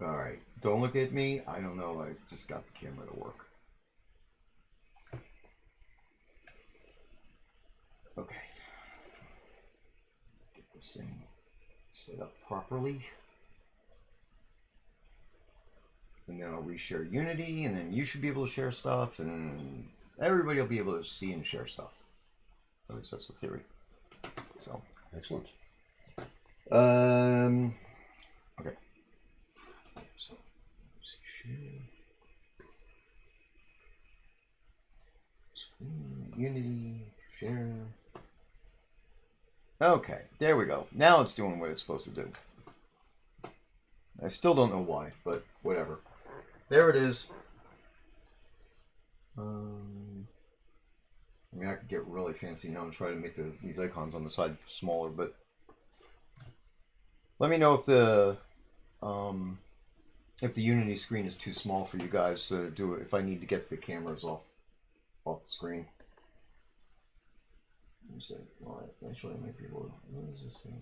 Alright, don't look at me. I don't know, I just got the camera to work. Okay. Get this thing set up properly. And then I'll reshare Unity, and then you should be able to share stuff, and everybody will be able to see and share stuff. At least that's the theory. So excellent. Okay. So share. Screen, Unity, share. Okay, there we go. Now it's doing what it's supposed to do. I still don't know why, but whatever. There it is. I mean, I could get really fancy now and try to make these icons on the side smaller, but let me know if the Unity screen is too small for you guys to do it. If I need to get the cameras off the screen. Let me see. Well, actually, I might be able to. What is this thing?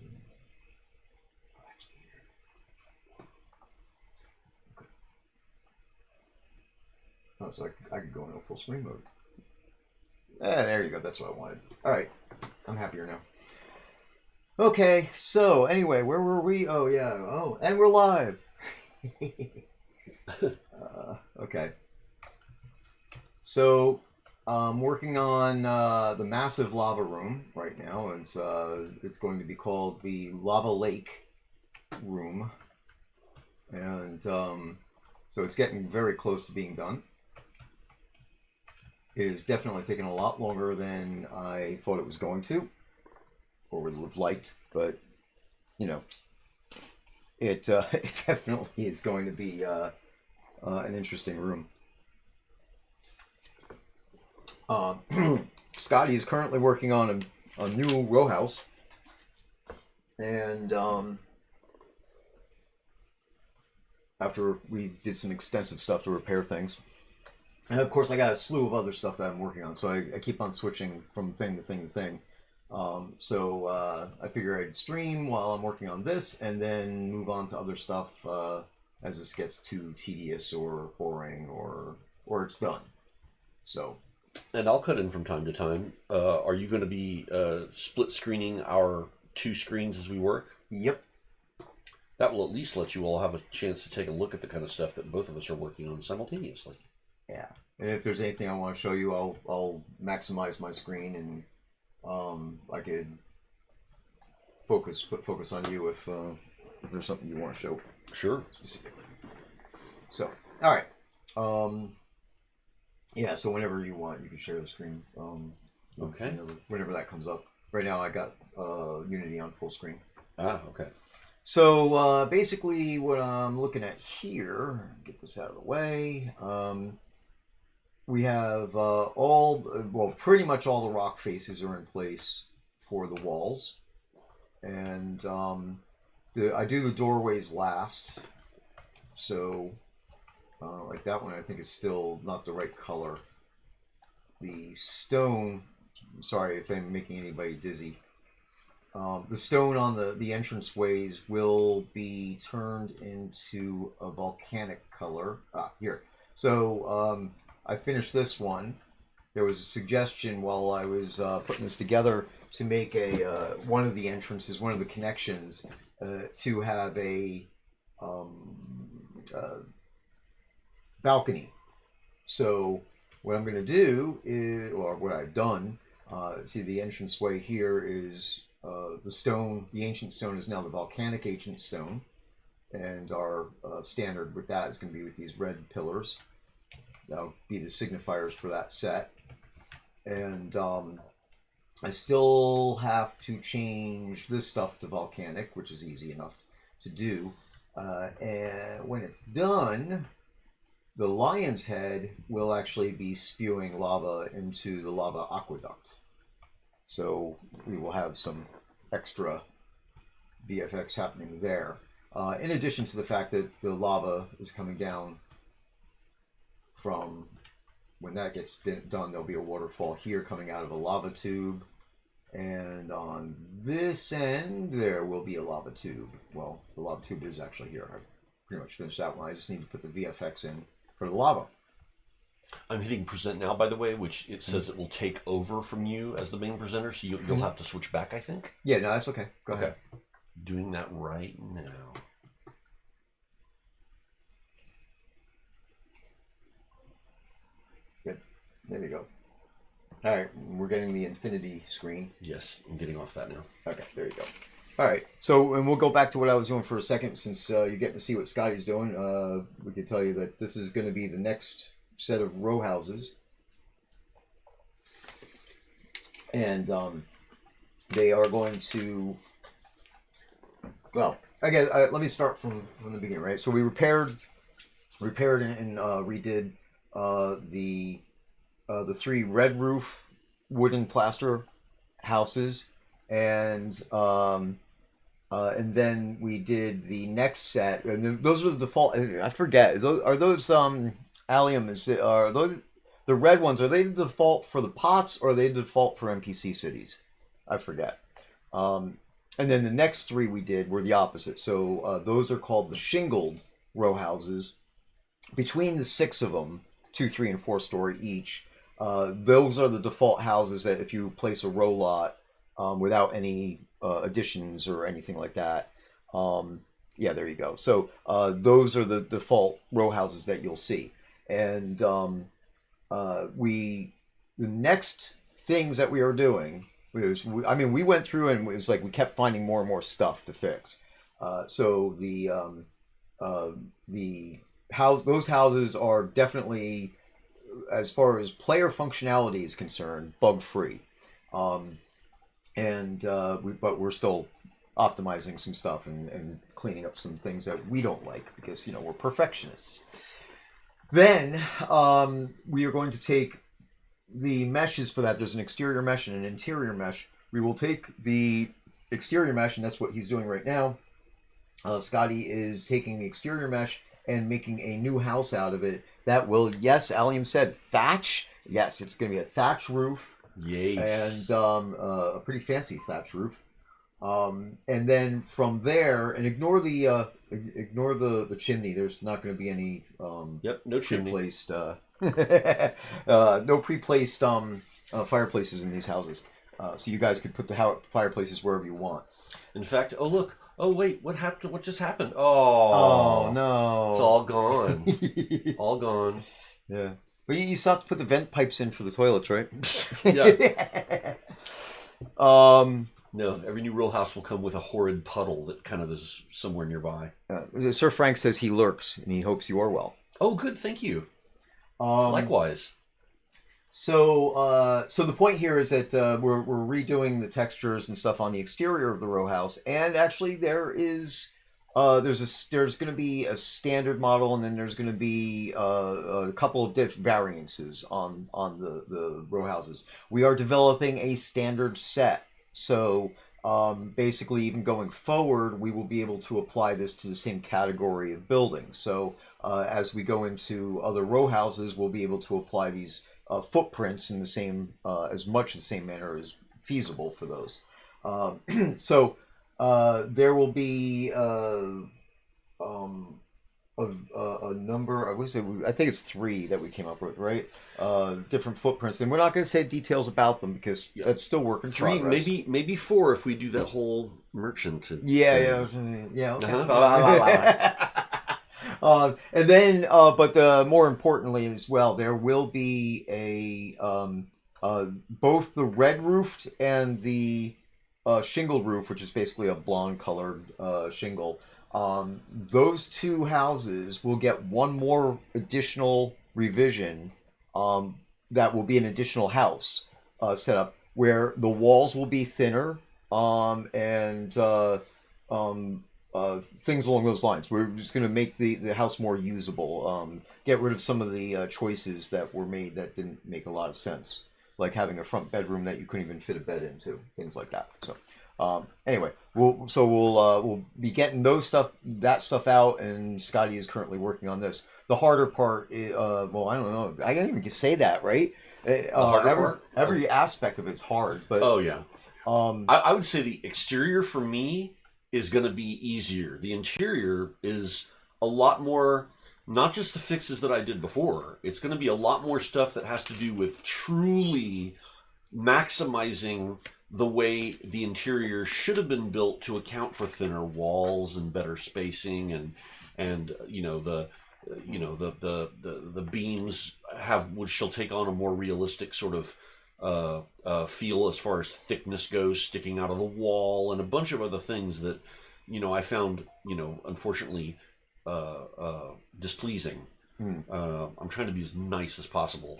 Oh, so I could go into full screen mode. There you go. That's what I wanted. All right. I'm happier now. Okay. So anyway, where were we? Oh, yeah. Oh, and we're live. Okay. So I'm working on the massive lava room right now. It's going to be called the Lava Lake room. And so it's getting very close to being done. It has definitely taken a lot longer than I thought it was going to, or would have liked, but, you know, it definitely is going to be an interesting room. Scottie is currently working on a new row house, and after we did some extensive stuff to repair things. And of course, I got a slew of other stuff that I'm working on, so I keep on switching from thing to thing to thing. So I figure I'd stream while I'm working on this, and then move on to other stuff as this gets too tedious or boring, or it's done. So. And I'll cut in from time to time. Are you going to be split screening our two screens as we work? Yep. That will at least let you all have a chance to take a look at the kind of stuff that both of us are working on simultaneously. Yeah, and if there's anything I want to show you, I'll maximize my screen, and I could put focus on you if there's something you want to show. Sure. Specifically. So, all right. Yeah. So whenever you want, you can share the screen. Okay. Whenever that comes up. Right now, I got Unity on full screen. Ah, okay. So basically, what I'm looking at here, get this out of the way. We have pretty much all the rock faces are in place for the walls, and I do the doorways last. So, like that one, I think is still not the right color. The stone. Sorry if I'm making anybody dizzy. The stone on the entranceways will be turned into a volcanic color. Here. So I finished this one. There was a suggestion while I was putting this together to make one of the entrances, one of the connections, to have a balcony. So what I'm going to do is, or what I've done to the entranceway here is the ancient stone is now the volcanic ancient stone, and our standard with that is going to be with these red pillars. That'll be the signifiers for that set. And I still have to change this stuff to volcanic, which is easy enough to do. And when it's done, the lion's head will actually be spewing lava into the lava aqueduct. So we will have some extra VFX happening there. In addition to the fact that the lava is coming down from, when that gets done, there'll be a waterfall here coming out of a lava tube. And on this end, there will be a lava tube. Well, the lava tube is actually here. I pretty much finished that one. I just need to put the VFX in for the lava. I'm hitting present now, by the way, which it says it will take over from you as the main presenter, so you'll have to switch back, I think. Yeah, no, that's okay. Go ahead. Doing that right now. Good. There you go. All right, we're getting the infinity screen. Yes, I'm getting off that now. Okay, there you go. All right, so and we'll go back to what I was doing for a second, since you're getting to see what Scottie's doing. We can tell you that this is going to be the next set of row houses, and they are going to. Well, again, let me start from the beginning, right? So we repaired and redid the 3 red roof wooden plaster houses, and then we did the next set, and those are the default. I forget. Are those allium? Are those the red ones? Are they the default for the pots, or are they the default for NPC cities? I forget. And then the next 3 we did were the opposite. So those are called the shingled row houses. Between the 6 of them, 2, 3, and 4 story each, those are the default houses that if you place a row lot without any additions or anything like that. Yeah, there you go. So those are the default row houses that you'll see. And the next things that we are doing was, we went through and it was like we kept finding more and more stuff to fix. So those houses are definitely, as far as player functionality is concerned, bug free. But we're still optimizing some stuff and cleaning up some things that we don't like, because we're perfectionists. Then we are going to take the meshes for that. There's an exterior mesh and an interior mesh. We will take the exterior mesh, and that's what he's doing right now. Scottie is taking the exterior mesh and making a new house out of it that will, yes, Allium said, thatch. Yes, it's going to be a thatch roof. Yes. And a pretty fancy thatch roof. And then from there, and ignore the chimney. There's not going to be any no chimney. Pre-placed no pre-placed fireplaces in these houses. So you guys could put the fireplaces wherever you want. In fact, oh look, oh wait, what happened? What just happened? Oh no, it's all gone. All gone. Yeah, but you still have to put the vent pipes in for the toilets, right? Yeah. No, every new row house will come with a horrid puddle that kind of is somewhere nearby. Sir Frank says he lurks and he hopes you are well. Oh, good, thank you. Likewise. So the point here is that we're redoing the textures and stuff on the exterior of the row house, and actually there's going to be a standard model, and then there's going to be a couple of variances on the row houses. We are developing a standard set, so basically, even going forward, we will be able to apply this to the same category of buildings. So as we go into other row houses, we'll be able to apply these footprints in the same, as much the same manner as feasible for those. So there will be a number. I think it's 3 that we came up with, right? Different footprints, and we're not going to say details about them because that's still work in 3, progress. maybe 4 if we do that whole merchant. Yeah. Okay. And then, but more importantly as well, there will be both the red roofed and the shingle roof, which is basically a blonde colored shingle. Those 2 houses will get one more additional revision. That will be an additional house set up where the walls will be thinner and things along those lines. We're just going to make the house more usable. Get rid of some of the choices that were made that didn't make a lot of sense, like having a front bedroom that you couldn't even fit a bed into, things like that. So anyway, we'll be getting that stuff out, and Scottie is currently working on this. The harder part, well, I don't know. I can't even say that, right? Every aspect of it's hard, but oh yeah. I would say the exterior for me is going to be easier. The interior is a lot more, not just the fixes that I did before. It's going to be a lot more stuff that has to do with truly maximizing the way the interior should have been built to account for thinner walls and better spacing, and the beams which shall take on a more realistic sort of feel as far as thickness goes, sticking out of the wall, and a bunch of other things that I found unfortunately displeasing. I'm trying to be as nice as possible.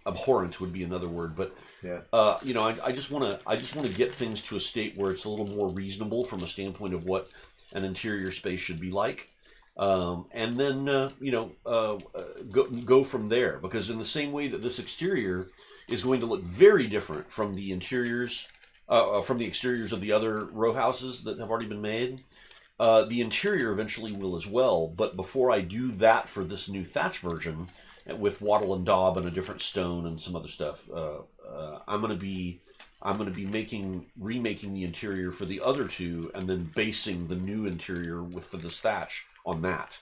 Abhorrent would be another word, but Yeah. I just want to get things to a state where it's a little more reasonable from a standpoint of what an interior space should be like, and then go from there. Because in the same way that this exterior is going to look very different from the interiors, from the exteriors of the other row houses that have already been made. The interior eventually will as well, but before I do that for this new thatch version, with wattle and daub and a different stone and some other stuff, I'm going to be remaking the interior for the other two, and then basing the new interior for this thatch on that.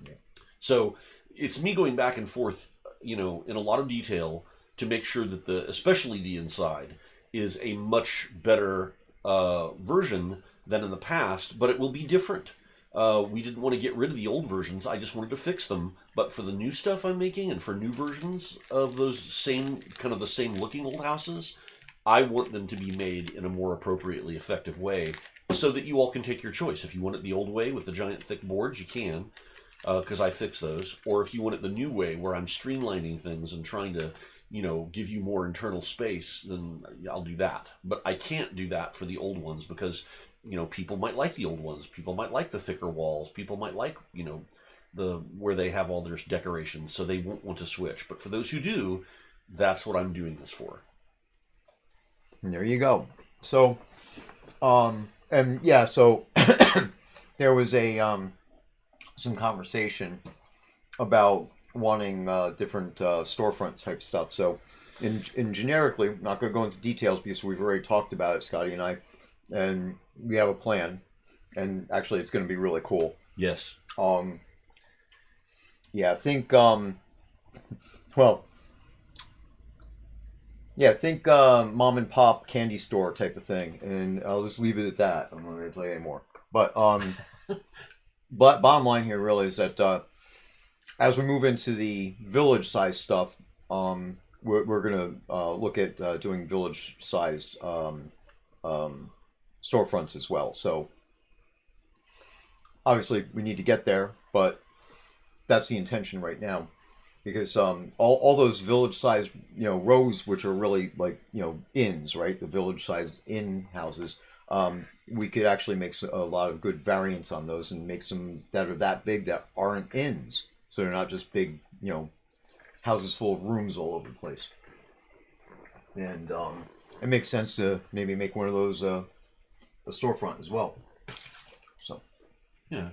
Yeah. So it's me going back and forth, in a lot of detail to make sure that especially the inside, is a much better version than in the past, but it will be different. We didn't want to get rid of the old versions. I just wanted to fix them. But for the new stuff I'm making, and for new versions of those same looking old houses, I want them to be made in a more appropriately effective way, so that you all can take your choice. If you want it the old way with the giant thick boards, you can, because I fix those. Or if you want it the new way, where I'm streamlining things and trying to give you more internal space, then I'll do that. But I can't do that for the old ones, because people might like the old ones. People might like the thicker walls. People might like, where they have all their decorations, so they won't want to switch. But for those who do, that's what I'm doing this for. And there you go. So, and yeah, so there was some conversation about wanting different storefront type stuff. So, in generically, not going to go into details because we've already talked about it, Scotty and I. And we have a plan, and actually it's going to be really cool. Yes. Yeah, I think mom and pop candy store type of thing, and I'll just leave it at that. I'm not going to tell you anymore. But but bottom line here really is that as we move into the village size stuff, we're going to look at doing village sized storefronts as well. So obviously we need to get there, but that's the intention right now, because all those village sized rows, which are really like inns, right? The village sized inn houses, we could actually make a lot of good variants on those and make some that are that big that aren't inns, so they're not just big houses full of rooms all over the place. And it makes sense to maybe make one of those a storefront as well. So, yeah,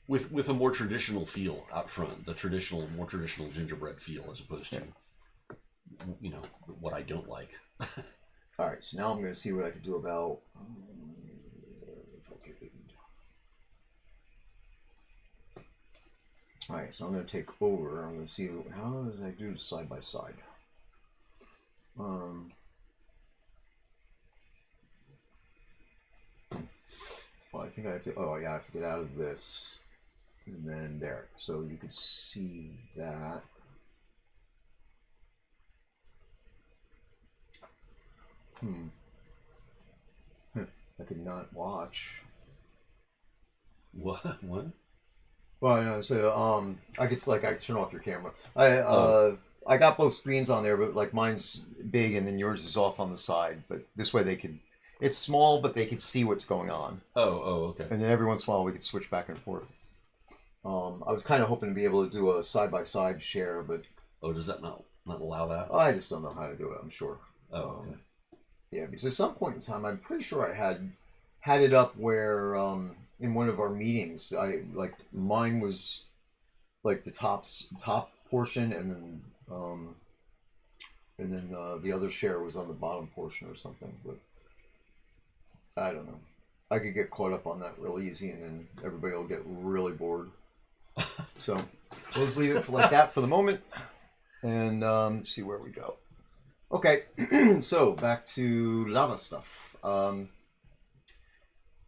with a more traditional feel out front, more traditional gingerbread feel, as opposed to what I don't like. All right, so now I'm going to see what I can do about. All right, so I'm going to take over. I'm going to see how does I do side by side. Well, I think I have to. Oh, yeah, I have to get out of this, and then there. So you can see that. I could not watch. What? Well, so I could I could turn off your camera. I got both screens on there, but like mine's big and then yours is off on the side. But this way they could. It's small, but they could see what's going on. Oh, okay. And then every once in a while we could switch back and forth. I was kind of hoping to be able to do a side by side share, but does that not allow that? I just don't know how to do it. I'm sure. Oh, okay. Yeah, because at some point in time, I'm pretty sure I had it up where in one of our meetings, mine was like the top portion, and then the other share was on the bottom portion or something. But I don't know. I could get caught up on that real easy, and then everybody will get really bored. So we'll just leave it for like that for the moment, and see where we go. Okay, so back to lava stuff.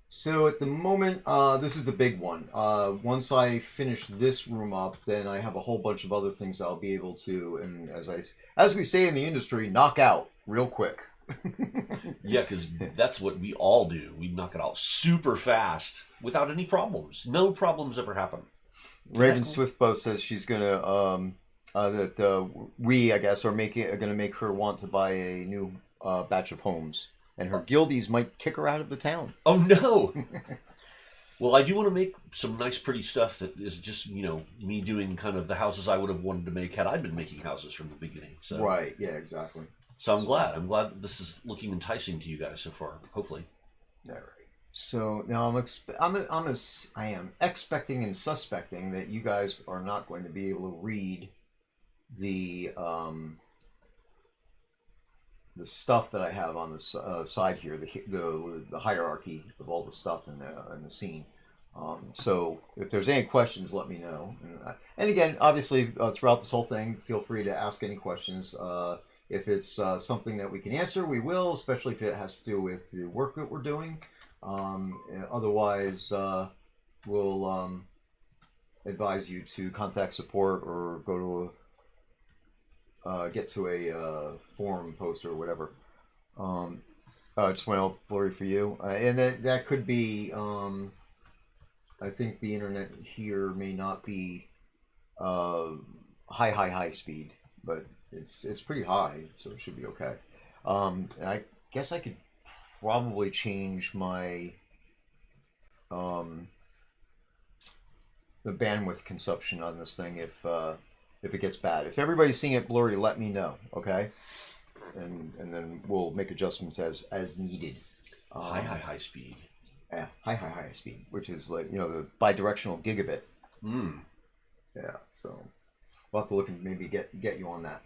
So at the moment, this is the big one. Once I finish this room up, then I have a whole bunch of other things I'll be able to, and as we say in the industry, knock out real quick. Yeah, because that's what we all do. We knock it out super fast without any problems. No problems ever happen. Raven Swiftbow says she's gonna we, I guess, are gonna make her want to buy a new batch of homes, and her guildies might kick her out of the town. Oh no! Well, I do want to make some nice, pretty stuff that is just, me doing kind of the houses I would have wanted to make had I been making houses from the beginning. So right, yeah, exactly. So I'm glad. I'm glad that this is looking enticing to you guys so far. Hopefully. All right. So now I am expecting and suspecting that you guys are not going to be able to read the stuff that I have on the side here, the hierarchy of all the stuff in the scene. So if there's any questions, let me know. And again, obviously, throughout this whole thing, feel free to ask any questions. If it's something that we can answer, we will, especially if it has to do with the work that we're doing. Otherwise, we'll advise you to contact support or go to get to a forum post or whatever. Just went out blurry for you, and that could be. I think the internet here may not be high speed, but it's pretty high, so it should be okay. I guess I could probably change my the bandwidth consumption on this thing if it gets bad. If everybody's seeing it blurry, let me know, okay? And then we'll make adjustments as needed. High speed. Yeah, high speed, which is like the bidirectional gigabit. Yeah, so we'll have to look and maybe get you on that.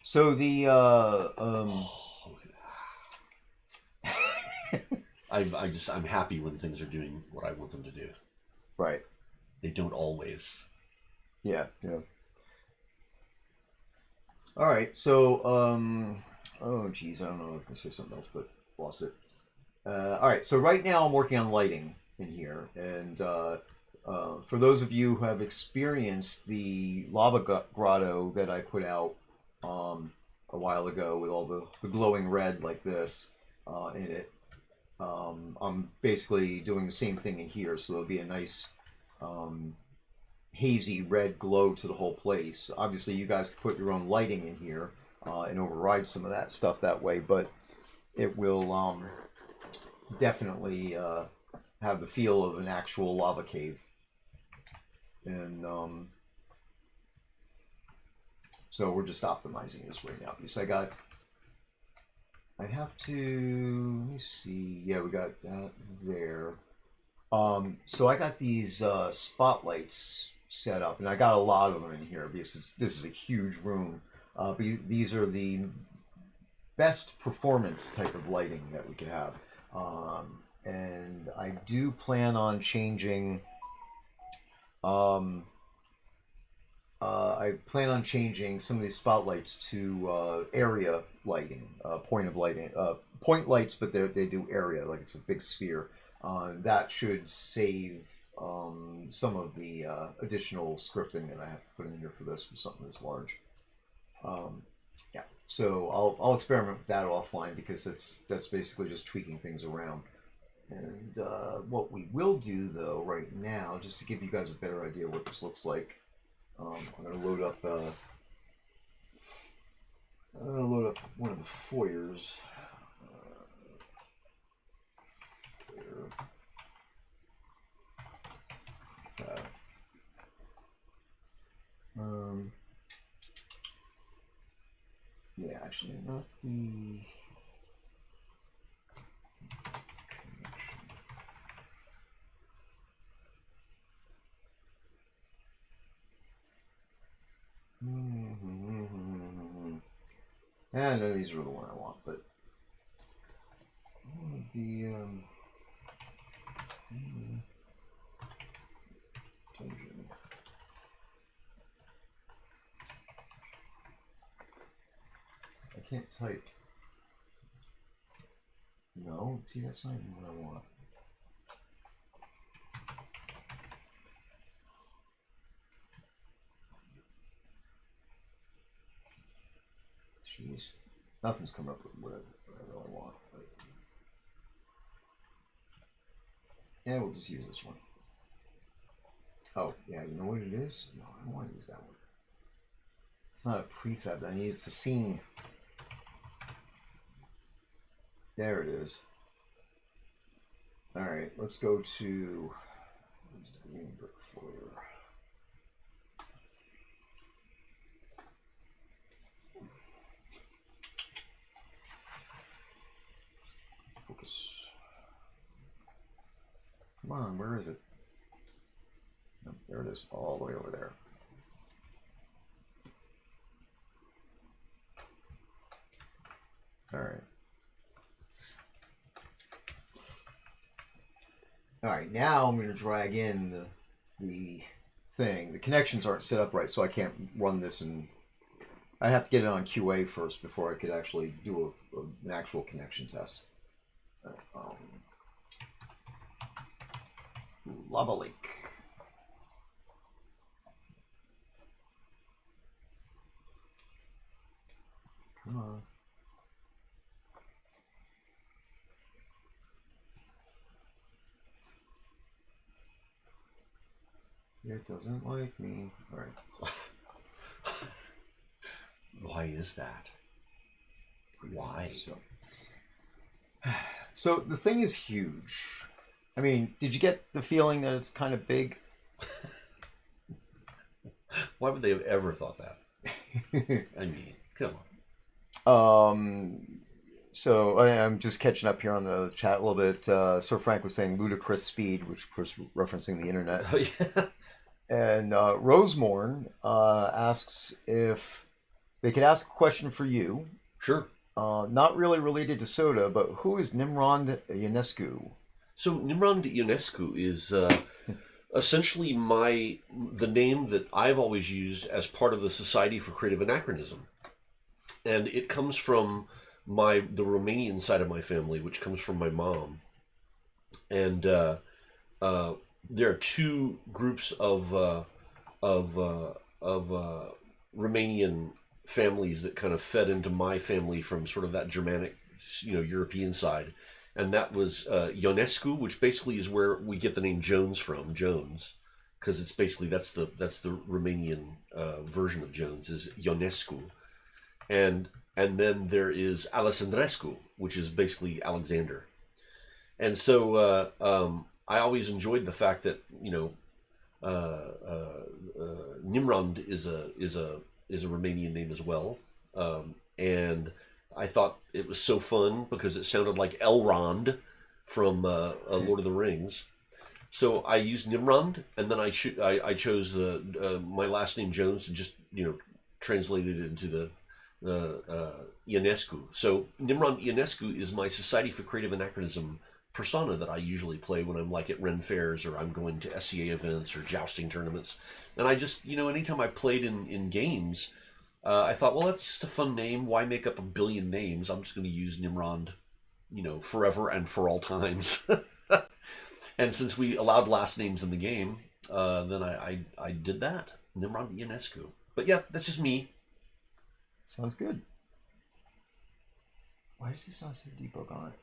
So the I'm happy when things are doing what I want them to do. Right. They don't always. Yeah. All right. So oh geez, I don't know. I was gonna say something else, but lost it. All right. So right now I'm working on lighting in here, and for those of you who have experienced the lava grotto that I put out a while ago with all the glowing red like this in it, I'm basically doing the same thing in here, so there'll be a nice hazy red glow to the whole place. Obviously, you guys can put your own lighting in here and override some of that stuff that way, but it will definitely have the feel of an actual lava cave. And so we're just optimizing this right now because I have to, let me see, yeah, we got that there. So I got these spotlights set up, and I got a lot of them in here because this is a huge room. These are the best performance type of lighting that we could have. And I do plan on changing I plan on changing some of these spotlights to area lighting, point lights, but they do area, like it's a big sphere. That should save some of the additional scripting that I have to put in here for this for something this large. Yeah, so I'll experiment with that offline because that's basically just tweaking things around. And what we will do though right now, just to give you guys a better idea what this looks like, I'm going to load up one of the foyers. Yeah, actually, not the. Yeah, no, these are the one I want, but the dungeon. I can't type. No, see, that's not even what I want. Jeez, nothing's come up with what I really want. But... yeah, we'll just use this one. Oh, yeah, you know what it is? No, I don't want to use that one. It's not a prefab that I need, it's a scene. There it is. Alright, let's go to the green brick floor. Focus. Come on, where is it? Oh, there it is, all the way over there. Alright. Alright, now I'm going to drag in the thing. The connections aren't set up right, so I can't run this, and I have to get it on QA first before I could actually do an actual connection test. Lava Lake. Come on. It doesn't like me. All right. Why is that? Why? So the thing is huge. I mean, did you get the feeling that it's kind of big? Why would they have ever thought that? I mean, come on. So I'm just catching up here on the chat a little bit. Sir Frank was saying ludicrous speed, which of course referencing the internet. Oh, yeah. And Rosemorn asks if they could ask a question for you. Sure. Not really related to soda, but who is Nimrod Ionescu? So Nimrod Ionescu is essentially the name that I've always used as part of the Society for Creative Anachronism. And it comes from the Romanian side of my family, which comes from my mom. And there are two groups of Romanian families that kind of fed into my family from sort of that Germanic, European side, and that was Ionescu, which basically is where we get the name Jones from, Jones, because it's basically that's the Romanian version of Jones is Ionescu, and then there is Alessandrescu, which is basically Alexander, and so I always enjoyed the fact that Nimrod is a Romanian name as well, and I thought it was so fun because it sounded like Elrond from Lord of the Rings. So I used Nimrod, and then I chose my last name Jones and just translated it into the Ionescu. So Nimrod Ionescu is my Society for Creative Anachronism persona that I usually play when I'm like at Ren fairs or I'm going to SCA events or jousting tournaments. And I just, anytime I played in games, I thought, well, that's just a fun name. Why make up a billion names? I'm just going to use Nimrod, forever and for all times. And since we allowed last names in the game, then I did that. Nimrod Ionescu. But yeah, that's just me. Sounds good. Why does this not say debug on it?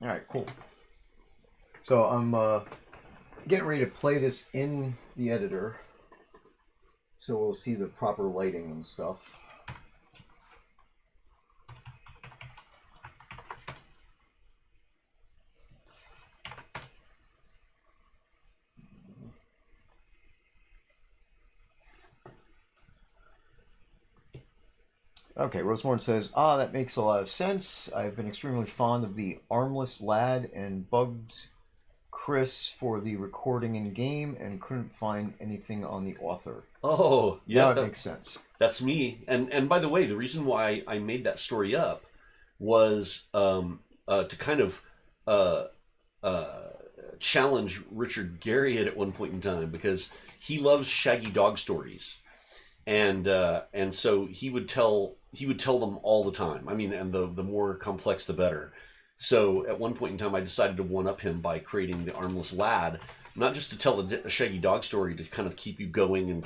All right, cool. So I'm getting ready to play this in the editor, so we'll see the proper lighting and stuff. Okay, Rosemorn says, that makes a lot of sense. I've been extremely fond of the Armless Lad and Bugged Chris for the recording in game and couldn't find anything on the author. Oh, yeah, Now it makes sense. That's me. And by the way, the reason why I made that story up was to kind of uh, challenge Richard Garriott at one point in time, because he loves shaggy dog stories, and so he would tell them all the time. I mean, and the more complex, the better. So at one point in time, I decided to one up him by creating the Armless Lad, not just to tell a shaggy dog story to kind of keep you going and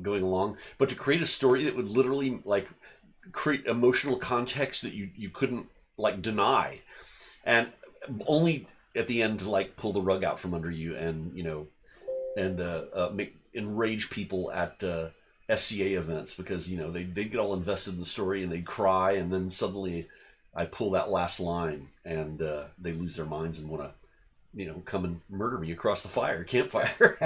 going along, but to create a story that would literally like create emotional context that you couldn't like deny, and only at the end to like pull the rug out from under you and make enrage people at SCA events, because they'd get all invested in the story and they'd cry, and then suddenly I pull that last line and they lose their minds and want to come and murder me across the campfire.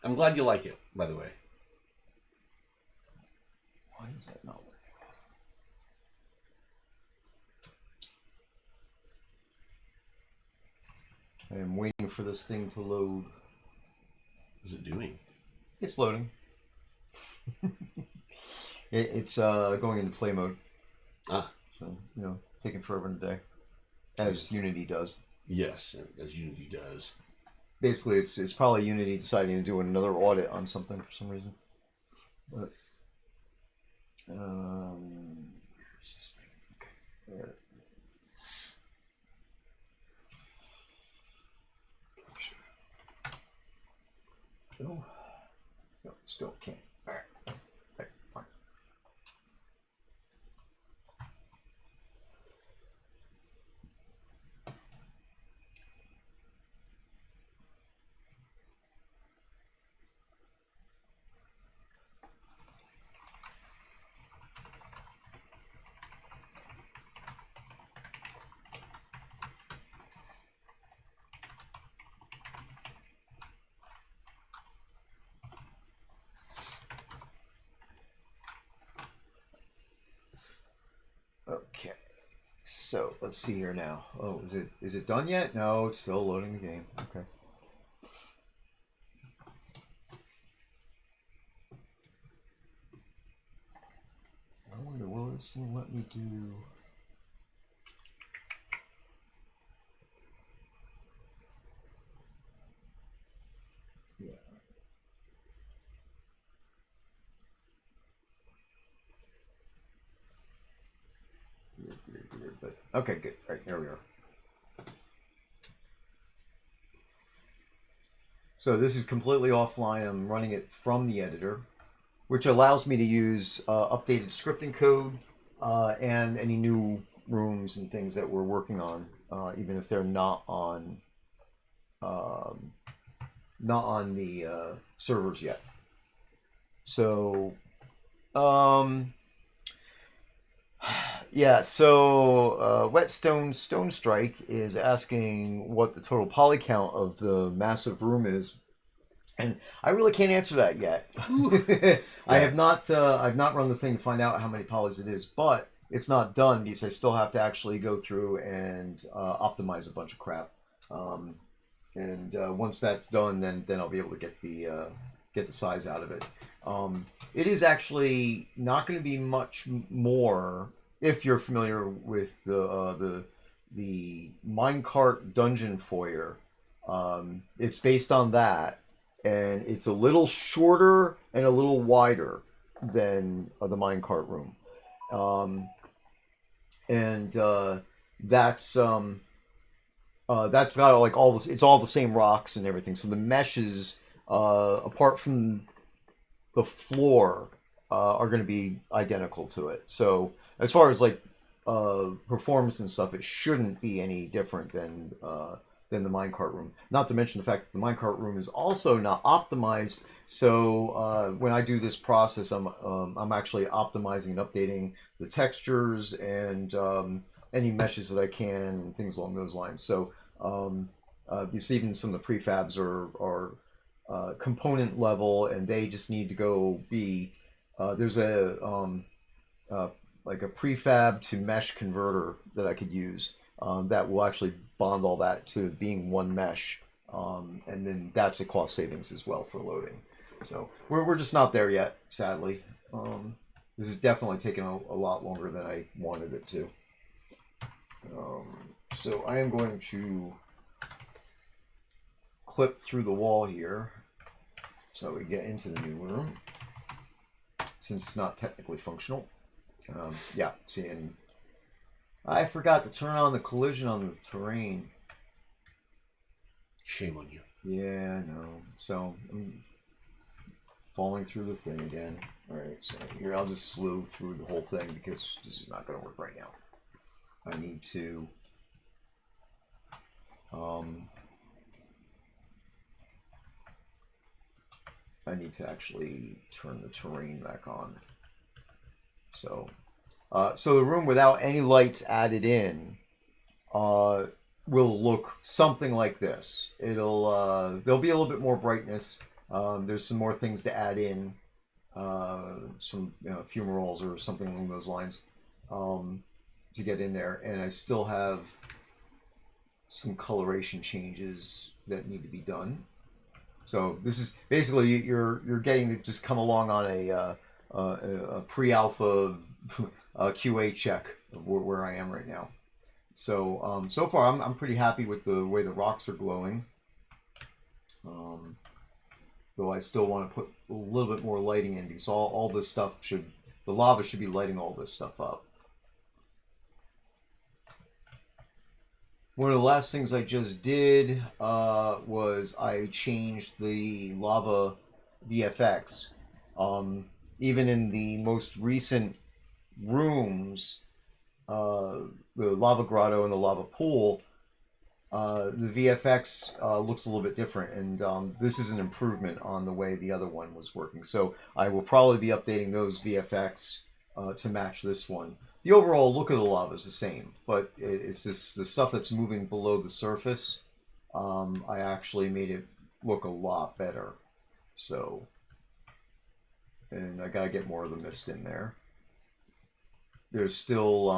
I'm glad you like it, by the way. Why is that not working? I am waiting for this thing to load. What is it doing? It's loading. It's going into play mode. Ah. So, taking forever and a day. As Unity does. Yes, as Unity does. Basically, it's probably Unity deciding to do another audit on something for some reason. But, where's this thing? Okay. There. No, still can't. All right. Fine. Okay, so let's see here now. Oh, is it done yet? No, it's still loading the game. Okay. I wonder, will this thing let me do? Yeah. Weird, but okay, good. All right, there we are. So this is completely offline. I'm running it from the editor, which allows me to use updated scripting code and any new rooms and things that we're working on, even if they're not on the servers yet. So, yeah, so Whetstone Stone Strike is asking what the total poly count of the massive room is, and I really can't answer that yet. I have not I've not run the thing to find out how many polys it is, but it's not done because I still have to actually go through and optimize a bunch of crap. And once that's done, then I'll be able to get the size out of it. It is actually not going to be much more if you're familiar with the minecart dungeon foyer. It's based on that, and it's a little shorter and a little wider than the minecart room, and that's got like all this. It's all the same rocks and everything. So the meshes, apart from the floor, are going to be identical to it. So as far as like performance and stuff, it shouldn't be any different than the minecart room. Not to mention the fact that the minecart room is also not optimized. So when I do this process, I'm actually optimizing and updating the textures and any meshes that I can and things along those lines. So you see even some of the prefabs are component level, and they just need to go be there's a like a prefab to mesh converter that I could use that will actually bond all that to being one mesh. And then that's a cost savings as well for loading. So we're just not there yet, sadly. This is definitely taking a lot longer than I wanted it to. So I am going to clip through the wall here so we get into the new room, since it's not technically functional. Yeah, see, and I forgot to turn on the collision on the terrain. Shame on you. Yeah, I know. So I'm falling through the thing again. All right, so here I'll just slew through the whole thing because this is not going to work right now. I need to actually turn the terrain back on. So, so the room without any lights added in will look something like this. It'll there'll be a little bit more brightness. There's some more things to add in, some fumaroles or something along those lines, to get in there. And I still have some coloration changes that need to be done. So this is basically you're getting to just come along on a pre-alpha QA check of where I am right now. So so far I'm pretty happy with the way the rocks are glowing. Though I still want to put a little bit more lighting in because all this stuff the lava should be lighting all this stuff up. One of the last things I just did was I changed the lava VFX. Even in the most recent rooms, the lava grotto and the lava pool, the VFX looks a little bit different, and this is an improvement on the way the other one was working. So I will probably be updating those VFX to match this one. The overall look of the lava is the same, but it's just the stuff that's moving below the surface. I actually made it look a lot better. So, and I gotta get more of the mist in there. There's still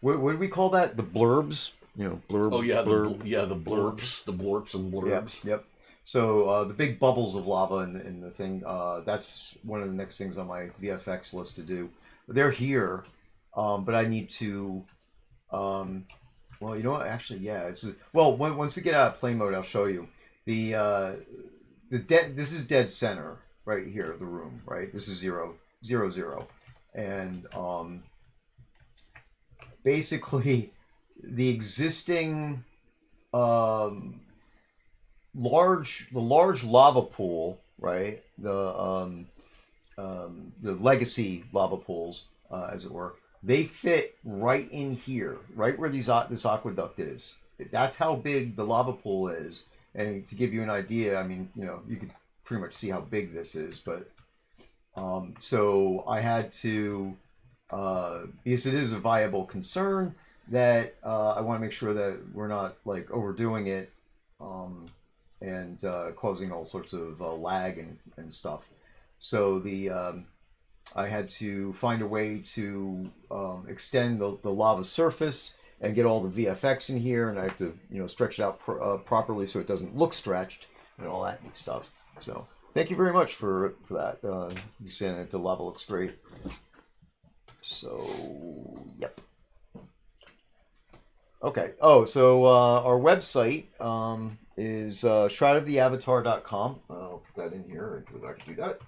what do we call that? The blurbs, blurb. Oh yeah, blurb, the blurbs, the blorps and blurbs. Yep. So the big bubbles of lava in the thing. That's one of the next things on my VFX list to do. They're here. But I need to, well, you know what? Actually, yeah. Once we get out of play mode, I'll show you this is dead center right here of the room, right? This is 0, 0, 0, and basically the existing large lava pool, right? The legacy lava pools, as it were. They fit right in here, right where this aqueduct is. That's how big the lava pool is. And to give you an idea, I mean, you could pretty much see how big this is. But so I had to, because it is a viable concern, that I want to make sure that we're not like overdoing it and causing all sorts of lag and stuff. So I had to find a way to extend the lava surface and get all the VFX in here, and I have to stretch it out properly so it doesn't look stretched and all that neat stuff. So thank you very much for that. You saying that the lava looks great. So yep. Okay. Oh, so our website is shroudoftheavatar.com. I'll put that in here if I can do that.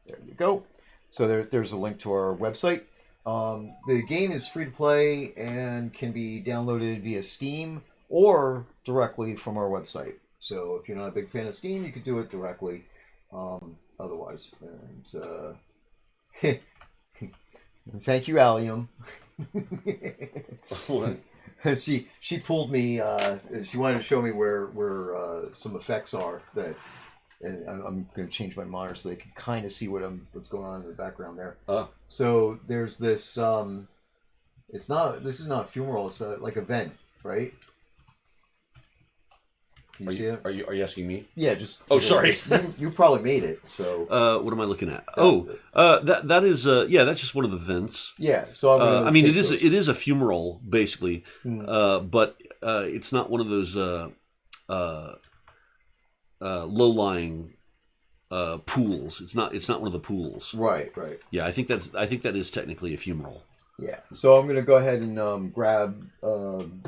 There you go. So there's a link to our website. The game is free to play and can be downloaded via Steam or directly from our website. So if you're not a big fan of Steam, you could do it directly. Otherwise, and thank you, Allium. What? She pulled me. She wanted to show me where some effects are that, and I'm going to change my monitor so they can kind of see what's going on in the background there. So there's this. This is not a fumarole. It's like a vent, right? Can you see it? Are you asking me? Yeah, just. Oh, sorry. You probably made it. So. What am I looking at? That is that's just one of the vents. Yeah. So I'm gonna. I mean, take it those. is a fumarole basically, Hmm. but it's not one of those low lying pools. It's not one of the pools. Right. Right. Yeah, I think that is technically a fumarole. Yeah. So I'm gonna go ahead and grab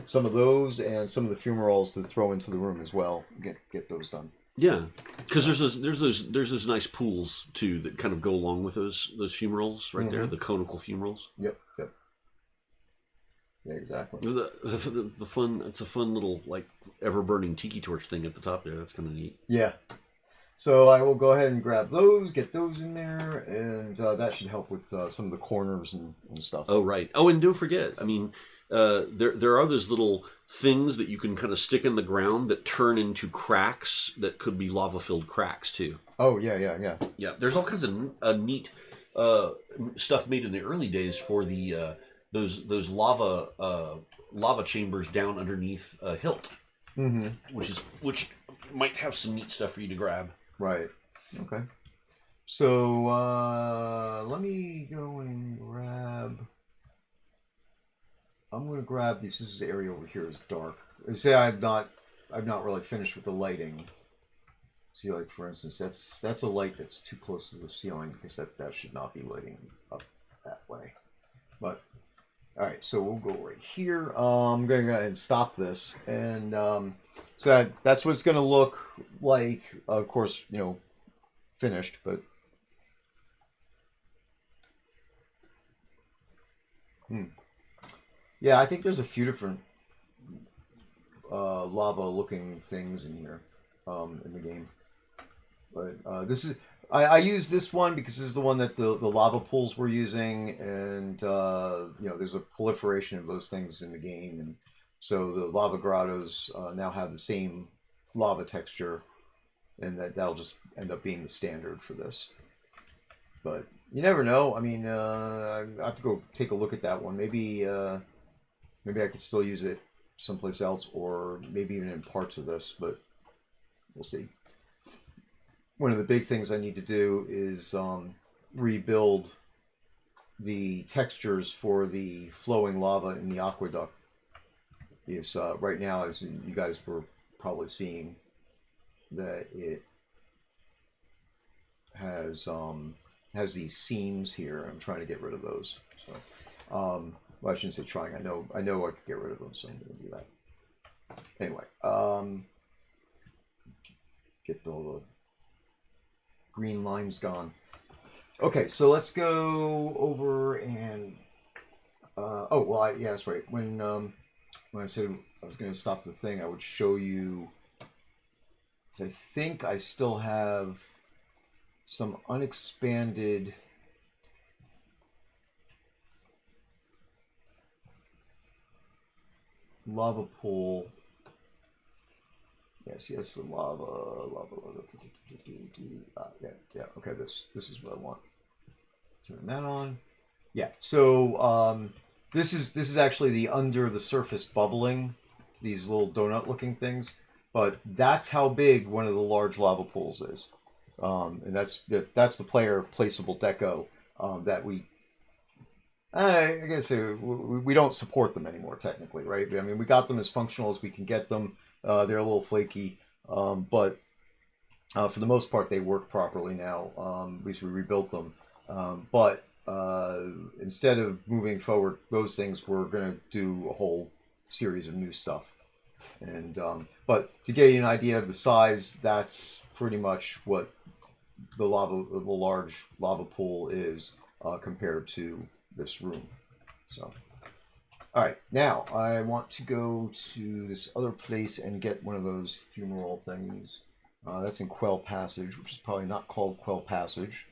some of those and some of the fumaroles to throw into the room as well. Get those done. Yeah, because there's those nice pools too that kind of go along with those fumaroles right there, the conical fumaroles. Yep. Yep. Yeah. Exactly. The fun. It's a fun little like ever burning tiki torch thing at the top there. That's kind of neat. Yeah. So I will go ahead and grab those, get those in there, and that should help with some of the corners and stuff. Oh, right. Oh, and don't forget, I mean, there are those little things that you can kind of stick in the ground that turn into cracks that could be lava-filled cracks, too. Oh, yeah. Yeah, there's all kinds of neat stuff made in the early days for the those lava chambers down underneath Hilt, which might have some neat stuff for you to grab. Right. Okay. So let me go and grab. I'm going to grab this. This area over here is dark. I say I've not really finished with the lighting. See, like for instance, that's a light that's too close to the ceiling because that should not be lighting up that way. But all right, so we'll go right here. I'm going to go ahead and stop this, and so that's what it's going to look like. Of course, finished, but yeah, I think there's a few different lava-looking things in here in the game. But this is I use this one because this is the one that the lava pools were using, and there's a proliferation of those things in the game, and so the lava grottos now have the same lava texture, and that'll just end up being the standard for this. But you never know. I mean, I have to go take a look at that one. Maybe I could still use it someplace else, or maybe even in parts of this, but we'll see. One of the big things I need to do is rebuild the textures for the flowing lava in the aqueduct. Is right now, as you guys were probably seeing, that it has these seams here. I'm trying to get rid of those. So, well, I shouldn't say trying. I know I could get rid of them, so I'm going to do that. Anyway, get all the green lines gone. Okay, so let's go over and yeah, that's right. When I said I was going to stop the thing, I would show you. I think I still have some unexpanded lava pool. Yes, the lava. Yeah. Okay, this is what I want. Turn that on. Yeah. So this is actually the under the surface bubbling, these little donut-looking things. But that's how big one of the large lava pools is, and that's the player placeable deco that I guess we don't support them anymore technically, right? I mean, we got them as functional as we can get them. They're a little flaky, but for the most part, they work properly now. At least we rebuilt them. But instead of moving forward those things, we're going to do a whole series of new stuff. And but to give you an idea of the size, that's pretty much what the large lava pool is compared to this room. So. All right, now I want to go to this other place and get one of those fumarole things. That's in Quell Passage, which is probably not called Quell Passage.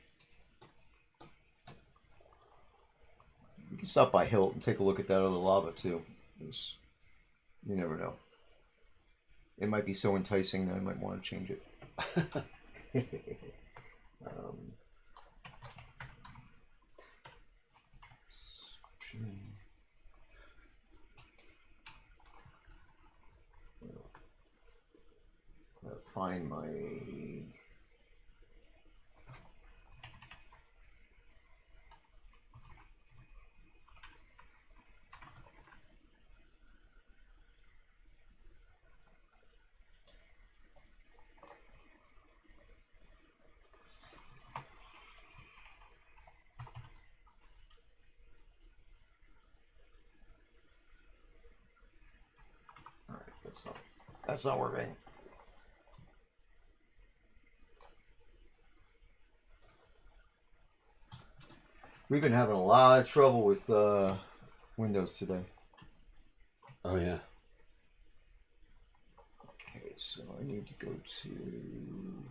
You can stop by Hilt and take a look at that other lava too. You never know. It might be so enticing that I might want to change it. find my... All right, that's not working. We've been having a lot of trouble with Windows today. Oh yeah. Okay, so I need to go to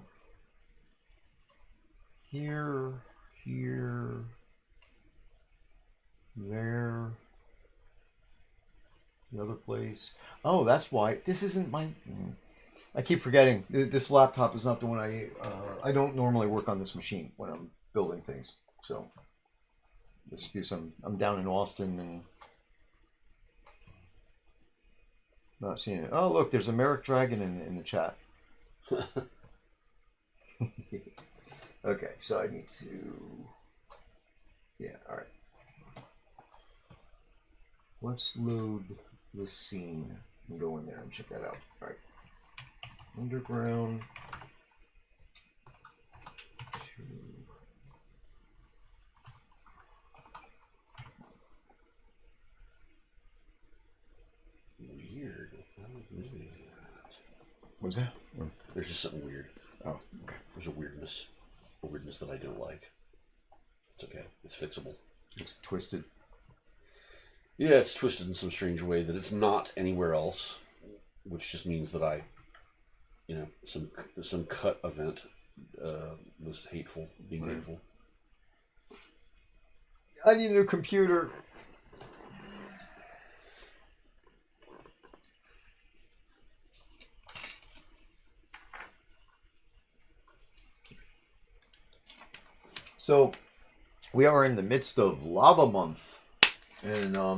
here, there, the other place. Oh, that's why this isn't my. I keep forgetting this laptop is not the one I don't normally work on this machine when I'm building things. So this is I'm down in Austin and not seeing it. Oh, look, there's a Merrick Dragon in the chat. Okay, so I need to. Yeah, all right. Let's load this scene and go in there and check that out. All right. Underground. Weird. What's that? There's just something weird. Oh, okay. There's a weirdness that I don't like. It's okay. It's fixable. It's twisted. Yeah, it's twisted in some strange way that it's not anywhere else, which just means that some cut event was hateful, being hateful. I need a new computer. So, we are in the midst of lava month, and I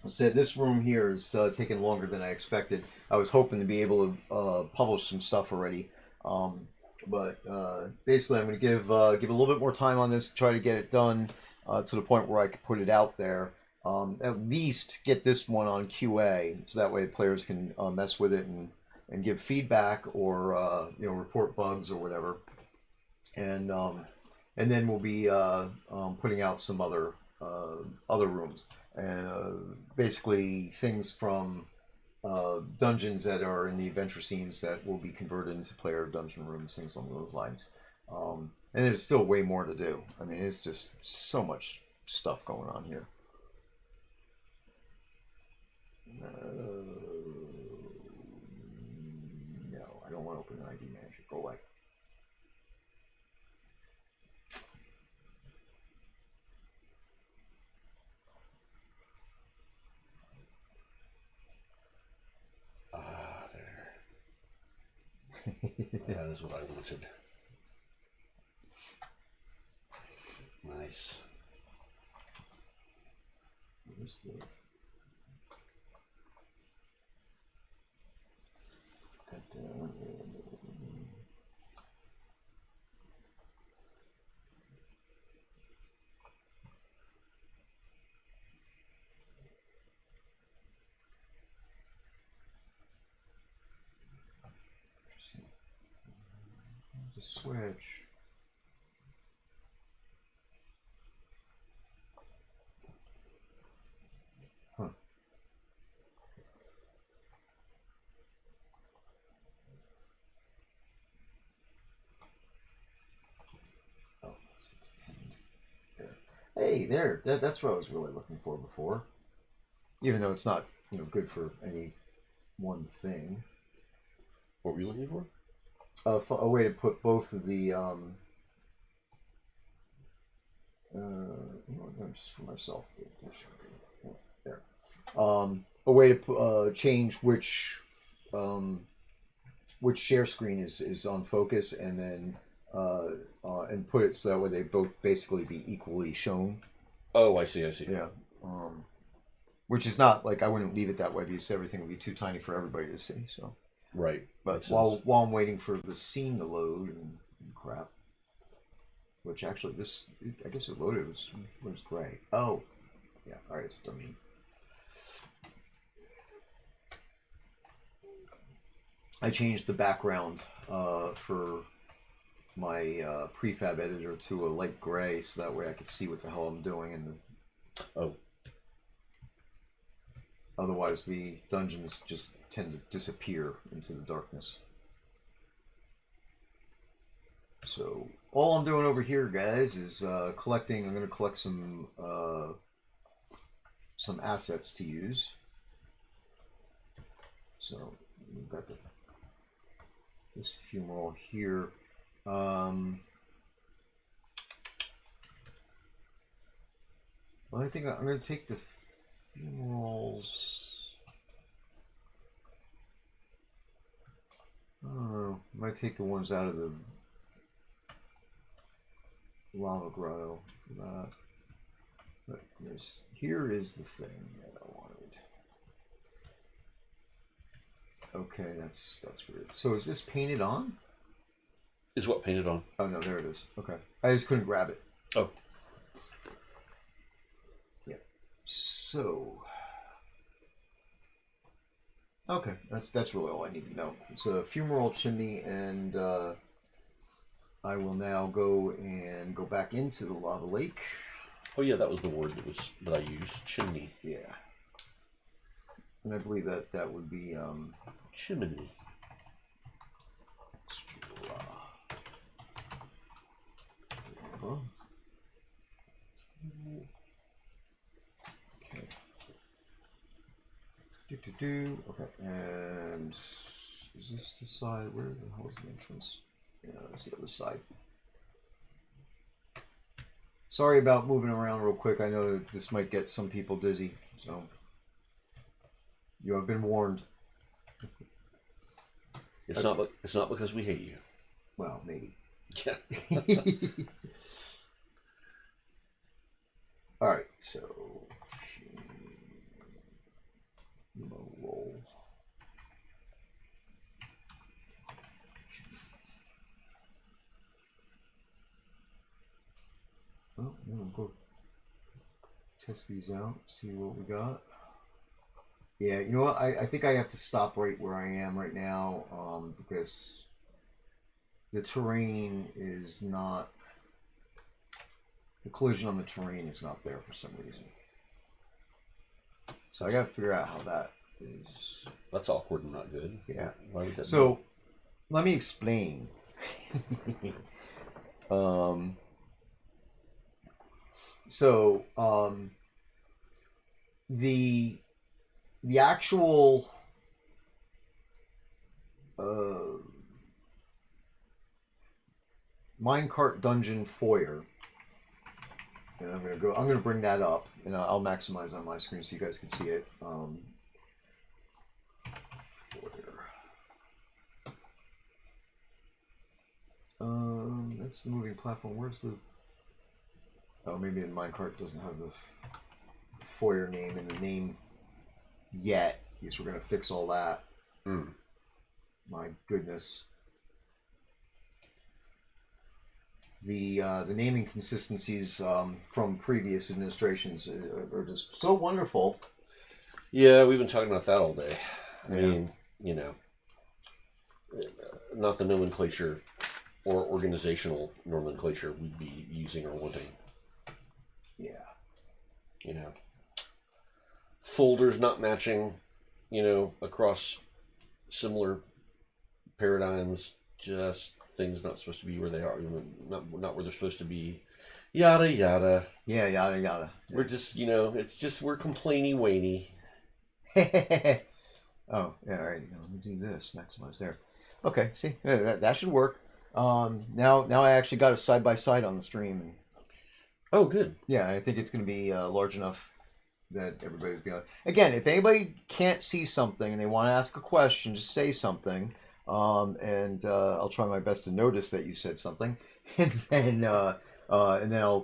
said this room here is taking longer than I expected. I was hoping to be able to publish some stuff already, but basically I'm going to give a little bit more time on this, try to get it done to the point where I can put it out there. At least get this one on QA, so that way players can mess with it and give feedback or report bugs or whatever. And then we'll be putting out some other rooms, and basically things from dungeons that are in the adventure scenes that will be converted into player dungeon rooms, things along those lines. And there's still way more to do. I mean, it's just so much stuff going on here. No, I don't want to open an ID manager. Go away. That is what I wanted. Nice. Where's the... The switch. Huh. Oh, there. Hey, there. That's what I was really looking for before. Even though it's not, good for any one thing. What were you looking for? A way to put both of the just for myself. There. A way to change which share screen is on focus, and then and put it so that way they both basically be equally shown. Oh, I see. Yeah. Which is not like I wouldn't leave it that way because everything would be too tiny for everybody to see. So. Right. But while I'm waiting for the scene to load and crap, which actually I guess it loaded. Where's gray? Oh, yeah. All right, it's dungeon. I changed the background for my prefab editor to a light gray, so that way I could see what the hell I'm doing. Otherwise, the dungeons just tend to disappear into the darkness. So all I'm doing over here, guys, is collecting. I'm going to collect some assets to use. So we've got this fumarole here. Well, I think I'm going to take the fumaroles. I don't know. I might take the ones out of the lava grotto for that. But here is the thing that I wanted. Okay, that's weird. So is this painted on? Is what painted on? Oh no, there it is. Okay, I just couldn't grab it. Oh. Yeah. So. Okay, that's really all I need to know. It's a fumarole chimney, and I will now go back into the lava lake. Oh yeah, that was the word that I used. Chimney. Yeah. And I believe that would be chimney. Okay. Okay, and is this the side? Where the hell is the entrance? Yeah, that's the other side. Sorry about moving around real quick. I know that this might get some people dizzy, so you have been warned. It's not because we hate you. Well, maybe. Yeah. All right, so roll. Well, we'll go test these out, see what we got. Yeah, you know what? I think I have to stop right where I am right now because the terrain is not... The collision on the terrain is not there for some reason. So I got to figure out how that is. That's awkward and not good. Yeah. Why would that so let me explain. The actual minecart dungeon foyer, and I'm gonna bring that up, and I'll maximize on my screen so you guys can see it. That's the moving platform. Where's the... Oh, maybe the minecart doesn't have the foyer name in the name yet. Because we're gonna fix all that. My goodness. The naming consistencies from previous administrations are just so wonderful. Yeah, we've been talking about that all day. I mean, you know, not the nomenclature or organizational nomenclature we'd be using or wanting. Yeah. You know, folders not matching, you know, across similar paradigms, just things not supposed to be where they are, you know, not where they're supposed to be. Yada yada. Yeah, yada yada. We're just, you know, it's just we're complaining whiny. Oh, yeah, all right. Let me do this. Maximize there. Okay, see, that should work. Now I actually got it side by side on the stream. Oh, good. Yeah, I think it's going to be large enough that everybody's be on. Again, if anybody can't see something and they want to ask a question, just say something, and I'll try my best to notice that you said something, and then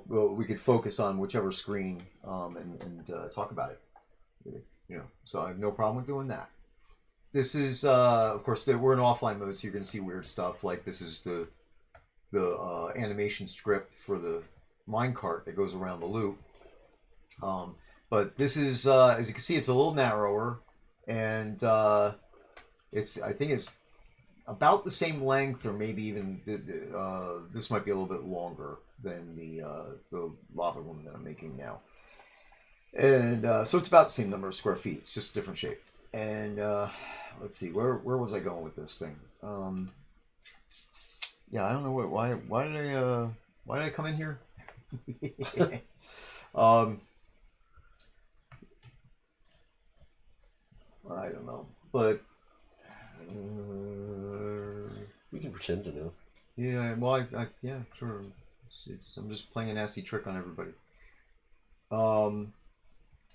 we could focus on whichever screen and talk about it. You know, so I have no problem with doing that. this is of course we're in offline mode, so you're gonna see weird stuff. Like this is the animation script for the minecart that goes around the loop. But this is as you can see, it's a little narrower, and I think it's about the same length, or maybe even this might be a little bit longer than the lava room that I'm making now. And so it's about the same number of square feet. It's just a different shape. And let's see, where was I going with this thing? Yeah, I don't know why did I come in here? I don't know, but We can pretend to know. yeah, well, yeah, sure. I'm just playing a nasty trick on everybody.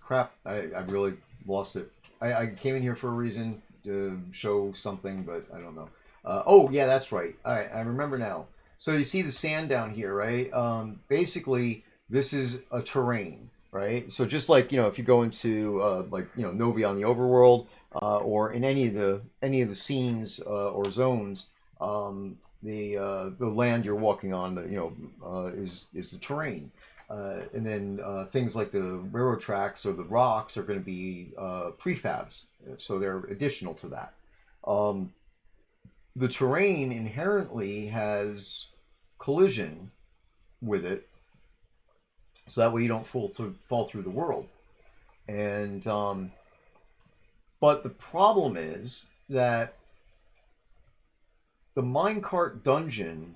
Crap, I really lost it. I came in here for a reason to show something, but I don't know. Oh, yeah, that's right. All right, I remember now. So you see the sand down here, right? Basically, this is a terrain, right? So just like, if you go into like, Novi on the overworld, or in any of the scenes or zones, the land you're walking on, is the terrain. And then things like the railroad tracks or the rocks are going to be prefabs, so they're additional to that. The terrain inherently has collision with it, so that way you don't fall through the world. And but the problem is that the minecart dungeon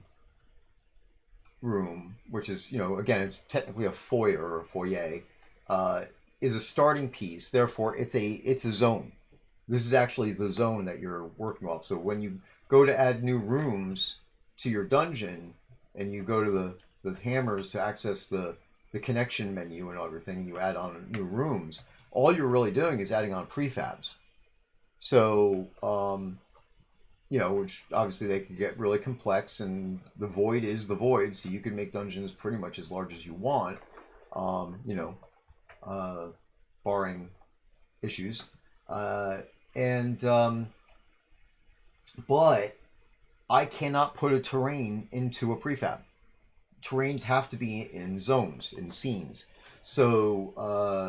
room, which is, again, it's technically a foyer or a foyer, is a starting piece. Therefore, it's a zone. This is actually the zone that you're working off. So when you go to add new rooms to your dungeon, and you go to the hammers to access the connection menu and everything, you add on new rooms. All you're really doing is adding on prefabs. So which obviously they could get really complex, and the void is the void, so you can make dungeons pretty much as large as you want, barring issues. But I cannot put a terrain into a prefab. Terrains have to be in zones, in scenes. So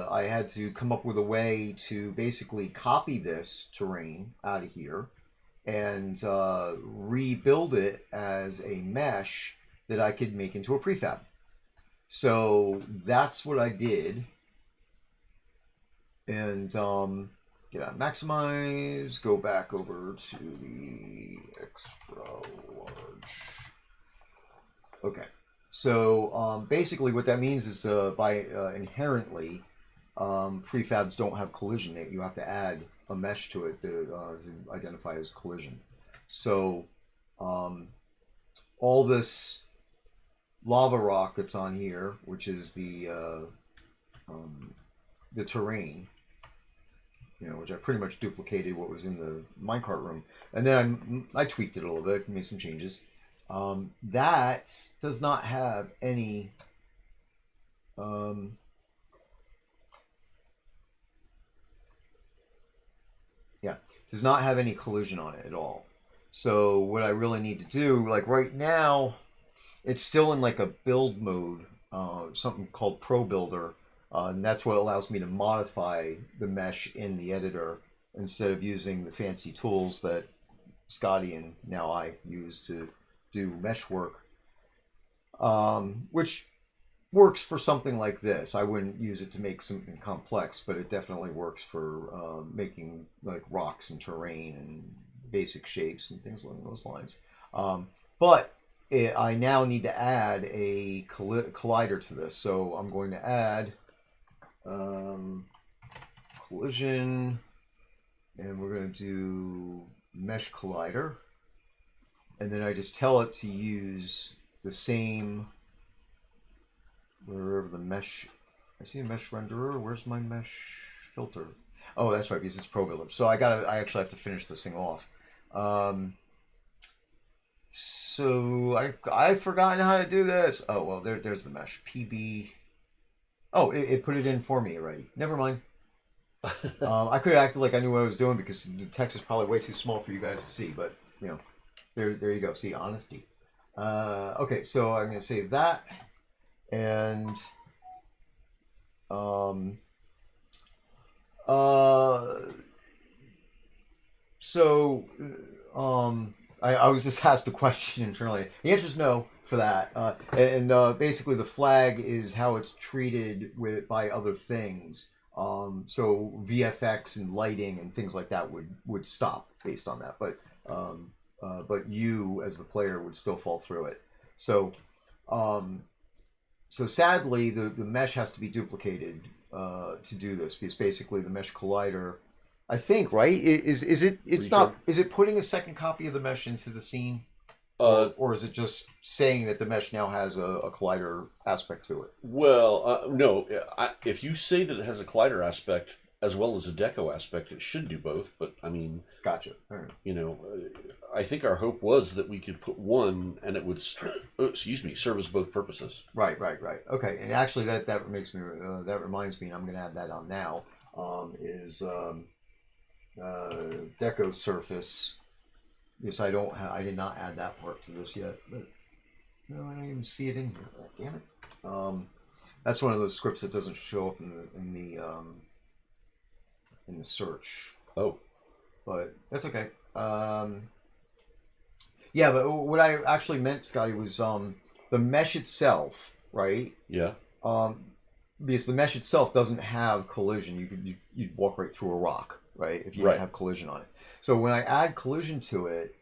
I had to come up with a way to basically copy this terrain out of here and rebuild it as a mesh that I could make into a prefab. So that's what I did. And get out, maximize, go back over to the extra large. Okay. So basically what that means is by inherently prefabs don't have collision. You have to add a mesh to it to identify as collision. So all this lava rock that's on here, which is the terrain, which I pretty much duplicated what was in the minecart room, and then I tweaked it a little bit, made some changes. That does not have any does not have any collision on it at all. So what I really need to do, like right now, it's still in like a build mode, something called Pro Builder, and that's what allows me to modify the mesh in the editor instead of using the fancy tools that Scottie and now I use to do mesh work, which works for something like this. I wouldn't use it to make something complex, but it definitely works for making like rocks and terrain and basic shapes and things along those lines. But I now need to add a collider to this, so I'm going to add collision, and we're going to do mesh collider, and then I just tell it to use the same, wherever the mesh, I see a mesh renderer. Where's my mesh filter? Oh, that's right, because it's Pro Builder. So I actually have to finish this thing off. So I've forgotten how to do this. Oh, well, there's the mesh. PB. Oh, it put it in for me already. Never mind. I could have acted like I knew what I was doing because the text is probably way too small for you guys to see. But there you go. See, honesty. Okay, so I'm gonna save that, and um, uh, so I was just asked the question internally. The answer is no for that, and basically the flag is how it's treated by other things. So VFX and lighting and things like that would stop based on that, but you as the player would still fall through it. So um, so sadly, the mesh has to be duplicated to do this because basically the mesh collider, I think, right? Is it? It's Pretty not. sure. Is it putting a second copy of the mesh into the scene, Uh, or is it just saying that the mesh now has a collider aspect to it? well, no. If you say that it has a collider aspect as well as a deco aspect, it should do both. But I mean, Gotcha. All right. I think our hope was that we could put one and it would, excuse me, serve as both purposes. Right. Okay. And actually, that makes me that reminds me, and I'm going to add that on now. Is deco surface. Yes, I did not add that part to this yet, but no, I don't even see it in here. Oh, damn it. That's one of those scripts that doesn't show up in the search, Oh, but that's okay. Yeah, but what I actually meant, Scotty, was the mesh itself, right? yeah, Um, because the mesh itself doesn't have collision. You'd walk right through a rock, right? If you didn't right. have collision on it. So when I add collision to it,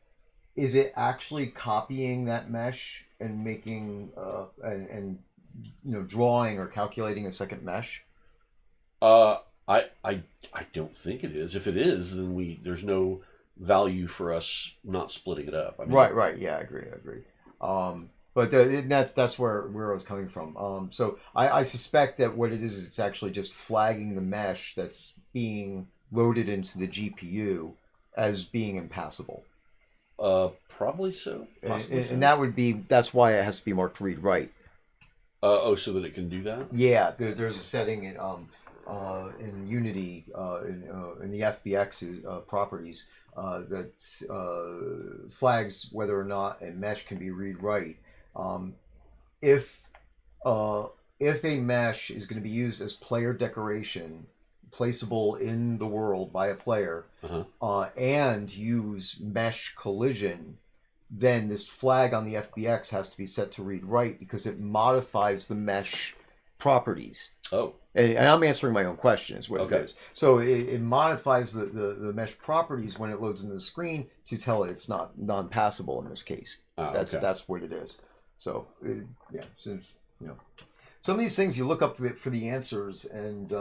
is it actually copying that mesh and making and drawing or calculating a second mesh? Uh, I don't think it is. If it is, then there's no value for us not splitting it up. I mean, Right. Yeah, I agree. But that's where I was coming from. So I suspect that what it is, it's actually just flagging the mesh that's being loaded into the GPU as being impassable. probably so, And, possibly and so. that's why it has to be marked read write. Oh, so that it can do that. Yeah, there's a setting in Unity in the FBX properties that flags whether or not a mesh can be read write. Um, if uh, if a mesh is going to be used as player decoration, placeable in the world by a player, Uh-huh. and use mesh collision, then this flag on the FBX has to be set to read write because it modifies the mesh properties. Oh, And I'm answering my own question, is what it okay. is. So it modifies the mesh properties when it loads into the screen to tell it it's not non-passable in this case. Ah, That's okay. that's what it is. So yeah, since some of these things you look up for the answers, and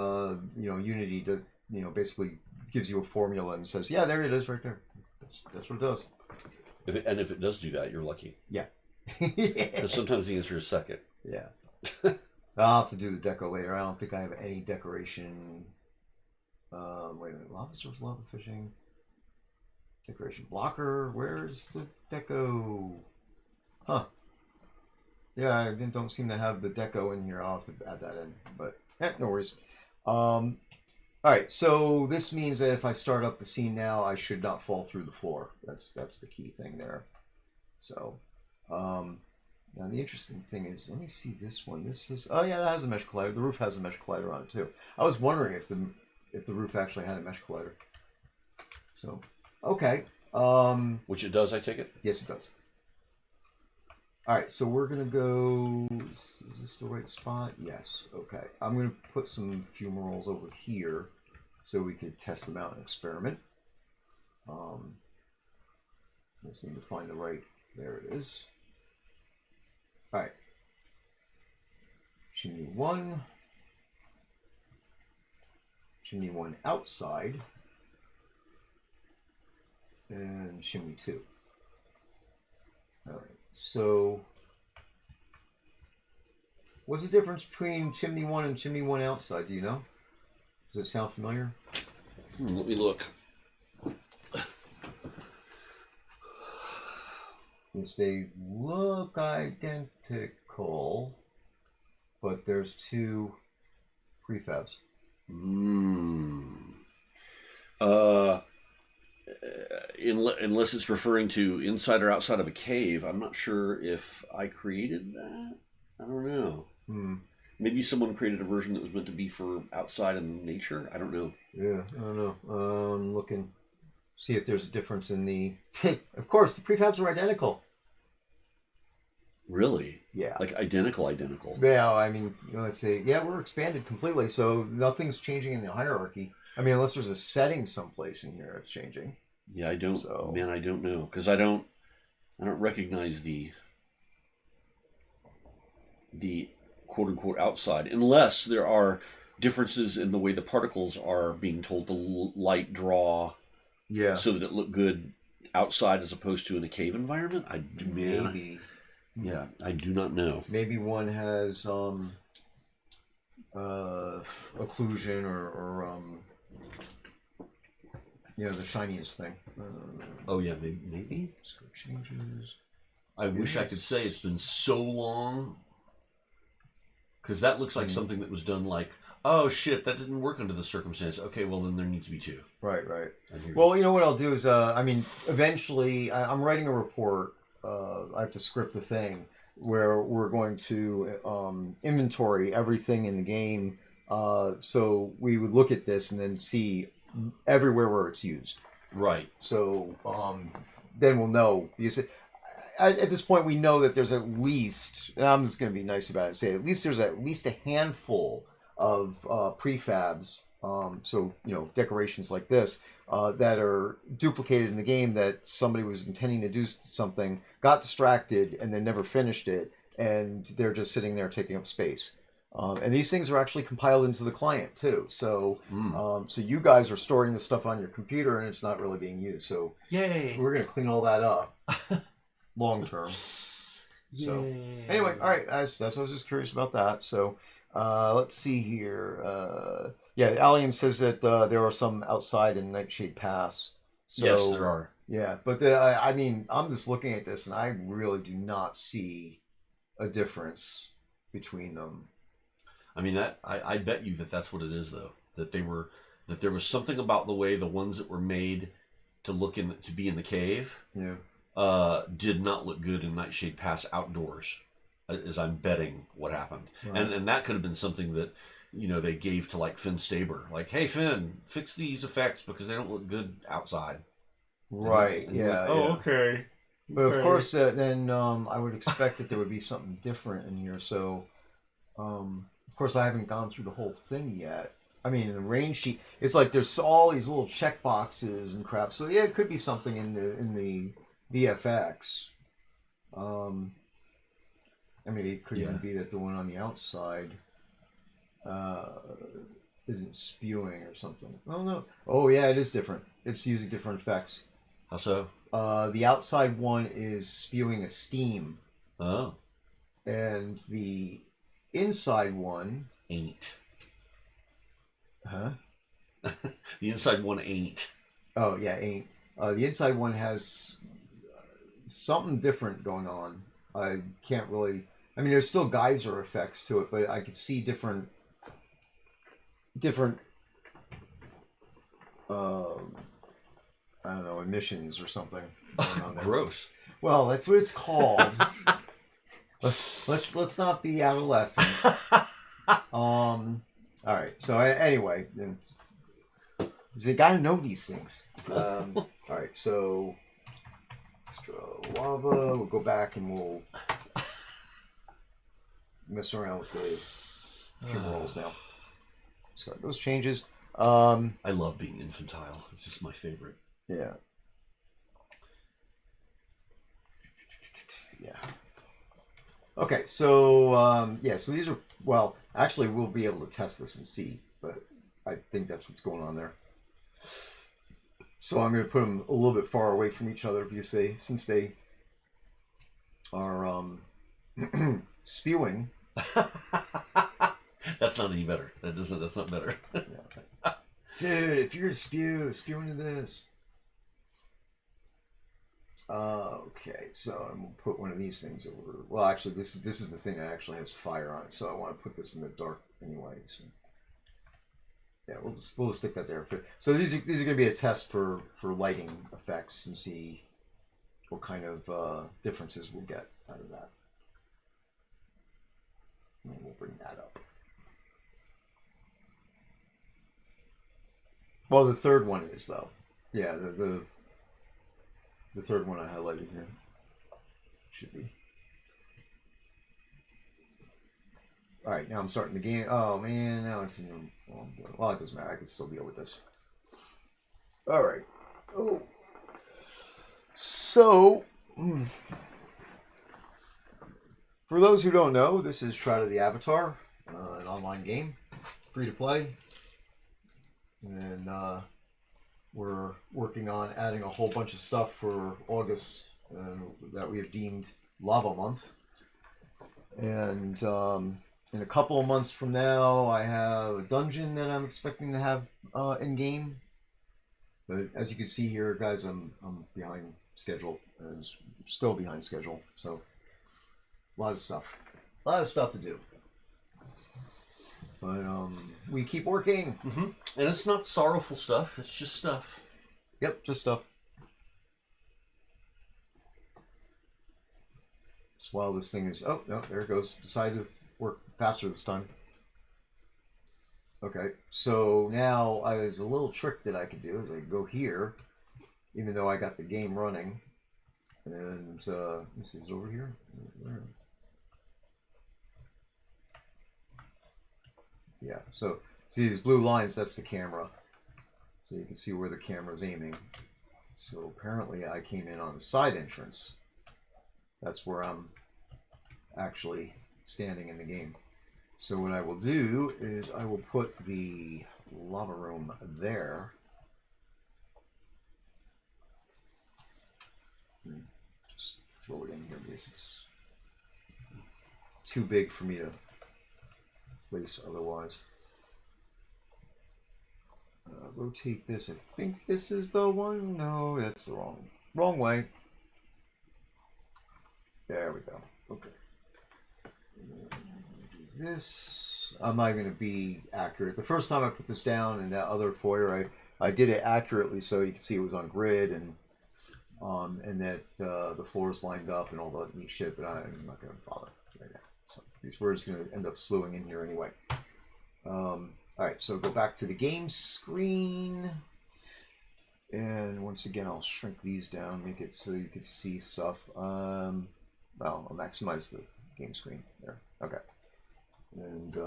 Unity basically gives you a formula and says, yeah, there it is right there. That's what it does. If it does do that, you're lucky. Yeah. Because sometimes the answer is second. Yeah. I'll have to do the deco later. I don't think I have any decoration. Wait a minute. Lava source, lava fishing. Decoration blocker. Where's the deco? Huh. Yeah, I don't seem to have the deco in here. I'll have to add that in. But no worries. All right. So this means that if I start up the scene now, I should not fall through the floor. That's the key thing there. So, now the interesting thing is, let me see this one. This is that has a mesh collider. The roof has a mesh collider on it too. I was wondering if the roof actually had a mesh collider. So, okay. Which it does, I take it. Yes, it does. All right, so we're gonna go. Is this the right spot? Yes. Okay. I'm gonna put some fumaroles over here, so we could test them out and experiment. Just need to find the right. There it is. All right. Chimney 1. Chimney 1 outside. And chimney 2. All right. So, what's the difference between chimney 1 and chimney 1 outside? Do you know? Does it sound familiar? Let me look. Yes, they look identical, but there's two prefabs. Hmm. Uh, unless it's referring to inside or outside of a cave. I'm not sure if I created that. I don't know. Hmm. Maybe someone created a version that was meant to be for outside in nature. I don't know. Yeah, I don't know. Looking, see if there's a difference in the. Of course, the prefabs are identical. Really? Yeah. Like identical. Yeah, I mean, let's see. Yeah, we're expanded completely, so nothing's changing in the hierarchy. I mean, unless there's a setting someplace in here it's changing. Yeah, I don't. So, Man, I don't know because I don't recognize the quote unquote outside unless there are differences in the way the particles are being told to light draw yeah, so that it look good outside as opposed to in a cave environment. maybe. Yeah, I do not know. Maybe one has occlusion or the shiniest thing. Oh yeah, maybe. Scope changes. I wish I could say it's been so long because that looks like something that was done like, oh shit, that didn't work under the circumstance. Okay, well then there needs to be two. Right. Well, you know what I'll do is, eventually I'm writing a report. I have to script the thing where we're going to inventory everything in the game. So we would look at this and then see everywhere where it's used. Right. So then we'll know because at this point we know that there's at least, and I'm just going to be nice about it, say at least there's at least a handful of prefabs. So decorations like this that are duplicated in the game that somebody was intending to do something, got distracted, and then never finished it, and they're just sitting there taking up space. And these things are actually compiled into the client too. So, so you guys are storing this stuff on your computer, and it's not really being used. So, yay! We're gonna clean all that up long term. So, anyway, all right. That's what I was just curious about that. So, let's see here. Yeah, Allium says that there are some outside in Nightshade Pass. So, yes, there are. Yeah, but I mean, I'm just looking at this, and I really do not see a difference between them. I mean I bet you that's what it is though. That there was something about the way the ones that were made to be in the cave, Yeah. did not look good in Nightshade Pass outdoors, as I'm betting what happened. Right. And that could have been something that they gave to like Finn Staber, like, hey Finn, fix these effects because they don't look good outside. Right. And yeah. like, oh, yeah. okay. But of course, then I would expect that there would be something different in here. So, of course, I haven't gone through the whole thing yet. I mean, in the range sheet, it's like there's all these little check boxes and crap. So yeah, it could be something in the VFX. I mean, it could even be that the one on the outside isn't spewing or something. Oh no! Oh yeah, it is different. It's using different effects. How so? The outside one is spewing a steam. Oh. And the inside one ain't. Huh? The inside one ain't. Oh yeah, ain't. The inside one has something different going on. I can't really. I mean, there's still geyser effects to it, but I could see different. I don't know, emissions or something going on there. Gross. Well, that's what it's called. Let's not be adolescent. All right. So anyway, you got to know these things. All right. So extra lava. We'll go back and we'll mess around with the fumaroles now. Start those changes. I love being infantile. It's just my favorite. Yeah. Yeah. Okay, so so these are, well, actually we'll be able to test this and see, but I think that's what's going on there. So I'm going to put them a little bit far away from each other because since they are spewing. That's not any better. That's not better. Yeah. Dude, if you're spew into this. Okay, so I'm gonna put one of these things over. Well, actually, this is the thing that actually has fire on it, so I want to put this in the dark anyway. So. Yeah, we'll just stick that there. So these are going to be a test for lighting effects and see what kind of differences we'll get out of that. And we'll bring that up. Well, the third one is though. Yeah, the third one I highlighted here should be. All right, now I'm starting the game. Oh man, now it's in. Well, it doesn't matter. I can still deal with this. All right. Oh. So, for those who don't know, this is Shroud of the Avatar, an online game, free to play, and we're working on adding a whole bunch of stuff for August that we have deemed Lava Month, and in a couple of months from now, I have a dungeon that I'm expecting to have in game. But as you can see here, guys, I'm behind schedule. I'm still behind schedule. So a lot of stuff to do. But we keep working. Mm-hmm. And it's not sorrowful stuff. It's just stuff. Yep, just stuff. Just while this thing is... Oh, no, there it goes. Decided to work faster this time. Okay, so now there's a little trick that I could do. Is I go here, even though I got the game running. And this is over here. Yeah, so see these blue lines, that's the camera. So you can see where the camera's aiming. So apparently I came in on the side entrance. That's where I'm actually standing in the game. So what I will do is I will put the lava room there. Just throw it in here because it's too big for me to place otherwise. Rotate this. I think this is the one. No, that's the wrong way. There we go. Okay. This, I'm not going to be accurate. The first time I put this down in that other foyer, I did it accurately so you can see it was on grid and that the floors lined up and all that neat shit, but I'm not going to bother right now. So these words are going to end up slewing in here anyway. All right, so go back to the game screen. And once again, I'll shrink these down, make it so you can see stuff. Well, I'll maximize the game screen there. Okay. And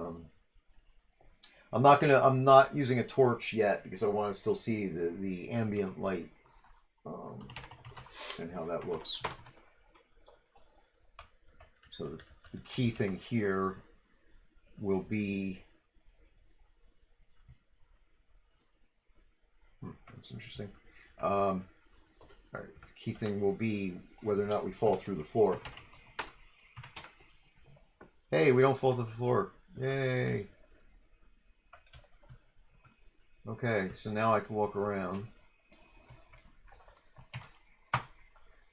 I'm not using a torch yet because I want to still see the ambient light and how that looks. So the key thing here will be that's interesting. All right, the key thing will be whether or not we fall through the floor. Hey, we don't fall to the floor. Yay. Okay, so now I can walk around.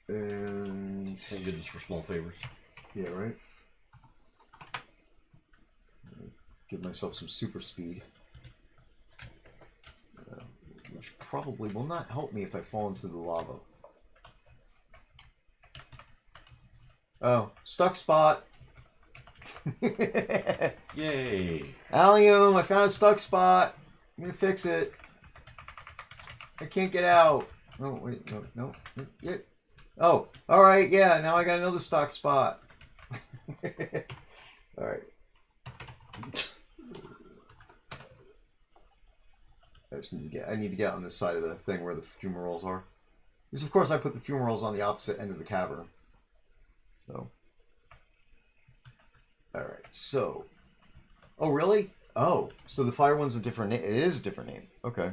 And... Thank goodness for small favors. Yeah, right? Give myself some super speed. Which probably will not help me if I fall into the lava. Oh, stuck spot. Yay. Allium, I found a stuck spot. I'm gonna fix it. I can't get out. Oh, wait, no. Yeah. Oh, alright, yeah, now I got another stuck spot. Alright. I need to get on this side of the thing where the fumaroles are. Because of course I put the fumaroles on the opposite end of the cavern. So. Alright, so. Oh, really? Oh, so the fire one's a different name. It is a different name. Okay.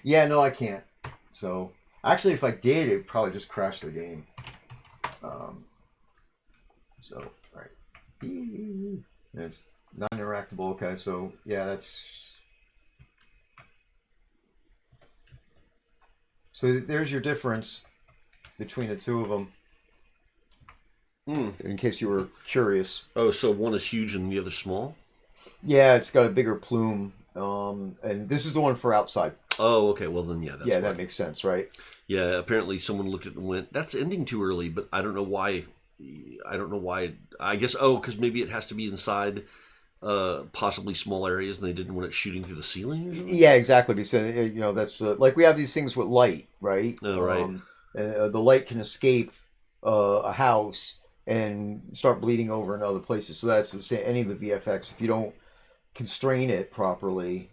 Yeah, no, I can't. So, actually, if I did, it would probably just crash the game. Alright. And it's non-interactable. Okay, so, yeah, that's... So there's your difference between the two of them. In case you were curious. Oh, so one is huge and the other small? Yeah, it's got a bigger plume And this is the one for outside. Oh, okay. Well, then, yeah, that's Yeah, why. that makes sense, right? Yeah, apparently someone looked at it and went, "That's ending too early," but I don't know why. I don't know why. I guess because maybe it has to be inside, possibly small areas, and they didn't want it shooting through the ceiling. Or something? Yeah, exactly. Because that's like we have these things with light, right? Oh, right. And the light can escape a house and start bleeding over in other places. So that's the same. Any of the VFX, if you don't constrain it properly,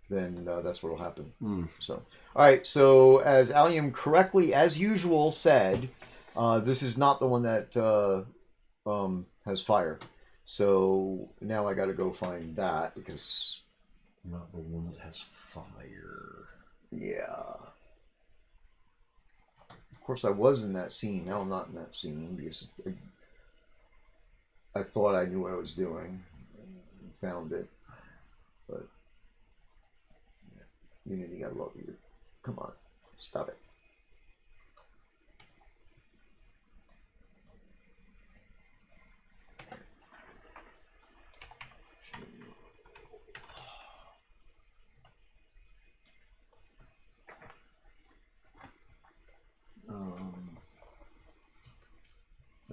then that's what will happen. Hmm. So, all right. So as Allium correctly, as usual, said, this is not the one that has fire. So now I got to go find that because Not the one that has fire. yeah. Of course, I was in that scene. Now I'm not in that scene because I thought I knew what I was doing. Found it, but yeah. Unity, I love you. Come on, stop it.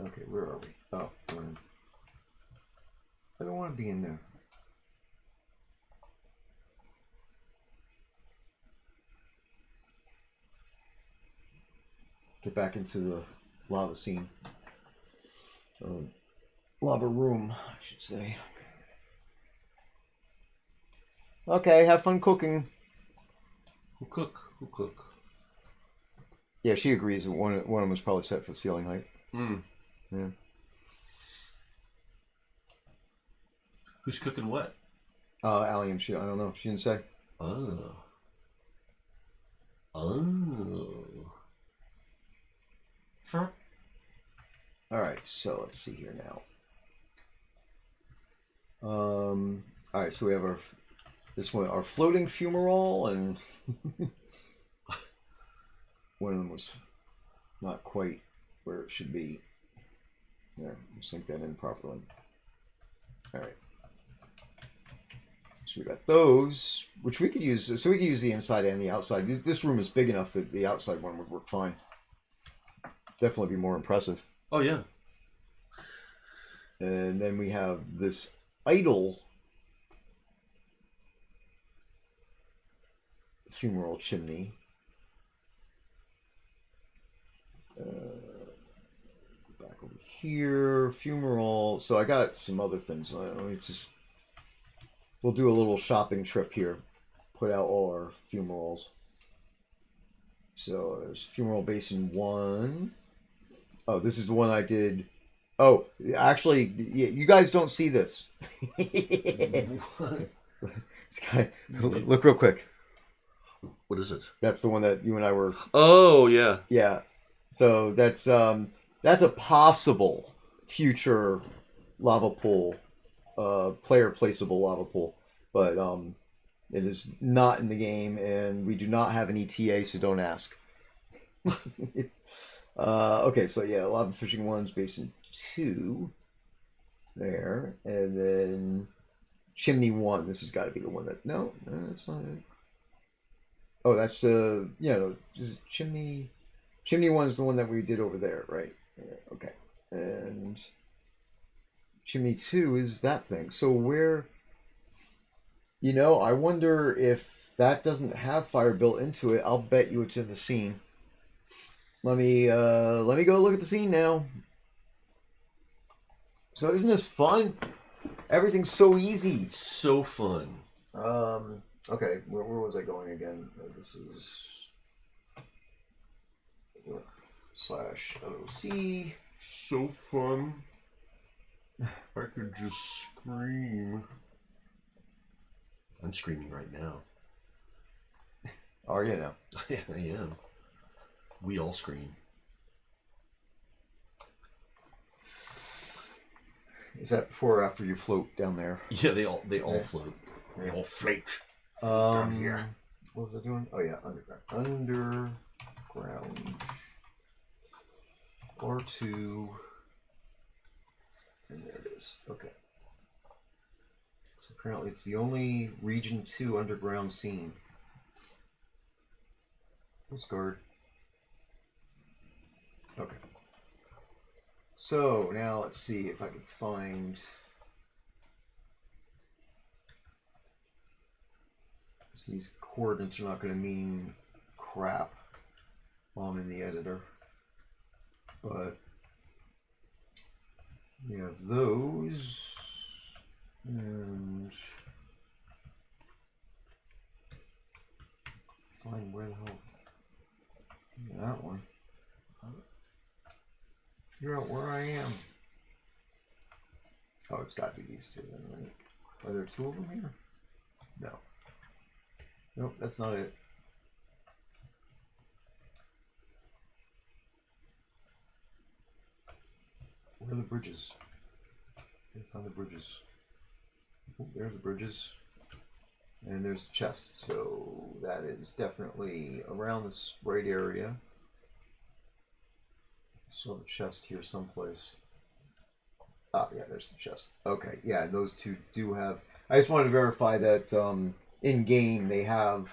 Okay, where are we? Oh, we're in. I don't want to be in there. Get back into the lava scene. Lava room, I should say. Okay, have fun cooking. Who cook? Who cook? Yeah, she agrees. One of them was probably set for ceiling height. Hmm. Yeah. Who's cooking what? Allium, I don't know. She didn't say. Oh. Oh. All right, so let's see here now. All right, so we have our floating fumarole, and one of them was not quite where it should be. There, sink that in properly. All right. So we got those, which we could use. So we could use the inside and the outside. This room is big enough that the outside one would work fine. Definitely be more impressive. Oh, yeah. And then we have this idle fumarole chimney. Back over here, fumarole. So I got some other things. We'll do a little shopping trip here. Put out all our fumaroles. So there's fumarole basin 1. Oh, this is the one I did. Oh, actually, you guys don't see this. Look real quick. What is it? That's the one that you and I were. Oh, yeah. Yeah. So that's a possible future lava pool, player placeable lava pool, but it is not in the game, and we do not have an ETA, so don't ask. Okay, so yeah, lava fishing 1's basin 2 there, and then chimney 1. This has got to be the one that no, that's not it. Oh, that's the chimney. Chimney 1's the one that we did over there, right? Okay, and chimney 2 is that thing. So where? I wonder if that doesn't have fire built into it. I'll bet you it's in the scene. Let me go look at the scene now. So isn't this fun? Everything's so easy. It's so fun. Okay, where was I going again? This is /OC. So fun. I could just scream. I'm screaming right now. Are you now? Yeah, I am. We all scream. Is that before or after you float down there? Yeah, they all float. They all float down here. What was I doing? Oh yeah, underground. Underground. R2. And there it is. Okay. So apparently it's the only Region 2 underground scene. Discard. Okay. So now let's see if I can find... So these coordinates are not going to mean crap while I'm in the editor. But we have those, and find where the hell that one. Figure out where I am. Oh, it's got to be these two then, right? Are there two of them here? No. Nope, that's not it. Where are the bridges? I found the bridges. Oh, there's the bridges. And there's the chest. So that is definitely around this right area. I saw the chest here someplace. Ah, yeah, there's the chest. Okay, yeah, those two do have... I just wanted to verify that in-game they have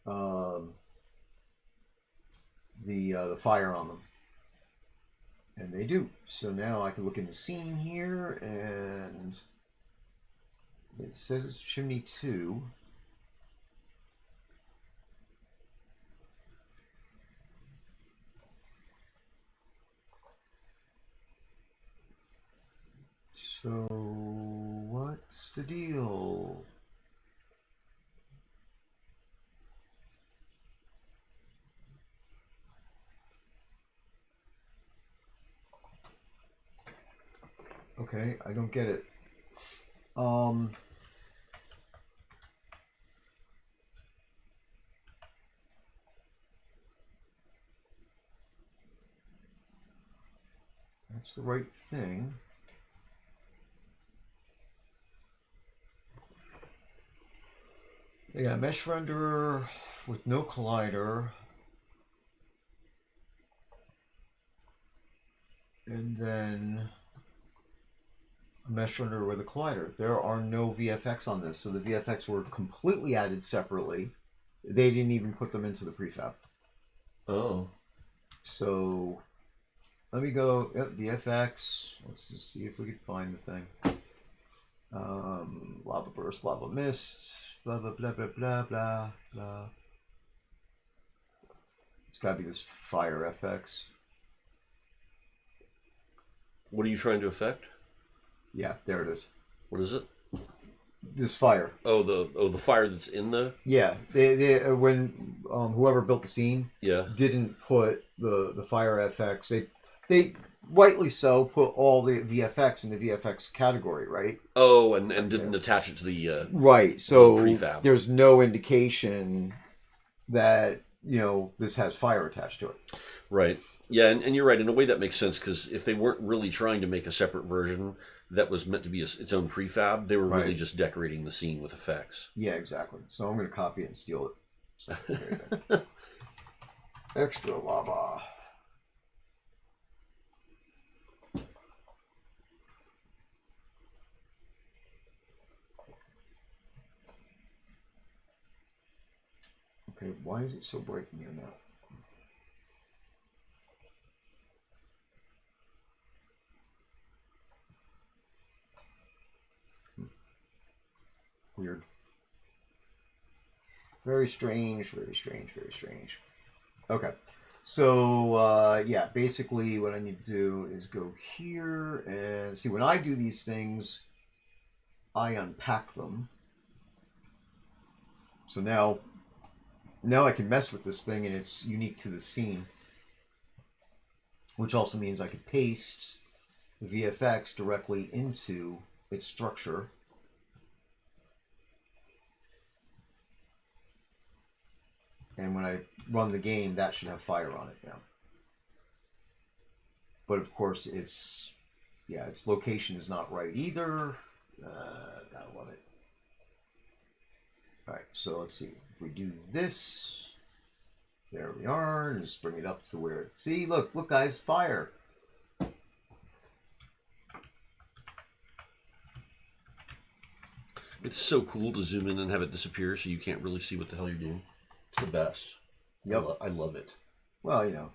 the fire on them. And they do. So now I can look in the scene here, and it says it's chimney 2. So what's the deal? Okay, I don't get it. That's the right thing. They got mesh renderer with no collider. And then a mesh renderer with a collider. There are no VFX on this, so the VFX were completely added separately. They didn't even put them into the prefab. Oh. So let me go, yep, VFX. Let's just see if we can find the thing. Lava burst, lava mist, blah, blah, blah, blah, blah, blah, blah. It's gotta be this fire FX. What are you trying to affect? Yeah, there it is. What is it? This fire. Oh, the fire that's in the... Yeah, they when whoever built the scene didn't put the fire FX. They rightly so put all the VFX in the VFX category, right? Oh, and didn't attach it to the right. So the prefab. There's no indication that this has fire attached to it. Right. Yeah, and you're right. In a way, that makes sense, because if they weren't really trying to make a separate version that was meant to be its own prefab, they were really just decorating the scene with effects. Yeah, exactly. So I'm going to copy it and steal it. Extra lava. Okay, why is it so bright in here now? Weird. Very strange, very strange, very strange. Okay. So, yeah, basically what I need to do is go here and see, when I do these things, I unpack them. So now I can mess with this thing, and it's unique to the scene. Which also means I could paste the VFX directly into its structure. And when I run the game, that should have fire on it now. But of course, its location is not right either. Gotta love it. All right, so let's see. If we do this, there we are. And just bring it up to where. See, look, guys, fire. It's so cool to zoom in and have it disappear so you can't really see what the hell you're doing. It's the best. Yep. I love it. Well, you know,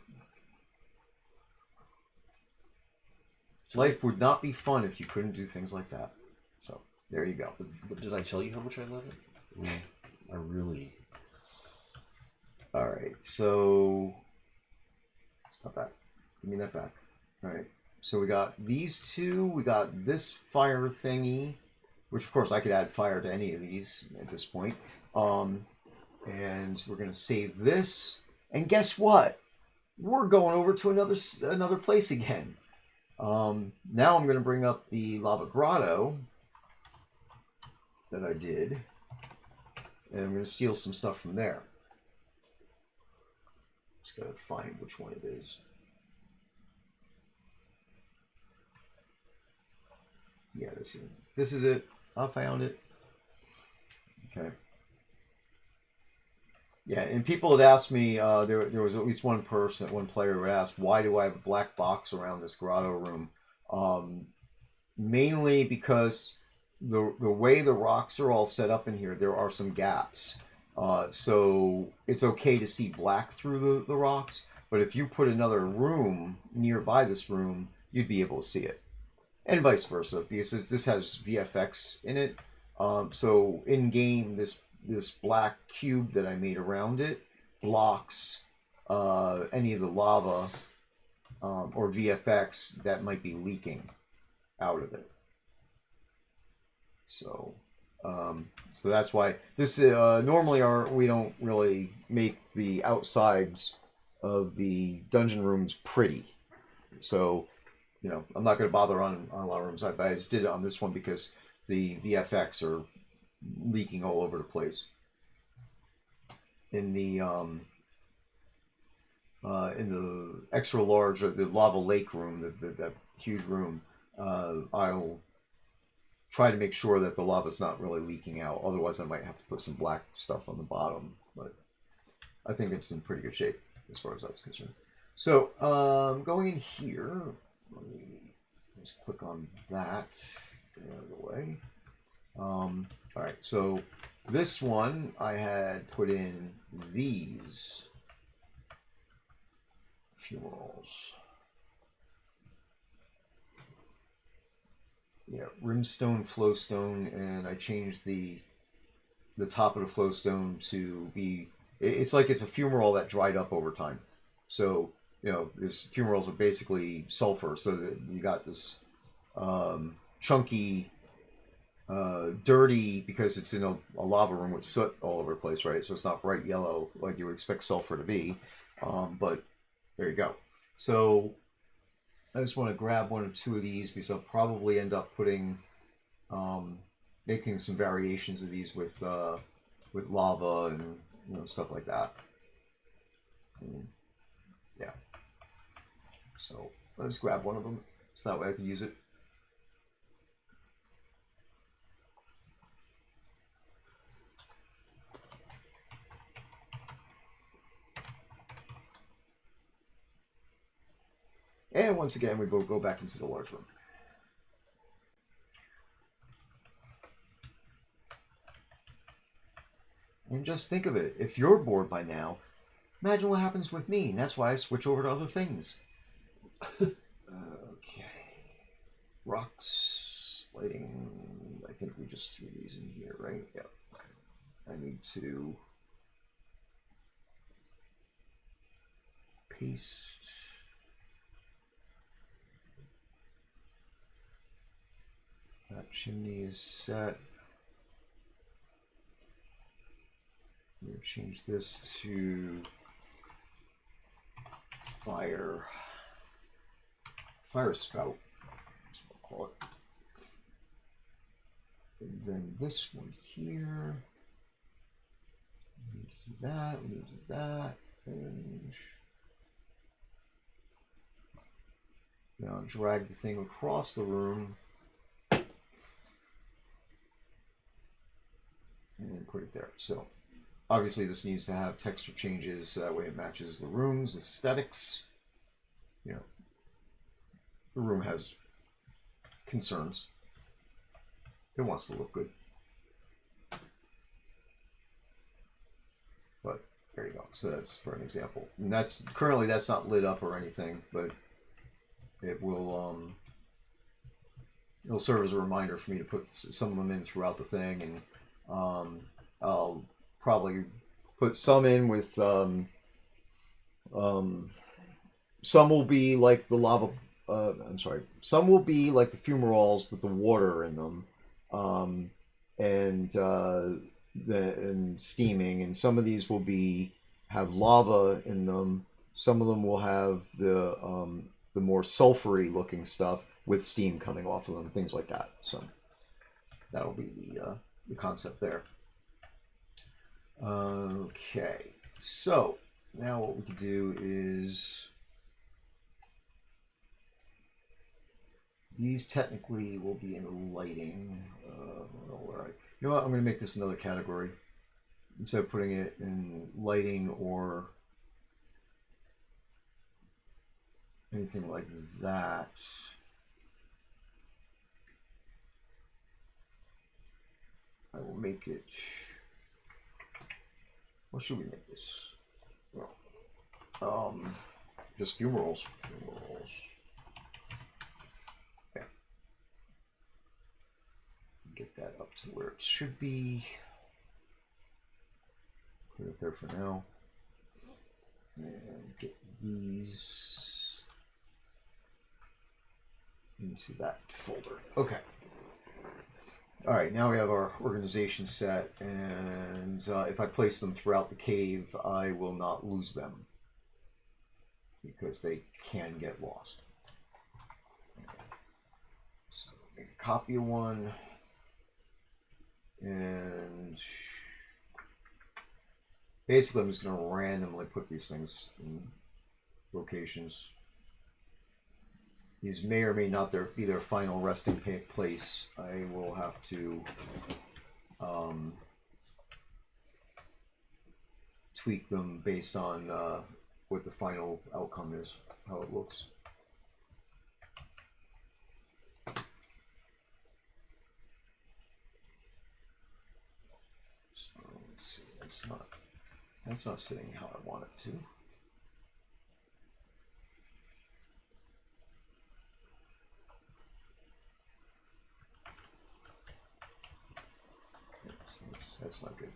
life would not be fun if you couldn't do things like that. So there you go. But did I tell you how much I love it? I really. All right. So stop that. Give me that back. All right. So we got these two. We got this fire thingy, which of course I could add fire to any of these at this point. And we're gonna save this. And guess what? We're going over to another place again. Now I'm going to bring up the lava grotto that I did, and I'm going to steal some stuff from there. Just got to find which one it is. Yeah, this is it. I found it. Okay. Yeah, and people had asked me, there was at least one player who asked, why do I have a black box around this grotto room? Mainly because the way the rocks are all set up in here, there are some gaps. So it's okay to see black through the rocks, but if you put another room nearby this room, you'd be able to see it. And vice versa, because this has VFX in it. So in-game, this black cube that I made around it blocks any of the lava or VFX that might be leaking out of it. So so that's why this normally we don't really make the outsides of the dungeon rooms pretty. So you know, I'm not going to bother on a lot of rooms, but I just did it on this one because the VFX are leaking all over the place. In the extra large, the lava lake room, that huge room, I'll try to make sure that the lava's not really leaking out. Otherwise, I might have to put some black stuff on the bottom. But I think it's in pretty good shape as far as that's concerned. So going in here, let me just click on that. Get out of the way. All right, so this one I had put in these fumaroles. Yeah, rimstone, flowstone, and I changed the top of the flowstone to be. It's like it's a fumarole that dried up over time. So you know, these fumaroles are basically sulfur, so that you got this chunky. Dirty because it's in a lava room with soot all over the place, right? So it's not bright yellow like you would expect sulfur to be. But there you go. So I just want to grab one or two of these because I'll probably end up putting, making some variations of these with lava and stuff like that. And, yeah. So I'll just grab one of them so that way I can use it. And once again, we go back into the large room. And just think of it. If you're bored by now, imagine what happens with me. And that's why I switch over to other things. Okay. Rocks, lighting. I think we just threw these in here, right? Yep. I need to paste. That chimney is set. I'm going to change this to fire spout. That's what I'll call it. And then this one here. We need to do that. We need to do that. And now drag the thing across the room. And put it there. So obviously this needs to have texture changes so that way it matches the room's aesthetics. You know, the room has concerns. It wants to look good. But there you go. So that's for an example. And that's currently that's not lit up or anything, but it will it'll serve as a reminder for me to put some of them in throughout the thing, and I'll probably put some in with some will be like the lava. I'm sorry. Some will be like the fumaroles with the water in them, and and steaming. And some of these will be have lava in them. Some of them will have the more sulfury looking stuff with steam coming off of them, things like that. So that'll be the concept there. Okay, so now what we can do is these technically will be in lighting. You know what? I'm going to make this another category instead of putting it in lighting or anything like that. I will make it. What should we make this? Well, just fumaroles. Yeah. Get that up to where it should be. Put it there for now. And get these into that folder. Okay. All right, now we have our organization set, and if I place them throughout the cave, I will not lose them because they can get lost. So make a copy of one, and basically I'm just going to randomly put these things in locations. These may or may not be their final resting place. I will have to tweak them based on what the final outcome is, how it looks. So let's see. That's not sitting how I want it to. That's not good.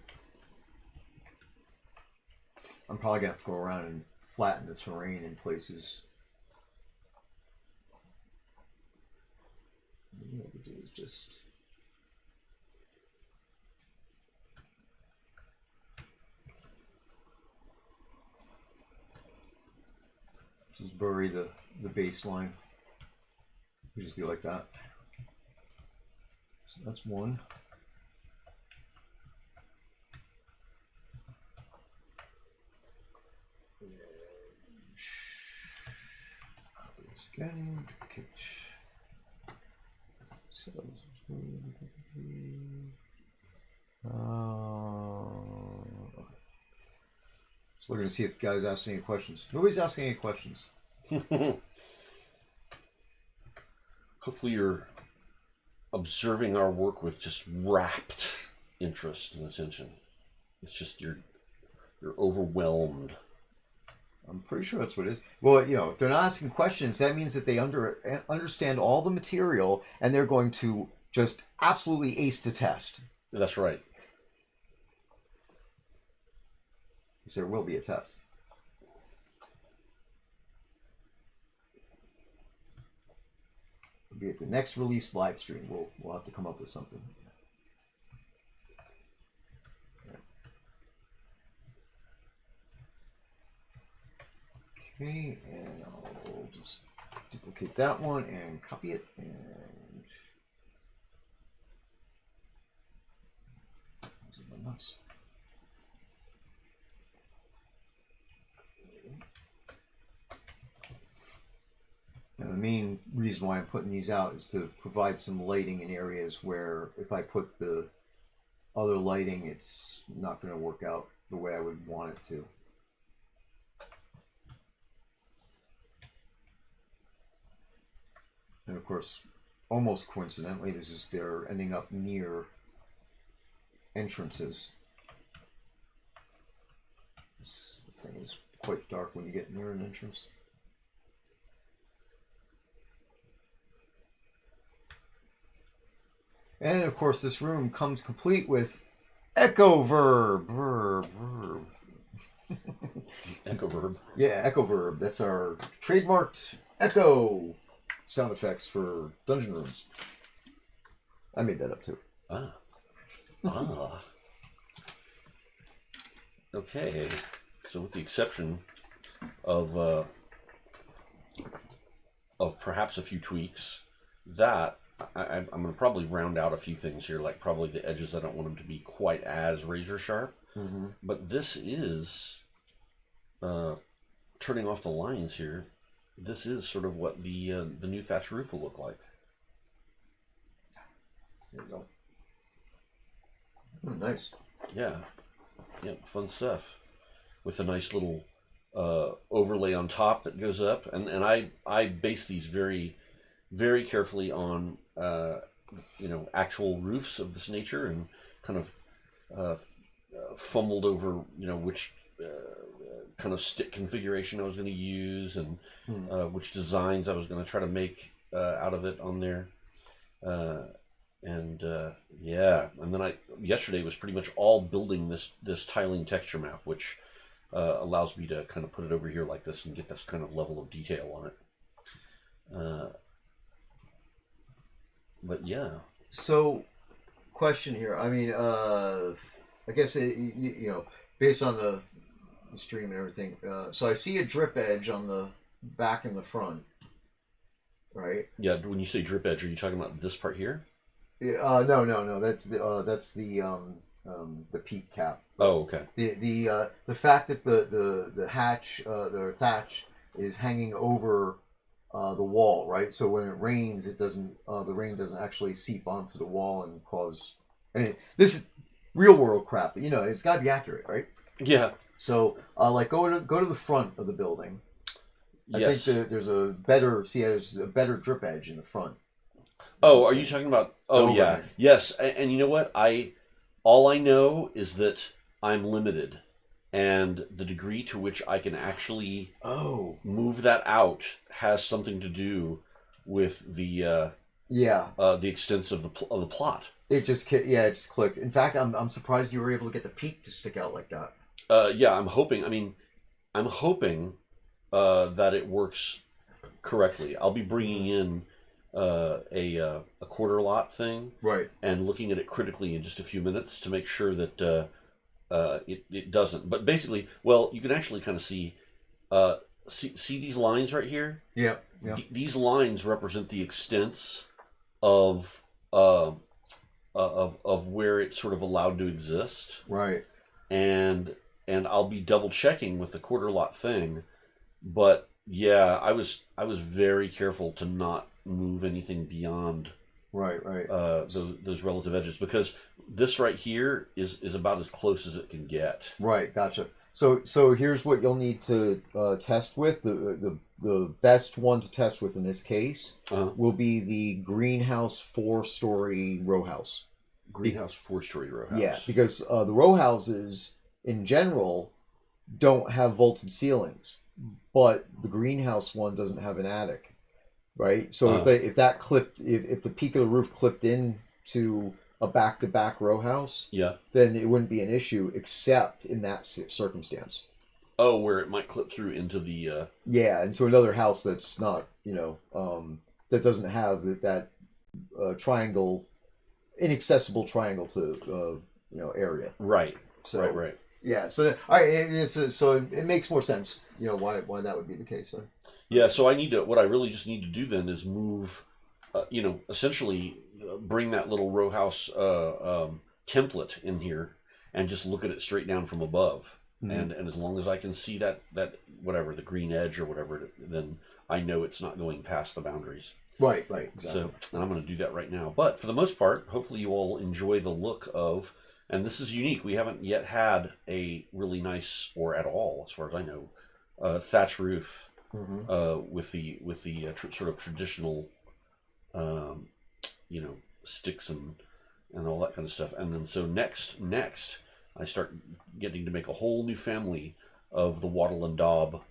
I'm probably gonna have to go around and flatten the terrain in places. What I could do is just bury the baseline. It just be like that. So that's one. Again, so we're going to see if guys ask any questions. Nobody's asking any questions. Hopefully you're observing our work with just rapt interest and attention. It's just you're overwhelmed. I'm pretty sure that's what it is. Well, you know, if they're not asking questions, that means that they understand all the material and they're going to just absolutely ace the test. That's right. Because there will be a test. It'll be at the next release live stream. We'll have to come up with something. Okay, and I'll just duplicate that one and copy it, and mouse. Now, the main reason why I'm putting these out is to provide some lighting in areas where if I put the other lighting, it's not going to work out the way I would want it to. And of course, almost coincidentally, they're ending up near entrances. This thing is quite dark when you get near an entrance. And of course, this room comes complete with echo verb. Echo verb. Yeah, echo verb. That's our trademarked echo sound effects for dungeon rooms. I made that up too. Ah. Okay. So with the exception of perhaps a few tweaks, that I'm going to probably round out a few things here, like probably the edges. I don't want them to be quite as razor sharp. Mm-hmm. But this is turning off the lines here. This is sort of what the new thatch roof will look like. There you go. Nice. Yeah, fun stuff. With a nice little overlay on top that goes up, and I base these very, very carefully on actual roofs of this nature, and kind of fumbled over which kind of stick configuration I was going to use, and which designs I was going to try to make out of it on there. And then yesterday was pretty much all building this tiling texture map, which allows me to kind of put it over here like this and get this kind of level of detail on it. But yeah. So, question here. I mean, I guess based on the stream and everything. So I see a drip edge on the back and the front, right? Yeah. When you say drip edge, are you talking about this part here? Yeah. No. That's the peak cap. Oh, okay. The fact that the hatch, the thatch is hanging over the wall, right? So when it rains, it doesn't. The rain doesn't actually seep onto the wall and cause. I mean, this is real world crap. But, it's got to be accurate, right? Yeah. So, go to the front of the building. I Yes. think there's a better drip edge in the front. Oh, are you talking about? Oh, yeah. Overhang. Yes. And you know what? All I know is that I'm limited, and the degree to which I can actually move that out has something to do with the extent of the plot. It just clicked. In fact, I'm surprised you were able to get the peak to stick out like that. I'm hoping. I mean, I'm hoping that it works correctly. I'll be bringing in a quarter lot thing, right, and looking at it critically in just a few minutes to make sure that it doesn't. But basically, well, you can actually kind of see these lines right here. Yeah. These lines represent the extents of where it's sort of allowed to exist. Right. And I'll be double checking with the quarter lot thing, but yeah, I was very careful to not move anything beyond right those relative edges, because this right here is about as close as it can get. Right, gotcha. So here's what you'll need to test with. The best one to test with in this case will be the greenhouse 4-story row house. Greenhouse 4-story row house. Yeah, because the row houses in general don't have vaulted ceilings, but the greenhouse one doesn't have an attic, right? So if the peak of the roof clipped into a back-to-back row house, then it wouldn't be an issue, except in that circumstance. Oh, where it might clip through into the into another house that's not that doesn't have that triangle, inaccessible triangle to area. Right. So right. Yeah. So all right. So it makes more sense. Why that would be the case. Then. Yeah. So what I really just need to do then is move, essentially bring that little row house template in here and just look at it straight down from above. Mm-hmm. And as long as I can see that whatever, the green edge or whatever, then I know it's not going past the boundaries. Right, exactly. So, and I'm going to do that right now. But for the most part, hopefully you all enjoy the look of, and this is unique, we haven't yet had a really nice, or at all, as far as I know, thatch roof with the sort of traditional, sticks and all that kind of stuff. And then so next, I start getting to make a whole new family of the wattle and daub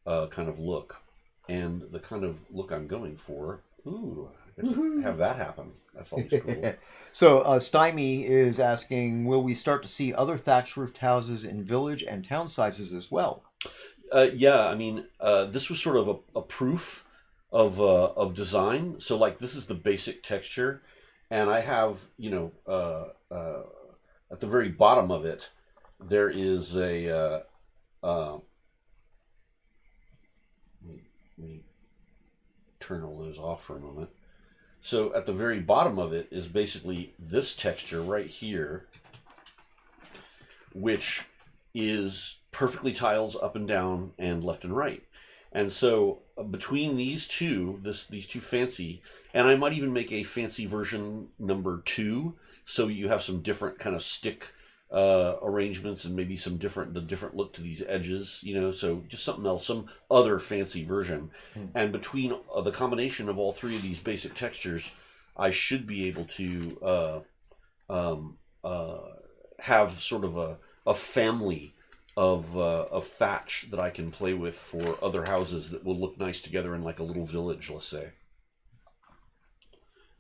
kind of look, and the kind of look I'm going for. Ooh, I get to have that happen. That's always cool. So Stymie is asking, will we start to see other thatch roofed houses in village and town sizes as well? Yeah, I mean, this was sort of a proof of design. So like this is the basic texture, and I have at the very bottom of it there is a let me turn all those off for a moment. So at the very bottom of it is basically this texture right here, which is perfectly tiles up and down and left and right. And so between these two, these two fancy, and I might even make a fancy version number 2, so you have some different kind of stick arrangements and maybe some different look to these edges, so just something else, some other fancy version. And between the combination of all three of these basic textures, I should be able to have sort of a family of thatch that I can play with for other houses that will look nice together in like a little village, let's say.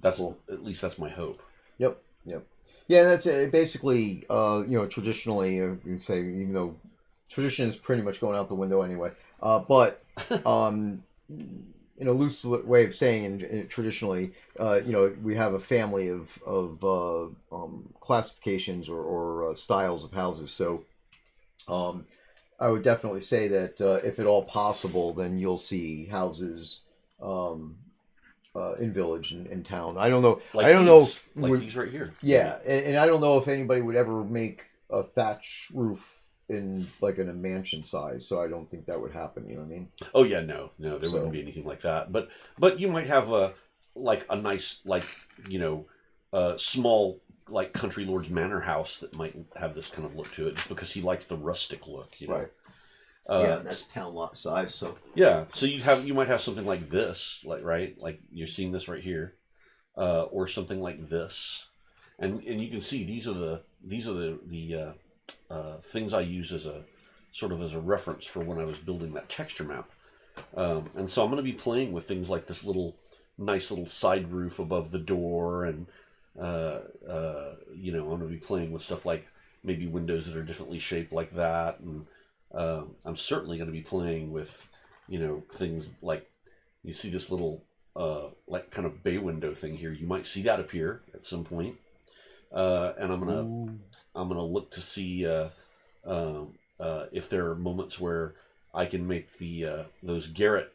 That's cool. At least that's my hope. Yep. Yeah, that's basically, traditionally, you say, even though tradition is pretty much going out the window anyway, but in a loose way of saying, traditionally, we have a family of classifications or styles of houses. So I would definitely say that if at all possible, then you'll see houses in village and in town. I don't know. Like I don't these, know. Like these right here. Yeah, and I don't know if anybody would ever make a thatch roof in like in a mansion size. So I don't think that would happen. You know what I mean? Oh yeah, no, there wouldn't be anything like that. But you might have a nice small like country lord's manor house that might have this kind of look to it, just because he likes the rustic look. Right. Yeah, that's town lot size. So yeah, so you might have something like this, like you're seeing this right here, or something like this, and you can see these are the things I use as a sort of as a reference for when I was building that texture map, and so I'm going to be playing with things like this nice little side roof above the door, and I'm going to be playing with stuff like maybe windows that are differently shaped like that, and I'm certainly going to be playing with, things like you see this little like kind of bay window thing here. You might see that appear at some point, and I'm gonna look to see if there are moments where I can make the those garret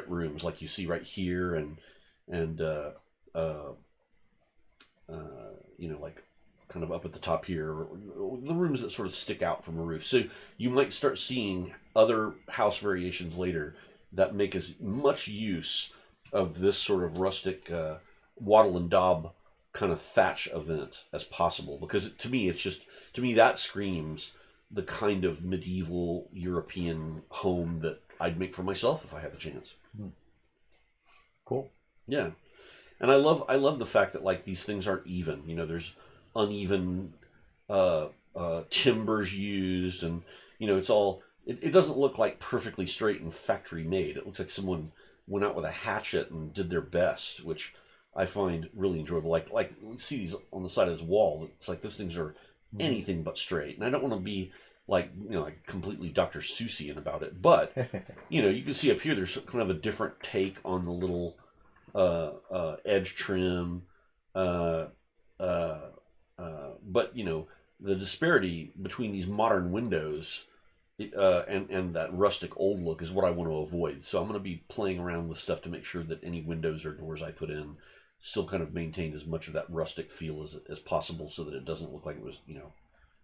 rooms like you see right here, and like kind of up at the top here, the rooms that sort of stick out from a roof. So you might start seeing other house variations later that make as much use of this sort of rustic wattle and daub kind of thatch event as possible, because to me that screams the kind of medieval European home that I'd make for myself if I had the chance. Cool. Yeah. And I love the fact that like these things aren't even. There's uneven timbers used, and it's all. It doesn't look like perfectly straight and factory made. It looks like someone went out with a hatchet and did their best, which I find really enjoyable. Like see these on the side of this wall. It's like those things are anything but straight, and I don't want to be like completely Dr. Seussian about it, but you can see up here there's kind of a different take on the little edge trim, but the disparity between these modern windows and that rustic old look is what I want to avoid. So I'm going to be playing around with stuff to make sure that any windows or doors I put in still kind of maintain as much of that rustic feel as possible, so that it doesn't look like it was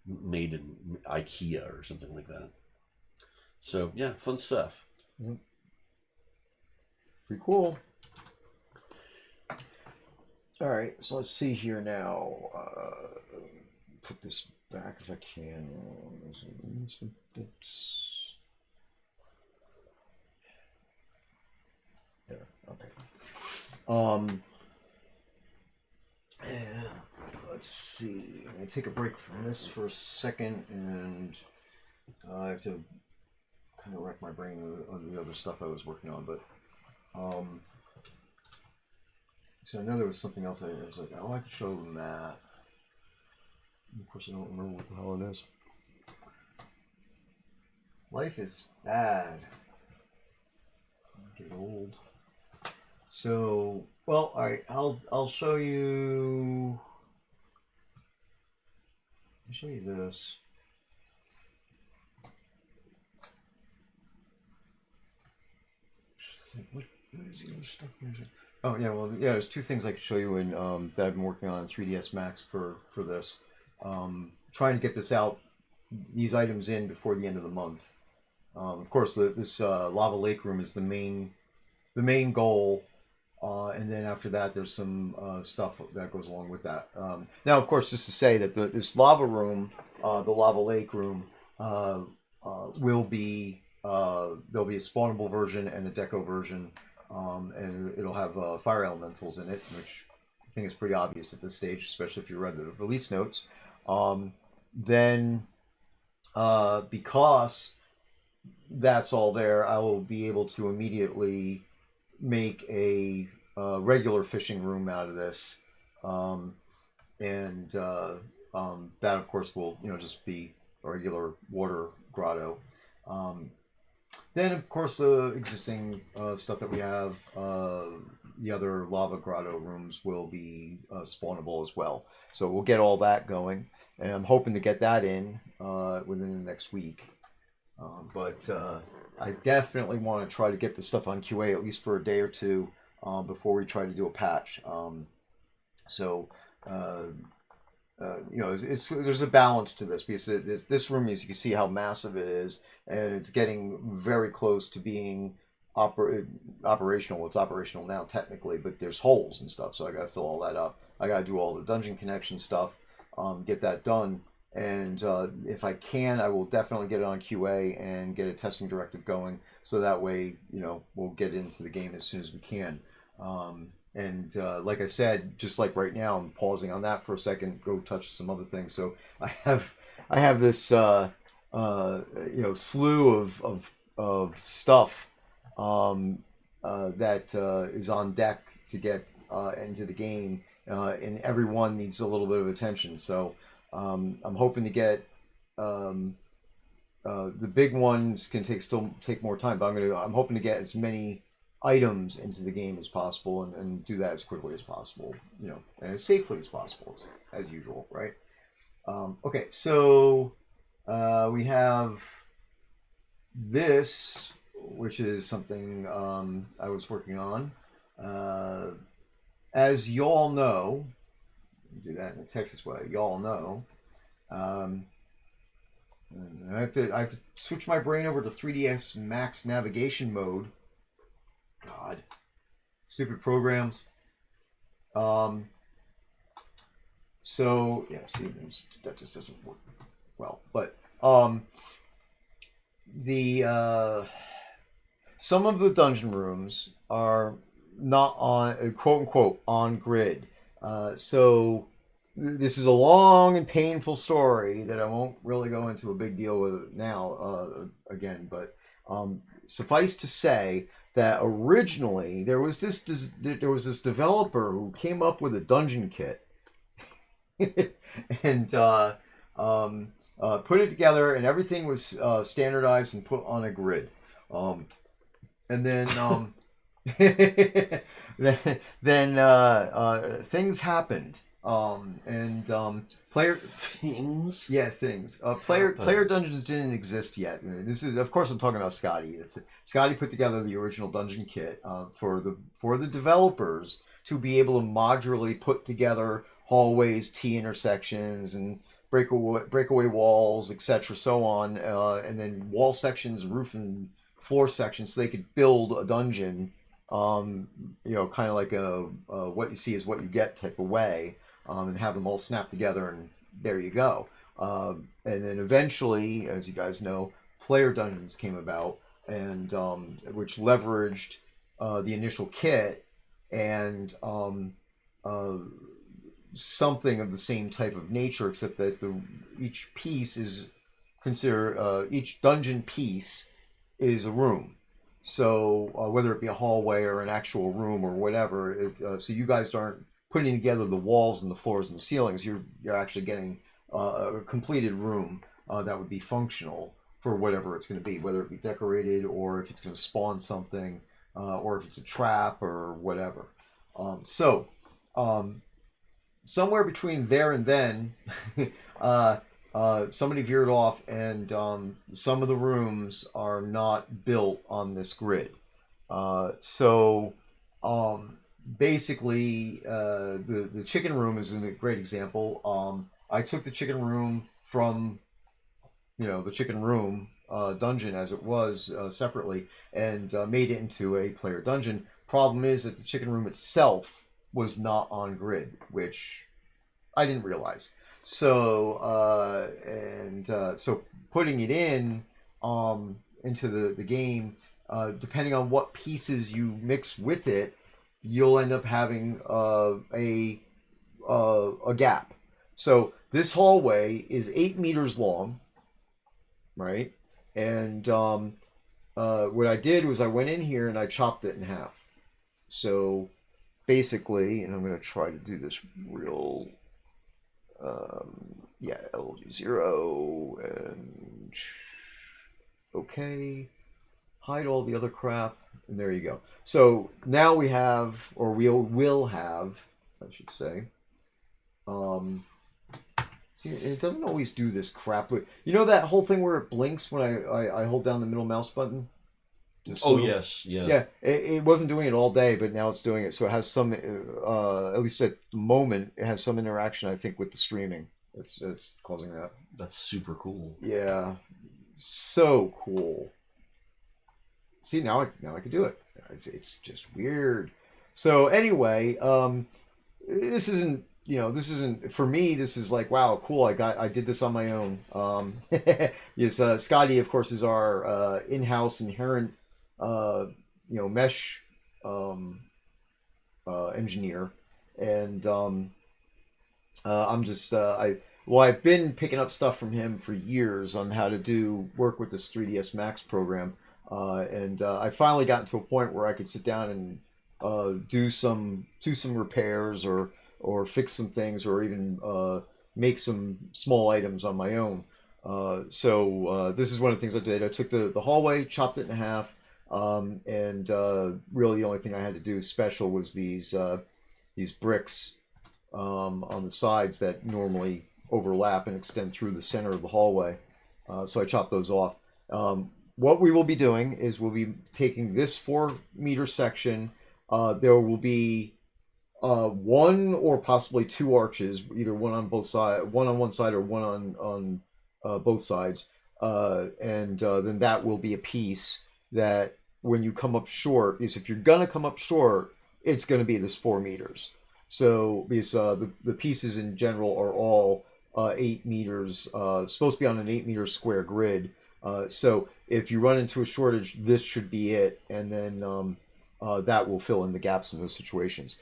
made in IKEA or something like that. So yeah, fun stuff. Pretty cool. All right, so let's see here now. Put this back if I can. There. Okay. Let's see. I'm gonna take a break from this for a second, and I have to kind of rack my brain on the other stuff I was working on, but so I know there was something else. I was like, oh, I could show them that. And of course, I don't remember what the hell it is. Life is bad. I get old. So, well, all right. I'll show you. I'll show you this. What is the other stuff? Oh yeah, well yeah. There's two things I could show you in that I've been working on 3ds Max for this. Trying to get this out, these items in before the end of the month. Of course, this lava lake room is the main goal, and then after that, there's some stuff that goes along with that. Now, of course, just to say that this lava room, the lava lake room, will be there'll be a spawnable version and a deco version, and it'll have fire elementals in it, which I think is pretty obvious at this stage, especially if you read the release notes. Then, because that's all there, I will be able to immediately make a regular fishing room out of this, and that of course will just be a regular water grotto. Then of course the existing stuff that we have, the other lava grotto rooms will be spawnable as well. So we'll get all that going, and I'm hoping to get that in within the next week. But I definitely want to try to get the stuff on QA at least for a day or two before we try to do a patch. There's a balance to this, because this room, as you can see how massive it is, and it's getting very close to being operational. Well, it's operational now technically, but there's holes and stuff, so I got to fill all that up. I got to do all the dungeon connection stuff, get that done. And if I can, I will definitely get it on QA and get a testing directive going, so that way, we'll get into the game as soon as we can. And like I said, just like right now, I'm pausing on that for a second, go touch some other things. So I have this slew of stuff that is on deck to get into the game, and every one needs a little bit of attention. So I'm hoping to get the big ones can take more time, but I'm hoping to get as many items into the game as possible, and do that as quickly as possible, and as safely as possible, as usual, right? Okay, so we have this, which is something I was working on. As y'all know, do that in the Texas way. Y'all know. I have to switch my brain over to 3ds Max navigation mode. God, stupid programs. So yeah, see, that just doesn't work well. But the some of the dungeon rooms are not on quote unquote on grid. So this is a long and painful story that I won't really go into a big deal with now again. But suffice to say that originally there was this developer who came up with a dungeon kit and put it together, and everything was standardized and put on a grid. And then then things happened. Player things. Yeah, things. Player dungeons didn't exist yet. This is, of course, I'm talking about Scottie. Scottie put together the original dungeon kit for the developers to be able to modularly put together hallways, T intersections, and breakaway walls, etc., so on, and then wall sections, roof and floor sections, so they could build a dungeon. Kind of like a what you see is what you get type of way. And have them all snap together, and there you go. And then eventually, as you guys know, player dungeons came about, and which leveraged the initial kit and something of the same type of nature, except that each piece is consider each dungeon piece is a room. So whether it be a hallway or an actual room or whatever, so you guys aren't putting together the walls and the floors and the ceilings. You're actually getting a completed room that would be functional for whatever it's going to be, whether it be decorated or if it's going to spawn something, or if it's a trap or whatever. So somewhere between there and then, somebody veered off, and some of the rooms are not built on this grid. So basically, the chicken room is a great example. I took the chicken room from the chicken room dungeon as it was separately, and made it into a player dungeon. Problem is that the chicken room itself was not on grid, which I didn't realize. So so putting it in into the game, depending on what pieces you mix with it, you'll end up having a gap. So this hallway is 8 meters long, right? And what I did was I went in here and I chopped it in half. So basically, and I'm going to try to do this real, yeah, LG0, and okay, hide all the other crap, and there you go. So now we have, or we will have, I should say, see, it doesn't always do this crap. But you know that whole thing where it blinks when I hold down the middle mouse button? Oh, yes, yeah. Yeah, it wasn't doing it all day, but now it's doing it. So it has some, at least at the moment, it has some interaction, I think, with the streaming. It's causing that. That's super cool. Yeah, so cool. See, now I can do it. It's just weird. So anyway, this isn't, this isn't for me. This is like, wow, cool. I did this on my own. Yes, Scottie, of course, is our in-house inherent mesh engineer, and I'm just I've been picking up stuff from him for years on how to work with this 3ds Max program, and I finally gotten to a point where I could sit down and do some repairs or fix some things, or even make some small items on my own. So this is one of the things I did. I took the hallway, chopped it in half. And really the only thing I had to do special was these bricks on the sides that normally overlap and extend through the center of the hallway. So I chopped those off. What we will be doing is we'll be taking this 4-meter section. There will be one or possibly 2 arches, either one on both sides, one on one side or one on both sides, and then that will be a piece that when you come up short, is if you're gonna come up short, it's gonna be this 4 meters. So because the pieces in general are all 8 meters, supposed to be on an 8-meter square grid. So if you run into a shortage, this should be it, and then that will fill in the gaps in those situations.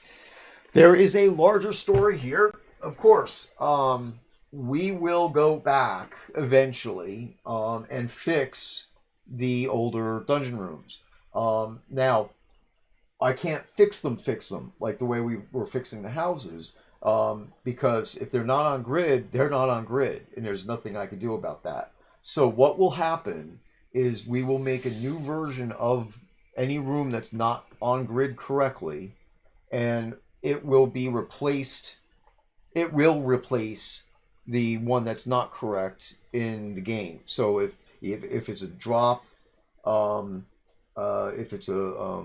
There is a larger story here, of course. We will go back eventually and fix the older dungeon rooms. Now, I can't fix them like the way we were fixing the houses, because if they're not on grid, they're not on grid, and there's nothing I can do about that. So what will happen is we will make a new version of any room that's not on grid correctly, and it will be replaced. It will replace the one that's not correct in the game. So if it's a drop, if it's a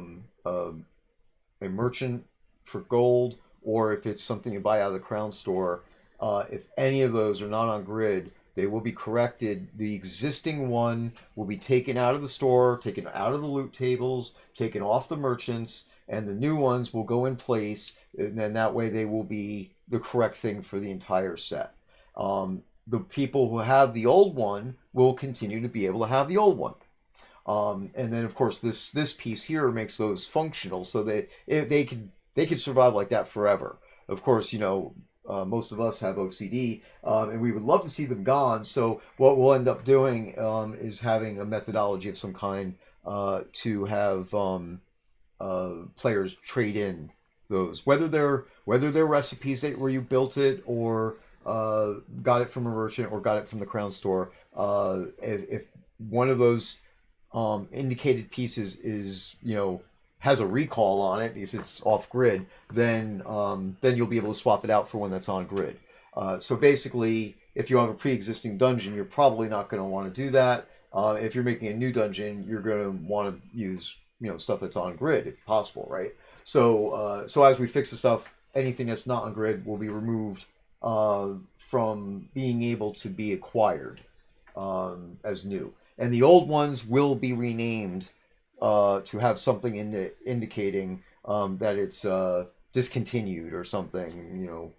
merchant for gold, or if it's something you buy out of the crown store, if any of those are not on grid, they will be corrected. The existing one will be taken out of the store, taken out of the loot tables, taken off the merchants, and the new ones will go in place, and then that way they will be the correct thing for the entire set. The people who have the old one will continue to be able to have the old one. And then of course this piece here makes those functional, so they could survive like that forever. Of course, most of us have OCD, and we would love to see them gone. So what we'll end up doing is having a methodology of some kind to have players trade in those, whether they're recipes that where you built it or got it from a merchant or got it from the Crown Store. If one of those indicated pieces is has a recall on it because it's off grid, then you'll be able to swap it out for one that's on grid. So basically, if you have a pre-existing dungeon, you're probably not going to want to do that. If you're making a new dungeon, you're going to want to use stuff that's on grid if possible, right? So as we fix the stuff, anything that's not on grid will be removed from being able to be acquired as new, and the old ones will be renamed to have something indicating that it's discontinued or something,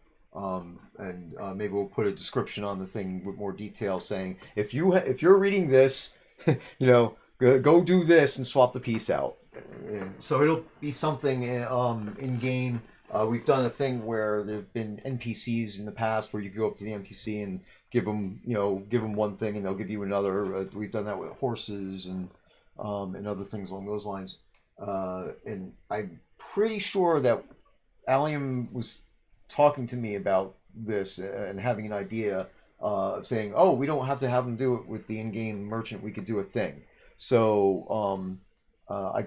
and maybe we'll put a description on the thing with more detail saying if you're reading this, go do this and swap the piece out. So it'll be something in game. We've done a thing where there've been NPCs in the past where you go up to the NPC and give them one thing and they'll give you another. We've done that with horses and other things along those lines. And I'm pretty sure that Allium was talking to me about this and having an idea of saying, oh, we don't have to have them do it with the in-game merchant. We could do a thing. So I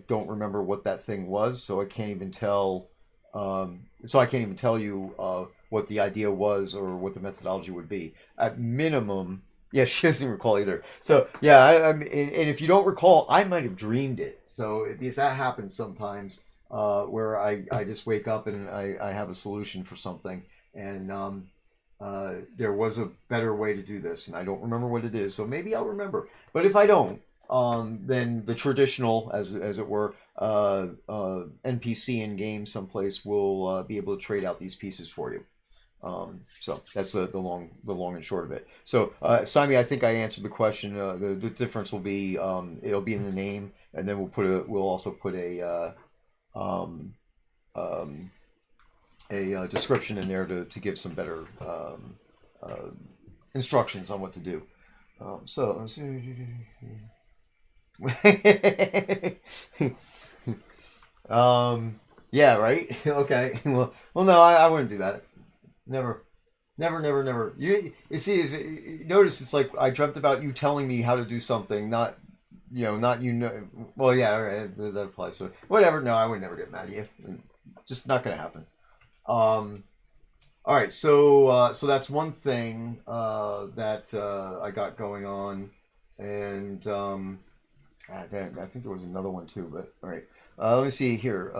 don't remember what that thing was, so I can't even tell. You what the idea was or what the methodology would be. At minimum, yeah, she doesn't recall either. So yeah, and if you don't recall, I might have dreamed it. So because that happens sometimes, where I just wake up and I have a solution for something, and there was a better way to do this, and I don't remember what it is. So maybe I'll remember. But if I don't, then the traditional, as it were, NPC in game someplace will be able to trade out these pieces for you. So that's the long and short of it. So Simon, I think I answered the question. The difference will be it'll be in the name, and then we'll also put a description in there to give some better instructions on what to do. So. Yeah, right. Okay. Well, no, I wouldn't do that. Never. You see, notice it's like I dreamt about you telling me how to do something, not Well, yeah, all right, that applies. So whatever. No, I would never get mad at you. Just not gonna happen. All right. So that's one thing that I got going on, and I think there was another one too. But all right. Let me see here.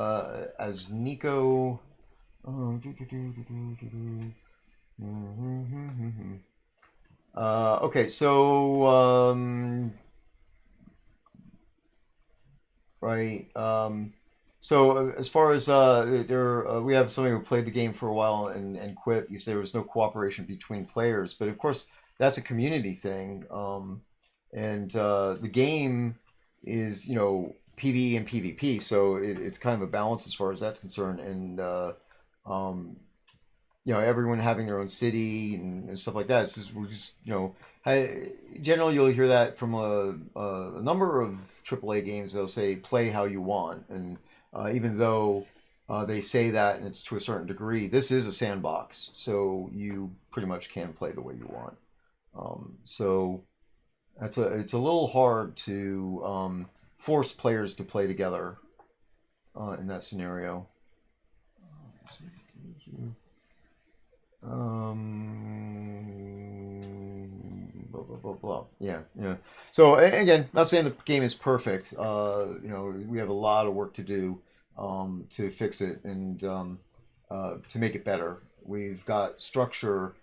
As Nico. Okay, so right. So as far as we have somebody who played the game for a while and quit. You say there was no cooperation between players, but of course that's a community thing. And the game is PvE and PvP, so it's kind of a balance as far as that's concerned, and everyone having their own city and stuff like that. It's just generally you'll hear that from a number of AAA games. They'll say play how you want, and even though they say that and it's to a certain degree, this is a sandbox, so you pretty much can play the way you want. So it's a little hard to force players to play together in that scenario. Blah, blah, blah, blah. Yeah. So again, not saying the game is perfect. We have a lot of work to do to fix it and to make it better. We've got structure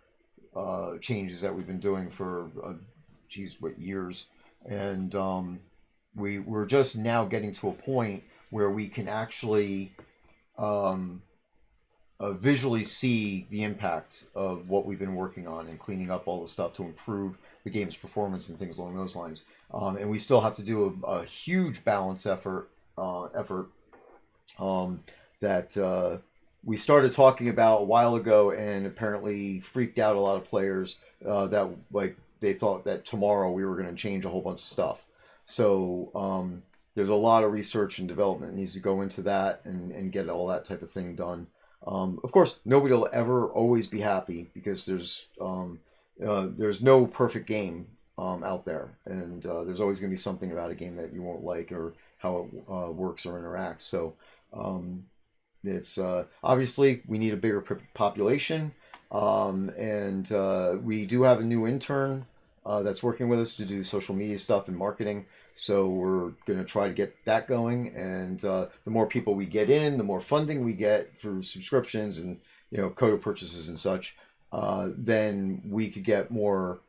changes that we've been doing for years, and we're just now getting to a point where we can actually visually see the impact of what we've been working on and cleaning up all the stuff to improve the game's performance and things along those lines. And we still have to do a huge balance effort that we started talking about a while ago, and apparently freaked out a lot of players that like they thought that tomorrow we were going to change a whole bunch of stuff. So there's a lot of research and development that needs to go into that and get all that type of thing done. Of course, nobody will ever always be happy because there's no perfect game out there, and there's always going to be something about a game that you won't like or how it works or interacts. So it's obviously we need a bigger population, and we do have a new intern that's working with us to do social media stuff and marketing. So we're going to try to get that going, and the more people we get in, the more funding we get for subscriptions and quota purchases and such, then we could get more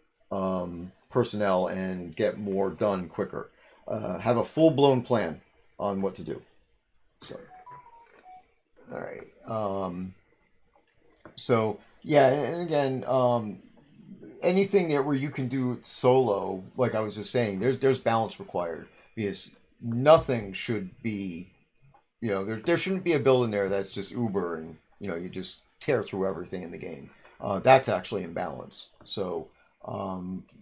personnel and get more done quicker. Have a full-blown plan on what to do. So, all right. So yeah, and again, anything there where you can do it solo, like I was just saying, there's balance required because nothing should be, there shouldn't be a build in there that's just Uber and you just tear through everything in the game. That's actually in balance. So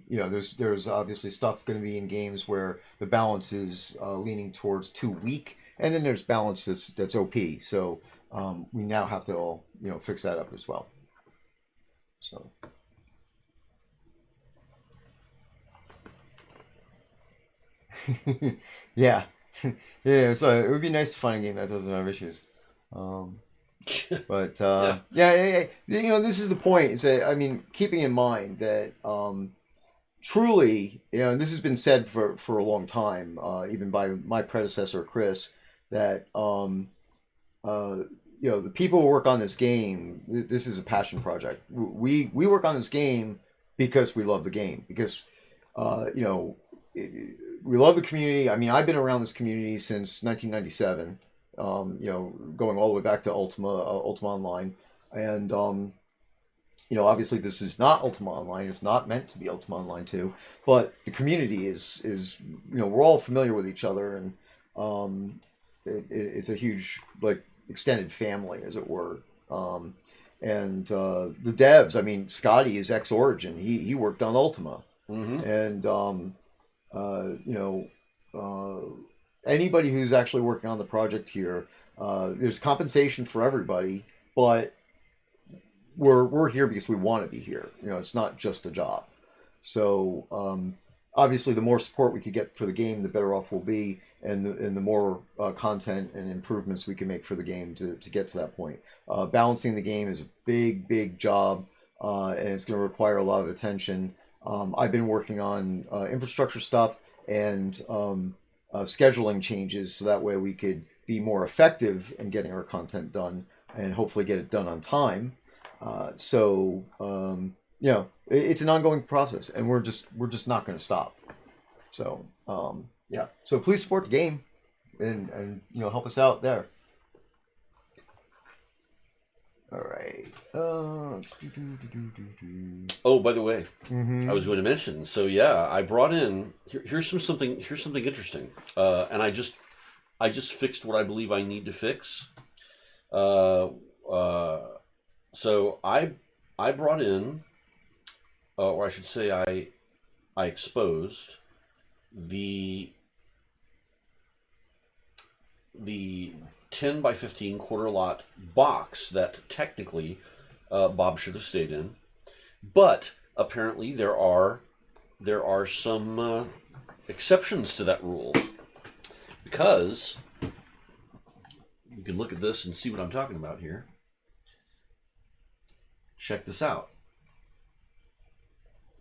there's obviously stuff going to be in games where the balance is leaning towards too weak, and then there's balance that's OP. So we now have to all fix that up as well. So. Yeah, yeah. So it would be nice to find a game that doesn't have issues. But yeah. This is the point. Is that, I mean, keeping in mind that truly, and this has been said for a long time, even by my predecessor Chris, that the people who work on this game, this is a passion project. We work on this game because we love the game, because we love the community. I mean, I've been around this community since 1997. Going all the way back to Ultima Online, and obviously this is not Ultima Online. It's not meant to be Ultima Online 2, but the community is we're all familiar with each other, and it's a huge extended family, as it were. And the devs, I mean, Scottie is ex-Origin. He worked on Ultima, and anybody who's actually working on the project here, there's compensation for everybody, but we're here because we want to be here. It's not just a job. So obviously, the more support we could get for the game, the better off we'll be, and the more content and improvements we can make for the game to get to that point. Balancing the game is a big job, and it's going to require a lot of attention. I've been working on infrastructure stuff and scheduling changes so that way we could be more effective in getting our content done and hopefully get it done on time. It's an ongoing process, and we're just not going to stop. So yeah, so please support the game and help us out there. All right. Oh, by the way, I was going to mention. So yeah, I brought in. Here's something interesting. And I just fixed what I believe I need to fix. So I brought in, or I should say, I exposed the 10 by 15 quarter lot box that technically Bob should have stayed in, but apparently there are some exceptions to that rule, because you can look at this and see what I'm talking about here. Check this out,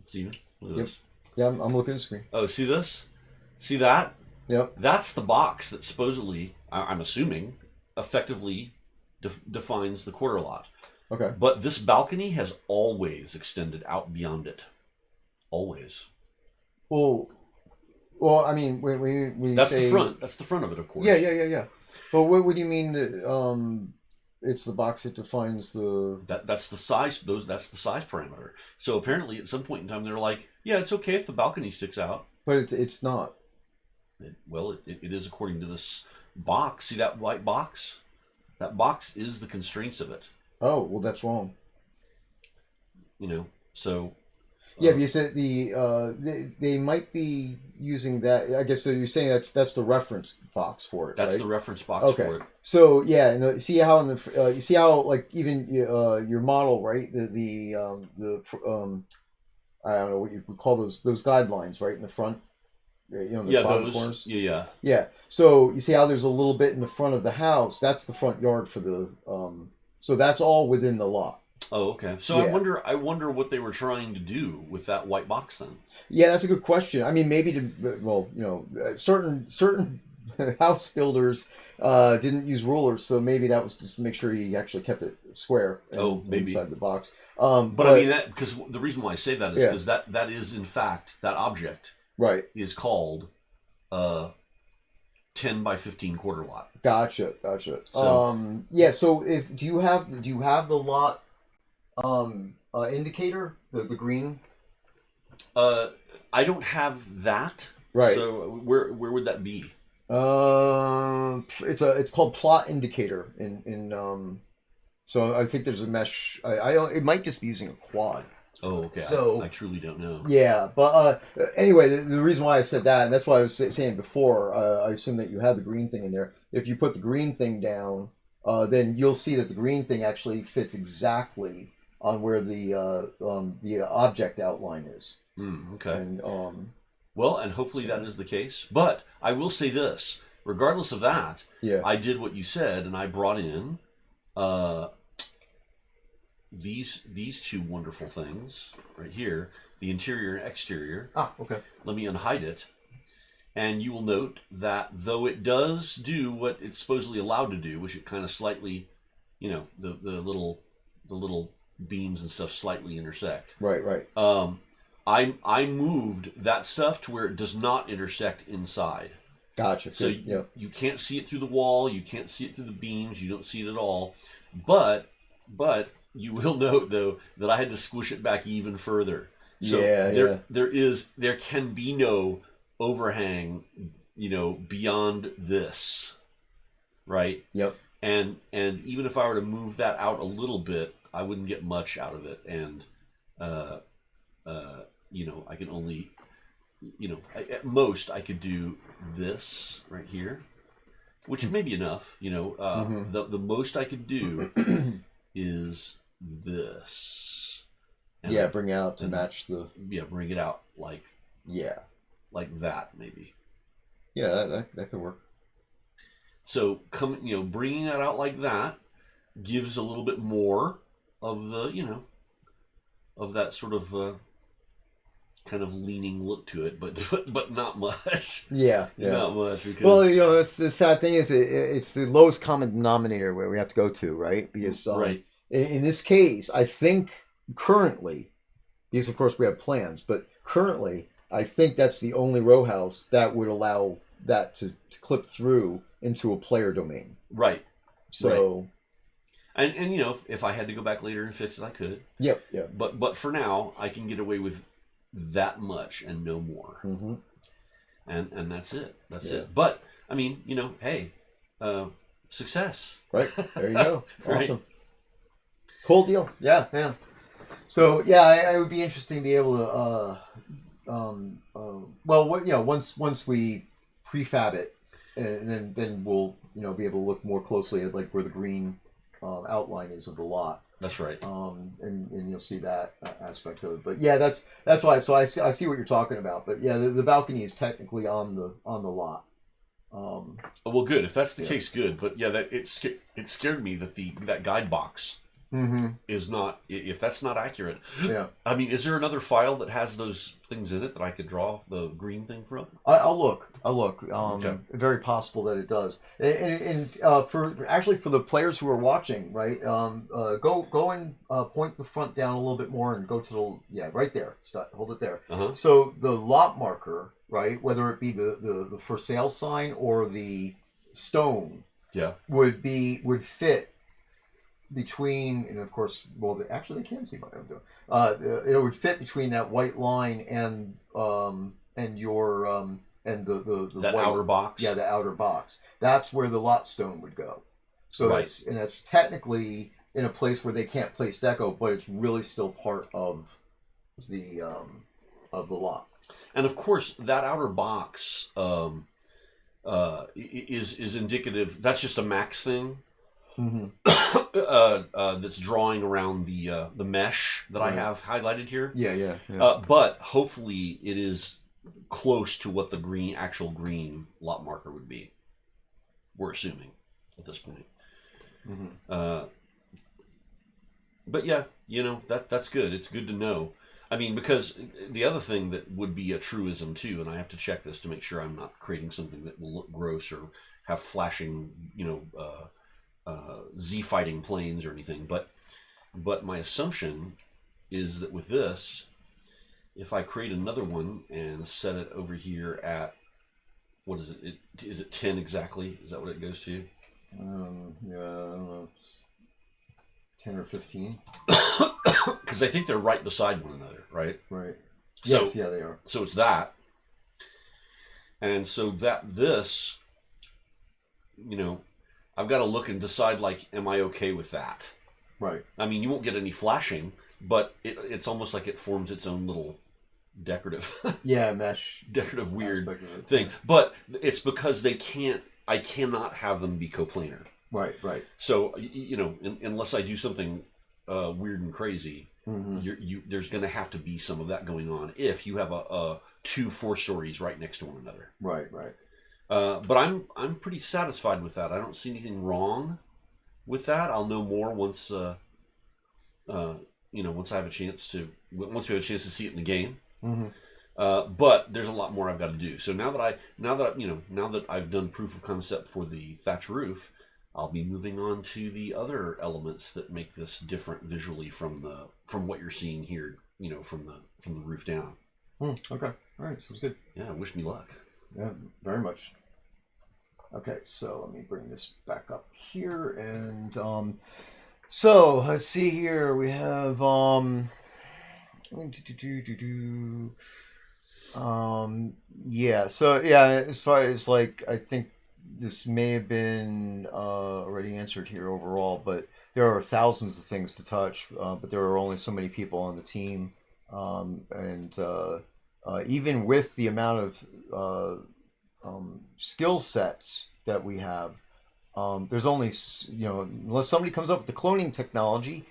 Steven. Look at this. Yeah, I'm looking at the screen. Oh, see this? See that? Yep. That's the box that supposedly, I'm assuming, effectively defines the quarter lot. Okay. But this balcony has always extended out beyond it. Always. Well, I mean, when that's say... the front. That's the front of it, of course. Yeah. But what do you mean that it's the box that defines the... That's the size. That's the size parameter. So apparently, at some point in time, they're like, yeah, it's okay if the balcony sticks out. But it's not. It is according to this box. See that white box? That box is the constraints of it. Oh, well, that's wrong. So. Yeah, because they might be using that. I guess so. You're saying that's the reference box for it. That's right? the reference box for it. So yeah, and see how in the you see how like even your model, right? I don't know what you would call those guidelines, right in the front. The bottom corners. Yeah. Yeah. So you see how there's a little bit in the front of the house. That's the front yard for the. So that's all within the lot. Oh, okay. So Yeah. I wonder what they were trying to do with that white box then. Yeah, that's a good question. I mean, maybe certain house builders didn't use rulers, so maybe that was just to make sure he actually kept it square. Maybe inside the box. But I mean that because the reason why I say that is Yeah. because that is in fact that object right is called 10 by 15 quarter lot. Gotcha. So, yeah. So do you have the lot indicator, the green? I don't have that. Right. So where would that be? It's called plot indicator in. So I think there's a mesh. I don't. It might just be using a quad. Oh, okay. So I truly don't know. Yeah, but anyway, the reason why I said that, and that's why I was saying before, I assume that you have the green thing in there. If you put the green thing down, then you'll see that the green thing actually fits exactly on where the object outline is. Okay. And well, and hopefully that is the case. But I will say this: regardless of that, yeah, I did what you said, and I brought in these two wonderful things right here, the interior and exterior. Ah, okay. Let me unhide it. And you will note that though it does do what it's supposedly allowed to do, which it kind of slightly, the little beams and stuff slightly intersect. Right. I moved that stuff to where it does not intersect inside. Gotcha. So you can't see it through the wall, you can't see it through the beams, you don't see it at all. But you will note though that I had to squish it back even further. So there can be no overhang, beyond this, right? Yep. And even if I were to move that out a little bit, I wouldn't get much out of it. And I can only, at most I could do this right here, which may be enough. The most I could do is this. And bring out to match the. Yeah, bring it out like. Yeah. Like that, maybe. Yeah, that could work. So bringing that out like that gives a little bit more of the, of that sort of kind of leaning look to it, but not much. Yeah. Not much. Because... Well, it's the sad thing is it's the lowest common denominator where we have to go to, right? Because right. In this case, I think currently, because of course we have plans, but currently I think that's the only row house that would allow that to clip through into a player domain. Right. So. Right. And if I had to go back later and fix it, I could. Yep. But for now, I can get away with that much and no more. Mm-hmm. And that's it. That's it. But I mean, hey, success. Right. There you go. Right. Awesome. Cool deal. Yeah. So I would be interesting to be able to once we prefab it, and then we'll be able to look more closely at like where the green outline is of the lot. That's right. And you'll see that aspect of it. But yeah, that's why. So I see what you're talking about. But yeah, the balcony is technically on the lot. Well, good. If that's the case, good. But yeah, it scared me that that guide box is not. If that's not accurate, yeah. I mean, is there another file that has those things in it that I could draw the green thing from? I'll look. Okay. Very possible that it does. And for the players who are watching, right? Go and point the front down a little bit more and go to right there. Hold it there. Uh-huh. So the lot marker, right? Whether it be the for sale sign or the stone, would fit between, and of course, actually they can see what I'm doing. It would fit between that white line and your and the that white, outer box. Yeah, the outer box. That's where the lot stone would go. So Right. that's technically in a place where they can't place deco, but it's really still part of the lot. And of course, that outer box is indicative. That's just a max thing. Mm-hmm. That's drawing around the mesh that I Right. have highlighted here. Yeah. But hopefully it is close to what the actual green lot marker would be. We're assuming at this point. Mm-hmm. But yeah, that's good. It's good to know. I mean, because the other thing that would be a truism too, and I have to check this to make sure I'm not creating something that will look gross or have flashing, Z fighting planes or anything. But my assumption is that with this, if I create another one and set it over here at, what is it? Is it 10 exactly? Is that what it goes to? Yeah, I don't know, 10 or 15. Because I think they're right beside one another, right? Right. So, yes, yeah, they are. So it's that. And so this, I've got to look and decide, like, am I okay with that? Right. I mean, you won't get any flashing, but it's almost like it forms its own little decorative, mesh, decorative weird thing. But it's because I cannot have them be coplanar. Right. So, unless I do something weird and crazy, mm-hmm. There's going to have to be some of that going on if you have a 2 4 stories right next to one another. Right. But I'm pretty satisfied with that. I don't see anything wrong with that. I'll know more once once I have a chance to once we have a chance to see it in the game. Mm-hmm. But there's a lot more I've got to do. So now that I've done proof of concept for the thatch roof, I'll be moving on to the other elements that make this different visually from what you're seeing here. From the roof down. Okay. All right. Sounds good. Yeah. Wish me luck. Yeah. Very much. Okay. So let me bring this back up here, and so let's see here. We have yeah. So yeah. As far as like, I think this may have been already answered here overall, but there are thousands of things to touch, but there are only so many people on the team, and even with the amount of skill sets that we have, there's only unless somebody comes up with the cloning technology,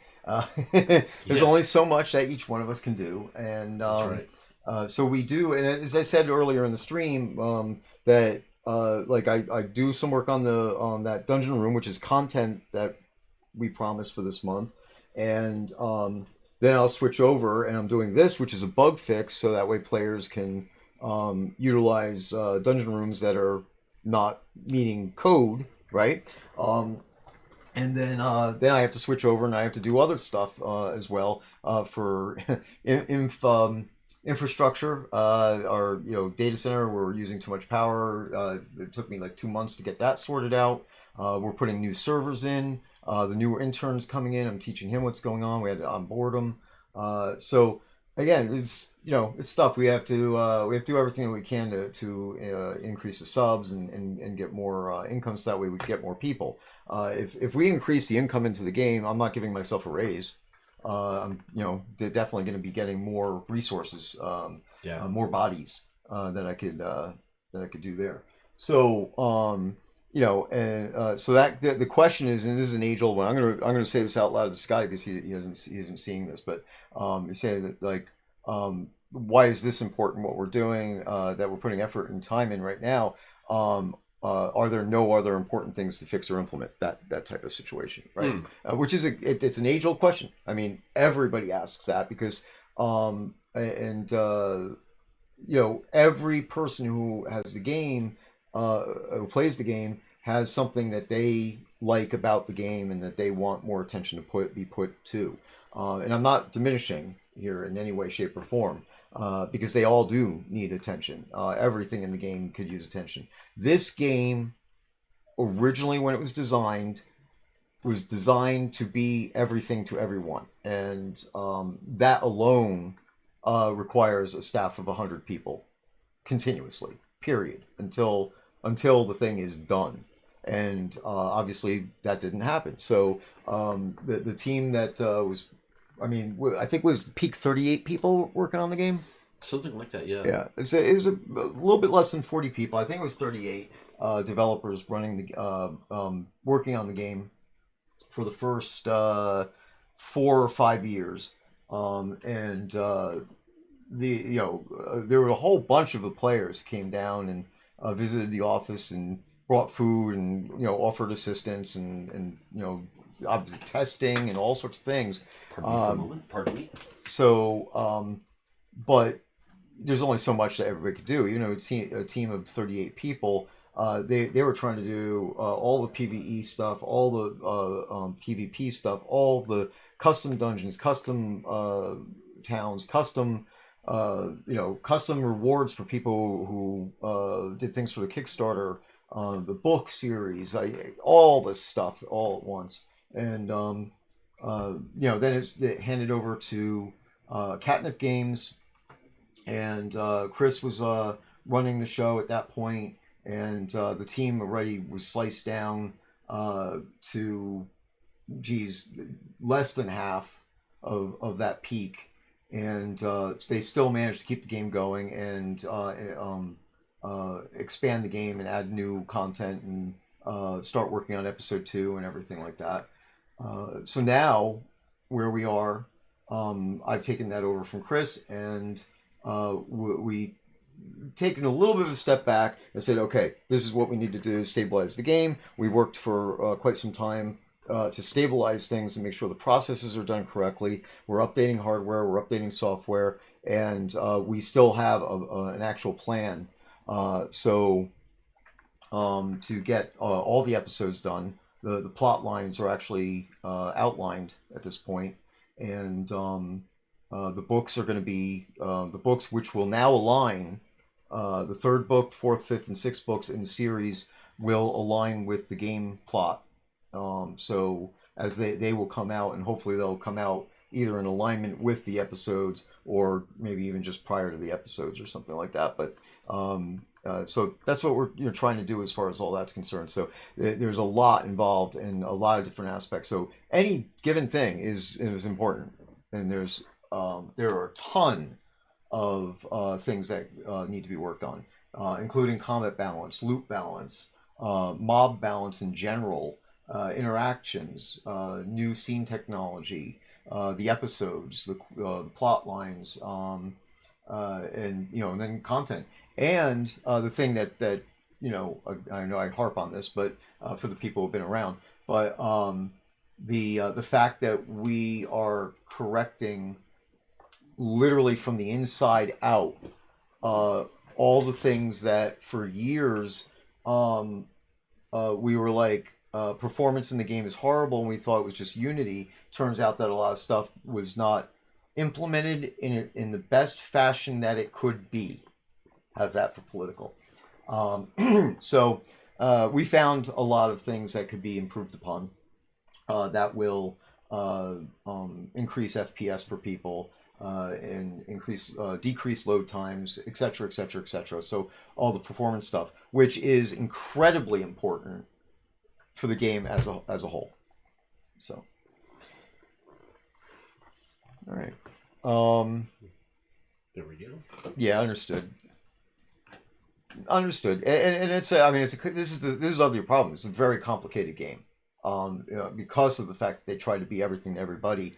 there's only so much that each one of us can do, and That's right. so we do, and as I said earlier in the stream, that like I do some work on that dungeon room, which is content that we promised for this month, and then I'll switch over and I'm doing this, which is a bug fix, so that way players can utilize dungeon rooms that are not meeting code, right? And then I have to switch over and I have to do other stuff as well for infrastructure. Our data center, we're using too much power. It took me like 2 months to get that sorted out. We're putting new servers in. The newer intern's coming in. I'm teaching him what's going on. We had to onboard him. So again, it's stuff. We have to do everything that we can to increase the subs and get more income, so that way we get more people. If we increase the income into the game, I'm not giving myself a raise. I'm definitely going to be getting more resources, more bodies that I could do there. So so that the question is, and this is an age old one. I'm gonna say this out loud to Scottie because he isn't seeing this, but he said that, like, why is this important? What we're doing, that we're putting effort and time in right now. Are there no other important things to fix or implement? That type of situation, right? Which is it's an age old question. I mean, everybody asks that because every person who has the game, who plays the game, has something that they like about the game and that they want more attention to be put to. And I'm not diminishing here in any way, shape, or form, because they all do need attention. Everything in the game could use attention. This game, originally when it was designed to be everything to everyone, and that alone requires a staff of 100 people continuously, period, until the thing is done. and obviously that didn't happen. So the team that was, I mean, I think it was peak 38 people working on the game. Something like that, yeah. Yeah, it was a little bit less than 40 people. I think it was 38 developers running working on the game for the first 4 or 5 years, and there were a whole bunch of the players who came down and visited the office and brought food and offered assistance and obviously testing and all sorts of things. Pardon me for a moment. Pardon me. So, but there's only so much that everybody could do. A team of 38 people. They were trying to do all the PvE stuff, all the PvP stuff, all the custom dungeons, custom towns, custom rewards for people who did things for the Kickstarter, the book series, all this stuff all at once. And then it's handed over to Catnip Games, and Chris was running the show at that point, and the team already was sliced down to, less than half of that peak, and they still managed to keep the game going and expand the game and add new content and start working on episode 2 and everything like that. So now, where we are, I've taken that over from Chris, and we taken a little bit of a step back and said, okay, this is what we need to do, stabilize the game. We worked for quite some time to stabilize things and make sure the processes are done correctly. We're updating hardware, we're updating software, and we still have an actual plan. So to get all the episodes done, the plot lines are actually outlined at this point, and the books are going to be the books which will now align. The third book, fourth, fifth, and sixth books in the series will align with the game plot. So as they will come out, and hopefully they'll come out either in alignment with the episodes or maybe even just prior to the episodes or something like that. But so that's what we're trying to do as far as all that's concerned. So there's a lot involved in a lot of different aspects. So any given thing is important, and there are a ton of things that need to be worked on, including combat balance, loot balance, mob balance in general, interactions, new scene technology, the episodes, the plot lines, and and then content. And the thing that I know I harp on this, but for the people who've been around, but the fact that we are correcting literally from the inside out all the things that for years we were like, performance in the game is horrible, and we thought it was just Unity. Turns out that a lot of stuff was not implemented in the best fashion that it could be. How's that for political? So we found a lot of things that could be improved upon that will increase FPS for people and decrease load times, etc., etc., etc. So all the performance stuff, which is incredibly important for the game as a whole. So, all right. There we go. Yeah, understood. Understood, and it's this is other problem. It's a very complicated game, because of the fact that they try to be everything to everybody.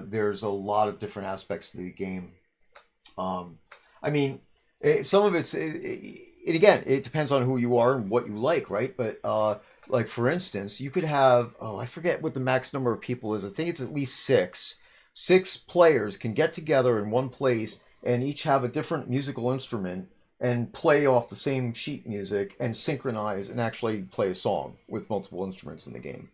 There's a lot of different aspects to the game. Some of it depends on who you are and what you like, right? But like for instance, you could have, I forget what the max number of people is. I think it's at least six. 6 players can get together in one place and each have a different musical instrument and play off the same sheet music and synchronize and actually play a song with multiple instruments in the game.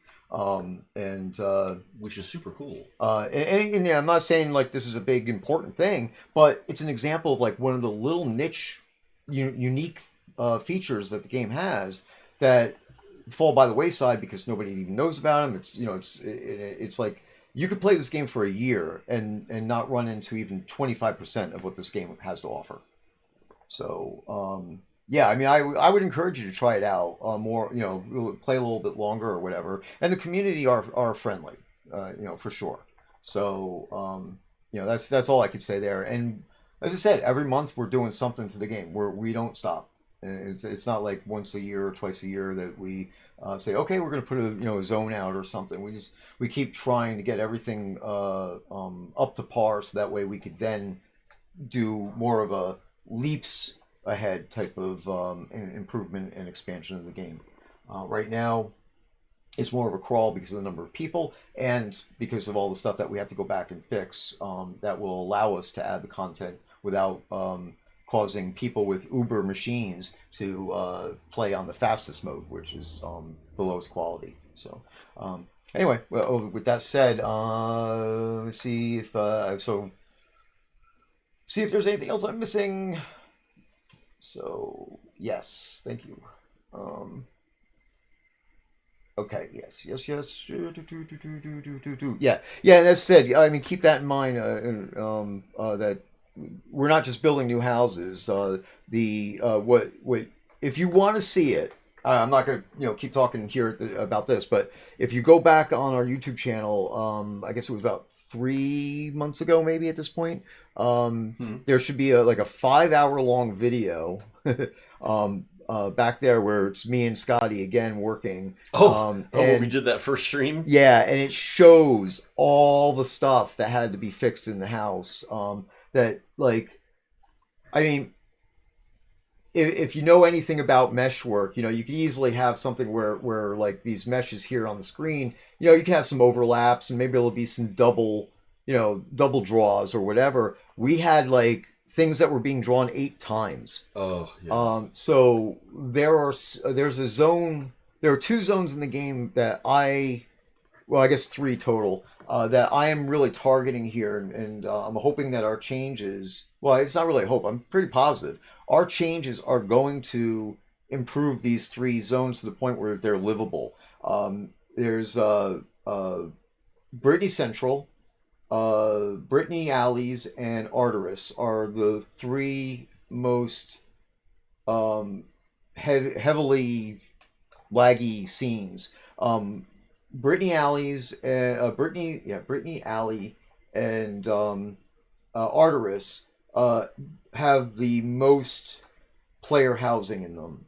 Which is super cool. And I'm not saying like this is a big important thing, but it's an example of like one of the little niche, unique features that the game has that fall by the wayside because nobody even knows about them. It's like you could play this game for a year and not run into even 25% of what this game has to offer. So Yeah, I mean, I would encourage you to try it out more. You know, play a little bit longer or whatever. And the community are friendly, you know, for sure. So you know, that's all I could say there. And as I said, every month we're doing something to the game. We don't stop. And it's not like once a year or twice a year that we say, okay, we're going to put a a zone out or something. We keep trying to get everything up to par, so that way we could then do more of a leaps ahead type of improvement and expansion of the game. Right now, it's more of a crawl because of the number of people and because of all the stuff that we have to go back and fix that will allow us to add the content without causing people with Uber machines to play on the fastest mode, which is the lowest quality. So, anyway, well, with that said, let's see if see if there's anything else I'm missing. So, yes, thank you. Um, okay, yes. Yeah, yeah. That's said. I mean, keep that in mind. That we're not just building new houses. The what if you want to see it? I'm not gonna keep talking here about this, but if you go back on our YouTube channel, I guess it was about 3 months ago, maybe at this point. Hmm. There should be like a 5 hour long video back there where it's me and Scotty again working. When we And did that first stream. yeah, and it shows all the stuff that had to be fixed in the house. That like, I mean, if you know anything about mesh work, you can easily have something where like these meshes here on the screen, you can have some overlaps and maybe there'll be some double draws or whatever. We had like things that were being drawn 8 times. Oh yeah. So there's a zone. There are 2 zones in the game that well, I guess 3 total, that I am really targeting here, and I'm hoping that our changes. Well, it's not really a hope. I'm pretty positive our changes are going to improve these 3 zones to the point where they're livable. There's Brittany Central, Brittany Alleys, and Arteris are the 3 most heavily laggy scenes. Brittany Alley's Brittany Alley and Arteris have the most player housing in them.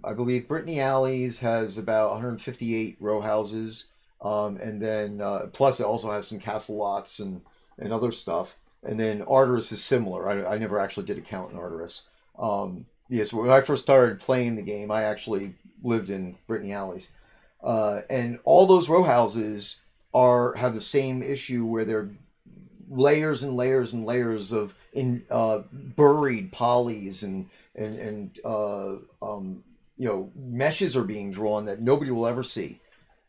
I believe Brittany Alley's has about 158 row houses, and then plus it also has some castle lots and other stuff. And then Arteris is similar. I never actually did a count in Arteris. Yes, when I first started playing the game, I actually lived in Brittany Alley's. And all those row houses have the same issue where they're layers and layers and layers of buried polys and meshes are being drawn that nobody will ever see.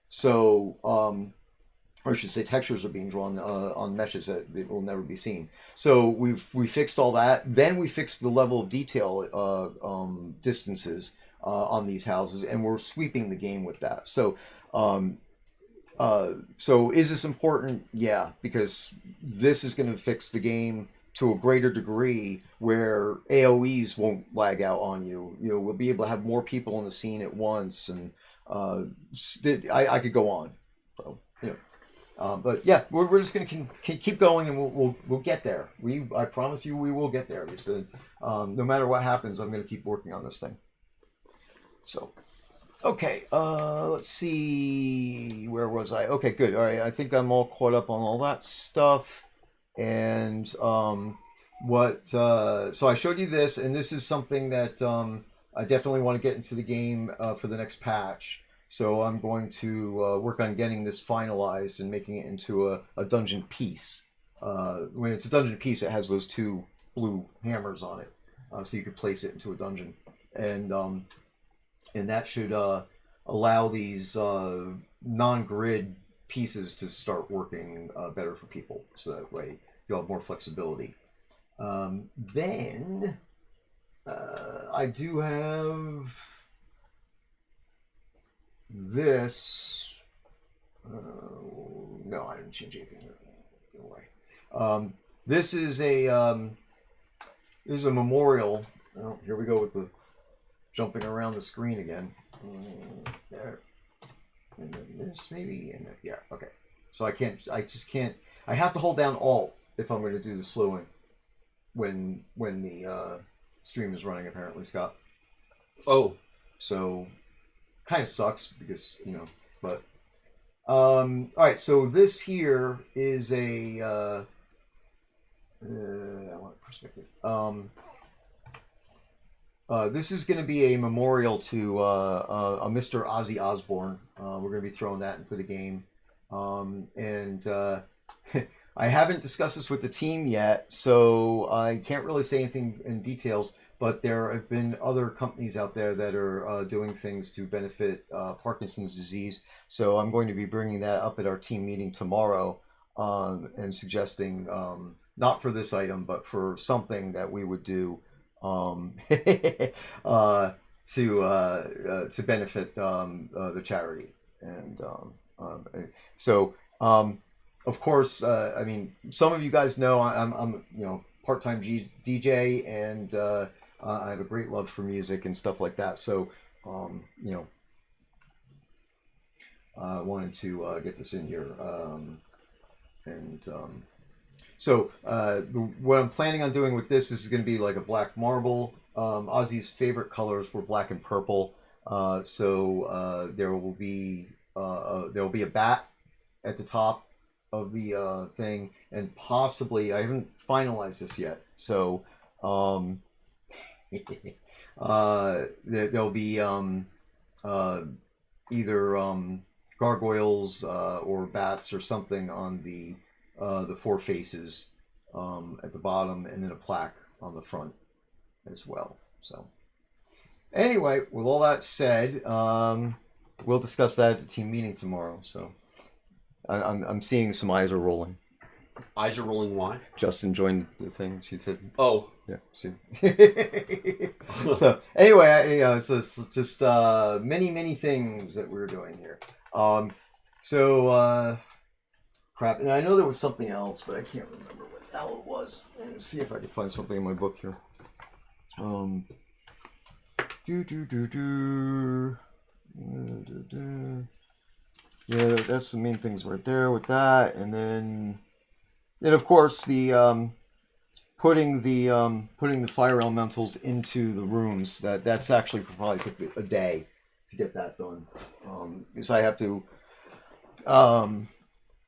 So or I should say textures are being drawn on meshes that will never be seen. So we fixed all that. Then we fixed the level of detail distances on these houses, and we're sweeping the game with that. So is this important? Yeah, because this is going to fix the game to a greater degree where AOE's won't lag out on you. We'll be able to have more people in the scene at once, and I could go on. So but yeah, we're just going to keep going, and we'll get there. I promise you, we will get there. No matter what happens, I'm going to keep working on this thing. So. Okay, let's see. Where was I? Okay, good. All right, I think I'm all caught up on all that stuff. And so I showed you this, and this is something that I definitely want to get into the game for the next patch. So I'm going to work on getting this finalized and making it into a dungeon piece. When it's a dungeon piece, it has those 2 blue hammers on it, so you could place it into a dungeon. And that should allow these non-grid pieces to start working better for people, so that way you'll have more flexibility. Then I do have this. No, I didn't change anything. No way. This is a memorial Well, here we go with the jumping around the screen again. There. And then this maybe, and then, yeah, okay. So I just can't, I have to hold down Alt if I'm going to do the slowing when the stream is running, apparently, Scott. Oh. So, kind of sucks because, but, all right, so this here is I want perspective. This is going to be a memorial to a Mr. Ozzy Osbourne. We're going to be throwing that into the game. And I haven't discussed this with the team yet, so I can't really say anything in details, but there have been other companies out there that are doing things to benefit Parkinson's disease. So I'm going to be bringing that up at our team meeting tomorrow and suggesting, not for this item, but for something that we would do to benefit the charity. And so of course, I mean, some of you guys know I'm part-time DJ, and I have a great love for music and stuff like that. So I wanted to get this in here. So what I'm planning on doing with this is going to be like a black marble. Ozzy's favorite colors were black and purple. So there will be a bat at the top of the thing, and possibly, I haven't finalized this yet. So there'll be either gargoyles or bats or something on the four faces at the bottom, and then a plaque on the front as well. So anyway, with all that said, we'll discuss that at the team meeting tomorrow. So I'm seeing some eyes are rolling. Eyes are rolling. Why? Justin joined the thing. She said, "Oh, yeah." She... So anyway, it's just many things that we're doing here. Crap, and I know there was something else, but I can't remember what the hell it was. Let's see if I can find something in my book here. Yeah, that's the main things right there with that, and then of course the putting the fire elementals into the rooms. That's actually probably took a day to get that done, because I have to.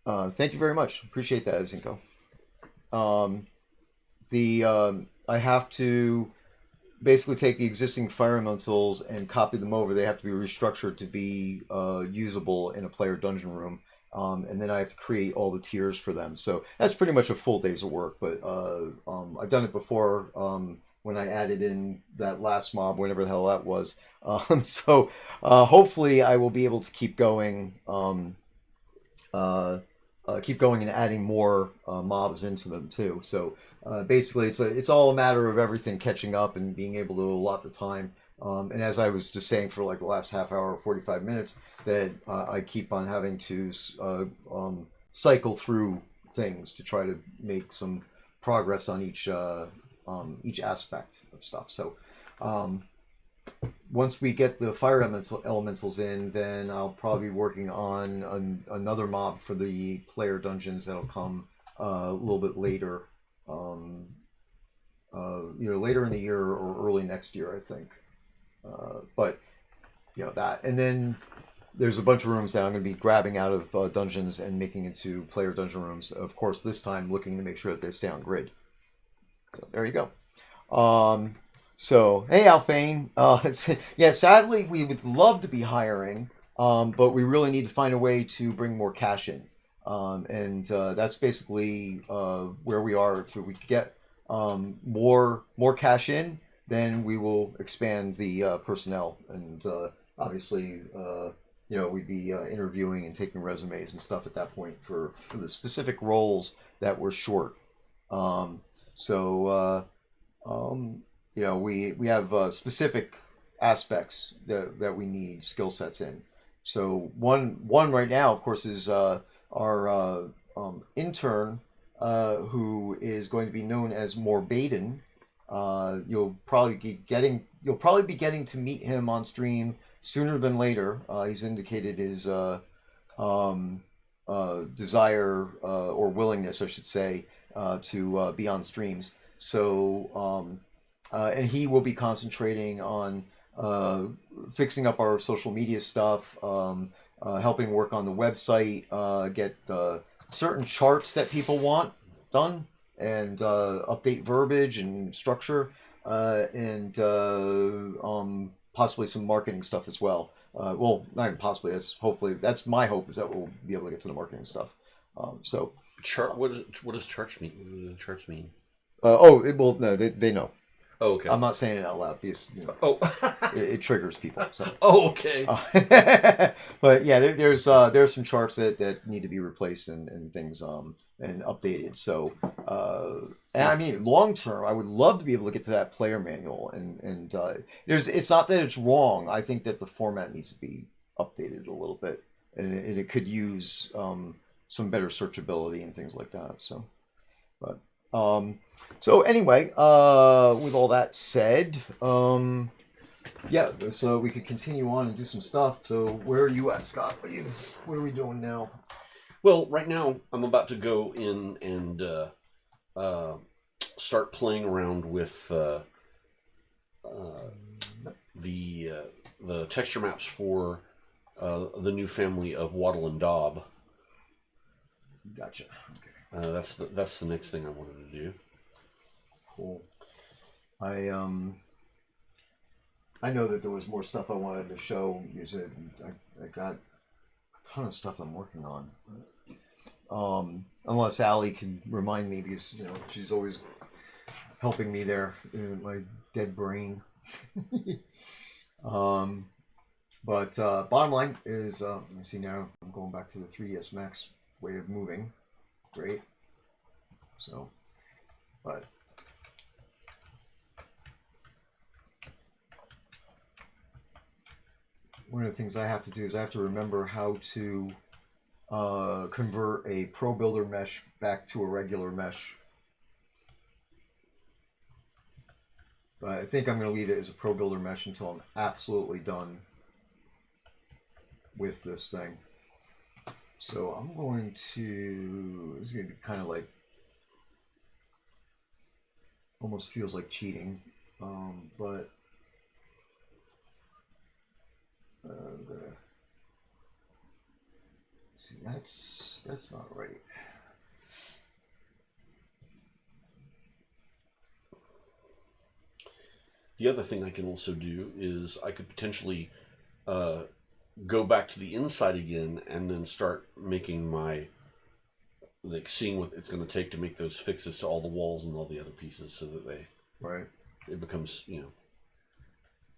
Thank you very much. Appreciate that, Zinko. I have to basically take the existing fire elementals and copy them over. They have to be restructured to be usable in a player dungeon room. And then I have to create all the tiers for them. So that's pretty much a full day's of work. But I've done it before when I added in that last mob, whatever the hell that was. So hopefully I will be able to keep going. Keep going and adding more mobs into them too. So basically, it's all a matter of everything catching up and being able to allot the time. And as I was just saying for like the last half hour, 45 minutes, that I keep on having to cycle through things to try to make some progress on each aspect of stuff. So once we get the fire elementals in, then I'll probably be working on another mob for the player dungeons that'll come a little bit later, later in the year or early next year, I think. But that, and then there's a bunch of rooms that I'm going to be grabbing out of dungeons and making into player dungeon rooms. Of course, this time looking to make sure that they stay on grid. So there you go. So, hey, Alphane. Yeah, sadly, we would love to be hiring, but we really need to find a way to bring more cash in. And that's basically where we are. If we could get more cash in, then we will expand the personnel. And obviously, we'd be interviewing and taking resumes and stuff at that point for the specific roles that we're short. We have specific aspects that we need skill sets in. So one right now, of course, is our intern, who is going to be known as Morbaden. You'll probably be getting to meet him on stream sooner than later. He's indicated his um, desire or willingness, I should say, to be on streams. So, and he will be concentrating on fixing up our social media stuff, helping work on the website, get certain charts that people want done, and update verbiage and structure, and possibly some marketing stuff as well. Well, not even possibly. That's my hope, is that we'll be able to get to the marketing stuff. So Chart. What does charts mean? What do charts mean? well, no, they know. Oh, okay. I'm not saying it out loud because it triggers people. So. Oh, okay. But yeah, there's some charts that need to be replaced and things and updated. So and I mean, long term, I would love to be able to get to that player manual and it's not that it's wrong. I think that the format needs to be updated a little bit, and it could use some better searchability and things like that. So, but. So anyway, with all that said, yeah, so we could continue on and do some stuff. So where are you at, Scott? What are we doing now? Well, right now I'm about to go in and start playing around with the texture maps for the new family of Waddle and Daub. Gotcha. Okay. That's the next thing I wanted to do. Cool. I know that there was more stuff I wanted to show. I got a ton of stuff I'm working on. Unless Allie can remind me, because she's always helping me there in my dead brain. But bottom line is, let me see now. I'm going back to the 3ds Max way of moving. Great. So, but one of the things I have to do is I have to remember how to convert a Pro Builder mesh back to a regular mesh. But I think I'm going to leave it as a Pro Builder mesh until I'm absolutely done with this thing. So I'm going to, this is going to be kind of like, almost feels like cheating, but I'm gonna see, that's not right. The other thing I can also do is I could potentially go back to the inside again and then start making my, like, seeing what it's going to take to make those fixes to all the walls and all the other pieces, so that it becomes,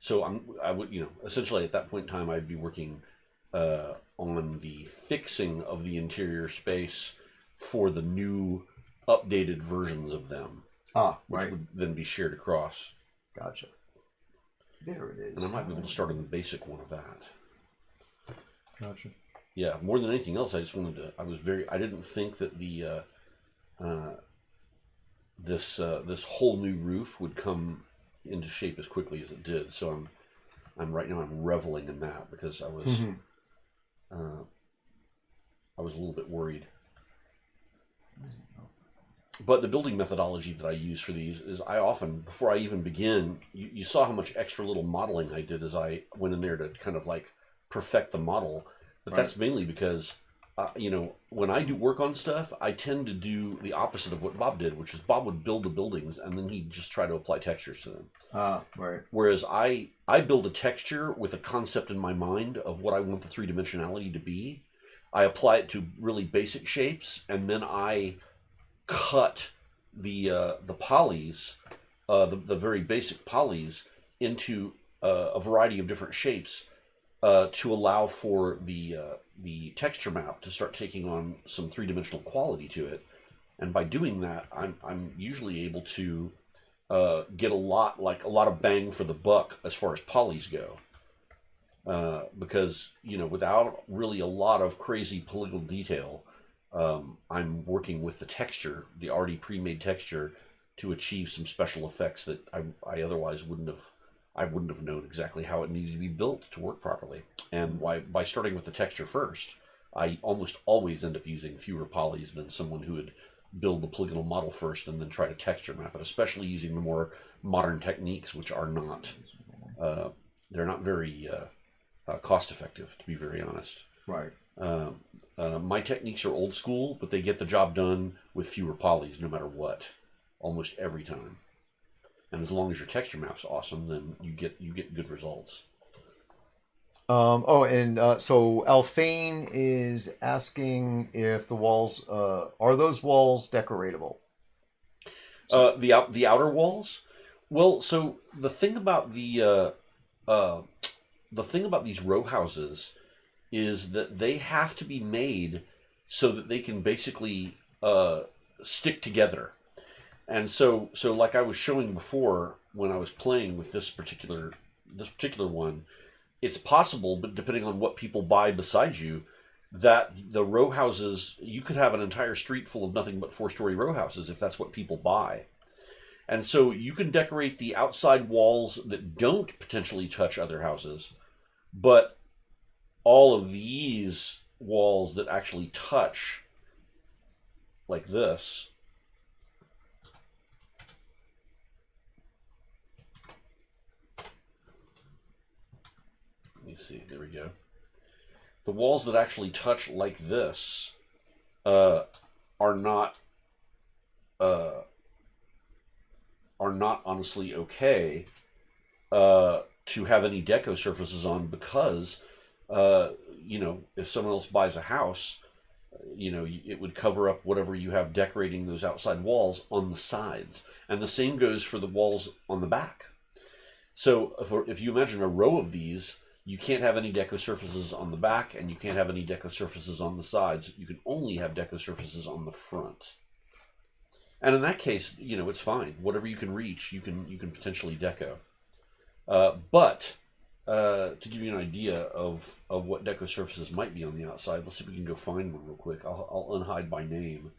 so I would, essentially at that point in time I'd be working on the fixing of the interior space for the new updated versions of them, which would then be shared across. Gotcha. There it is. And I might be able to start on the basic one of that. Gotcha. Yeah, more than anything else, I just wanted to. I didn't think that the this whole new roof would come into shape as quickly as it did. So I'm right now I'm reveling in that, because I was a little bit worried. But the building methodology that I use for these is, I often, before I even begin, you saw how much extra little modeling I did as I went in there to kind of like perfect the model. But that's mainly because, when I do work on stuff, I tend to do the opposite of what Bob did, which is Bob would build the buildings and then he'd just try to apply textures to them. Whereas I build a texture with a concept in my mind of what I want the three-dimensionality to be. I apply it to really basic shapes, and then I cut the polys, the very basic polys, into a variety of different shapes to allow for the texture map to start taking on some three-dimensional quality to it. And by doing that, I'm usually able to get a lot of bang for the buck as far as polys go. Because without really a lot of crazy polygonal detail, I'm working with the texture, the already pre-made texture, to achieve some special effects that I otherwise wouldn't have known exactly how it needed to be built to work properly. And by starting with the texture first, I almost always end up using fewer polys than someone who would build the polygonal model first and then try to texture map it, especially using the more modern techniques, which are not they're not very cost effective, to be very honest. Right. My techniques are old school, but they get the job done with fewer polys no matter what, almost every time. And as long as your texture map's awesome, then you get good results. So Alphane is asking if the walls are those walls decoratable? The outer walls. Well, so the thing about these row houses is that they have to be made so that they can basically stick together. And so like I was showing before when I was playing with this particular one, it's possible, but depending on what people buy beside you, that the row houses, you could have an entire street full of nothing but 4-story row houses if that's what people buy. And so you can decorate the outside walls that don't potentially touch other houses, but all of these walls that actually touch, like this, let me see, there we go. The walls that actually touch like this are not honestly okay to have any deco surfaces on, because if someone else buys a house, it would cover up whatever you have decorating those outside walls on the sides. And the same goes for the walls on the back. So if you imagine a row of these, you can't have any deco surfaces on the back, and you can't have any deco surfaces on the sides. You can only have deco surfaces on the front. And in that case, it's fine. Whatever you can reach, you can potentially deco. But to give you an idea of what deco surfaces might be on the outside, let's see if we can go find one real quick. I'll unhide by name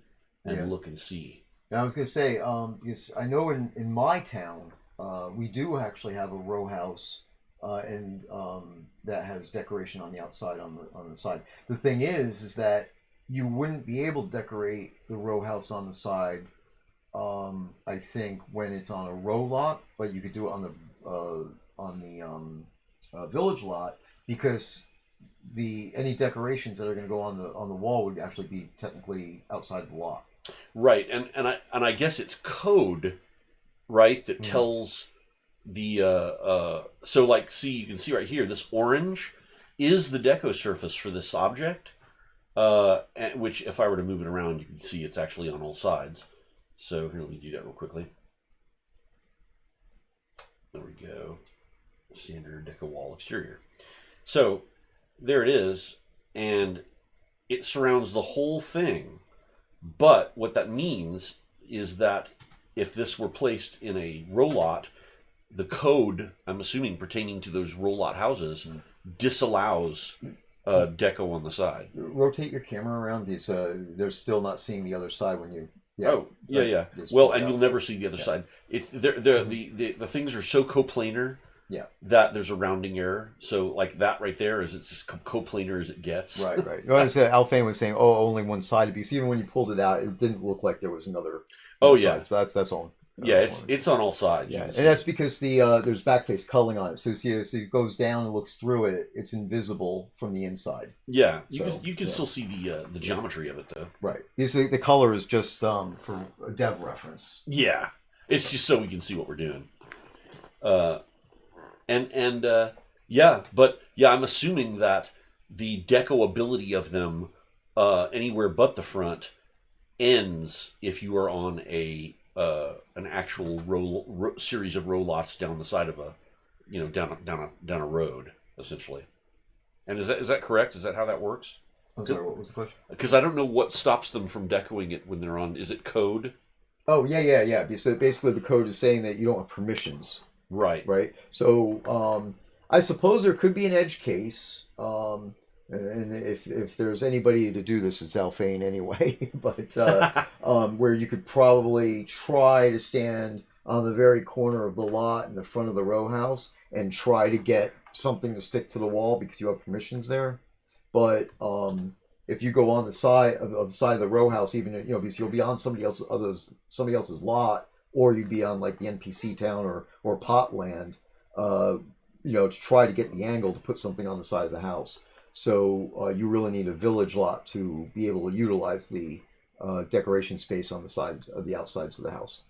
and look and see. Now, I was going to say, because I know in my town, we do actually have a row house, and that has decoration on the outside, on the side. The thing is that you wouldn't be able to decorate the row house on the side, I think, when it's on a row lot, but you could do it on the village lot, because any decorations that are going to go on the wall would actually be technically outside the lot. Right, and I guess it's code, right, that tells the so like, you can see right here, this orange is the deco surface for this object, which if I were to move it around, you can see it's actually on all sides. So here, let me do that real quickly. There we go. Standard deco wall exterior. So there it is, and it surrounds the whole thing. But what that means is that if this were placed in a row lot, the code, I'm assuming pertaining to those row lot houses, disallows deco on the side. Rotate your camera around, because they're still not seeing the other side when you. Yeah, oh, yeah. Well, and you'll never see the other side. The things are so coplanar that there's a rounding error. So, like that right there it's as coplanar as it gets. Right. No, as Alphane was saying, only one side, because even when you pulled it out, it didn't look like there was another. Side. So that's all. Yeah, it's on all sides. Yeah, and that's because there's backface culling on it. So it goes down and looks through it. It's invisible from the inside. Yeah, you can still see the geometry of it, though. Right. Because the color is just for a dev reference. Yeah, it's just so we can see what we're doing. I'm assuming that the deco ability of them anywhere but the front ends if you are on an actual series of row lots down the side of down a road, essentially. And is that correct? Is that how that works? I'm sorry, what was the question? Because I don't know what stops them from decoing it when they're on. Is it code? Oh yeah. So basically, the code is saying that you don't have permissions. Right. So I suppose there could be an edge case. And if there's anybody to do this, it's Alphane anyway. But where you could probably try to stand on the very corner of the lot in the front of the row house and try to get something to stick to the wall because you have permissions there. But if you go on the side of the side of the row house, even because you'll be on somebody else's lot, or you'd be on like the NPC town or pot land, to try to get the angle to put something on the side of the house. So you really need a village lot to be able to utilize the decoration space on the sides of the outsides of the house.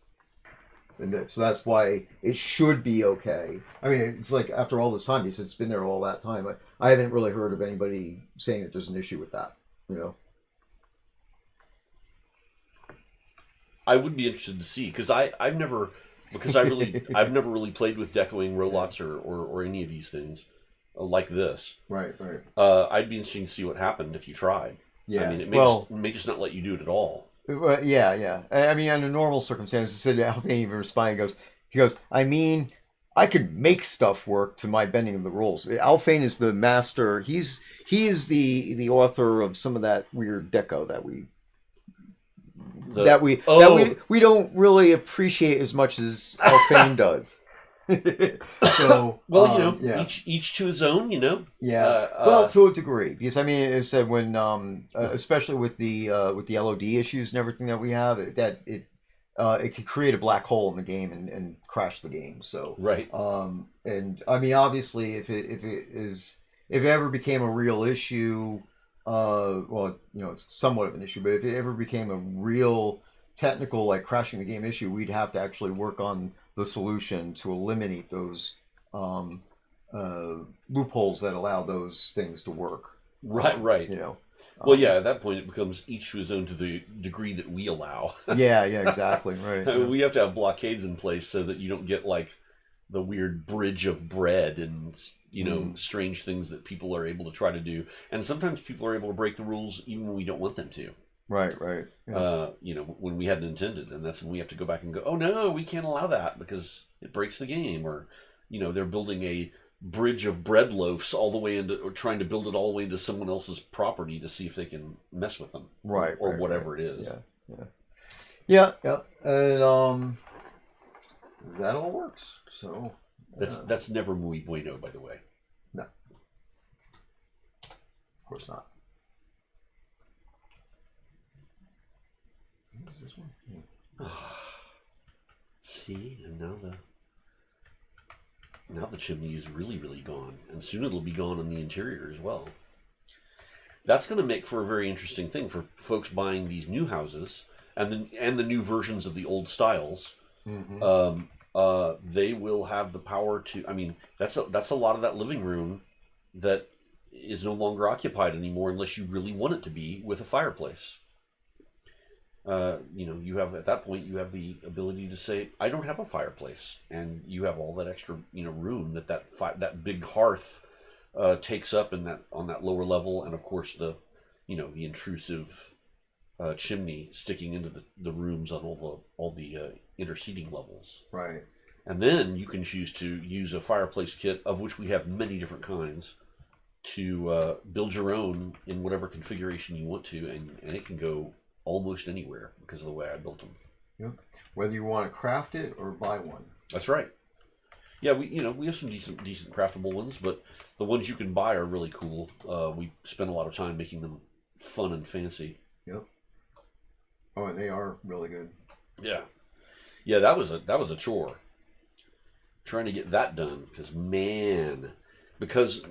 So that's why it should be okay. I mean, it's like after all this time, it's been there all that time. I haven't really heard of anybody saying that there's an issue with that. I would be interested to see because I've never really played with decoing row lots or any of these things like this. Right. I'd be interested to see what happened if you tried. Yeah. I mean, it may just not let you do it at all. Yeah. I mean, under normal circumstances, said Alvin even responding, he goes, I mean, I could make stuff work to my bending of the rules. Alphane is the master. He is the author of some of that weird deco that we don't really appreciate as much as Alphane does. So each to his own, Yeah. Well, to a degree, because I mean, it said when especially with the LOD issues and everything that we have, it could create a black hole in the game and crash the game. So right. And I mean, obviously, if it ever became a real issue, it's somewhat of an issue. But if it ever became a real technical, like crashing the game issue, we'd have to actually work on the solution to eliminate those loopholes that allow those things to work. Right. Well, yeah, at that point it becomes each to his own to the degree that we allow. Yeah, exactly. Right. I mean, we have to have blockades in place so that you don't get like the weird bridge of bread and strange things that people are able to try to do. And sometimes people are able to break the rules even when we don't want them to. Right. Yeah. When we hadn't intended, and that's when we have to go back and go, oh no, we can't allow that because it breaks the game, or they're building a bridge of bread loaves all the way into, or trying to build it all the way into someone else's property to see if they can mess with them, or whatever it is. Yeah. And that all works. So that's never muy bueno, by the way. No, of course not. What is this one? Yeah. See, and now the chimney is really, really gone, and soon it'll be gone in the interior as well. That's going to make for a very interesting thing for folks buying these new houses and the new versions of the old styles. Mm-hmm. They will have the power to. I mean, that's a lot of that living room that is no longer occupied anymore unless you really want it to be, with a fireplace. You have, at that point, you have the ability to say, I don't have a fireplace, and you have all that extra, room that big hearth takes up on that lower level, and of course the intrusive chimney sticking into the rooms on all the interseating levels. Right. And then you can choose to use a fireplace kit, of which we have many different kinds, to build your own in whatever configuration you want to, and it can go almost anywhere because of the way I built them. Yep. Whether you want to craft it or buy one. That's right. Yeah, we have some decent craftable ones, but the ones you can buy are really cool. We spend a lot of time making them fun and fancy. Yep. Oh, and they are really good. Yeah. That was a chore. Trying to get that done because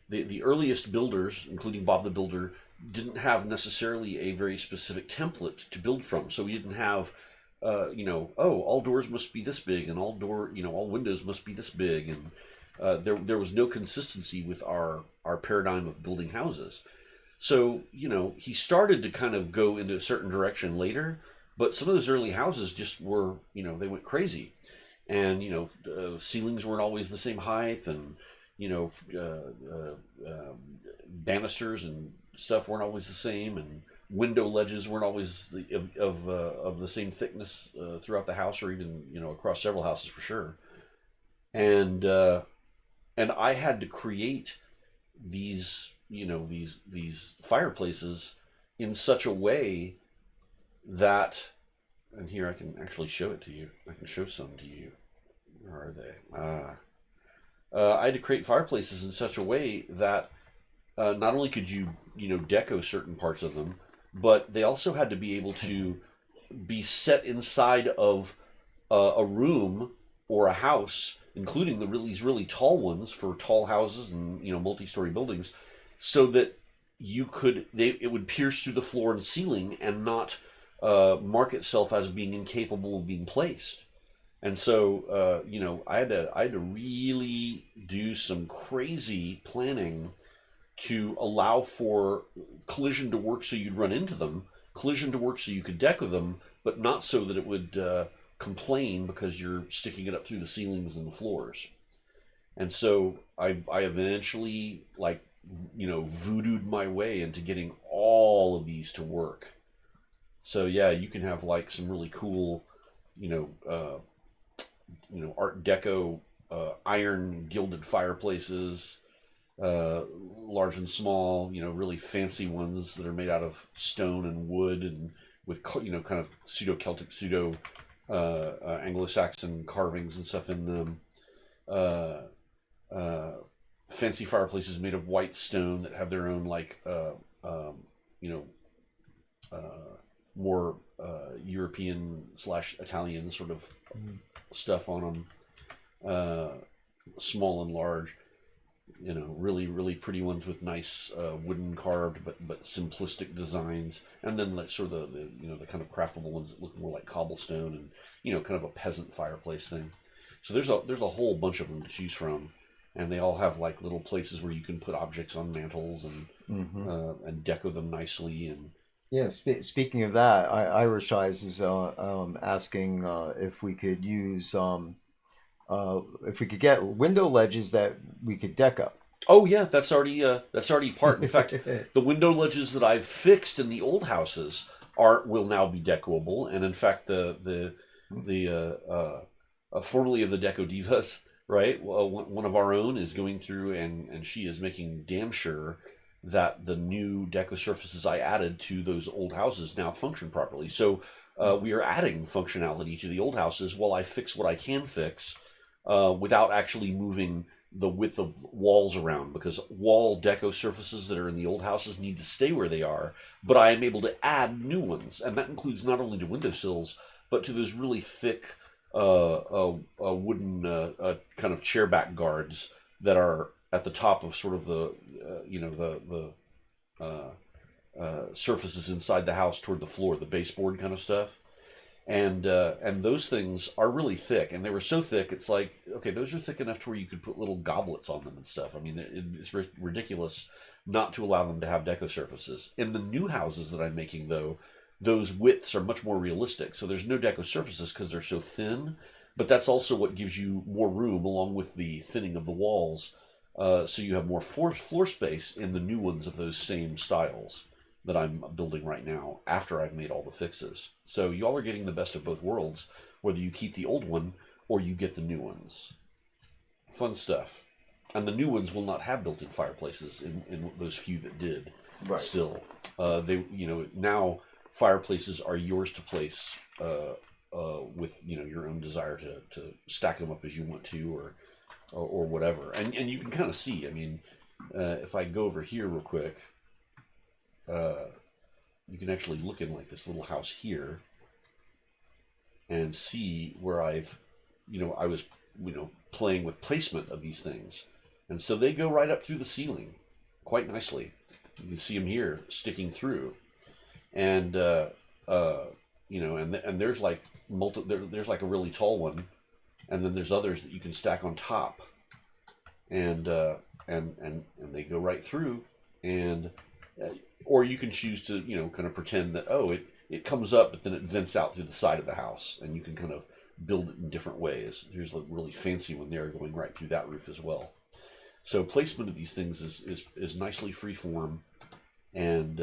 the earliest builders, including Bob the Builder, didn't have necessarily a very specific template to build from. So we didn't have, all doors must be this big, and all windows must be this big, and there was no consistency with our paradigm of building houses. So he started to kind of go into a certain direction later, but some of those early houses just were, they went crazy, and ceilings weren't always the same height, and banisters and stuff weren't always the same, and window ledges weren't always of the same thickness throughout the house, or even across several houses for sure. And I had to create these these fireplaces in such a way that, and here I can actually show it to you. I can show some to you. Where are they? I had to create fireplaces in such a way that not only could you deco certain parts of them, but they also had to be able to be set inside of a room or a house, including these really tall ones for tall houses and multi-story buildings, so that it would pierce through the floor and ceiling and not mark itself as being incapable of being placed. And so I had to really do some crazy planning to allow for collision to work so you'd run into them, collision to work so you could deco them, but not so that it would complain because you're sticking it up through the ceilings and the floors. And so I eventually voodooed my way into getting all of these to work. So yeah, you can have like some really cool, Art Deco iron gilded fireplaces, large and small, really fancy ones that are made out of stone and wood and with kind of pseudo-Celtic, Anglo-Saxon carvings and stuff in them. Fancy fireplaces made of white stone that have their own more European / Italian sort of stuff on them. Small and large, really, really pretty ones with nice wooden carved but simplistic designs, and then like sort of the kind of craftable ones that look more like cobblestone and kind of a peasant fireplace thing. So there's a whole bunch of them to choose from, and they all have like little places where you can put objects on mantles and and deco them nicely. And yeah, speaking of that, Irish Eyes is asking if we could use if we could get window ledges that we could deck up. Oh yeah, that's already part. In fact, the window ledges that I've fixed in the old houses will now be decoable. And in fact, the formerly of the Deco Divas, right? One of our own is going through and she is making damn sure that the new deco surfaces I added to those old houses now function properly. So we are adding functionality to the old houses while I fix what I can fix without actually moving the width of walls around, because wall deco surfaces that are in the old houses need to stay where they are, but I am able to add new ones, and that includes not only to windowsills but to those really thick wooden kind of chair back guards that are at the top of sort of the surfaces inside the house toward the floor, the baseboard kind of stuff. And those things are really thick, and they were so thick, it's like, okay, those are thick enough to where you could put little goblets on them and stuff. I mean, it's ridiculous not to allow them to have deco surfaces. In the new houses that I'm making, though, those widths are much more realistic. So there's no deco surfaces because they're so thin, but that's also what gives you more room along with the thinning of the walls. So you have more floor space in the new ones of those same styles that I'm building right now after I've made all the fixes. So y'all are getting the best of both worlds, whether you keep the old one or you get the new ones. Fun stuff. And the new ones will not have built-in fireplaces in those few that did. Right. Still, they now fireplaces are yours to place with your own desire to stack them up as you want to or whatever. And you can kind of see. I mean, if I go over here real quick. You can actually look in like this little house here and see where I was playing with placement of these things, and so they go right up through the ceiling quite nicely. You can see them here sticking through, and and there's like there's like a really tall one, and then there's others that you can stack on top, and they go right through, and or you can choose to kind of pretend that it comes up but then it vents out through the side of the house, and you can kind of build it in different ways. Here's a really fancy one there going right through that roof as well. So placement of these things is nicely freeform, and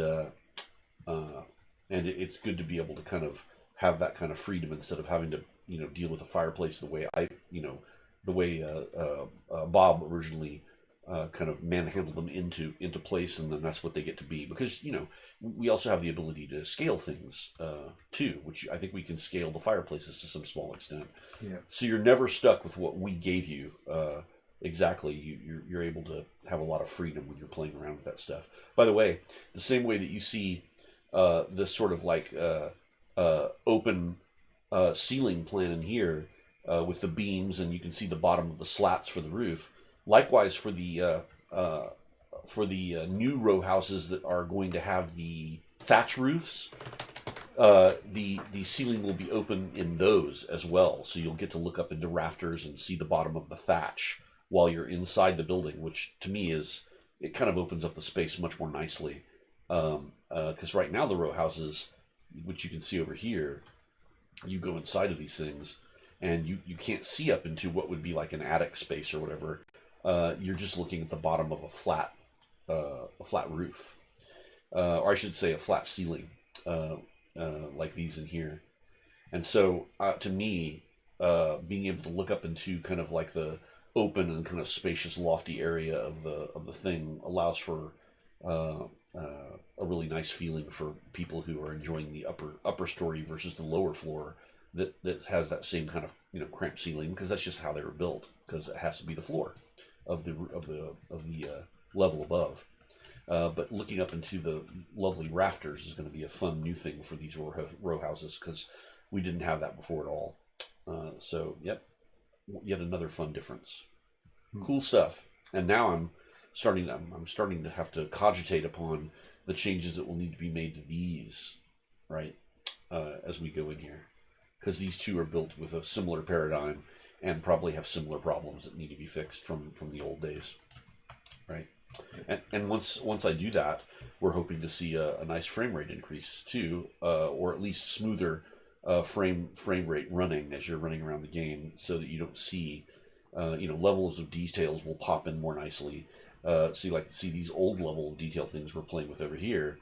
it's good to be able to kind of have that kind of freedom instead of having to deal with a fireplace the way Bob originally kind of manhandle them into place, and then that's what they get to be. Because we also have the ability to scale things too, which I think we can scale the fireplaces to some small extent. Yeah. So you're never stuck with what we gave you. Exactly, you're able to have a lot of freedom when you're playing around with that stuff. By the way, the same way that you see this sort of like open ceiling plan in here with the beams, and you can see the bottom of the slats for the roof. Likewise, for the new row houses that are going to have the thatch roofs, the ceiling will be open in those as well. So you'll get to look up into rafters and see the bottom of the thatch while you're inside the building, which to me it kind of opens up the space much more nicely. Because right now the row houses, which you can see over here, you go inside of these things and you can't see up into what would be like an attic space or whatever. You're just looking at the bottom of a flat roof, or I should say a flat ceiling, like these in here. And so, to me, being able to look up into kind of like the open and kind of spacious, lofty area of the thing allows for a really nice feeling for people who are enjoying the upper story versus the lower floor that has that same kind of cramped ceiling, because that's just how they were built, because it has to be the floor of the level above. But looking up into the lovely rafters is going to be a fun new thing for these row houses, because we didn't have that before at all. So, yep, yet another fun difference. Cool stuff. And now I'm starting to have to cogitate upon the changes that will need to be made to these, right, as we go in here, because these two are built with a similar paradigm and probably have similar problems that need to be fixed from the old days, right? And once I do that, we're hoping to see a nice frame rate increase too, or at least smoother frame rate running as you're running around the game, so that you don't see levels of details will pop in more nicely. So you like to see these old level of detail things we're playing with over here.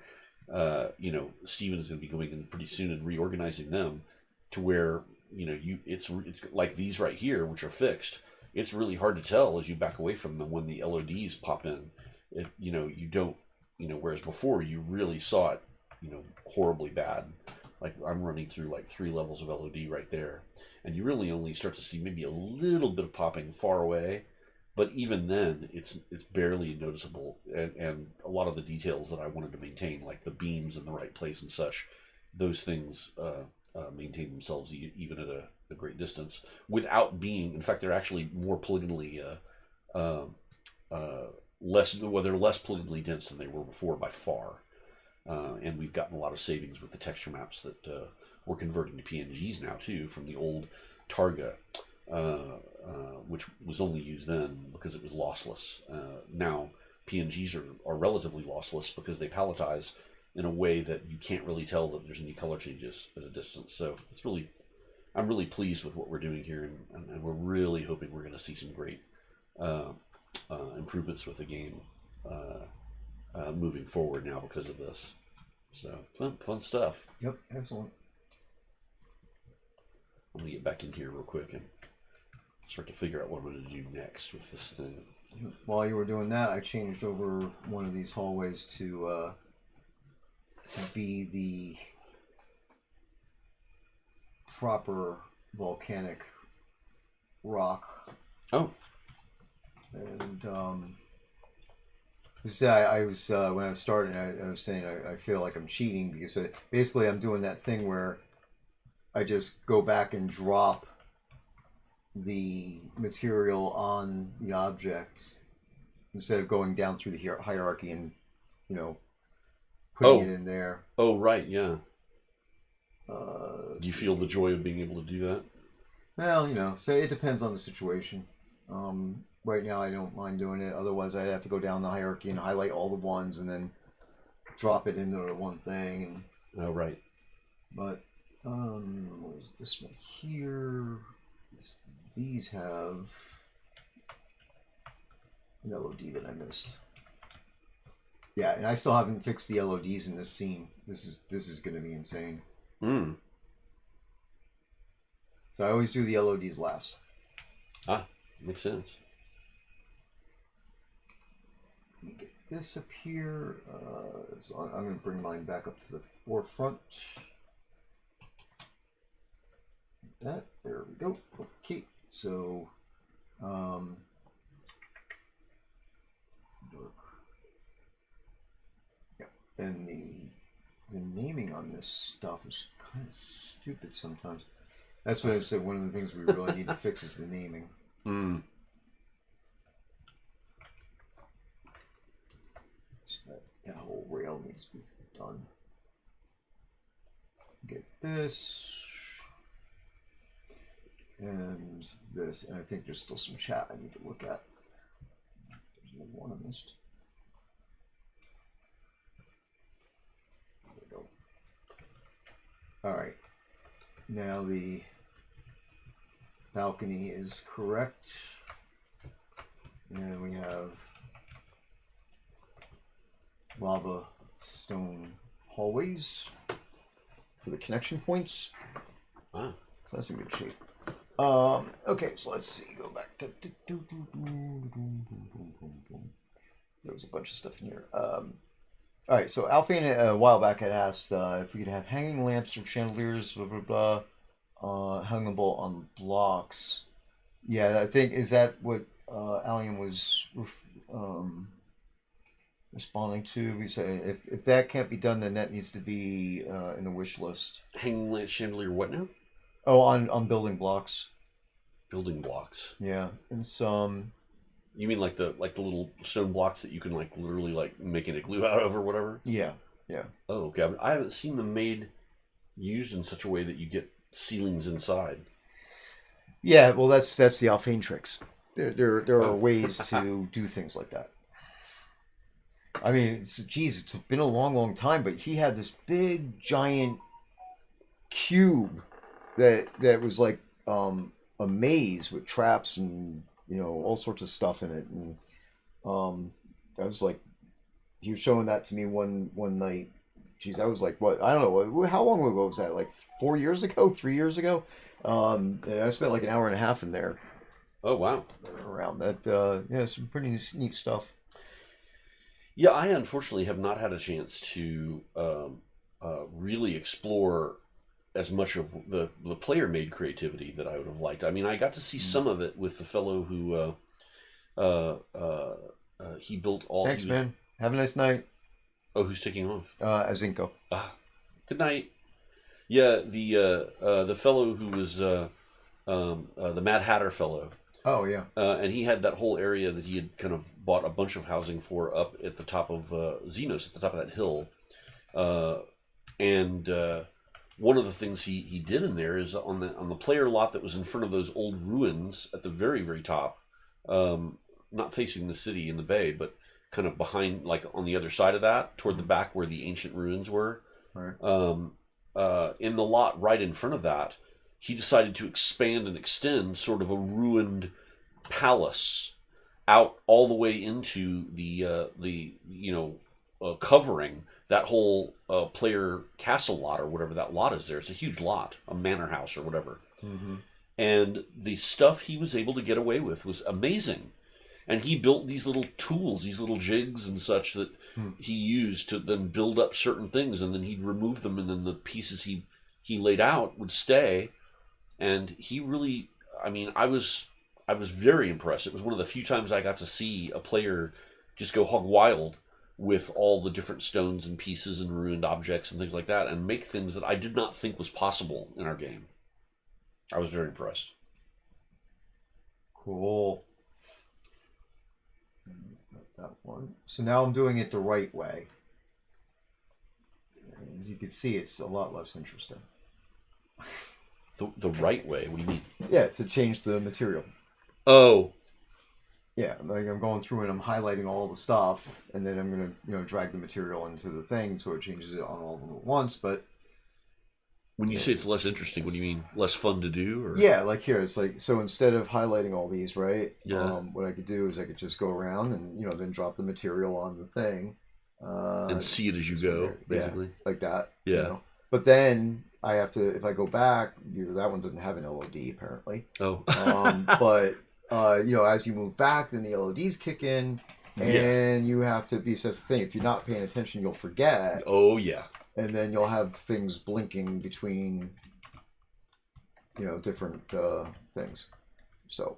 Steven is going to be going in pretty soon and reorganizing them to where it's like these right here, which are fixed. It's really hard to tell as you back away from them when the LODs pop in. You don't, whereas before you really saw it, horribly bad. Like I'm running through like 3 levels of LOD right there, and you really only start to see maybe a little bit of popping far away, but even then it's barely noticeable. And a lot of the details that I wanted to maintain, like the beams in the right place and such, those things maintain themselves even at a great distance without being. In fact, they're actually more polygonally they're less polygonally dense than they were before by far. And we've gotten a lot of savings with the texture maps that we're converting to PNGs now too, from the old Targa, which was only used then because it was lossless. Now PNGs are relatively lossless because they palletize in a way that you can't really tell that there's any color changes at a distance. So I'm really pleased with what we're doing here, and we're really hoping we're going to see some great improvements with the game moving forward now because of this. So fun stuff. Yep, excellent. I'm going to get back in here real quick and start to figure out what I'm going to do next with this thing. While you were doing that, I changed over one of these hallways to be the proper volcanic rock. Oh. And I was when I was starting, I was saying I feel like I'm cheating because basically I'm doing that thing where I just go back and drop the material on the object instead of going down through the hierarchy and putting it in there. Oh, right, yeah. Do you feel the joy of being able to do that? Well, so it depends on the situation. Right now I don't mind doing it. Otherwise I'd have to go down the hierarchy and highlight all the ones and then drop it into one thing. Oh, right. But what is this one here? These have an LOD that I missed. Yeah, and I still haven't fixed the LODs in this scene. This is going to be insane. So I always do the LODs last. Ah, makes sense. this up here. So I'm going to bring mine back up to the forefront. Like that. There we go. Okay. So, yeah, and the naming on this stuff is kind of stupid sometimes. That's what I said. One of the things we really need to fix is the naming. Mm. So that whole rail needs to be done. Get this and this, and I think there's still some chat I need to look at. There's another one I missed. There we go. All right. Now the balcony is correct, and we have lava stone hallways for the connection points. Wow. So that's in good shape. Okay, so let's see. Go back to. There was a bunch of stuff in here. All right, so Alphane a while back had asked if we could have hanging lamps or chandeliers, blah blah blah, hangable on blocks. Yeah, I think is that what Allian was responding to. We say if that can't be done, then that needs to be in the wish list. Hanging lamp chandelier, what now? Oh, on building blocks. Building blocks. Yeah, and some. You mean like the little stone blocks that you can like literally like making a glue out of or whatever? Yeah, yeah. Oh, okay. I haven't seen them used in such a way that you get ceilings inside. Yeah, well, that's the Alphane tricks. There are ways to do things like that. I mean, it's been a long time, but he had this big giant cube that was like a maze with traps and all sorts of stuff in it, and I was like, he was showing that to me one night. Geez, I was like, what? I don't know. How long ago was that? Like 4 years ago, 3 years ago. And I spent like an hour and a half in there. Oh wow! Around that, yeah, some pretty neat stuff. Yeah, I unfortunately have not had a chance to really explore as much of the player-made creativity that I would have liked. I mean, I got to see some of it with the fellow who he built all. Thanks, man. Have a nice night. Oh, who's taking off? Azinko. Good night. Yeah, the fellow who was the Mad Hatter fellow. Oh yeah. And he had that whole area that he had kind of bought a bunch of housing for up at the top of Xenos, at the top of that hill, and one of the things he did in there is on the player lot that was in front of those old ruins at the very, very top, not facing the city in the bay, but kind of behind, like on the other side of that, toward the back where the ancient ruins were. Right. In the lot right in front of that, he decided to expand and extend sort of a ruined palace out all the way into the covering that whole player castle lot or whatever that lot is there. It's a huge lot, a manor house or whatever. Mm-hmm. And the stuff he was able to get away with was amazing. And he built these little tools, these little jigs and such that he used to then build up certain things, and then he'd remove them, and then the pieces he laid out would stay. And he really, I mean, I was very impressed. It was one of the few times I got to see a player just go hog wild with all the different stones and pieces and ruined objects and things like that, and make things that I did not think was possible in our game. I was very impressed. Cool. That one. So now I'm doing it the right way. As you can see, it's a lot less interesting. The right way? What do you mean? Yeah, to change the material. Oh. Yeah, like I'm going through and I'm highlighting all the stuff, and then I'm gonna drag the material into the thing so it changes it on all of them at once. But when you say it's less interesting, what do you mean? Less fun to do? Or? Yeah, like here, it's like, so instead of highlighting all these, right? Yeah. What I could do is I could just go around and then drop the material on the thing. And see it as you go, basically. Yeah, like that. Yeah. But then I have to, if I go back, that one doesn't have an LOD apparently. Oh. But as you move back, then the LODs kick in, and you have to be. That's the thing. If you're not paying attention, you'll forget. Oh yeah. And then you'll have things blinking between, different things. So,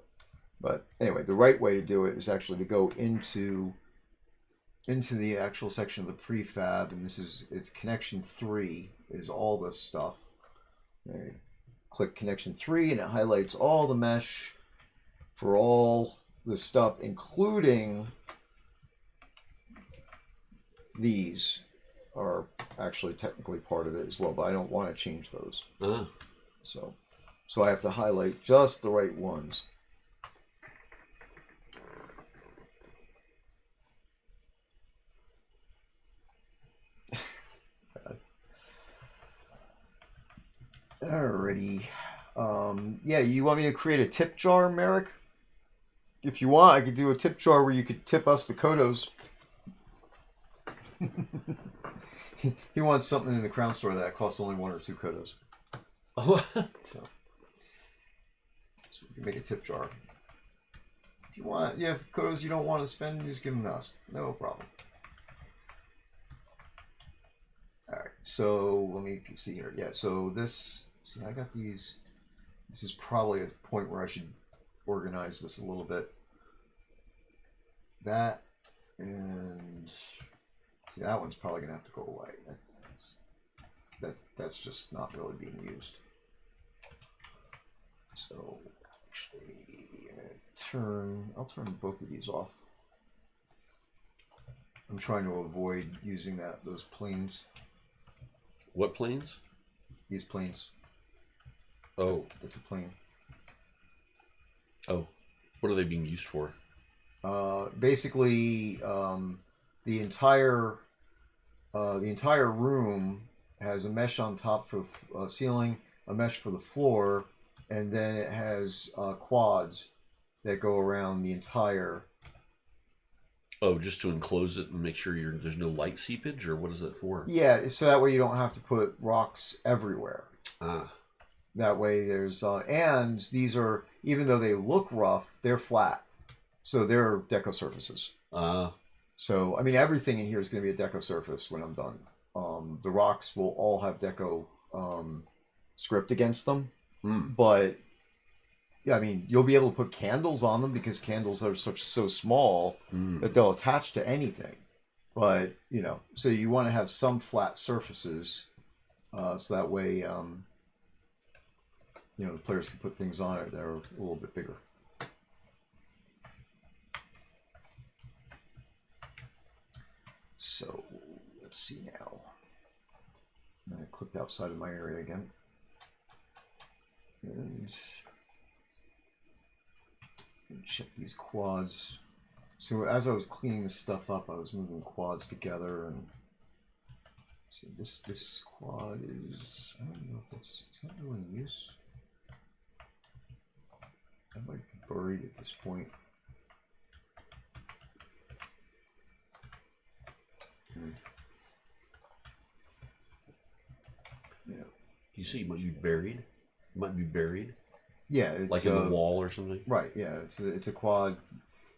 but anyway, the right way to do it is actually to go into the actual section of the prefab, and it's connection 3 is all this stuff. There, click connection 3, and it highlights all the mesh for all the stuff, including these are actually technically part of it as well, but I don't want to change those. So I have to highlight just the right ones. Alrighty. Yeah, you want me to create a tip jar, Merrick? If you want, I could do a tip jar where you could tip us the Kodos. He wants something in the Crown store that costs only 1 or 2 Kodos. So we can make a tip jar. If you want, if Kodos you don't want to spend, just give them to us. No problem. Alright, so let me see here. Yeah, so this, see, I got these. This is probably a point where I should organize this a little bit. That, and see, that one's probably going to have to go away. That's just not really being used. So, actually, I'll turn both of these off. I'm trying to avoid using those planes. What planes? These planes. Oh. It's a plane. Oh. What are they being used for? Basically, the entire room has a mesh on top for the ceiling, a mesh for the floor, and then it has quads that go around the entire. Oh, just to enclose it and make sure there's no light seepage, or what is that for? Yeah, so that way you don't have to put rocks everywhere. Ah. That way there's and these are, even though they look rough, they're flat, so they're deco surfaces. So I mean, everything in here is going to be a deco surface when I'm done. The rocks will all have deco script against them, but yeah, I mean, you'll be able to put candles on them because candles are so small that they'll attach to anything. But so you want to have some flat surfaces, so that way the players can put things on it that are a little bit bigger. So let's see now. I clicked outside of my area again. And check these quads. So as I was cleaning this stuff up, I was moving quads together, and see, this quad is, I don't know if is that really in use? I might be buried at this point. Yeah. You see, it might be buried. It might be buried. Yeah, it's, like in the wall or something. Right. Yeah, it's a quad.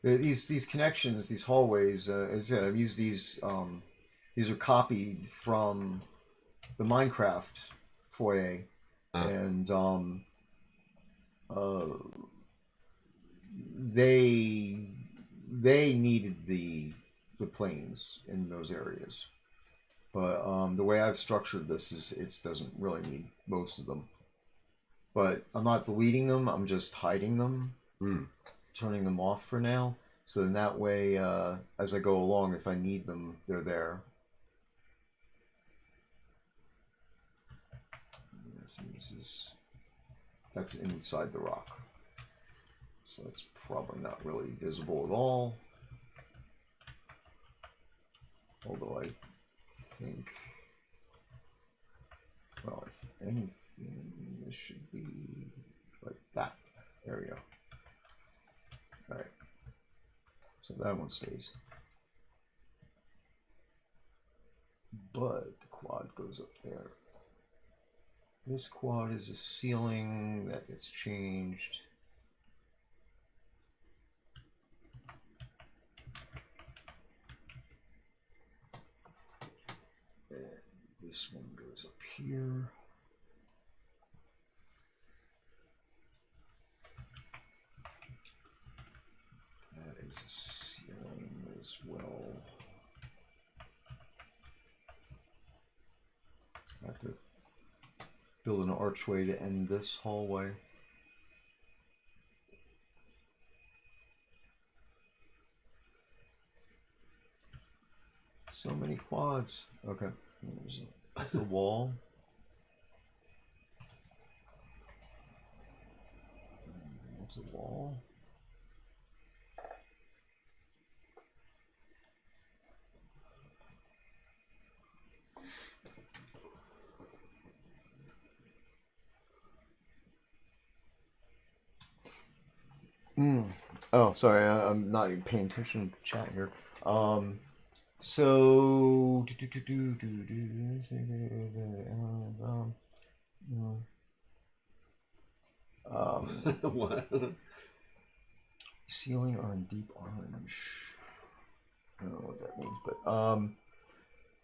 These connections, these hallways. As I said, I've used these. These are copied from the Minecraft foyer, and they needed the planes in those areas. But the way I've structured this is it doesn't really need most of them. But I'm not deleting them, I'm just hiding them, turning them off for now. So then that way, as I go along, if I need them, they're there. That's inside the rock. So it's probably not really visible at all. Although I think, well, if anything, this should be like that. There we go. Alright. So that one stays. But the quad goes up there. This quad is a ceiling that gets changed. This one goes up here. That is a ceiling as well. I have to build an archway to end this hallway. So many quads. Okay, there's a wall. That's a wall. Oh, sorry, I'm not even paying attention to the chat here. So What? ceiling are in deep orange. I don't know what that means, but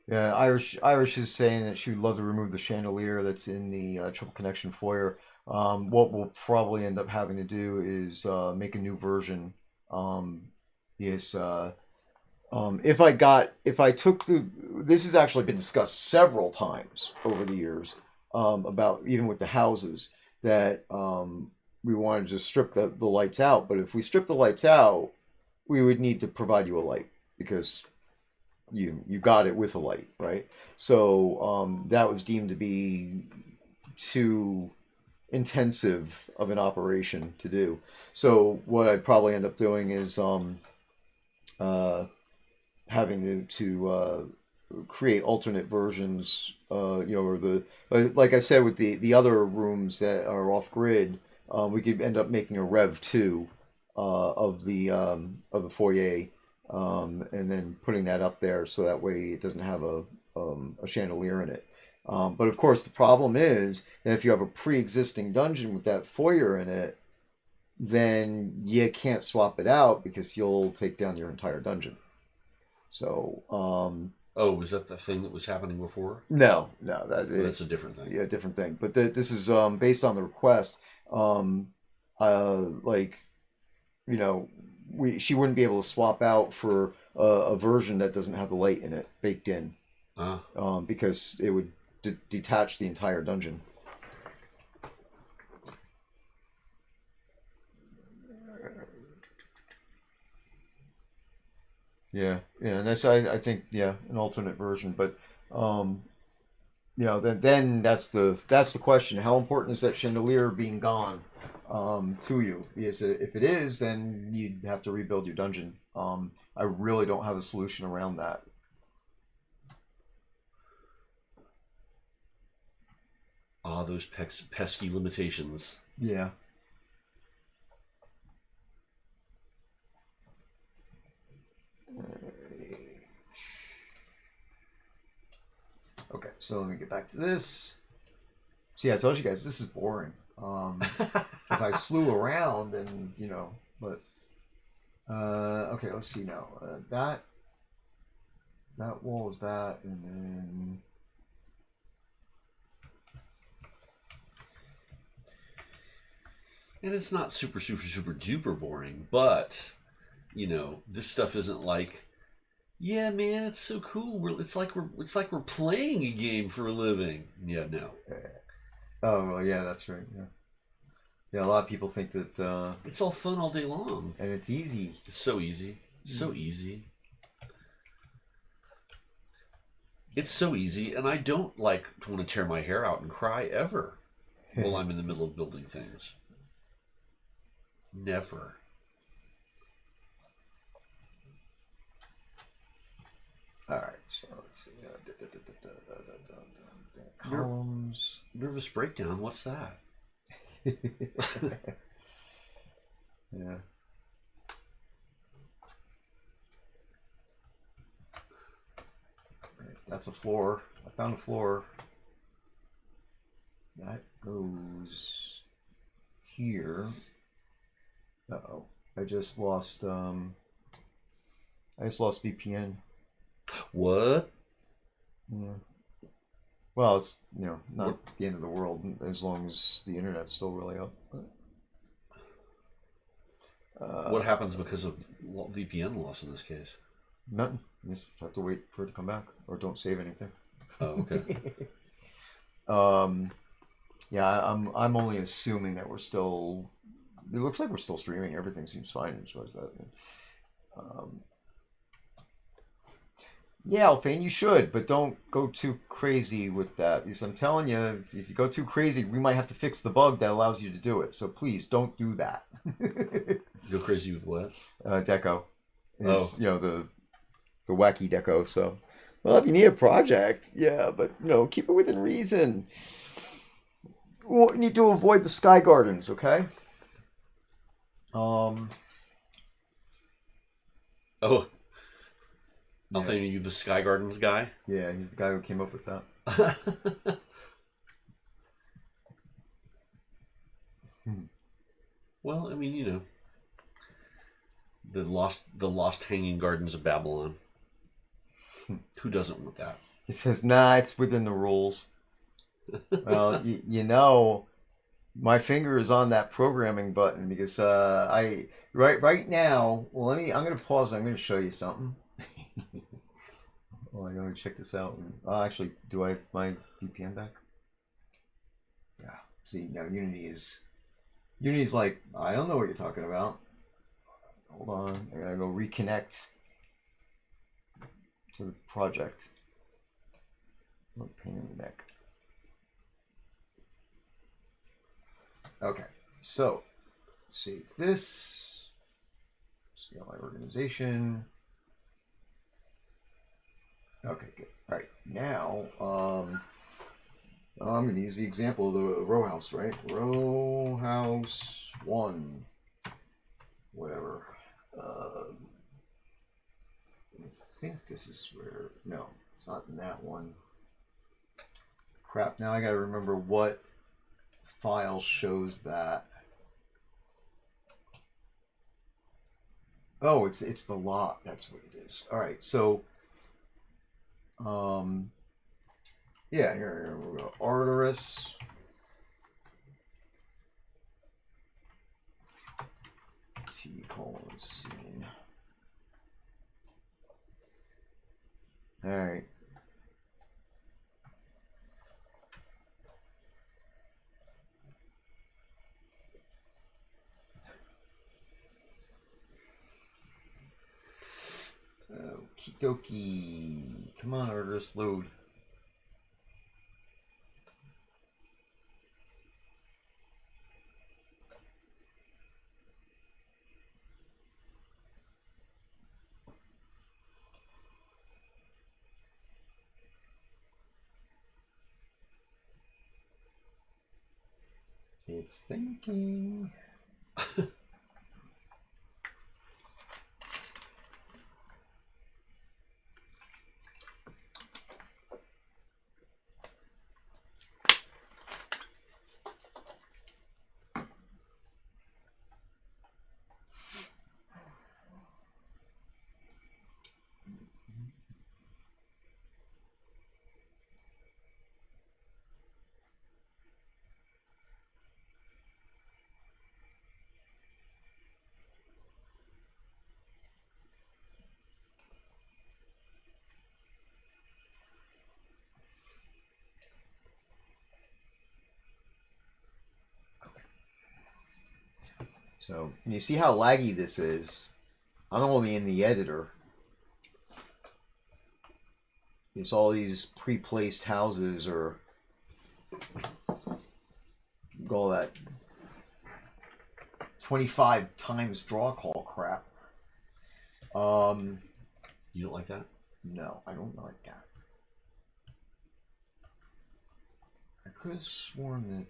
yeah, Irish is saying that she would love to remove the chandelier that's in the triple connection foyer. What we'll probably end up having to do is make a new version. Yes, if I took this has actually been discussed several times over the years, about even with the houses that we wanted to just strip the lights out. But if we strip the lights out, we would need to provide you a light because you got it with a light, right? So that was deemed to be too intensive of an operation to do. So what I'd probably end up doing is having to create alternate versions, or like I said with the other rooms that are off grid, we could end up making a Rev 2 of the foyer, and then putting that up there so that way it doesn't have a chandelier in it. But of course, the problem is that if you have a pre-existing dungeon with that foyer in it, then you can't swap it out because you'll take down your entire dungeon. So, oh, was that the thing that was happening before? no, That's a different thing. Yeah, different thing. But this is based on the request. Like, she wouldn't be able to swap out for a version that doesn't have the light in it baked in, because it would detach the entire dungeon. Yeah, and that's I think an alternate version, but then that's the question: how important is that chandelier being gone to you? Because if it is, then you'd have to rebuild your dungeon. I really don't have a solution around that. Ah, those pesky limitations. Yeah. Okay, so let me get back to this. See, I told you guys this is boring. If I slew around, then but okay, let's see now. That wall is that, and then And it's not super duper boring, but this stuff isn't like, yeah, man, it's so cool. It's like we're playing a game for a living. Yeah, no. Oh well, yeah, that's right. Yeah, yeah. A lot of people think that it's all fun all day long, and it's easy. It's so easy. So easy. It's so easy, and I don't want to tear my hair out and cry ever while I'm in the middle of building things. Never. All right, so let's see. Columns. Nervous breakdown. What's that? Yeah. Right, that's a floor. I found a floor. That goes here. Uh-oh. I just lost VPN. What? Yeah. Well, it's not the end of the world as long as the internet's still really up. What happens because of VPN loss in this case? Nothing. You just have to wait for it to come back, or don't save anything. Oh, okay. Yeah, I'm only assuming that we're still. It looks like we're still streaming. Everything seems fine as far as that. Yeah, Alfane, you should, but don't go too crazy with that. Because I'm telling you, if you go too crazy, we might have to fix the bug that allows you to do it. So please don't do that. Go crazy with what? Deco. It's, the wacky deco. So, well, if you need a project, yeah, but keep it within reason. We need to avoid the sky gardens, okay? Oh, Yeah. are you the Sky Gardens guy? Yeah, he's the guy who came up with that. Well, I mean, the lost hanging gardens of Babylon. Who doesn't want that? He says, "Nah, it's within the rules." Well, my finger is on that programming button because right now. Well, I'm gonna pause. I'm gonna show you something. Well, I'm gonna check this out. Actually, do I have my VPN back? Yeah. See, now Unity's like, I don't know what you're talking about. Hold on, I gotta go reconnect to the project. What pain in the neck. Okay, so save this. Scale my organization. Okay, good. All right, now I'm going to use the example of the row house, right? Row house 1, whatever. I think this is where. No, it's not in that one. Crap! Now I got to remember what file shows that. Oh, it's the lot. That's what it is. All right, so. Yeah, here we'll go. Arterus. T:/C. All right. Okie dokie. Come on, Arterus, load. It's thinking. So, and you see how laggy this is. I'm only in the editor. It's all these pre-placed houses or all that 25 times draw call crap. You don't like that? No, I don't like that. I could have sworn that.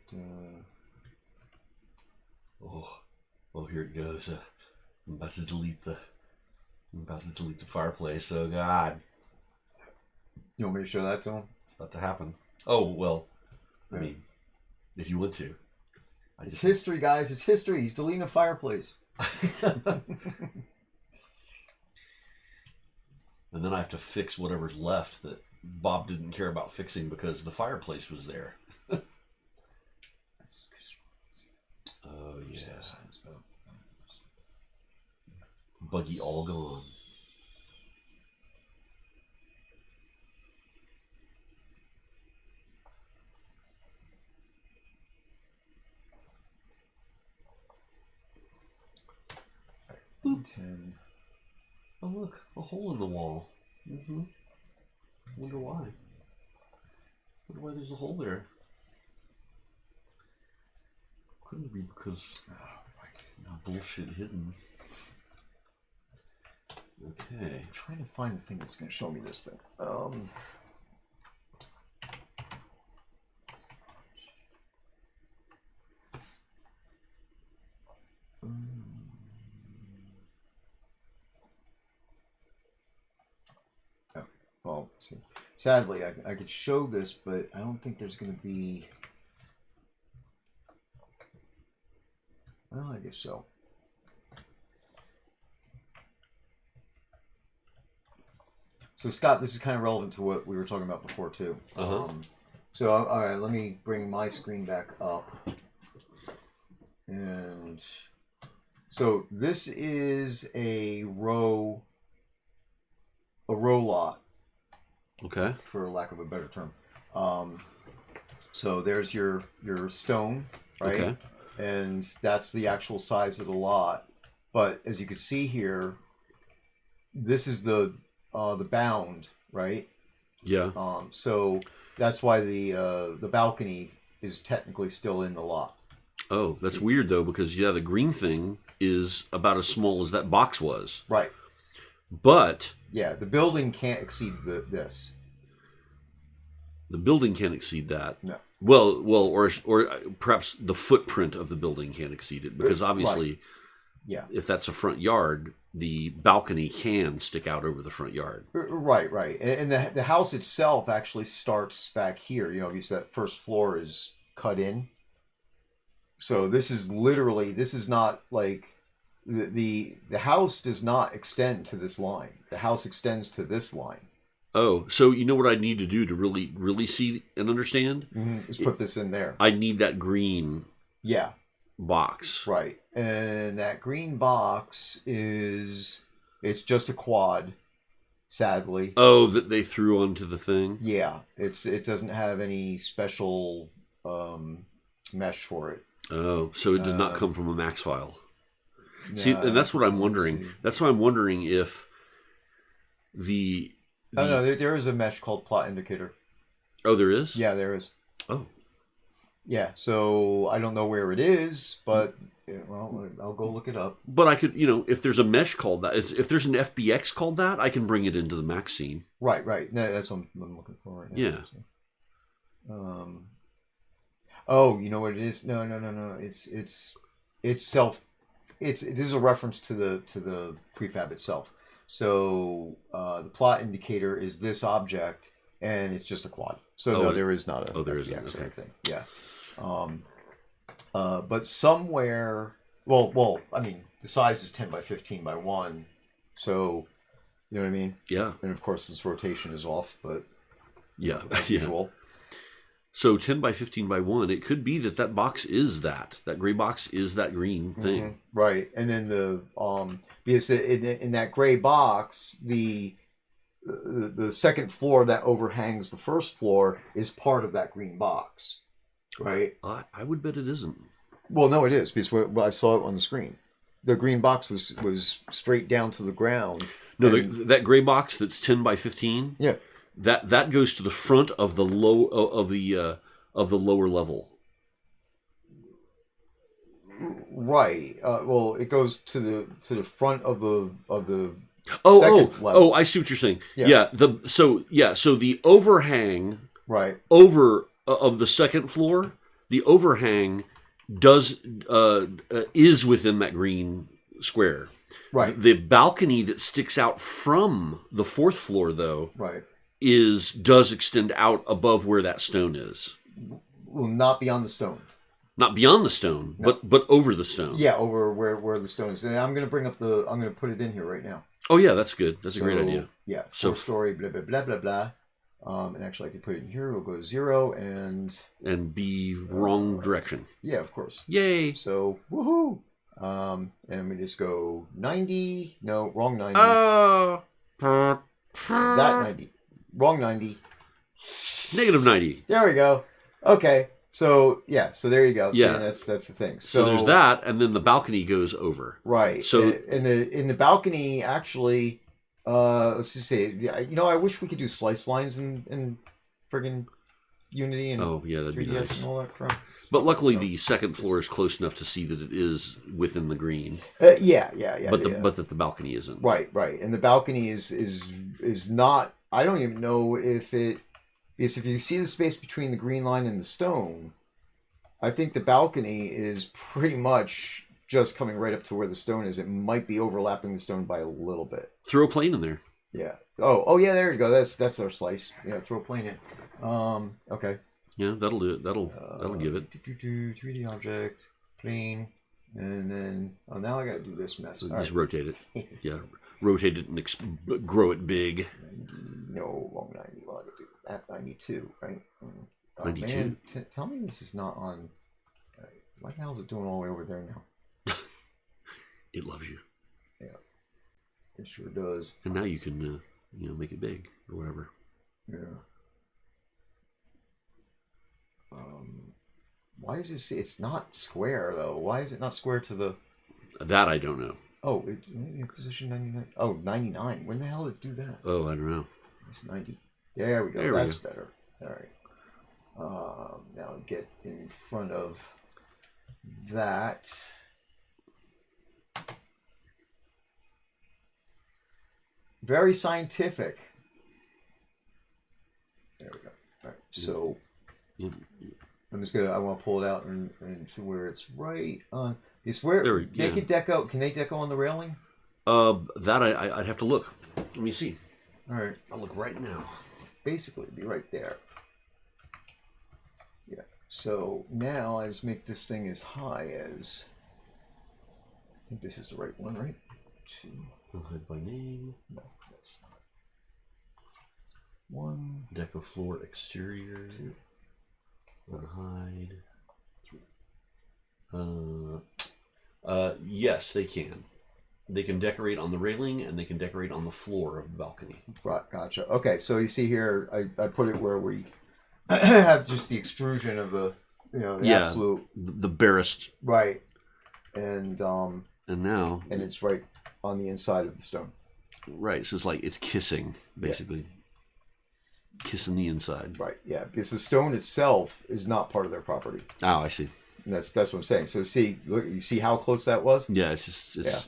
Oh, here it goes. I'm about to delete the fireplace. Oh God! You want me to show that to him? It's about to happen. Oh well. I mean, if you want to. It's history, guys. It's history. He's deleting a fireplace. And then I have to fix whatever's left that Bob didn't care about fixing because the fireplace was there. Oh, yeah. Buggy all gone. Boop. 10. Oh, look, a hole in the wall. Mm-hmm. Wonder why. Wonder why there's a hole there. Couldn't be because bullshit hidden. Okay. I'm trying to find the thing that's going to show me this thing. Well, see, sadly, I could show this, but I don't think there's going to be. Well, I guess so. So, Scott, this is kind of relevant to what we were talking about before, too. So, all right, let me bring my screen back up. And so this is a row lot. Okay. For lack of a better term. So there's your stone, right? Okay. And that's the actual size of the lot. But as you can see here, this is the bound, right? Yeah. So that's why the balcony is technically still in the lot. Oh, that's weird though, because the green thing is about as small as that box was. Right. But yeah, the building can't exceed this. The building can't exceed that. No. Well, or perhaps the footprint of the building can't exceed it, because obviously, right. Yeah, if that's a front yard, the balcony can stick out over the front yard. Right. And the house itself actually starts back here. You know, because that first floor is cut in. So this is not like the house does not extend to this line. The house extends to this line. Oh, so you know what I need to do to really see and understand? Mm-hmm. Is put this in there. I need that green box. Right. And that green box it's just a quad, sadly. Oh, that they threw onto the thing? Yeah. It doesn't have any special mesh for it. Oh, so it did not come from a Max file. No, See, and that's what I'm wondering. That's why I'm wondering if Oh, no, there is a mesh called plot indicator. Oh, there is? Yeah, there is. Oh. Yeah, so I don't know where it is, but well, I'll go look it up. But I could, if there's a mesh called that, if there's an FBX called that, I can bring it into the Max scene. Right. No, that's what I'm looking for right now. Yeah. So. Oh, you know what it is? No. It's self. This is a reference to the prefab itself. So the plot indicator is this object, and it's just a quad. So no, there is not a there FBX isn't. or anything. Yeah. But somewhere, well, I mean, the size is 10 by 15 by 1, so you know what I mean. Yeah. And of course, this rotation is off, but yeah, as usual. So 10 by 15 by 1, it could be that box is that gray box is that green thing. Mm-hmm. Right. And then because in that gray box, the second floor that overhangs the first floor is part of that green box. Right. I would bet it isn't. Well, no, it is, because I saw it on the screen. The green box was straight down to the ground. No, that gray box that's 10 by 15. Yeah. That goes to the front of the lower level. Right. Well, it goes to the front of the second level. Oh, I see what you're saying. Yeah. So the overhang right over of the second floor, the overhang is within that green square. Right. The balcony that sticks out from the fourth floor, though, right, does extend out above where that stone is. Well, not beyond the stone. Not beyond the stone, no. but over the stone. Yeah, over where the stone is. And I'm going to put it in here right now. Oh yeah, that's good. That's a great idea. Yeah. So story blah blah blah blah And actually, I could put it in here. We'll go 0 and be wrong direction. Yeah, of course. Yay! So woohoo! And we just go 90. No, wrong 90. Oh. That 90. Wrong 90. Negative 90. There we go. Okay. So yeah. So there you go. Yeah. See, that's the thing. So there's that, and then the balcony goes over. Right. So in the balcony, actually, let's just say, I wish we could do slice lines in friggin' Unity and that'd be 3DS nice. and all that crap. But luckily, the second floor is close enough to see that it is within the green. Yeah. But that the balcony isn't. Right. And the balcony is not. I don't even know if it. Because if you see the space between the green line and the stone, I think the balcony is pretty much just coming right up to where the stone is. It might be overlapping the stone by a little bit. Throw a plane in there. Yeah. Oh yeah. There you go. That's our slice. Yeah. Throw a plane in. Okay. Yeah, that'll do it. That'll give it. 3D object, plane, and then now I got to do this mess. So All just right. rotate it. Yeah, rotate it and grow it big. 90, no, wrong 90. Well, I got to do that 92, right? 92. Man, tell me this is not on. What the hell is it doing all the way over there now? It loves you. Yeah, it sure does. And now you can, make it big or whatever. Yeah. Why is this? It's not square though. Why is it not square to the? That I don't know. Oh, position 99. Oh, 99. When the hell did it do that? Oh, I don't know. It's 90. There we go. There we That's go. better. All right. Now get in front of that. Very scientific. There we go. All right. So Yeah. I'm just gonna. I want to pull it out and see where it's right on. It's where There, they can deco. Can they deco on the railing? That I'd have to look. Let me see. All right. I'll look right now. Basically, it'd be right there. Yeah. So now I just make this thing as high as. I think this is the right one, right? 2. I'll hide by name. No, that's not. 1. Deco floor exterior. 2. Unhide. 3. Yes, they can. They can decorate on the railing and they can decorate on the floor of the balcony. Right, gotcha. Okay, so you see here, I put it where we have just the extrusion of the, the absolute. The barest. Right. And now. And it's right on the inside of the stone. Right, so it's kissing, basically. Yeah. Kissing the inside. Right, yeah, because the stone itself is not part of their property. Oh, I see. And that's what I'm saying. So you see how close that was? Yeah, it's yeah.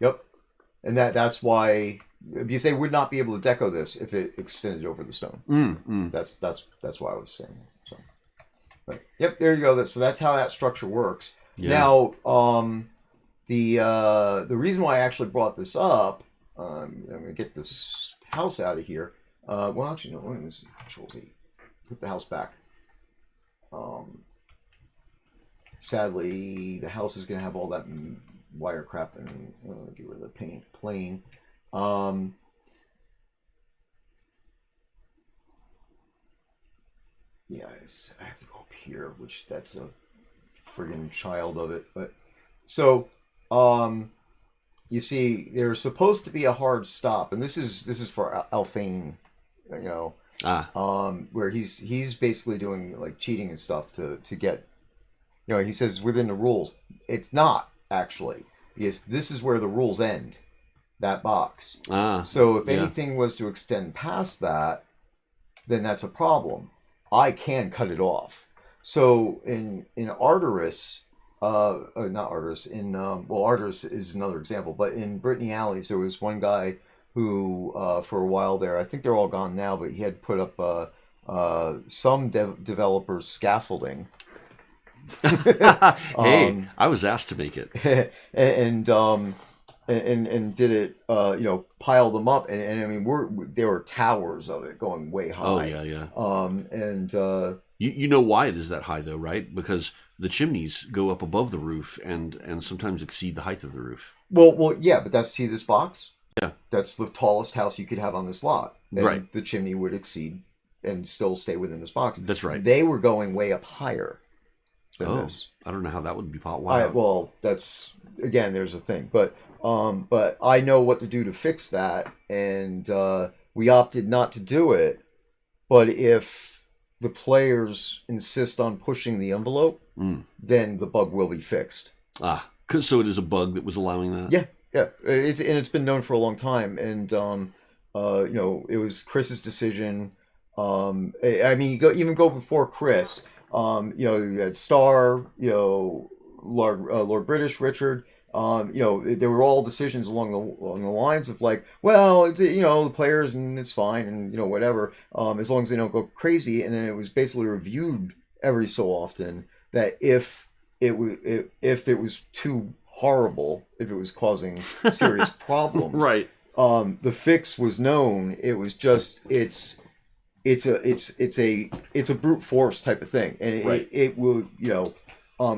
Yep. And that's why, because they would not be able to deco this if it extended over the stone. That's why I was saying. So, but, yep, there you go. So that's how that structure works. Yeah. Now, the reason why I actually brought this up, I'm gonna get this house out of here. Well, actually, no. Let me see. Control Z. Put the house back. Sadly, the house is gonna have all that wire crap and get rid of the plane. Yeah, I have to go up here, which that's a friggin' child of it. But so, you see, there's supposed to be a hard stop, and this is for Alphane, where he's basically doing like cheating and stuff to get, he says within the rules. It's not actually, because this is where the rules end, that box. So if anything was to extend past that, then that's a problem. I can cut it off. So in Arteris, not Arteris, Arteris is another example, but in Brittany Alleys, there was one guy who, for a while there, I think they're all gone now, but he had put up some developers' scaffolding. Hey, I was asked to make it. and did it, pile them up, and I mean, there were towers of it going way high. Oh yeah. And you know why it is that high though, right? Because the chimneys go up above the roof and sometimes exceed the height of the roof. Well, yeah, but this box. Yeah, that's the tallest house you could have on this lot. And right. The chimney would exceed and still stay within this box. That's right. They were going way up higher than this. I don't know how that would be possible. Wow. Well, that's again, there's a thing, but I know what to do to fix that, and we opted not to do it. But if the players insist on pushing the envelope, then the bug will be fixed. So it is a bug that was allowing that. Yeah. It's been known for a long time, and it was Chris's decision. I mean, even go before Chris. You had Star, Lord British, Richard. There were all decisions along the lines of like, well, it's the players and it's fine and whatever, as long as they don't go crazy. And then it was basically reviewed every so often that if it was too horrible, if it was causing serious problems, right? The fix was known. It was just it's a brute force type of thing, and it would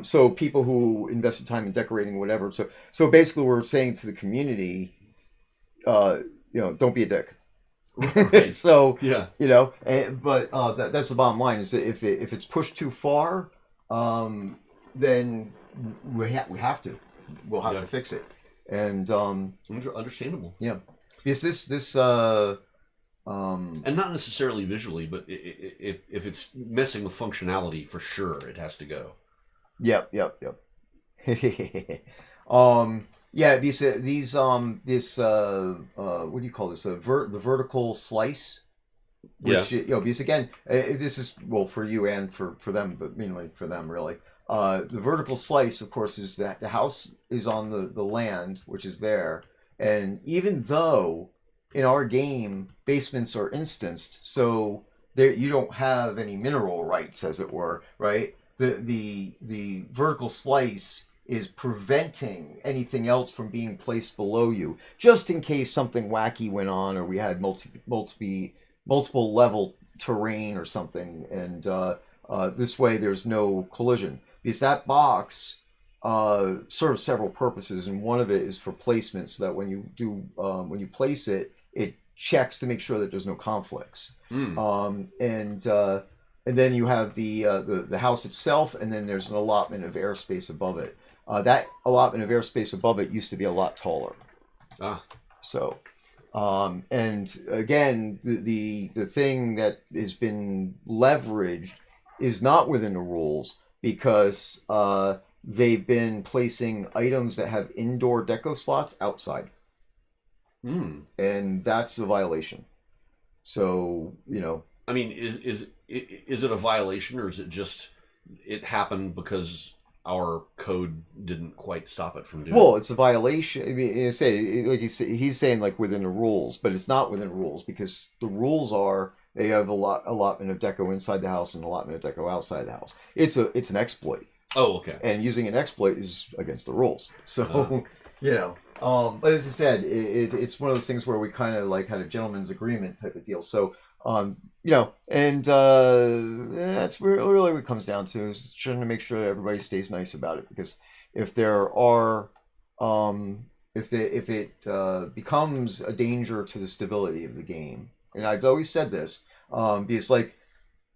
so people who invested time in decorating whatever. So basically, we're saying to the community, don't be a dick. Right. So yeah, but that's the bottom line is that if it's pushed too far, then we'll have to fix it, and understandable. Yeah, because this and not necessarily visually, but if it's messing with functionality, for sure it has to go. Yep. Yeah, these this what do you call this? The vertical slice. Which, because again, this is for you and for them, but mainly for them, really. The vertical slice, of course, is that the house is on the land, which is there, and even though in our game basements are instanced, so there you don't have any mineral rights, as it were, right? The vertical slice is preventing anything else from being placed below you, just in case something wacky went on, or we had multiple level terrain or something, and this way there's no collision. Because that box serves several purposes, and one of it is for placement, so that when you place it, it checks to make sure that there's no conflicts. And then you have the house itself, and then there's an allotment of airspace above it. That allotment of airspace above it used to be a lot taller. So, and again, the thing that has been leveraged is not within the rules, because they've been placing items that have indoor deco slots outside. And that's a violation. So, I mean, is it a violation, or is it just it happened because our code didn't quite stop it from doing it? It's a violation. I mean, he's saying like within the rules, but it's not within the rules, because the rules are they have allotment of deco inside the house and allotment of deco outside the house. It's an exploit. Oh, okay. And using an exploit is against the rules. So, but as I said, it's one of those things where we kind of like had a gentleman's agreement type of deal. So, and that's really what it comes down to, is trying to make sure that everybody stays nice about it. Because if there are, if it becomes a danger to the stability of the game, and I've always said this, because like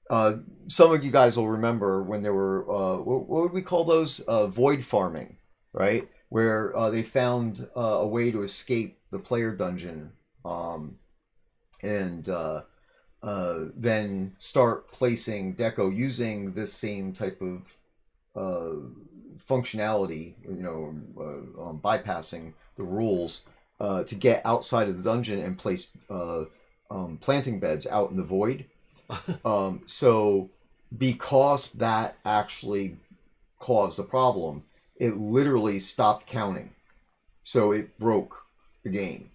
some of you guys will remember when there were what would we call those, void farming, right? Where they found a way to escape the player dungeon, and then start placing deco using this same type of functionality, bypassing the rules to get outside of the dungeon and place planting beds out in the void. So because that actually caused a problem, it literally stopped counting. So it broke the game.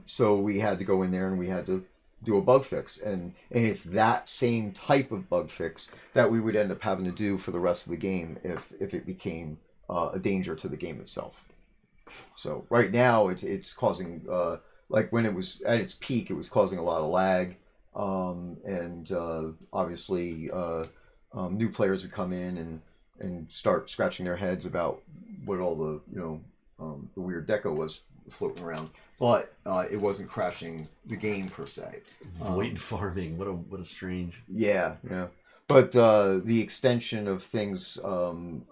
So we had to go in there and we had to do a bug fix. And it's that same type of bug fix that we would end up having to do for the rest of the game if it became a danger to the game itself. So right now it's causing, like when it was at its peak, it was causing a lot of lag. And obviously new players would come in and start scratching their heads about what all the the weird deco was floating around, but it wasn't crashing the game per se. Void farming. What a strange. Yeah, yeah. But the extension of things, and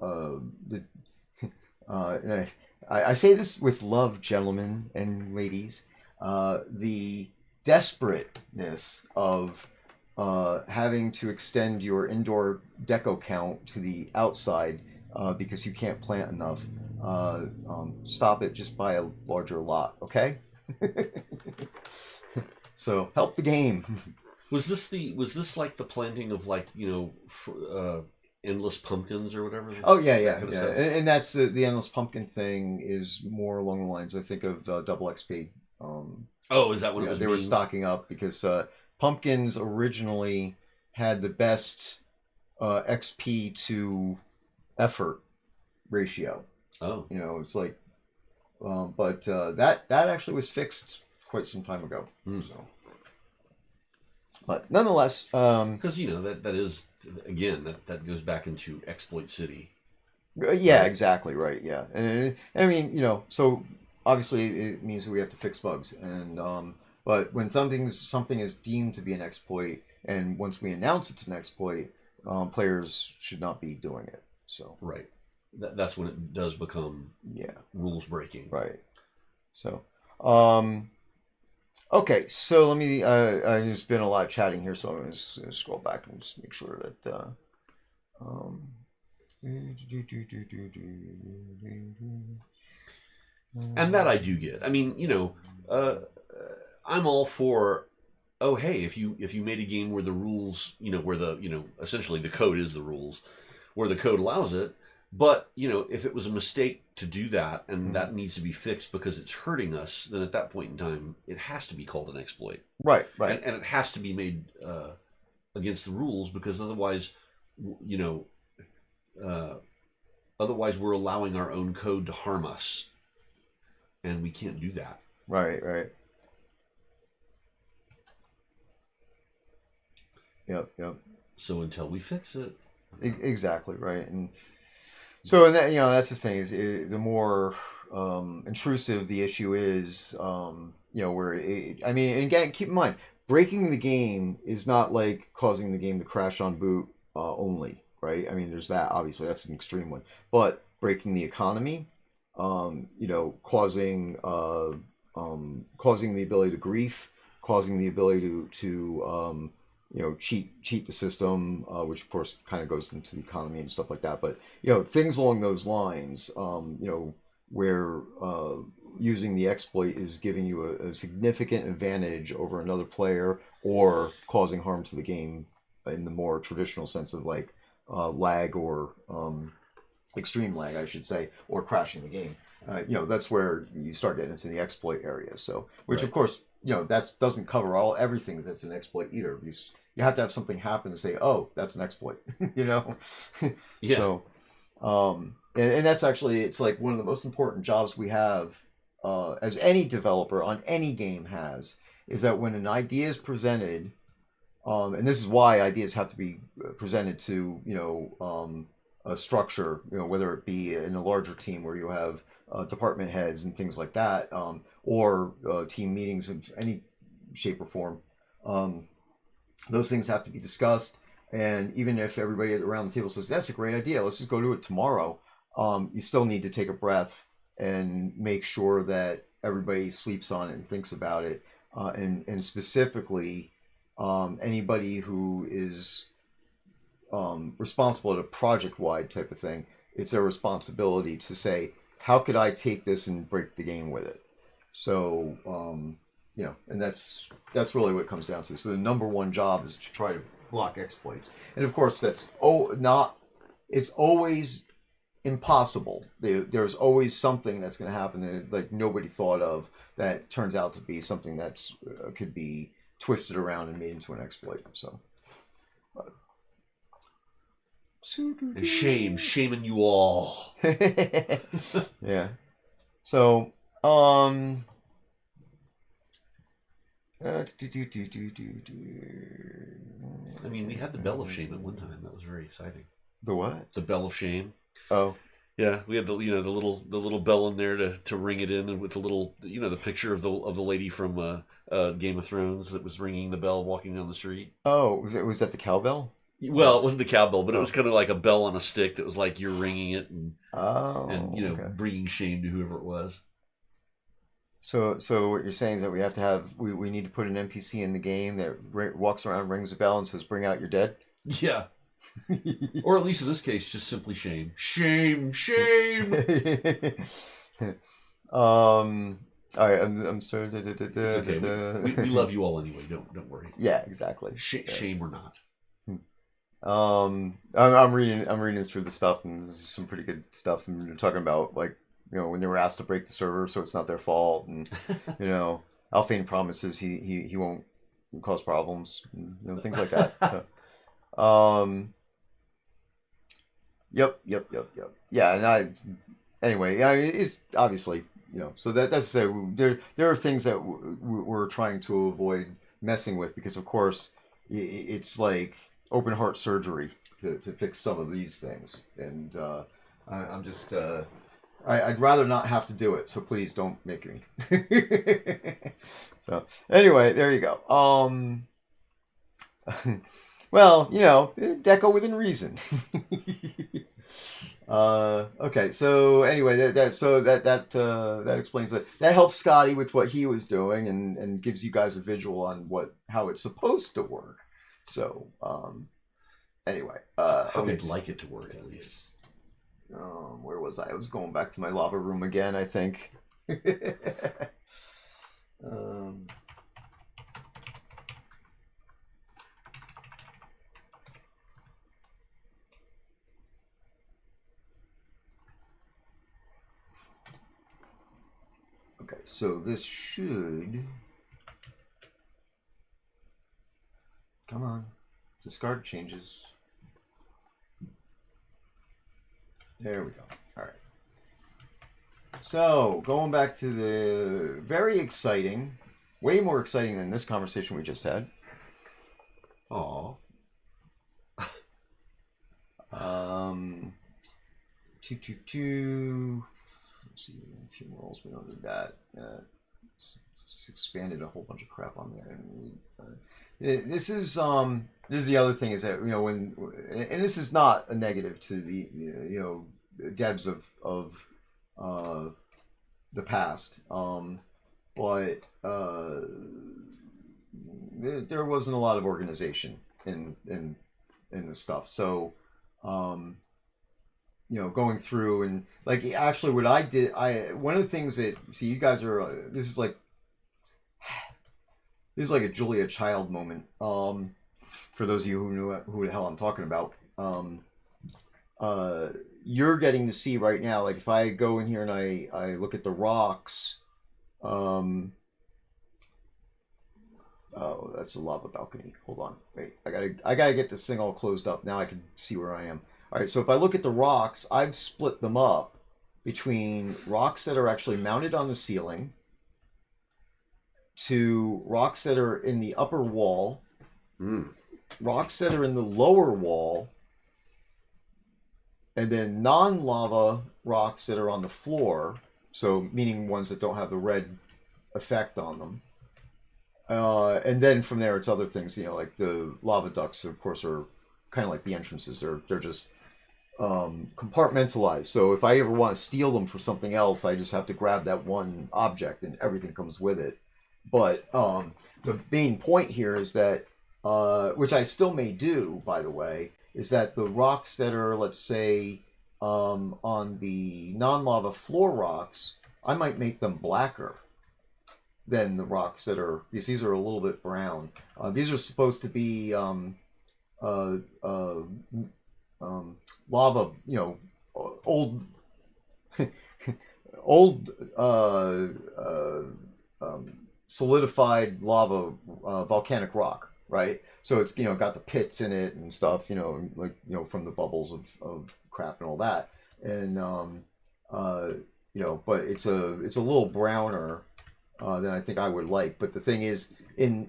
I say this with love, gentlemen and ladies, the desperateness of having to extend your indoor deco count to the outside because you can't plant enough. Stop it. Just buy a larger lot, okay? So help the game. Was this like the planting of like endless pumpkins or whatever? Oh yeah, yeah, kind of yeah. stuff? And that's the endless pumpkin thing is more along the lines I think of double XP. Oh, is that what it Yeah, was? they were Being? stocking up because pumpkins originally had the best XP to effort ratio. Oh, You know, it's like, but that actually was fixed quite some time ago. So, but nonetheless, because that is again that goes back into exploit city. yeah, Right. exactly right. Yeah, and I mean, so obviously it means that we have to fix bugs, and but when something is deemed to be an exploit, and once we announce it's an exploit, players should not be doing it. So Right. That's when it does become yeah, rules breaking. right. So okay, so let me. There's been a lot of chatting here, so I'm gonna scroll back and just make sure that. Um, And that I do get. I mean, I'm all for. Oh, hey, if you made a game where the rules, where the essentially the code is the rules, where the code allows it, but if it was a mistake to do that and that needs to be fixed because it's hurting us, then at that point in time, it has to be called an exploit, right, right. and it has to be made against the rules because otherwise, you know, uh, otherwise we're allowing our own code to harm us, and we can't do that. Right, right. Yep, yep. So until we fix it, Exactly, right. And so, and that, that's the thing is the more intrusive the issue is, where I mean, and again, keep in mind, breaking the game is not like causing the game to crash on boot only, right? I mean, there's that. Obviously, that's an extreme one, but breaking the economy, causing the ability to grief, causing the ability to cheat the system, which of course kind of goes into the economy and stuff like that. But things along those lines, where using the exploit is giving you a significant advantage over another player, or causing harm to the game in the more traditional sense of like lag or extreme lag, I should say, or crashing the game. That's where you start getting into the exploit area. So, which Right. of course, that doesn't cover everything that's an exploit either. Because you have to have something happen to say, oh, that's an exploit. Yeah. So, and that's actually, it's like one of the most important jobs we have, as any developer on any game has, is that when an idea is presented, and this is why ideas have to be presented to a structure, whether it be in a larger team where you have department heads and things like that, or team meetings of any shape or form. Those things have to be discussed, and even if everybody around the table says that's a great idea, let's just go do it tomorrow, you still need to take a breath and make sure that everybody sleeps on it and thinks about it, and specifically anybody who is responsible at a project-wide type of thing, it's their responsibility to say, how could I take this and break the game with it? So, and that's really what it comes down to. So the number one job is to try to block exploits, and of course it's always impossible. There's always something that's going to happen that like nobody thought of that turns out to be something that's could be twisted around and made into an exploit. So. And shaming you all. Yeah. So, I mean, we had the Bell of Shame at one time. That was very exciting. the what? The Bell of Shame. Oh, Yeah, we had the little bell in there to ring it in, and with the little the picture of the lady from Game of Thrones that was ringing the bell walking down the street. Oh, was that the cowbell? Well, it wasn't the cowbell, but it was Oh. kind of like a bell on a stick that was like you're ringing it and Oh, okay. bringing shame to whoever it was. So what you're saying is that we need to put an NPC in the game that walks around, rings a bell, and says, "Bring out your dead." Yeah, or at least in this case, just simply shame, shame, shame. All right. I'm sorry. It's okay. We love you all anyway. Don't worry. Yeah, exactly. Yeah. Shame or not. I'm reading through the stuff, and there's some pretty good stuff. And they're talking about, like, when they were asked to break the server, so it's not their fault, and Alphane promises he won't cause problems, and, things like that. So, yep. Yeah, and anyway, yeah, it's obviously, so that's there are things that we're trying to avoid messing with, because of course it's like open heart surgery to fix some of these things, and I'm just I'd rather not have to do it, so please don't make me. So anyway, there you go. Well, deco within reason. Okay, so anyway, that explains it. That helps Scotty with what he was doing, and gives you guys a visual on how it's supposed to work. So, anyway, How okay. we'd like it to work, at least. Where was I? I was going back to my lava room again, I think. um, okay, so this should... Come on. Discard changes. There we go. All right. So, going back to the very exciting, way more exciting than this conversation we just had. Aw. Two. Let's see, a few more rolls. We don't need that. It's expanded a whole bunch of crap on there. This is the other thing, is that and this is not a negative to the devs of the past, but there wasn't a lot of organization in this stuff. So going through, and like, actually what I did, one of the things that, see, you guys are this is like a Julia Child moment. For those of you who knew who the hell I'm talking about, you're getting to see right now. Like, if I go in here and I look at the rocks, oh, that's a lava balcony. Hold on, wait. I gotta get this thing all closed up. Now I can see where I am. All right. So if I look at the rocks, I've split them up between rocks that are actually mounted on the ceiling, to rocks that are in the upper wall, rocks that are in the lower wall, and then non-lava rocks that are on the floor, so meaning ones that don't have the red effect on them. And then from there, it's other things, like the lava ducts, of course, are kind of like the entrances. They're just compartmentalized. So if I ever want to steal them for something else, I just have to grab that one object, and everything comes with it. But the main point here is that, which I still may do, by the way, is that the rocks that are, let's say, on the non-lava floor rocks, I might make them blacker than the rocks that are, because these are a little bit brown. These are supposed to be lava, old old solidified lava, volcanic rock, right? So it's got the pits in it and stuff, like from the bubbles of crap and all that, and but it's a little browner than I think I would like. But the thing is,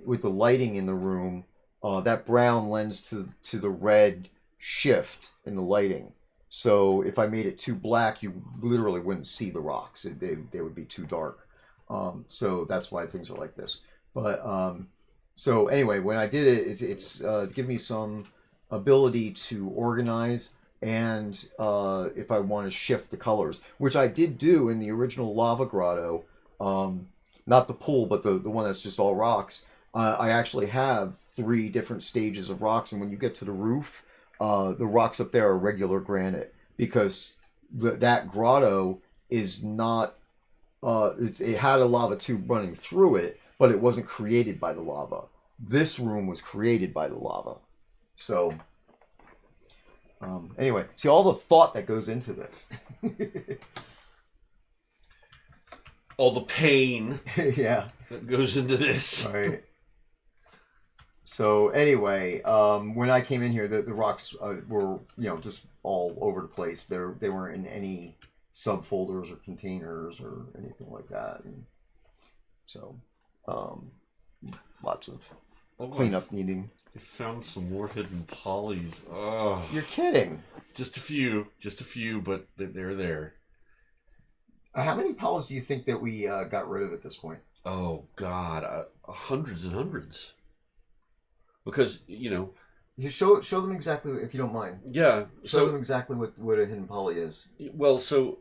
with the lighting in the room, that brown lends to the red shift in the lighting. So if I made it too black, you literally wouldn't see the rocks. They would be too dark. So that's why things are like this. But so anyway, when I did it, it's to give me some ability to organize and if I want to shift the colors, which I did do in the original Lava Grotto, not the pool, but the one that's just all rocks. I actually have 3 different stages of rocks, and when you get to the roof, the rocks up there are regular granite because that grotto is not. It had a lava tube running through it, but it wasn't created by the lava. This room was created by the lava. So, anyway, see all the thought that goes into this. All the pain Yeah. that goes into this. All right. So anyway, when I came in here, the rocks were just all over the place. They weren't in any subfolders or containers or anything like that. And so lots of cleanup needing. I found some more hidden polys. Oh, You're kidding. just a few, but they're there. How many polys do you think that we got rid of at this point? Oh God, hundreds and hundreds. Because you show them exactly, if you don't mind. Yeah. Show them exactly what a hidden poly is. Well, so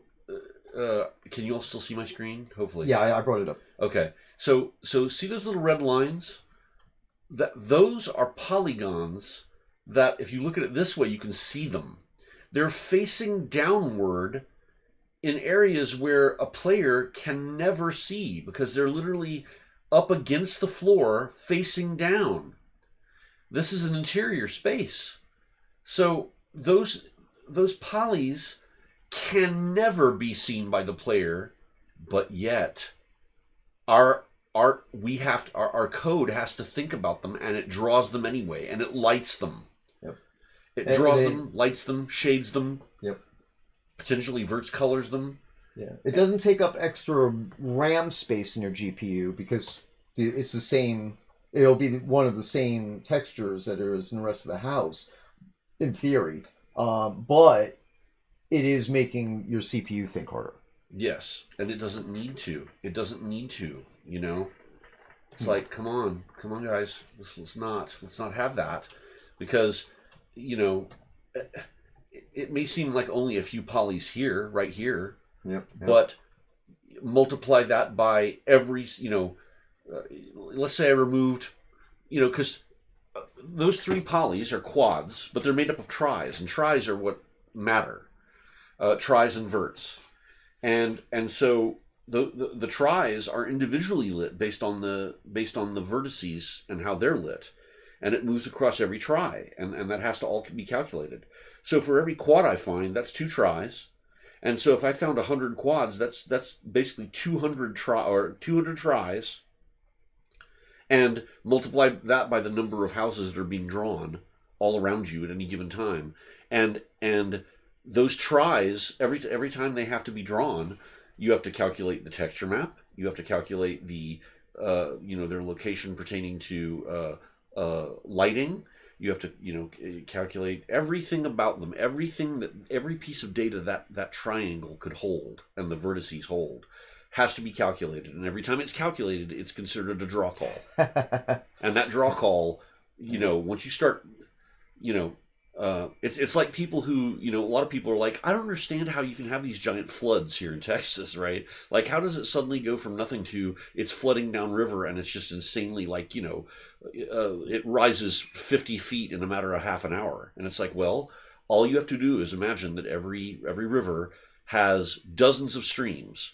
can you all still see my screen? Hopefully. Yeah, I brought it up. Okay. So see those little red lines? Those are polygons that, if you look at it this way, you can see them. They're facing downward in areas where a player can never see because they're literally up against the floor facing down. This is an interior space. So those polys can never be seen by the player, but yet our code has to think about them, and it draws them anyway, and it lights them. Yep. It draws them, lights them, shades them. Yep. Potentially verts colors them. Yeah. It doesn't take up extra RAM space in your GPU because it's the same. It'll be one of the same textures that there is in the rest of the house, in theory. But it is making your CPU think harder. Yes, and it doesn't need to. It doesn't need to. It's like, come on, guys. Let's not have that, because it may seem like only a few polys here, right here. Yep. But multiply that by every. Let's say I removed, because those 3 polys are quads, but they're made up of tris, and tris are what matter. Tris and verts, and so the tris are individually lit based on the vertices and how they're lit, and it moves across every tri, and that has to all be calculated. So for every quad I find, that's 2 tris, and so if I found 100 quads, that's basically 200 tris. And multiply that by the number of houses that are being drawn all around you at any given time, and those tris, every time they have to be drawn, you have to calculate the texture map. You have to calculate the their location pertaining to lighting. You have to calculate everything about them, every piece of data that triangle could hold and the vertices hold has to be calculated, and every time it's calculated, it's considered a draw call. And that draw call, once you start, it's like people who, a lot of people are like, I don't understand how you can have these giant floods here in Texas, right? Like, how does it suddenly go from nothing to it's flooding downriver and it's just insanely it rises 50 feet in a matter of half an hour? And it's like, well, all you have to do is imagine that every river has dozens of streams.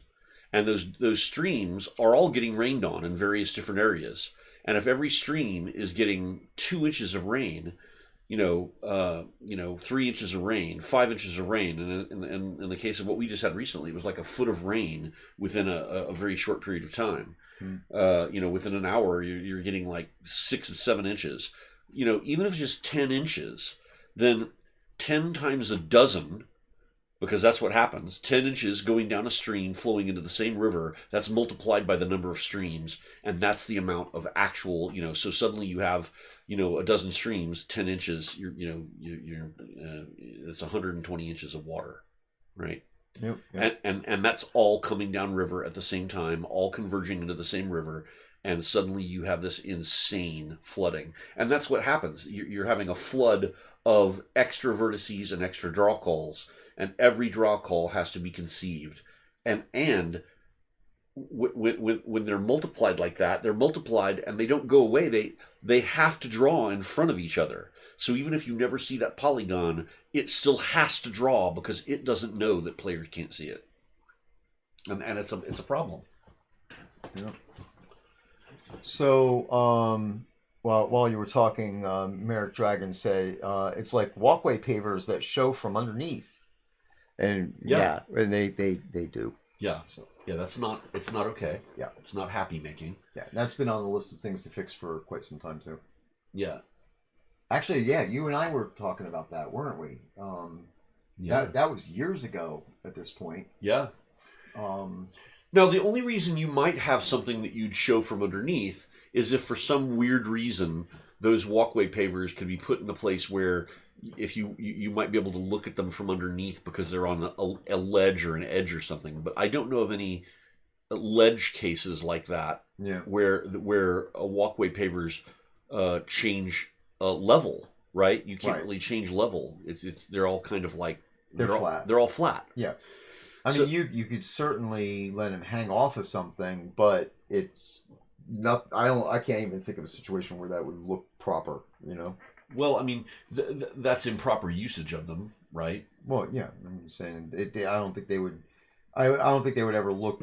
And those streams are all getting rained on in various different areas. And if every stream is getting 2 inches of rain, 3 inches of rain, 5 inches of rain, and in the case of what we just had recently, it was like a foot of rain within a very short period of time. Within an hour, you're getting like 6 and 7 inches. Even if it's just 10 inches, then 10 times a dozen. Because that's what happens. 10 inches going down a stream flowing into the same river, that's multiplied by the number of streams, and that's the amount of actual, so suddenly you have, a dozen streams, 10 inches, it's 120 inches of water, right? Yep, yep. And that's all coming down river at the same time, all converging into the same river, and suddenly you have this insane flooding. And that's what happens. You're having a flood of extra vertices and extra draw calls, and every draw call has to be conceived. And when they're multiplied like that, they're multiplied and they don't go away. They have to draw in front of each other. So even if you never see that polygon, it still has to draw because it doesn't know that players can't see it. And it's a problem. Yep. So, while you were talking, Merrick Dragon said it's like walkway pavers that show from underneath, and and they do. Yeah. So yeah, it's not okay. Yeah, it's not happy making. Yeah, that's been on the list of things to fix for quite some time too. Yeah. Actually, yeah, you and I were talking about that, weren't we? That was years ago at this point. Yeah. Now, the only reason you might have something that you'd show from underneath is if for some weird reason those walkway pavers could be put in a place where if you might be able to look at them from underneath because they're on a ledge or an edge or something. But I don't know of any ledge cases like that where a walkway pavers change level, right? You can't really change level. They're all kind of like they're flat. They're all flat. Yeah. I mean, you could certainly let him hang off of something, but it's not. I can't even think of a situation where that would look proper. Well, I mean, that's improper usage of them, right? Well, yeah. I'm saying I don't think they would. I don't think they would ever look.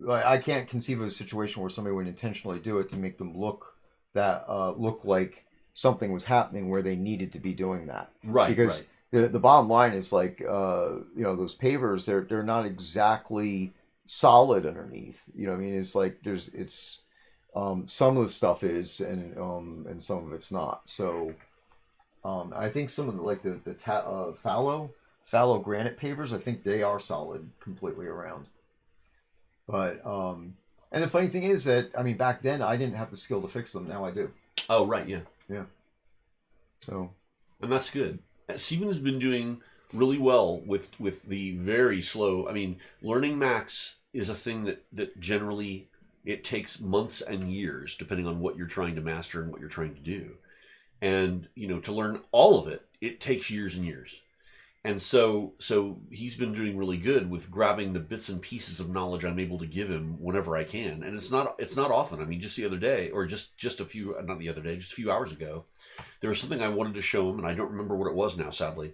I can't conceive of a situation where somebody would intentionally do it to make them look like something was happening where they needed to be doing that. Right. Because. Right. The bottom line is like those pavers they're not exactly solid underneath. I mean, it's like some of the stuff is and some of it's not. So I think some of the fallow granite pavers, I think they are solid completely around. But and the funny thing is that I mean back then I didn't have the skill to fix them. Now I do. Oh right, yeah. Yeah. So. And that's good. Siemens has been doing really well with the very slow. I mean, learning Max is a thing that generally it takes months and years, depending on what you're trying to master and what you're trying to do. And to learn all of it, it takes years and years. And so he's been doing really good with grabbing the bits and pieces of knowledge I'm able to give him whenever I can. And it's not often. I mean, just the other day, or just a few hours ago, there was something I wanted to show him, and I don't remember what it was now, sadly.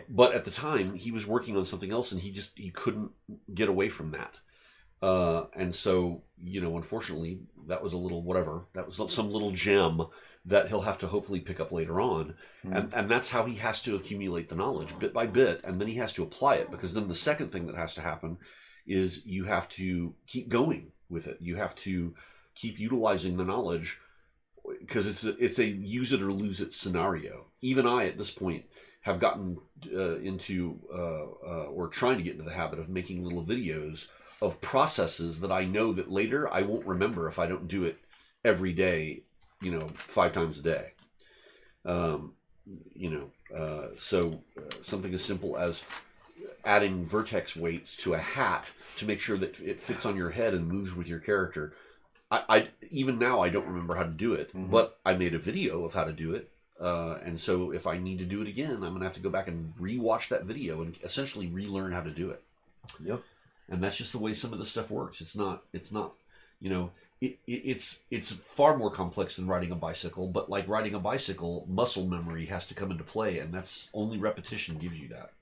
But at the time, he was working on something else, and he couldn't get away from that. And so, unfortunately, that was a little whatever. That was some little gem that he'll have to hopefully pick up later on. And that's how he has to accumulate the knowledge bit by bit, and then he has to apply it, because then the second thing that has to happen is you have to keep going with it. You have to keep utilizing the knowledge, because it's a use it or lose it scenario. Even I, at this point, have gotten into or trying to get into the habit of making little videos of processes that I know that later I won't remember if I don't do it every day, 5 times a day. So something as simple as adding vertex weights to a hat to make sure that it fits on your head and moves with your character. I even now I don't remember how to do it, but I made a video of how to do it. And so if I need to do it again, I'm going to have to go back and rewatch that video and essentially relearn how to do it. Yep. And that's just the way some of the stuff works. It's not, it's far more complex than riding a bicycle, but like riding a bicycle, muscle memory has to come into play, and that's only repetition gives you that.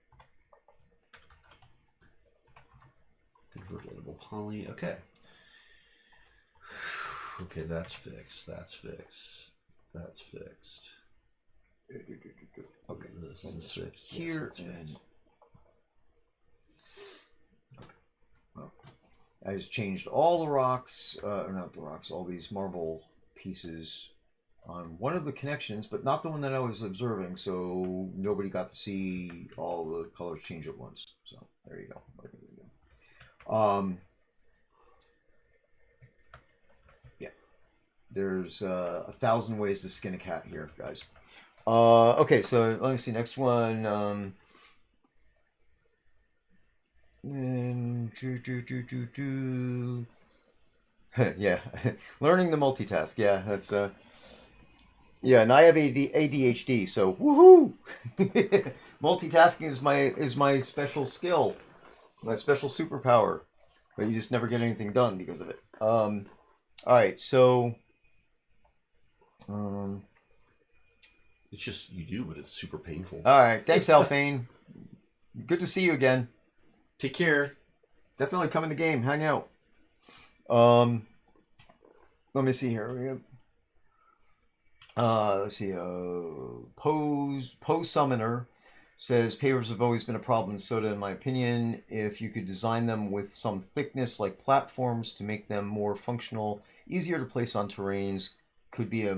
Convert label poly. Okay. Okay, that's fixed. That's fixed. That's fixed. Okay, this is fixed. Here yes, and I just changed all the rocks, or not the rocks, all these marble pieces on one of the connections, but not the one that I was observing, so nobody got to see all the colors change at once. So there you go. Yeah. There's 1,000 ways to skin a cat here, guys. Okay, so let me see. Next one. Yeah, learning the multitask. Yeah, that's yeah, and I have ADHD, so woohoo! Multitasking is my special skill, my special superpower. But you just never get anything done because of it. All right, so um, It's just you do, but it's super painful. all right, thanks, Alphane. Good to see you again. Take care. Definitely come in the game, hang out. Let me see here. We have, let's see. Pose Summoner says pavers have always been a problem in Soda, in my opinion. If you could design them with some thickness, like platforms, to make them more functional, easier to place on terrains, could be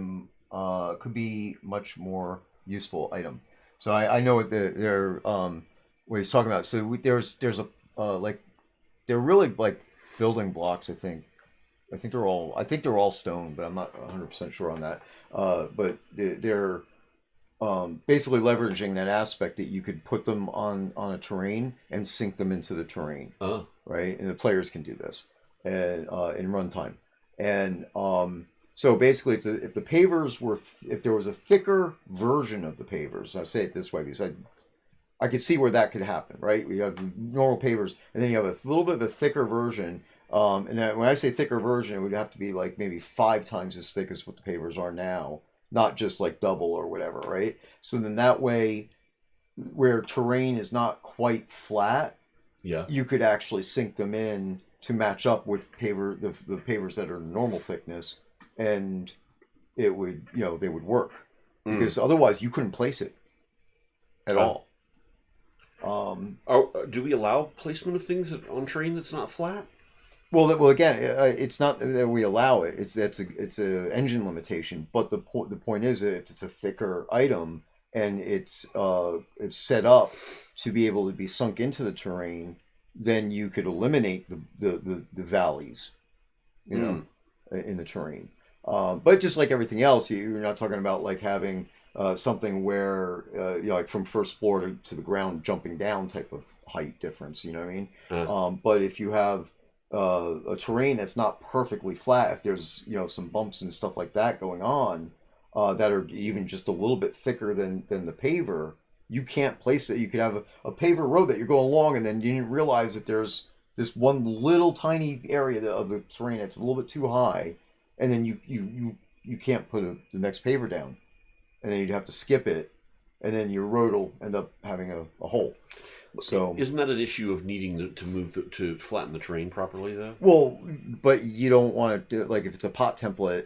much more useful item. So I know what what he's talking about. So there's a like they're really like building blocks. I think they're all stone, but I'm not 100% sure on that. But they're basically leveraging that aspect that you could put them on a terrain and sink them into the terrain, right? And the players can do this and in runtime. And so basically, if the pavers were if there was a thicker version of the pavers, I'll say it this way because I could see where that could happen, right? We have normal pavers, and then you have a little bit of a thicker version. And when I say thicker version, it would have to be like maybe 5 times as thick as what the pavers are now, not just like double or whatever, right? So then that way, where terrain is not quite flat, Yeah. you could actually sink them in to match up with the pavers that are normal thickness, and it would they would work because otherwise you couldn't place it at all. Do we allow placement of things on terrain that's not flat? Well, again, it's not that we allow it. It's a engine limitation. But the point is that if it's a thicker item and it's set up to be able to be sunk into the terrain, then you could eliminate the valleys, in the terrain. But just like everything else, you're not talking about like having something where like from first floor to the ground jumping down type of height difference. You know what I mean? But if you have a terrain that's not perfectly flat, if there's some bumps and stuff like that going on that are even just a little bit thicker than the paver, you can't place it. You could have a paver road that you're going along, and then you didn't realize that there's this one little tiny area of the terrain that's a little bit too high, and then you can't put the next paver down, and then you'd have to skip it, and then your road will end up having a hole. So isn't that an issue of needing to move to flatten the terrain properly, though? Well, but you don't want to like if it's a pot template,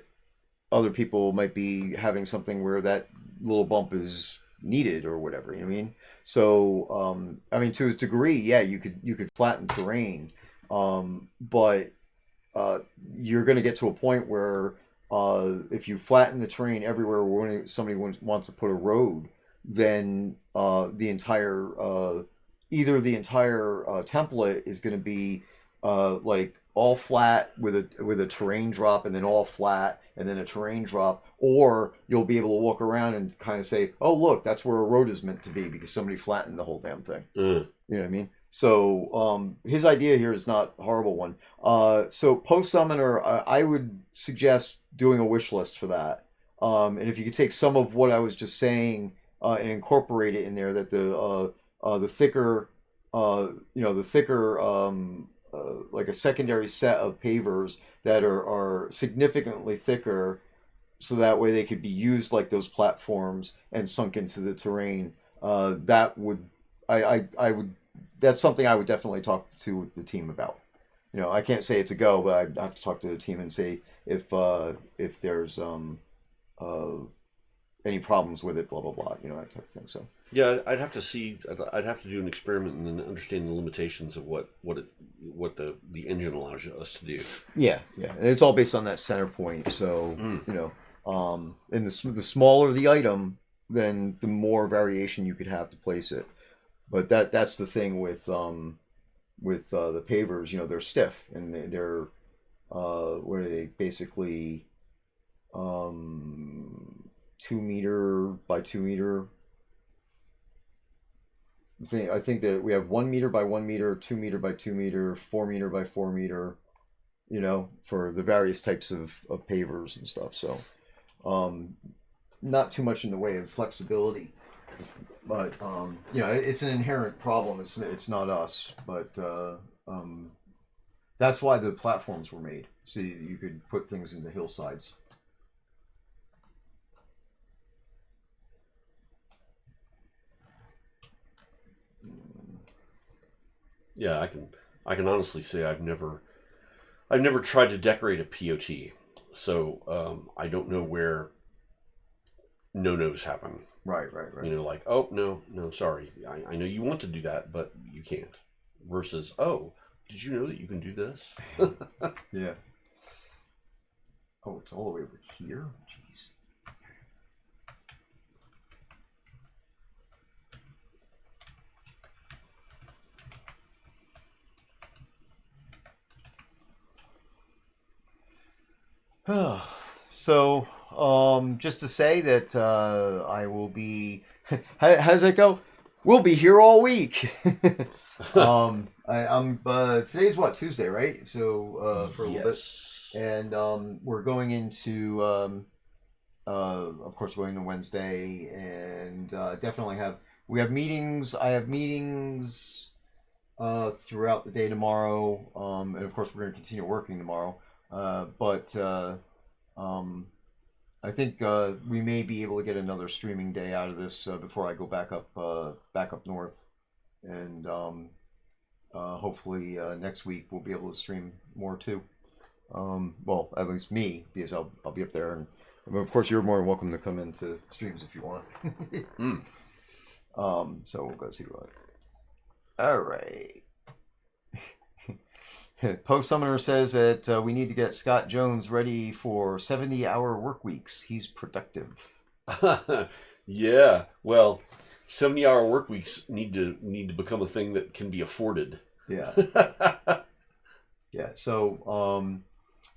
other people might be having something where that little bump is needed or whatever. You know what I mean? So I mean, to a degree, yeah, you could flatten terrain, but you're going to get to a point where if you flatten the terrain everywhere where somebody wants to put a road, then the entire either the entire template is going to be like all flat with a terrain drop, and then all flat and then a terrain drop, or you'll be able to walk around and kind of say, oh look, that's where a road is meant to be because somebody flattened the whole damn thing. You know what I mean? So his idea here is not a horrible one. So post summoner, I would suggest doing a wish list for that. And if you could take some of what I was just saying and incorporate it in there, that the thicker, like a secondary set of pavers that are significantly thicker, so that way they could be used like those platforms and sunk into the terrain. That would, I would, that's something I would definitely talk to the team about. I can't say it's a go, but I'd have to talk to the team and say if there's any problems with it, blah blah blah, that type of thing. So yeah, I'd have to see. I'd have to do an experiment and then understand the limitations of what the engine allows us to do. Yeah, and it's all based on that center point. So and the smaller the item, then the more variation you could have to place it. But that's the thing with the pavers. They're stiff and they're what are they basically? 2 meter by 2 meter. I think that we have 1 meter by 1 meter, 2 meter by 2 meter, 4 meter by 4 meter. For the various types of pavers and stuff. So, not too much in the way of flexibility, but it's an inherent problem. It's not us, but that's why the platforms were made, so you could put things into hillsides. Yeah, I can honestly say I've never tried to decorate a POT, so I don't know where no-nos happen. Right. Like, oh, no, sorry. I know you want to do that, but you can't. Versus, oh, did you know that you can do this? Yeah. Oh, it's all the way over here? Jeez. So, just to say that I will be. How does that go? We'll be here all week. I'm. Today's what, Tuesday, right? So for a little bit, and we're going into. Of course, we're going to Wednesday, and definitely we have meetings. I have meetings throughout the day tomorrow, and of course, we're going to continue working tomorrow. But I think we may be able to get another streaming day out of this before I go back up north, and hopefully next week we'll be able to stream more too. Well, at least me, because I'll be up there, and of course you're more than welcome to come into streams if you want. So we'll go see what. All right. Post Summoner says that we need to get Scott Jones ready for 70-hour work weeks. He's productive. Yeah, well, 70-hour work weeks need to become a thing that can be afforded. Yeah. Yeah. So,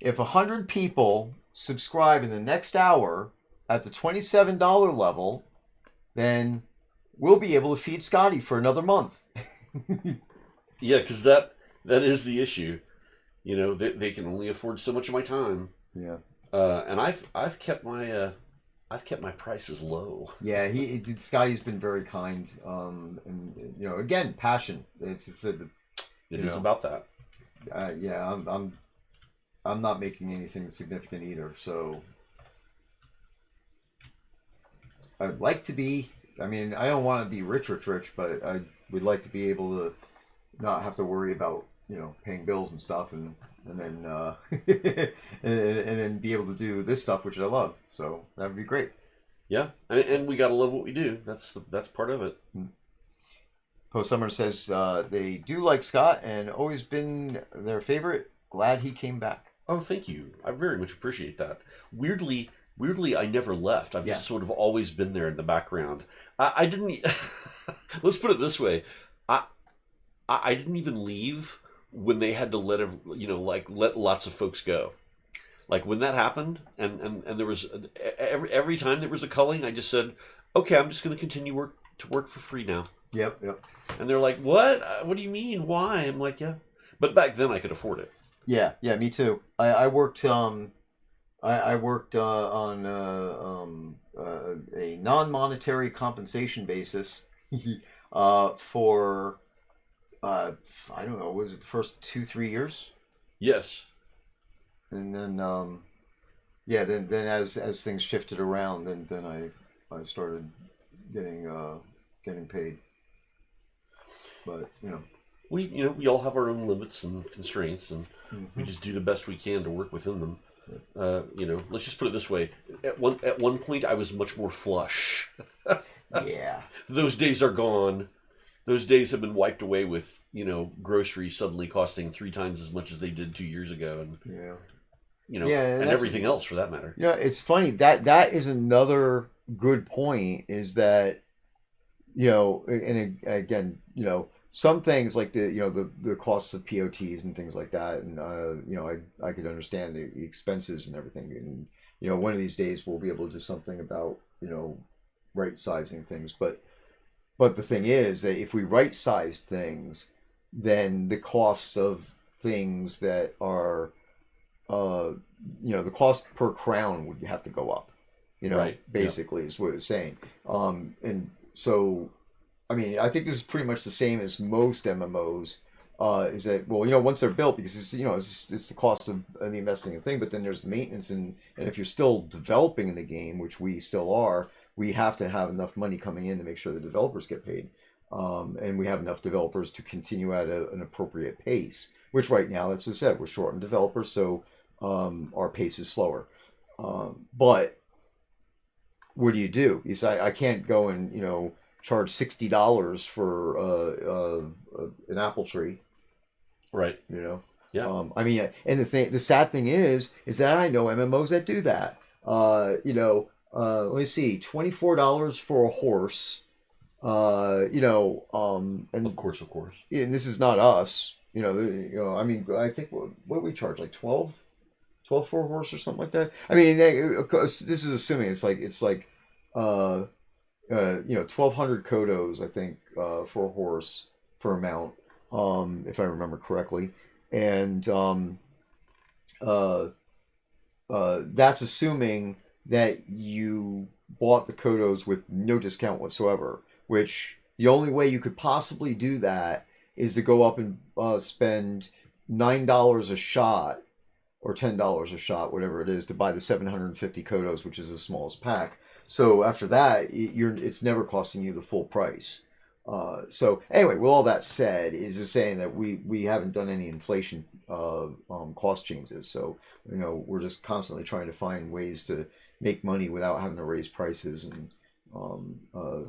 if 100 people subscribe in the next hour at the $27 level, then we'll be able to feed Scottie for another month. Yeah, because that is the issue. They can only afford so much of my time. Yeah. And I've kept my prices low. Yeah, Scottie's been very kind. And again, passion. It is about that. Yeah, I'm not making anything significant either. So I'd like to be. I mean, I don't want to be rich, but I would like to be able to not have to worry about paying bills and stuff, and then and then be able to do this stuff which I love. So that would be great. Yeah, and we gotta love what we do. That's part of it. Post Summer says they do like Scott and always been their favorite. Glad he came back. Oh, thank you. I very much appreciate that. Weirdly, I never left. I've just sort of always been there in the background. I didn't. Let's put it this way. I didn't even leave when they had to let lots of folks go. Like when that happened, and there was every time there was a culling, I just said, okay, I'm just going to continue to work for free now. Yep. And they're like, what? What do you mean? Why? I'm like, yeah. But back then I could afford it. Yeah, me too. I worked on a non-monetary compensation basis for I don't know, was it the first 2-3 years? Yes. And then then as things shifted around, then I started getting paid. But we all have our own limits and constraints, and we just do the best we can to work within them. Let's just put it this way: at one point, I was much more flush. Yeah, those days are gone. Those days have been wiped away with groceries suddenly costing 3 times as much as they did 2 years ago, and and everything else for that matter. It's funny that is another good point. Is that and again some things like the costs of POTs and things like that, and I could understand the expenses and everything, and one of these days we'll be able to do something about right sizing things, but the thing is that if we right size things, then the costs of things that are the cost per crown would have to go up, Right. Yeah. basically is what it's saying. And so, I mean, I think this is pretty much the same as most MMOs. Is that, well, once they're built, because it's the cost of the investing and thing, but then there's the maintenance, and if you're still developing in the game, which we still are, we have to have enough money coming in to make sure the developers get paid. And we have enough developers to continue at an appropriate pace, which right now, that's what I said, we're short on developers, so our pace is slower. But what do? You say, I can't go and, charge $60 for an apple tree, Right. Yeah. I mean, and the sad thing is that I know MMOs that do that. Let me see, $24 for a horse. And Of course. and this is not us. I mean, I think what do we charge, like 12 for a horse or something like that. I mean, of course, this is assuming it's like 1,200 kodos, I think, for a horse for a mount, if I remember correctly, and that's assuming that you bought the kodos with no discount whatsoever. Which the only way you could possibly do that is to go up and spend $9 a shot or $10 a shot, whatever it is, to buy the 750 kodos, which is the smallest pack. So after that, it's never costing you the full price. So anyway, with all that said, is just saying that we haven't done any inflation cost changes. So we're just constantly trying to find ways to make money without having to raise prices, and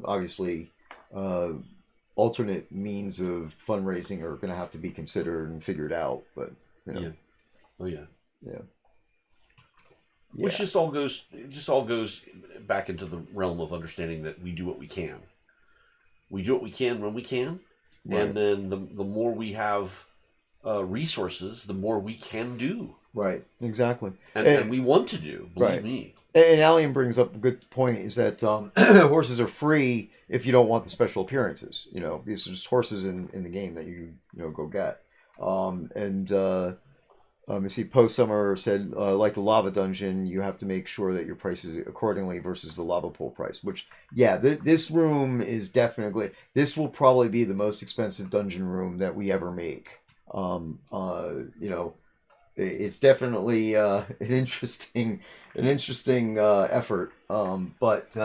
obviously alternate means of fundraising are going to have to be considered and figured out. But Yeah. Oh yeah. Yeah. Which just all goes back into the realm of understanding that we do what we can. We do what we can when we can, Right. and then the more we have resources, the more we can do. Right. Exactly. And we want to do. Believe Right. me. And Allian brings up a good point, is that horses are free if you don't want the special appearances. These are just horses in the game that you go get. You see, Post Summer said, like the lava dungeon, you have to make sure that your price is accordingly versus the lava pool price. Which, yeah, this room is definitely, this will probably be the most expensive dungeon room that we ever make. It's definitely an interesting effort. But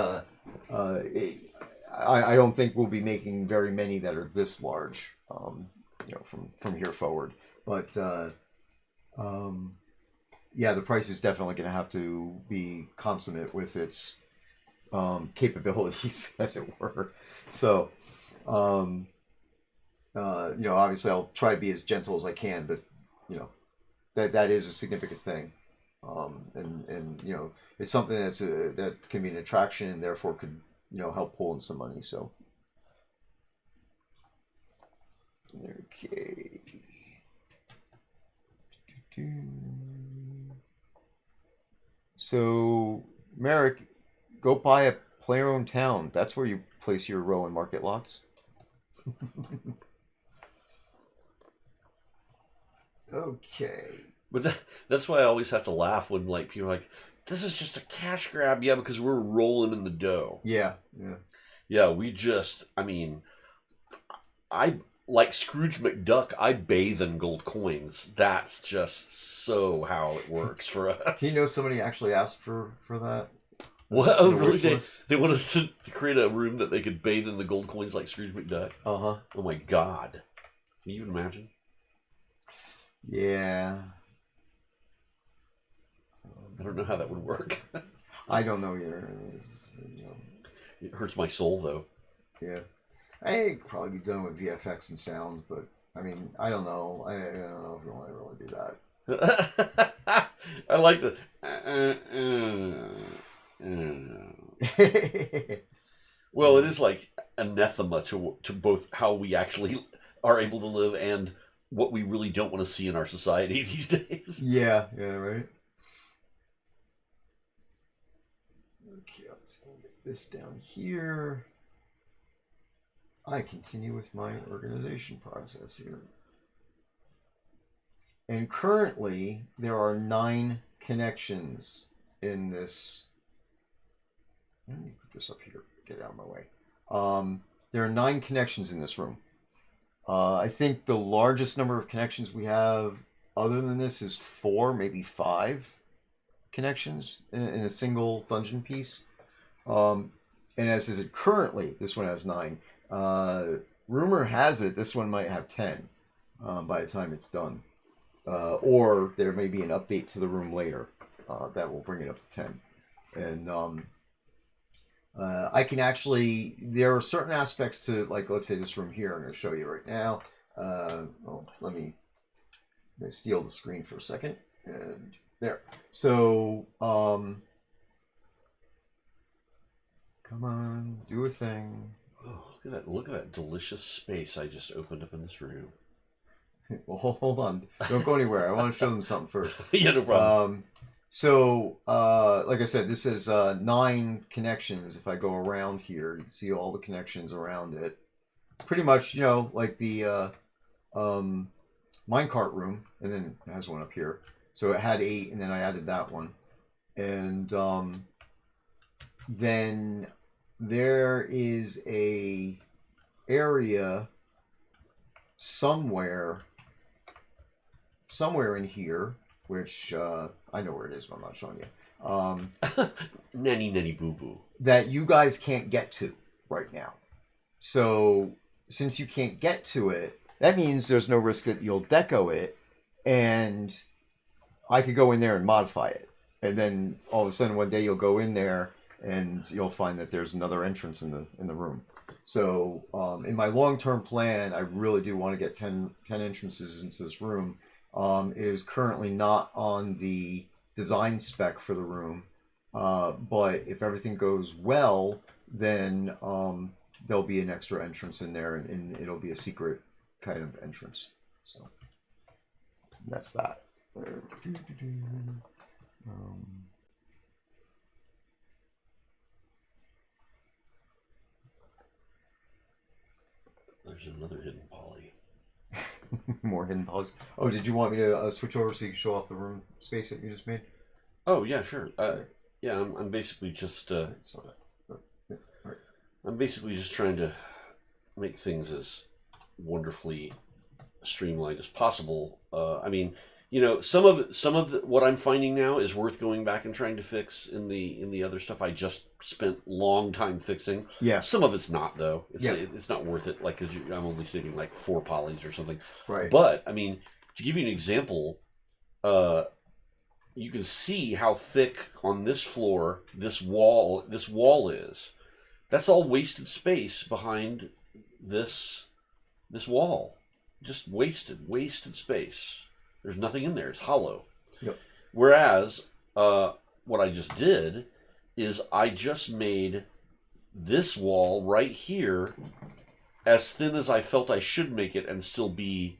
I don't think we'll be making very many that are this large. From here forward. But yeah, the price is definitely going to have to be consummate with its capabilities, as it were. So, obviously, I'll try to be as gentle as I can, but that is a significant thing, and it's something that can be an attraction and therefore could help pull in some money. So, okay. So, Merrick, go buy a player-owned town. That's where you place your row and market lots. Okay. But that's why I always have to laugh when people are like, "This is just a cash grab." Yeah, because we're rolling in the dough. Yeah. Yeah, I like Scrooge McDuck. I bathe in gold coins. That's just so how it works for us. Do you know somebody actually asked for that? What? Oh, really? They want us to create a room that they could bathe in the gold coins like Scrooge McDuck? Uh-huh. Oh my God. Can you even imagine? Yeah. I don't know how that would work. I don't know either. It hurts my soul, though. Yeah. I could probably be done with VFX and sound, but I mean, I don't know. I don't know if you want to really do that. I like the. Well, it is like anathema to both how we actually are able to live and what we really don't want to see in our society these days. Yeah, right. Okay, let's get this down here. I continue with my organization process here. And currently, there are 9 connections in this. Let me put this up here. Get it out of my way. There are 9 connections in this room. I think the largest number of connections we have, other than this, is 4, maybe 5 connections in a single dungeon piece. And as is it currently, this one has 9. Rumor has it this one might have 10 by the time it's done. Or there may be an update to the room later that will bring it up to 10. And I can actually, there are certain aspects to, like, let's say this room here, I'm going to show you right now. Well, let me steal the screen for a second. And there. So, come on, do a thing. Oh, look at that delicious space I just opened up in this room. Well, hold on. Don't go anywhere. I want to show them something first. Yeah, no problem. So, like I said, this is 9 connections. If I go around here, you can see all the connections around it. Pretty much, you know, like the minecart room, and then it has one up here. So it had 8, and then I added that one. And then there is a area somewhere in here, which I know where it is, but I'm not showing you. Nanny boo boo. That you guys can't get to right now. So since you can't get to it, that means there's no risk that you'll deco it, and I could go in there and modify it. And then all of a sudden one day you'll go in there and you'll find that there's another entrance in the room. So in my long-term plan, I really do want to get 10 entrances into this room. It is currently not on the design spec for the room, but if everything goes well, then there'll be an extra entrance in there, and it'll be a secret kind of entrance. So that's that. There's another hidden poly. More hidden polys. Oh, did you want me to switch over so you can show off the room space that you just made? Oh yeah, sure. Yeah, I'm basically just I'm basically just trying to make things as wonderfully streamlined as possible. I mean, you know, some of what I'm finding now is worth going back and trying to fix in the other stuff I just spent long time fixing. Yeah. Some of it's not though. Yeah. It's not worth it. Like, cause I'm only saving like 4 polys or something. Right. But I mean, to give you an example, you can see how thick on this floor this wall is. That's all wasted space behind this wall. Just wasted space. There's nothing in there. It's hollow. Yep. Whereas what I just did is I just made this wall right here as thin as I felt I should make it and still be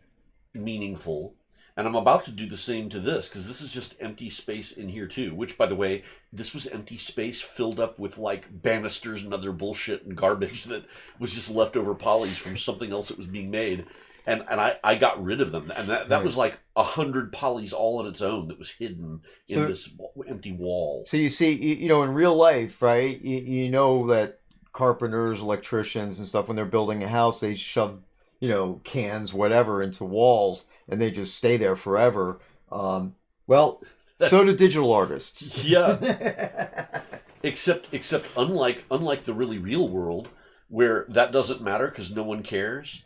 meaningful. And I'm about to do the same to this, because this is just empty space in here too, which, by the way, this was empty space filled up with like banisters and other bullshit and garbage that was just leftover polys from something else that was being made. And I got rid of them. And that was like 100 polys all on its own that was hidden in this empty wall. So you see, you know, in real life, right, you know that carpenters, electricians and stuff, when they're building a house, they shove, you know, cans, whatever, into walls, and they just stay there forever. Well, so do digital artists. Yeah. Except unlike the really real world, where that doesn't matter because no one cares,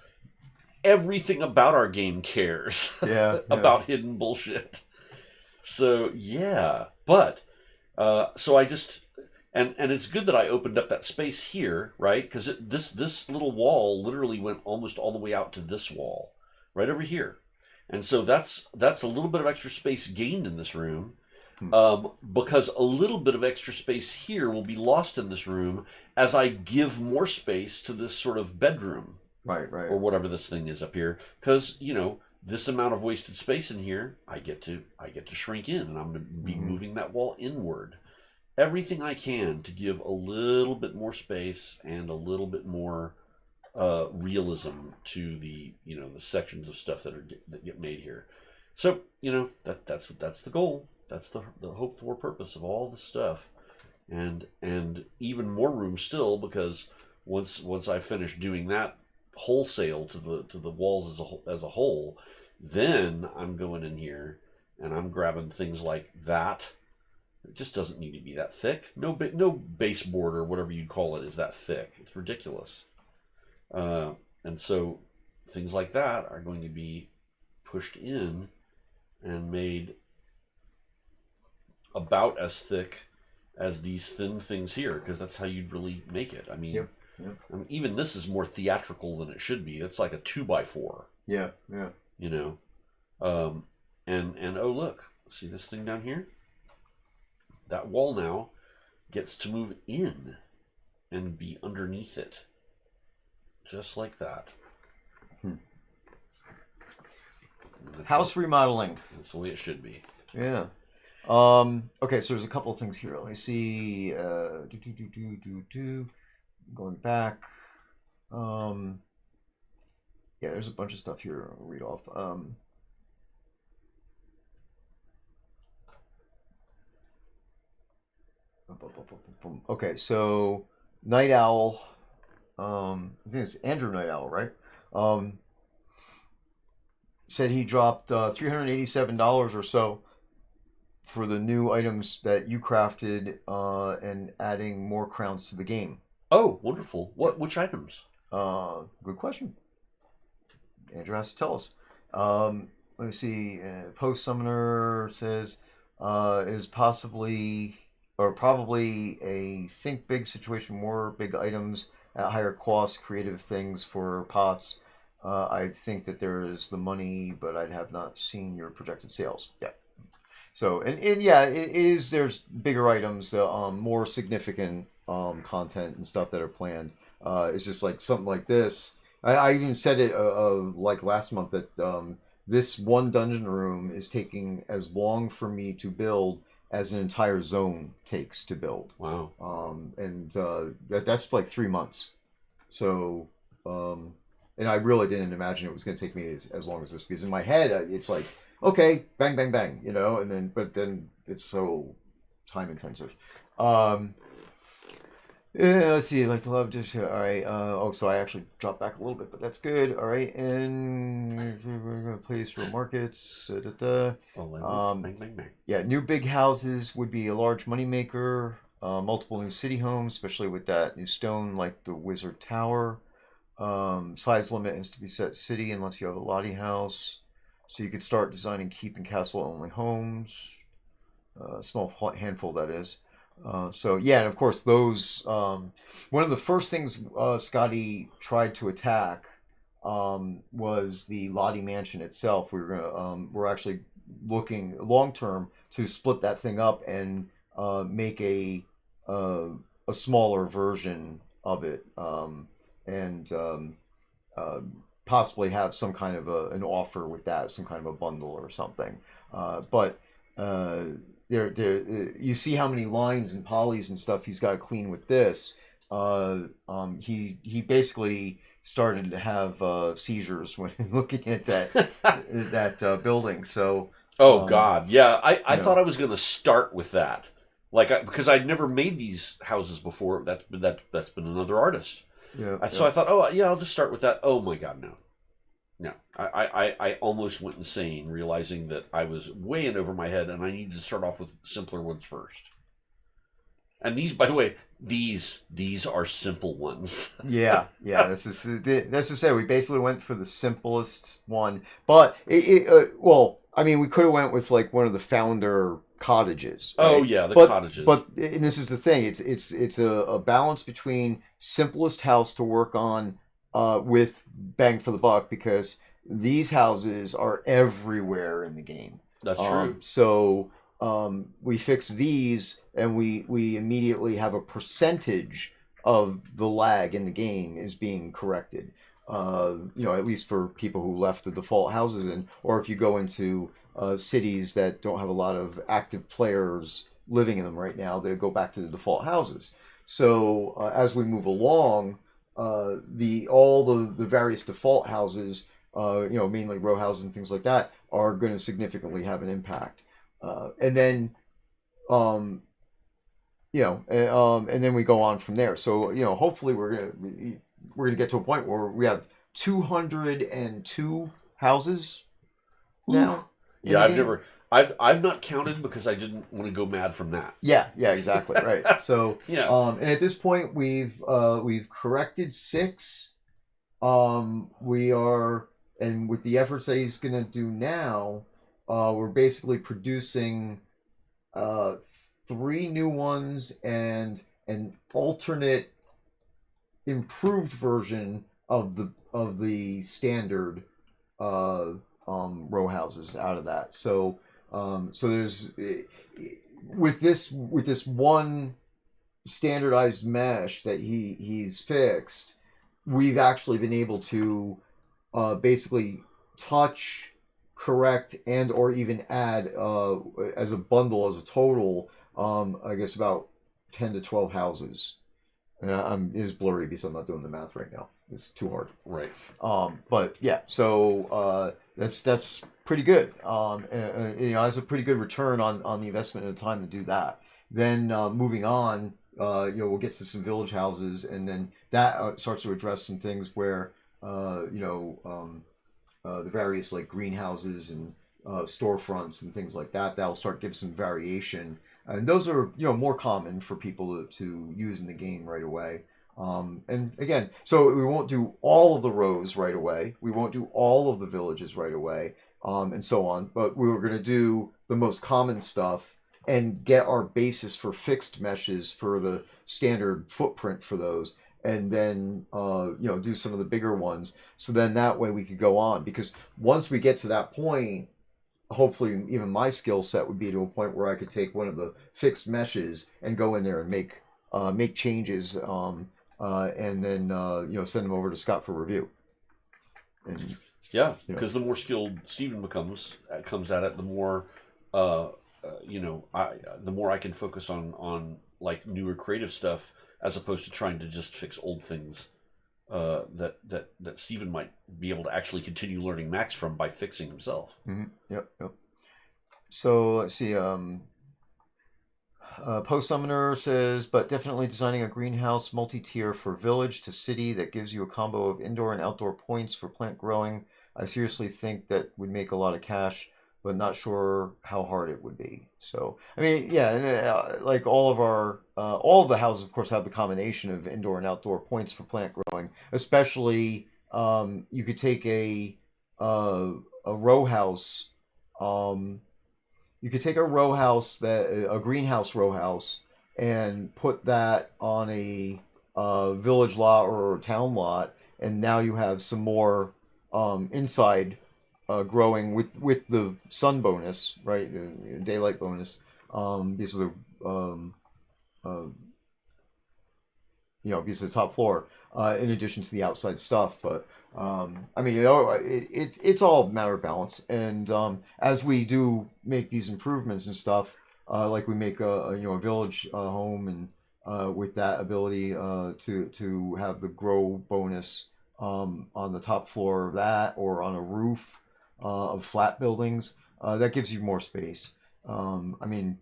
everything about our game cares. Yeah. About hidden bullshit. So yeah. But so I just and it's good that I opened up that space here, right? Because this little wall literally went almost all the way out to this wall, right over here. And so that's a little bit of extra space gained in this room, because a little bit of extra space here will be lost in this room as I give more space to this sort of bedroom. Right, right. or whatever this thing is up here, because this amount of wasted space in here, I get to shrink in, and I'm going to be moving that wall inward. Everything I can to give a little bit more space and a little bit more realism to the the sections of stuff that get made here. So that's the goal. That's the hoped for purpose of all this stuff, and even more room still, because once I finish doing that wholesale to the walls as a whole, then I'm going in here and I'm grabbing things like that. It just doesn't need to be that thick. No baseboard or whatever you call it is that thick. It's ridiculous. And so things like that are going to be pushed in and made about as thick as these thin things here, because that's how you'd really make it. I mean, Yep. I mean, even this is more theatrical than it should be. It's like a 2x4. Yeah. And oh look, see this thing down here? That wall now gets to move in and be underneath it. Just like that. House remodeling. That's the way it should be. Yeah. Okay, so there's a couple of things here. Let me see. Going back. Yeah, there's a bunch of stuff here. I'll read off. Okay, so Night Owl. I think it's Andrew Night Owl, right? Said he dropped $387 or so for the new items that you crafted, and adding more crowns to the game. Oh, wonderful! Which items? Good question. Andrew has to tell us. Let me see. Post Summoner says it is possibly or probably a think big situation, more big items at higher cost, creative things for pots. I think that there is the money, but I have not seen your projected sales. Yeah. So, and yeah, it is, there's bigger items, more significant content and stuff that are planned. It's just like something like this. I even said it like last month that this one dungeon room is taking as long for me to build as an entire zone takes to build. Wow. And that's like 3 months. So, and I really didn't imagine it was going to take me as long as this, because in my head it's like, okay, bang, bang, bang, but then it's so time intensive. Yeah, let's see, like the love dish. All right. So I actually dropped back a little bit, but that's good. All right, and we're gonna place for markets. Bang, bang, bang. Yeah, new big houses would be a large moneymaker. Multiple new city homes, especially with that new stone, like the Wizard Tower. Size limit has to be set city unless you have a lottie house. So you could start designing keep and castle only homes. Small handful, that is. So yeah, and of course those. One of the first things Scottie tried to attack was the Lottie Mansion itself. We're actually looking long term to split that thing up and make a smaller version of it, and possibly have some kind of an offer with that, some kind of a bundle or something. But you see how many lines and polys and stuff he's got to clean with this. He basically started to have seizures when looking at that building. So God, yeah, I thought I was going to start with that, because I'd never made these houses before. That's been another artist. Yeah. So I thought, oh yeah, I'll just start with that. Oh my God, no. I almost went insane, realizing that I was way in over my head, and I needed to start off with simpler ones first. And these, by the way, these are simple ones. yeah. That's to say, we basically went for the simplest one, but well, I mean, we could have went with like one of the founder cottages. Right? Oh yeah, the cottages. But and this is the thing. It's a balance between simplest house to work on with bang for the buck, because these houses are everywhere in the game. That's true. So we fix these, and we immediately have a percentage of the lag in the game is being corrected. at least for people who left the default houses in, or if you go into cities that don't have a lot of active players living in them right now, they go back to the default houses. So as we move along, the all the various default houses, mainly row houses and things like that, are going to significantly have an impact. And then, um, and then we go on from there. So hopefully we're gonna get to a point where we have 202 houses now. Yeah, I've not counted because I didn't want to go mad from that. Yeah, exactly, right. So, Yeah. And at this point, we've corrected 6. We are, and with the efforts that he's gonna do now, we're basically producing 3 new ones and an alternate improved version of the standard row houses out of that. So there's with this one standardized mesh that he's fixed, we've actually been able to basically touch, correct, and or even add as a bundle, as a total, I guess about 10 to 12 houses. It is blurry because I'm not doing the math right now. It's too hard. Right. But yeah, so that's pretty good. That's a pretty good return on the investment and the time to do that. Then moving on, we'll get to some village houses, and then that starts to address some things where the various like greenhouses and storefronts and things like that. That'll start giving some variation, and those are more common for people to use in the game right away. And again, so we won't do all of the rows right away. We won't do all of the villages right away, and so on. But we were going to do the most common stuff and get our basis for fixed meshes for the standard footprint for those, and then do some of the bigger ones. So then that way we could go on, because once we get to that point, hopefully even my skill set would be to a point where I could take one of the fixed meshes and go in there and make changes, and then send them over to Scott for review. And yeah, because the more skilled Steven comes at it, the more the more I can focus on like newer creative stuff, as opposed to trying to just fix old things that Steven might be able to actually continue learning Max from by fixing himself. Mm-hmm. Yep. So let's see. Post Summoner says, but definitely designing a greenhouse multi-tier for village to city that gives you a combo of indoor and outdoor points for plant growing. I seriously think that would make a lot of cash, but not sure how hard it would be. So, I mean, yeah, and like all of the houses, of course, have the combination of indoor and outdoor points for plant growing. Especially, you could take a row house. You could take a greenhouse row house, and put that on a village lot or a town lot, and now you have some more inside growing with the sun bonus, right? Daylight bonus. Because of the because of the top floor, in addition to the outside stuff. But I mean, it's all a matter of balance. And as we do make these improvements and stuff, like we make a village home, and with that ability to have the grow bonus on the top floor of that, or on a roof of flat buildings, that gives you more space. I mean,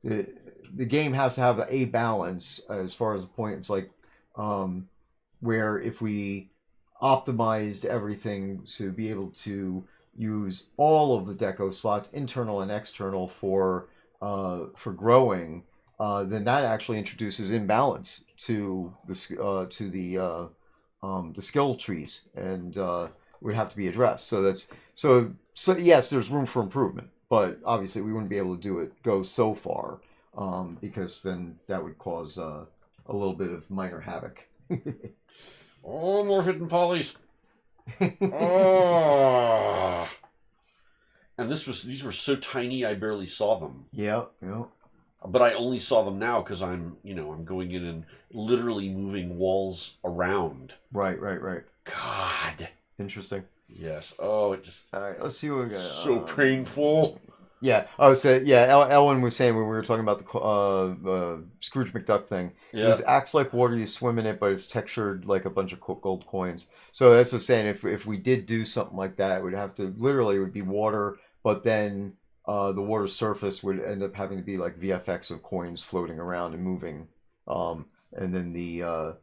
the game has to have a balance as far as the point. It's like where if we optimized everything to be able to use all of the deco slots, internal and external, for growing, then that actually introduces imbalance to the skill trees, and would have to be addressed. So yes, there's room for improvement, but obviously we wouldn't be able to go so far, because then that would cause a little bit of minor havoc. Oh, more hidden polys. Oh. And these were so tiny I barely saw them. Yeah. But I only saw them now because I'm going in and literally moving walls around. Right. God. Interesting. Yes. Oh, it just All right, let's see what we got. so painful. Yeah. Oh, so yeah, Ellen was saying when we were talking about the Scrooge McDuck thing. Yeah. This acts like water. You swim in it, but it's textured like a bunch of gold coins. So that's what saying. If we did do something like that, it would have to literally it would be water, but then the water surface would end up having to be like VFX of coins floating around and moving. And then the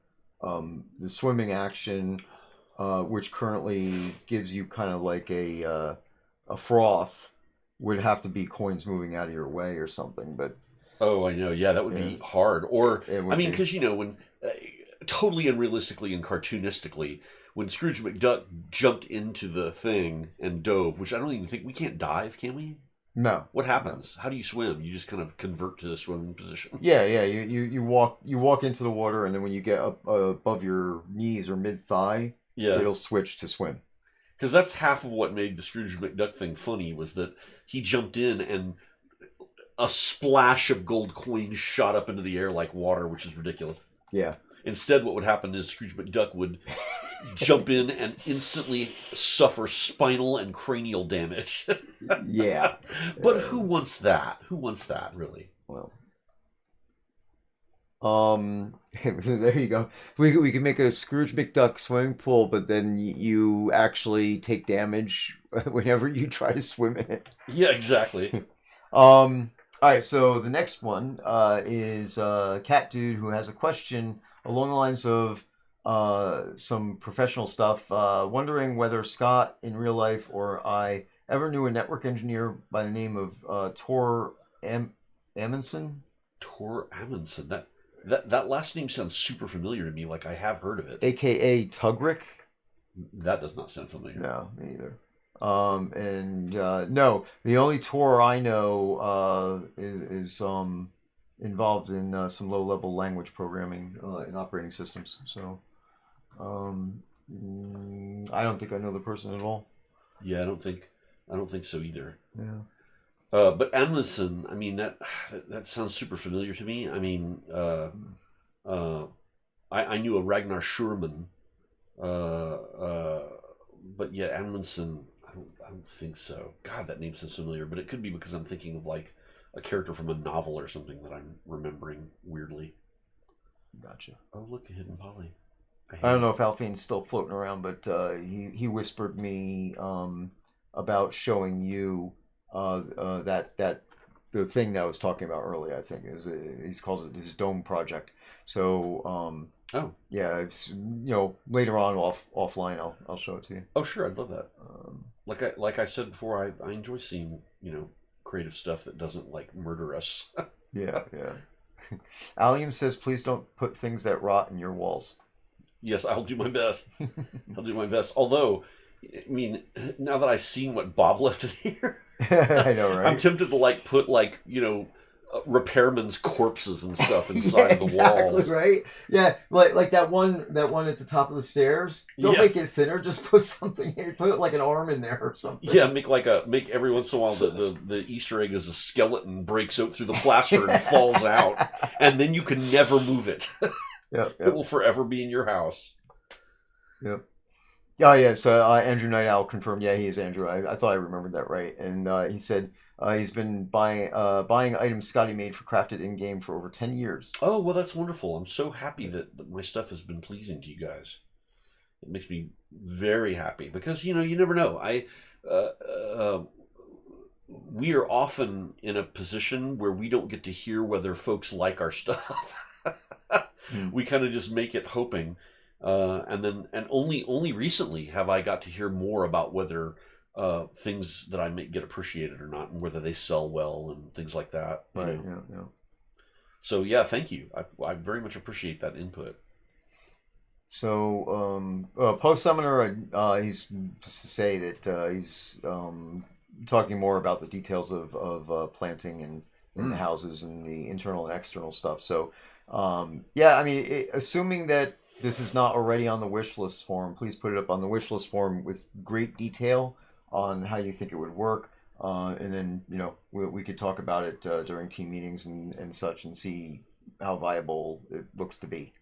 swimming action, which currently gives you kind of like a froth, would have to be coins moving out of your way or something. But Oh, I know. Yeah, that would yeah, be hard. Or, it I would mean, be. because, when totally unrealistically and cartoonistically, when Scrooge McDuck jumped into the thing and dove, which I don't even think we can't dive, can we? No, What no. happens? How do you swim? You just kind of convert to the swimming position. Yeah, yeah. You walk into the water, and then when you get up above your knees or mid thigh, Yeah. it'll switch to swim. Because that's half of what made the Scrooge McDuck thing funny was that he jumped in and a splash of gold coins shot up into the air like water, which is ridiculous. Yeah. Instead, what would happen is Scrooge McDuck would jump in and instantly suffer spinal and cranial damage. Yeah. But who wants that? Who wants that, really? Well. There you go. We can make a Scrooge McDuck swimming pool, but then you actually take damage whenever you try to swim in it. Yeah, exactly. All right, so the next one is Cat Dude who has a question along the lines of some professional stuff, wondering whether Scott in real life or I ever knew a network engineer by the name of Tor Amundsen, Tor Amundsen. That last name sounds super familiar to me, like I have heard of it. aka Tugrick. That does not sound familiar. No, me either. And no, the only Tor I know is involved in some low-level language programming in operating systems. So I don't think I know the person at all. Yeah, I don't think so either. Yeah. But Amundsen, I mean that sounds super familiar to me. I mean, I knew a Ragnar Schurman, but yeah, Amundsen, I don't think so. God, that name sounds familiar, but it could be because I'm thinking of like a character from a novel or something that I'm remembering weirdly. Gotcha. Oh, look, a hidden poly. I don't know if Alphine's still floating around, but he whispered me about showing you that the thing that I was talking about earlier. I think is he calls it his dome project. So Oh, yeah, it's, later on offline I'll show it to you. oh, sure, I'd love that. Like I said before, I enjoy seeing creative stuff that doesn't like murder us. Yeah, yeah. Allium says, please don't put things that rot in your walls. Yes, I'll do my best. I'll do my best. Although, I mean, now that I've seen what Bob left in here, I know, right? I'm tempted to like put repairmen's corpses and stuff inside Yeah, of the exactly, walls. right? Yeah, like that one at the top of the stairs. Don't Yeah. make it thinner. Just put something. Put like an arm in there or something. Yeah, make every once in a while the Easter egg is a skeleton breaks out through the plaster and falls out, and then you can never move it. Yep, It yep, will forever be in your house. yep. Oh yeah. So Andrew Night Owl confirmed. Yeah, he is Andrew. I thought I remembered that right. And he said he's been buying items Scottie made for crafted in game for over 10 years. Oh, well, that's wonderful. I'm so happy that my stuff has been pleasing to you guys. It makes me very happy because you never know. We are often in a position where we don't get to hear whether folks like our stuff. We kind of just make it hoping, and only recently have I got to hear more about whether things that I make get appreciated or not, and whether they sell well and things like that. Right. Yeah. Yeah. So yeah, thank you. I very much appreciate that input. So post summoner, he's to say that he's talking more about the details of planting and in the houses and the internal and external stuff. So yeah, I mean, assuming that this is not already on the wish list form, please put it up on the wish list form with great detail on how you think it would work. And then, we could talk about it during team meetings and such and see how viable it looks to be.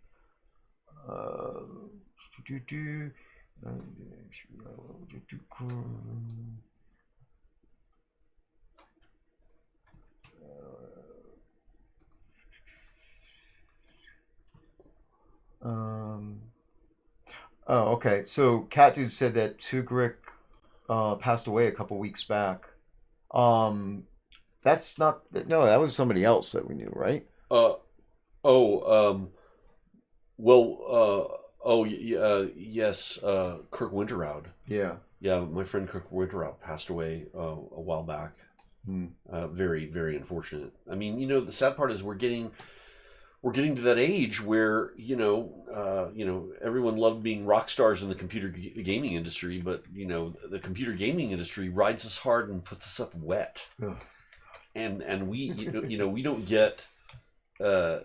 Um. Oh, okay. So Cat Dude said that Tugrik passed away a couple weeks back. Um, that's not no, that was somebody else that we knew, right? Uh, oh, well, yes, Kirk Winterroud. Yeah. Yeah, my friend Kirk Winterroud passed away a while back. Hmm. Very, very unfortunate. I mean, the sad part is we're getting to that age where everyone loved being rock stars in the computer gaming industry, but the computer gaming industry rides us hard and puts us up wet, Ugh. and we we don't get I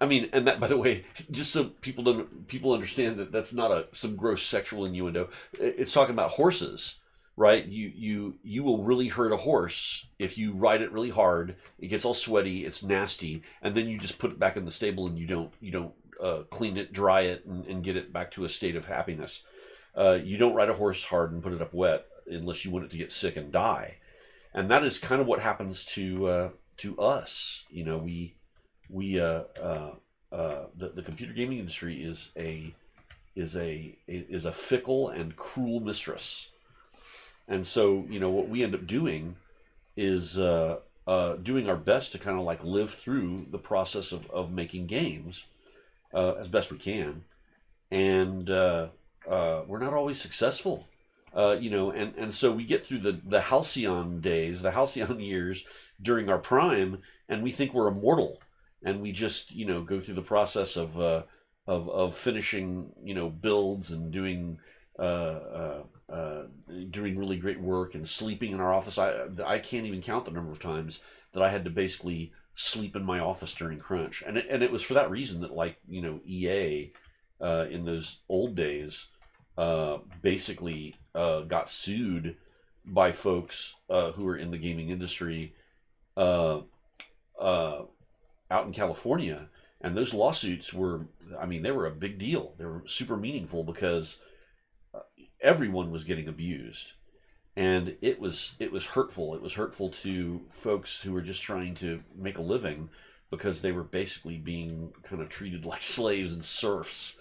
mean, and that, by the way, just so people understand that that's not some gross sexual innuendo. It's talking about horses, right? You will really hurt a horse if you ride it really hard. It gets all sweaty, it's nasty, and then you just put it back in the stable and you don't clean it, dry it, and get it back to a state of happiness. You don't ride a horse hard and put it up wet unless you want it to get sick and die, and that is kind of what happens to us. The computer gaming industry is a fickle and cruel mistress, and so what we end up doing is doing our best to kind of like live through the process of making games as best we can, and we're not always successful. And so we get through the halcyon days, the halcyon years during our prime, and we think we're immortal, and we just go through the process of finishing builds and doing really great work and sleeping in our office. I can't even count the number of times that I had to basically sleep in my office during crunch, and it was for that reason that EA in those old days basically got sued by folks who were in the gaming industry uh, out in California, and those lawsuits were, I mean, they were a big deal. They were super meaningful because everyone was getting abused, and it was hurtful. It was hurtful to folks who were just trying to make a living because they were basically being kind of treated like slaves and serfs.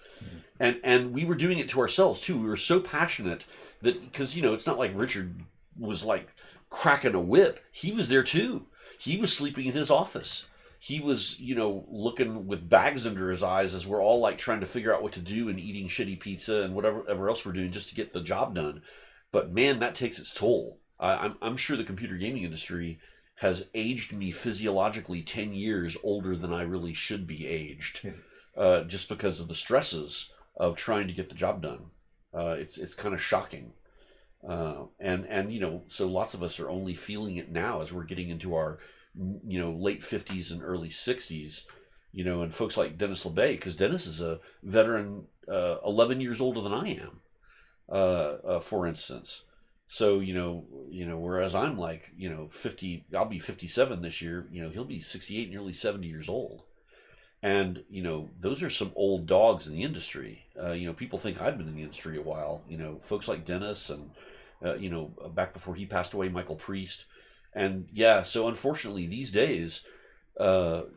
And we were doing it to ourselves too. We were so passionate that, because it's not like Richard was like cracking a whip. He was there too. He was sleeping in his office. He was looking with bags under his eyes as we're all like trying to figure out what to do and eating shitty pizza and whatever else we're doing just to get the job done. But man, that takes its toll. I'm sure the computer gaming industry has aged me physiologically 10 years older than I really should be aged. Just because of the stresses of trying to get the job done. It's kind of shocking. And so lots of us are only feeling it now as we're getting into our late 50s and early 60s, and folks like Dennis LeBay, because Dennis is a veteran 11 years older than I am, for instance. So whereas I'm like 50, I'll be 57 this year. He'll be 68, nearly 70 years old. And those are some old dogs in the industry. People think I've been in the industry a while. Folks like Dennis and back before he passed away, Michael Priest. And yeah, so unfortunately these days, the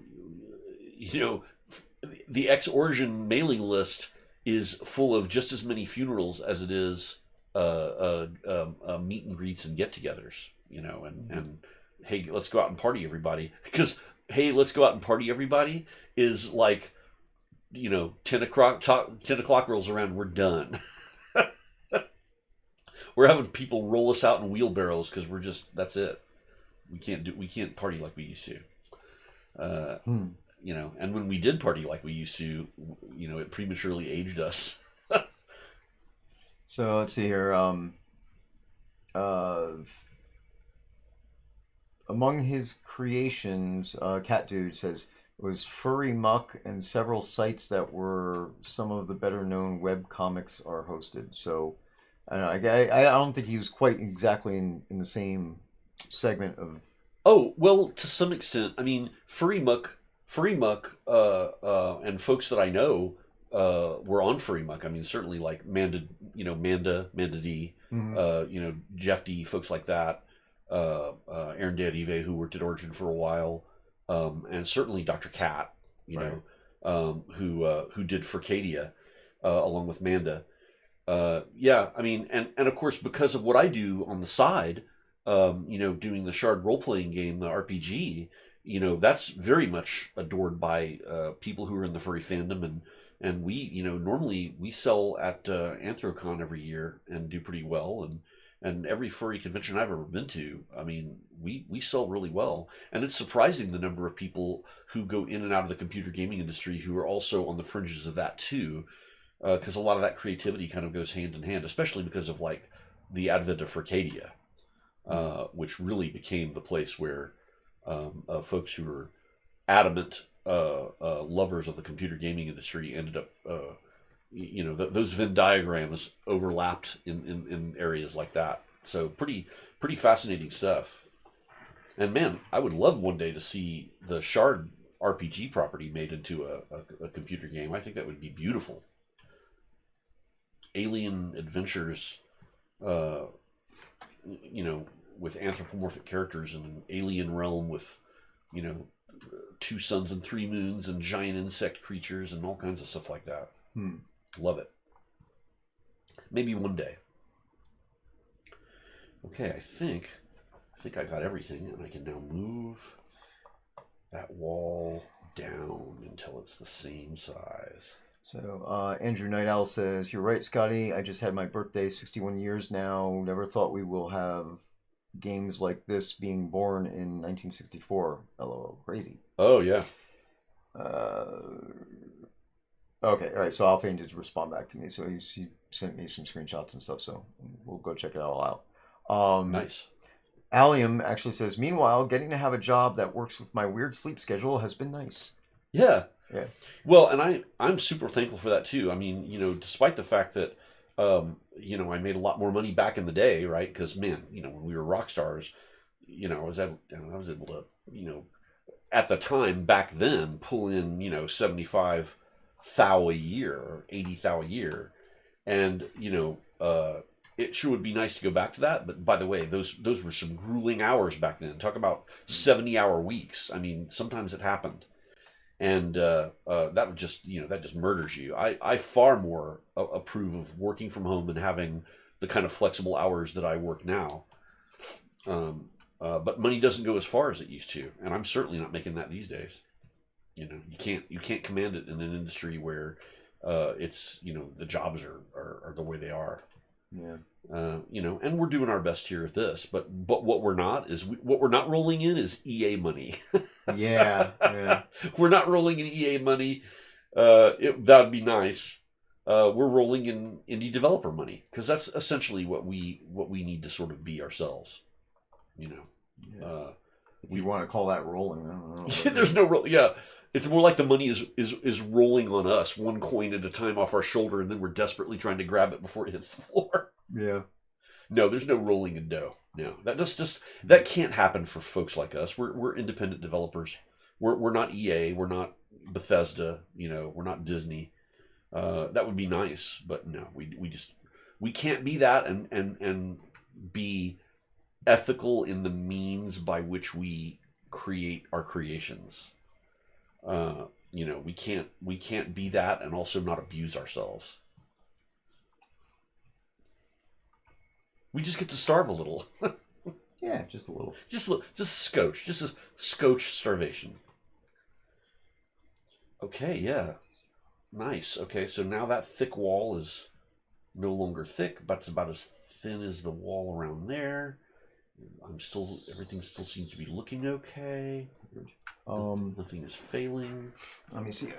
X Origin mailing list is full of just as many funerals as it is meet and greets and get-togethers. And hey, let's go out and party, everybody, because hey, let's go out and party, everybody is like 10 o'clock rolls around, we're done. We're having people roll us out in wheelbarrows because that's it. We can't party like we used to. And when we did party like we used to, it prematurely aged us. So let's see here. Among his creations, Cat Dude says it was Furry Muck and several sites that were some of the better known web comics are hosted. So I don't know. I don't think he was quite exactly in the same segment of. Oh well, to some extent. I mean, Furry Muck, and folks that I know were on Furry Muck. I mean, certainly like Manda D, Jeff D, folks like that, Aaron Derive, who worked at Origin for a while, and certainly Dr. Cat, who did Furcadia, along with Manda. I mean, and of course, because of what I do on the side, doing the Shard role-playing game, the RPG, that's very much adored by people who are in the furry fandom, and we, normally we sell at Anthrocon every year and do pretty well, and every furry convention I've ever been to, I mean, we sell really well, and it's surprising the number of people who go in and out of the computer gaming industry who are also on the fringes of that too, because a lot of that creativity kind of goes hand in hand, especially because of like the advent of Furcadia, which really became the place where folks who were adamant lovers of the computer gaming industry ended up, those Venn diagrams overlapped in areas like that. So pretty fascinating stuff. And man, I would love one day to see the Shard RPG property made into a computer game. I think that would be beautiful. Alien adventures, with anthropomorphic characters in an alien realm with, 2 suns and 3 moons and giant insect creatures and all kinds of stuff like that. Love it. Maybe one day. Okay, I think I got everything, and I can now move that wall down until it's the same size. So Andrew Night Owl says, "You're right, Scotty. I just had my birthday, 61 years now. Never thought we will have games like this being born in 1964. LOL, crazy." Oh yeah. Okay, all right. So Alphane did respond back to me. So he sent me some screenshots and stuff. So we'll go check it all out. Nice. Allium actually says, "Meanwhile, getting to have a job that works with my weird sleep schedule has been nice." Yeah. Yeah. Well, and I'm super thankful for that too. I mean, despite the fact that, I made a lot more money back in the day, right? Because man, when we were rock stars, I was able to, at the time back then, pull in, 75 thou a year or 80 thou a year, and it sure would be nice to go back to that. But by the way, those were some grueling hours back then. Talk about 70-hour weeks. I mean, sometimes it happened. And that would just, that just murders you. I far more approve of working from home and having the kind of flexible hours that I work now. But money doesn't go as far as it used to, and I'm certainly not making that these days. You can't command it in an industry where it's the jobs are the way they are. Yeah. And we're doing our best here at this, but what we're not rolling in is EA money. Yeah. We're not rolling in EA money. That'd be nice. We're rolling in indie developer money, because that's essentially what we need to sort of be ourselves. Yeah. If you want to call that rolling, I don't know. There's no roll. Yeah. It's more like the money is rolling on us, one coin at a time off our shoulder, and then we're desperately trying to grab it before it hits the floor. Yeah. No, there's no rolling in dough. No, that can't happen for folks like us. We're independent developers. We're not EA. We're not Bethesda. We're not Disney. That would be nice, but no, we can't be that and be ethical in the means by which we create our creations. We can't be that and also not abuse ourselves. We just get to starve a little. Yeah, just a little. Just a scotch. Just a scotch starvation. Okay, yeah. Nice. Okay, so now that thick wall is no longer thick, but it's about as thin as the wall around there. Everything still seems to be looking okay. Nothing is failing. Let me see.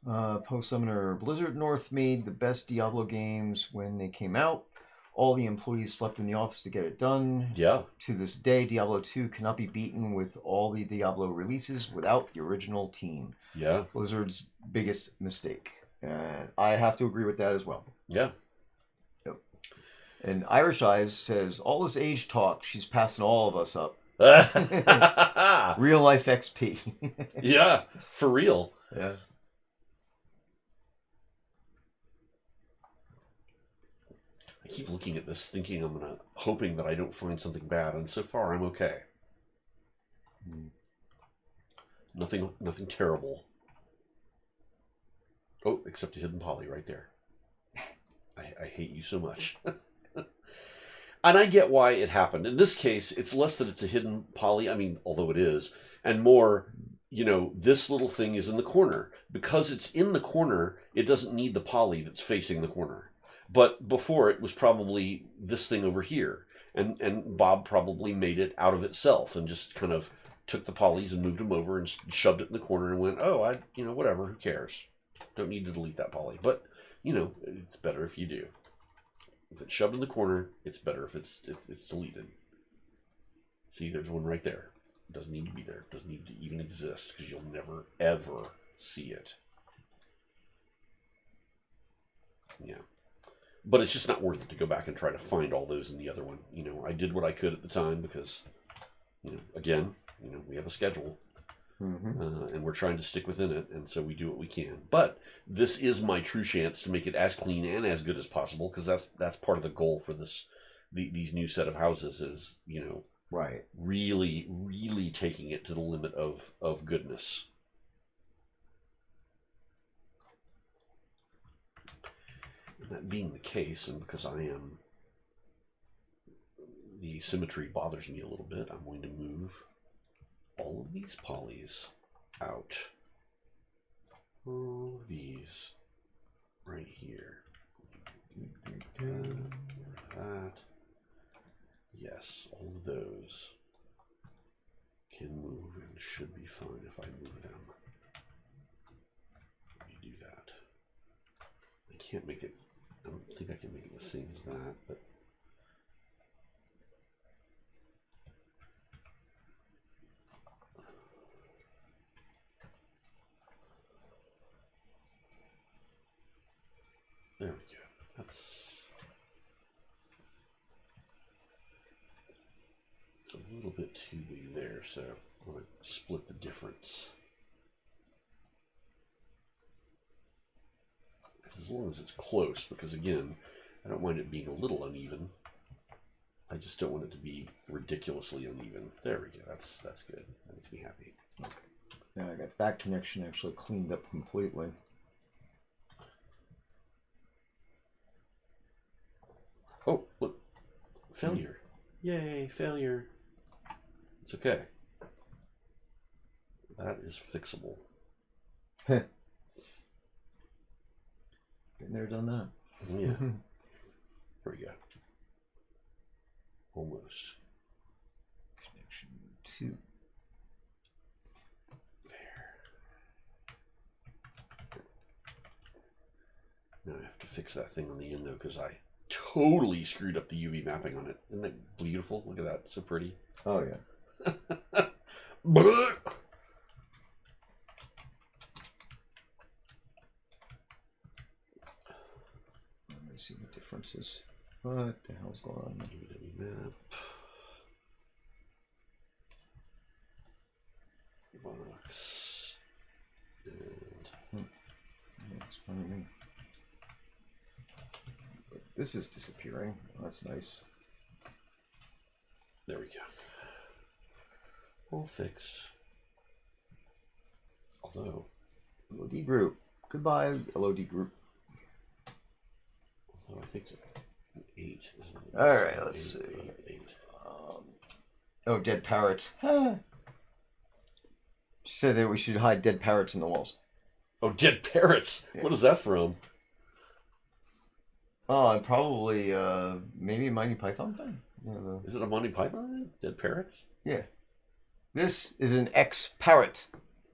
Post Summoner. Blizzard North made the best Diablo games when they came out. All the employees slept in the office to get it done. Yeah. To this day, Diablo 2 cannot be beaten with all the Diablo releases without the original team. Yeah. Blizzard's biggest mistake. And I have to agree with that as well. Yeah. Yep. And Irish Eyes says, "All this age talk, she's passing all of us up." Real life XP. Yeah, for real. Yeah. I keep looking at this thinking hoping that I don't find something bad, and so far I'm okay. Nothing terrible. Oh, except a hidden poly right there. I hate you so much. And I get why it happened. In this case, it's less that it's a hidden poly, I mean, although it is, and more, this little thing is in the corner. Because it's in the corner, it doesn't need the poly that's facing the corner. But before, it was probably this thing over here. And Bob probably made it out of itself and just kind of took the polys and moved them over and shoved it in the corner and went, oh, whatever, who cares? Don't need to delete that poly. But, it's better if you do. If it's shoved in the corner, it's better if it's deleted. See, there's one right there. It doesn't need to be there. It doesn't need to even exist because you'll never, ever see it. Yeah. But it's just not worth it to go back and try to find all those in the other one. I did what I could at the time because, again, we have a schedule. And we're trying to stick within it, and so we do what we can. But this is my true chance to make it as clean and as good as possible, because that's part of the goal for these new set of houses is, right, really, really taking it to the limit of goodness. And that being the case, and because the symmetry bothers me a little bit, I'm going to move all of these polys out. All of these right here. That. Yes, all of those can move and should be fine if I move them. Let me do that. I can't make it, I don't think I can make it the same as that, but there we go. It's a little bit too big there, so I'm going to split the difference. As long as it's close, because again, I don't mind it being a little uneven. I just don't want it to be ridiculously uneven. There we go. That's good. That makes me happy. Okay. Now I got that connection actually cleaned up completely. Oh, look. Failure. Yay, failure. It's okay. That is fixable. Been there, done that. Yeah. There we go. Almost. Connection 2. Now I have to fix that thing on the end though, because I totally screwed up the UV mapping on it. Isn't that beautiful? Look at that. It's so pretty. Oh, yeah. Let me see the differences. What the hell's going on? UV map. Box. And That's funny to me. But this is disappearing. That's nice. there we go. All fixed. Although, LOD group. Goodbye, LOD group. I think it's 8. All right, let's see. 8. Oh, dead parrots. She said that we should hide dead parrots in the walls. Oh, dead parrots. Yeah. What is that from? Oh, probably maybe a Monty Python thing. Is it a Monty Python thing? Dead parrots? Yeah. This is an ex-parrot.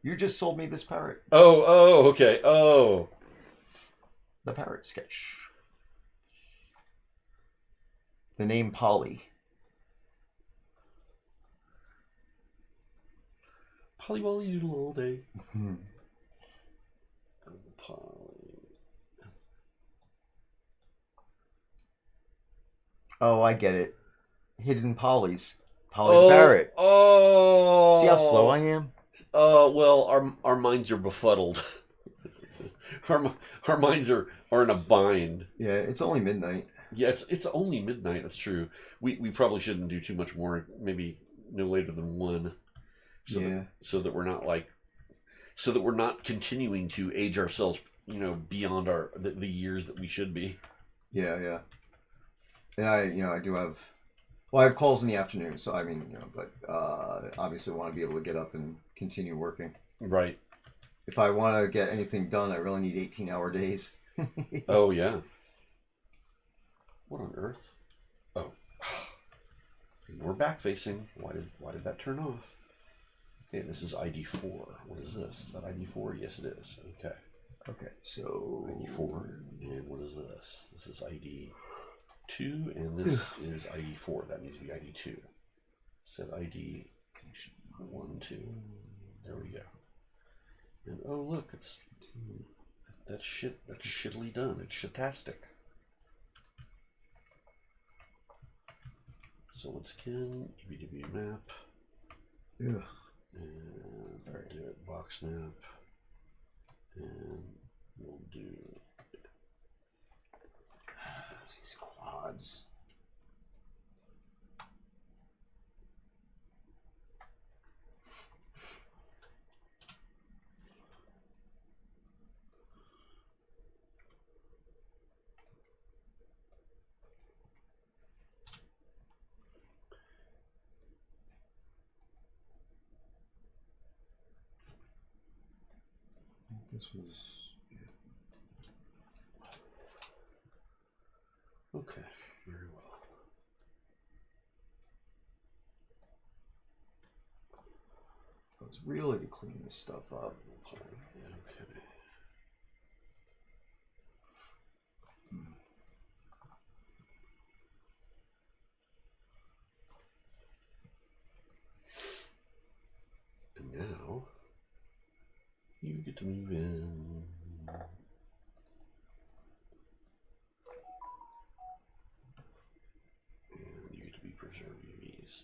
You just sold me this parrot. Oh, okay. Oh. The parrot sketch. The name Polly. Polly Wally Doodle all day. Polly. Oh, I get it. Hidden Pollies. Polly the parrot. Oh. See how slow I am? Well, our minds are befuddled. our minds are in a bind. Yeah, it's only midnight. Yeah, it's only midnight. That's true. We probably shouldn't do too much more. Maybe no later than 1, so Yeah. that we're not continuing to age ourselves, beyond the years that we should be. Yeah, yeah. And I do have, well, I have calls in the afternoon, so I mean, but obviously want to be able to get up and continue working. Right. If I want to get anything done, I really need 18-hour days. Oh yeah. What on earth? Oh, we're back facing. Why did that turn off? Okay, this is ID4. What is this? Is that ID4? Yes, it is. Okay. Okay, so ID4. And what is this? This is ID2, and this is ID4. That needs to be ID2. Set ID 1, 2. There we go. And oh look, that's shittily done. It's shitastic. So once again, EBW map. Ugh. And do it box map. And we'll do these quads. This was okay, very well. I was really to clean this stuff up. Okay. And now you get to move in. And you get to be preserved UVs.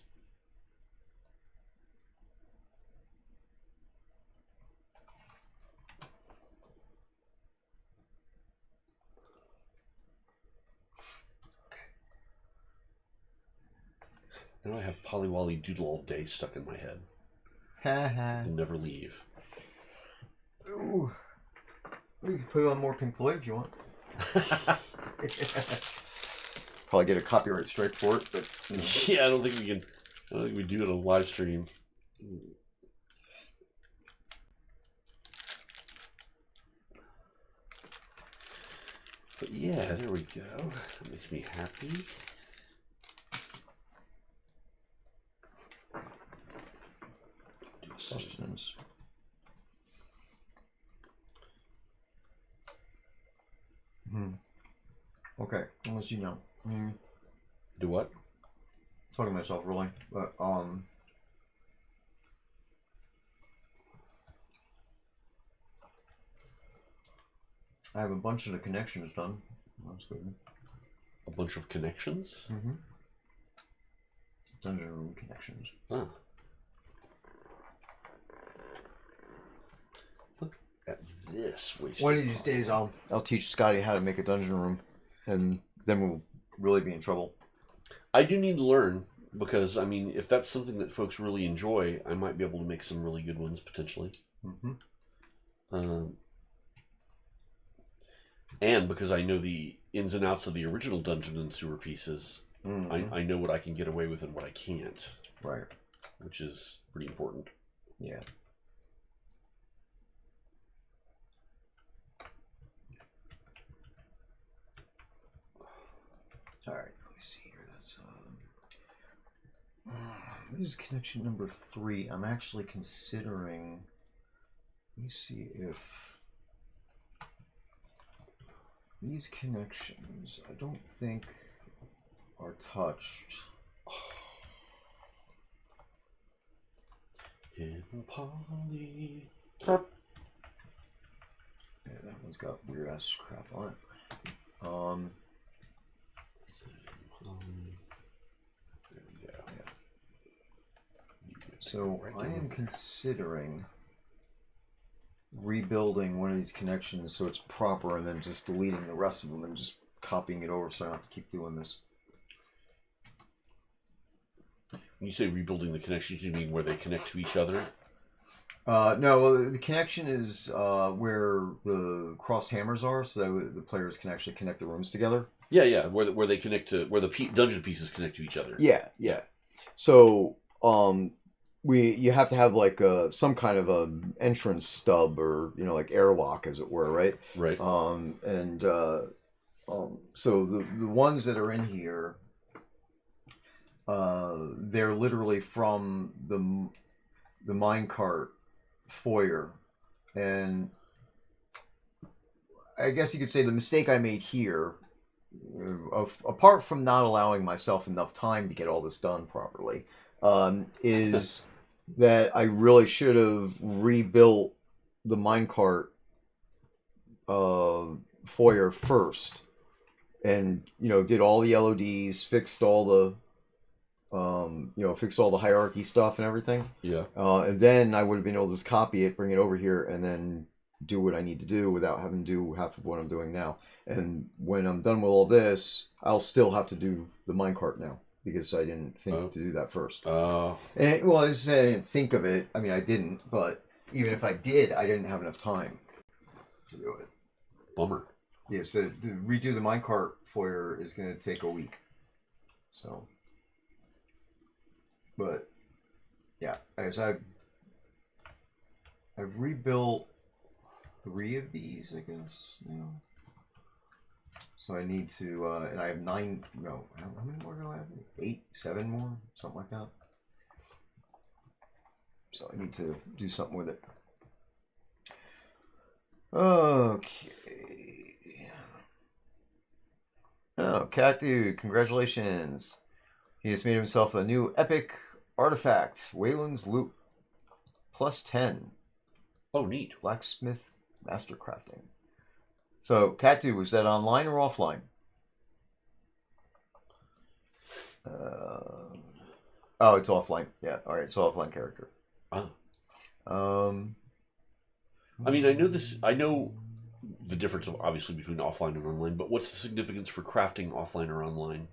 Now I have Polywally Doodle all day stuck in my head. It'll never leave. Ooh. You can put on more Pink Floyd if you want. Probably get a copyright strike for it, but yeah, I don't think we do it on live stream. But yeah, there we go. That makes me happy. Substance. Okay, unless you know. Do what? Talking to myself, really, but I have a bunch of the connections done. That's good. A bunch of connections? Mm-hmm. Dungeon room connections. Ah. Look at this. One of these days, I'll teach Scottie how to make a dungeon room, and then we'll really be in trouble. I do need to learn, because I mean, if that's something that folks really enjoy, I might be able to make some really good ones potentially. And because I know the ins and outs of the original Dungeon and Sewer pieces, I know what I can get away with and what I can't. Right. Which is pretty important. Yeah. All right. Let me see here. That's this is connection number 3. I'm actually considering. Let me see if these connections, I don't think, are touched. Hidden poly. Yeah, that one's got weird ass crap on it. There we go. Yeah. So I am considering rebuilding one of these connections so it's proper, and then just deleting the rest of them and just copying it over so I don't have to keep doing this. When you say rebuilding the connections, you mean where they connect to each other? No, the connection is where the crossed hammers are, so that the players can actually connect the rooms together. Yeah. Where they connect to where the dungeon pieces connect to each other. Yeah. So you have to have like some kind of a entrance stub or like airlock, as it were, right? Right. So the ones that are in here, they're literally from the minecart foyer, and I guess you could say the mistake I made here, apart from not allowing myself enough time to get all this done properly, is that I really should have rebuilt the minecart foyer first, and did all the LODs, fixed all the fixed all the hierarchy stuff and everything. Yeah. And then I would have been able to just copy it, bring it over here, and then do what I need to do without having to do half of what I'm doing now. And when I'm done with all this, I'll still have to do the minecart now because I didn't think to do that first. Well, I just said I didn't think of it. I mean, I didn't, but even if I did, I didn't have enough time to do it. Bummer. Yeah, so to redo the minecart foyer is going to take a week. So... But yeah, as I've rebuilt 3 of these, I guess. So I need to, and I have 9. No, how many more do I have? 8, 7 more, something like that. So I need to do something with it. Okay. Oh, Cat Dude, congratulations. He has made himself a new epic artifact, Wayland's Loop. +10. Oh, neat. Blacksmith Mastercrafting. So, Catu, was that online or offline? Oh, it's offline. Yeah, alright, it's offline character. Ah. I mean, I know the difference, obviously, between offline and online, but what's the significance for crafting offline or online?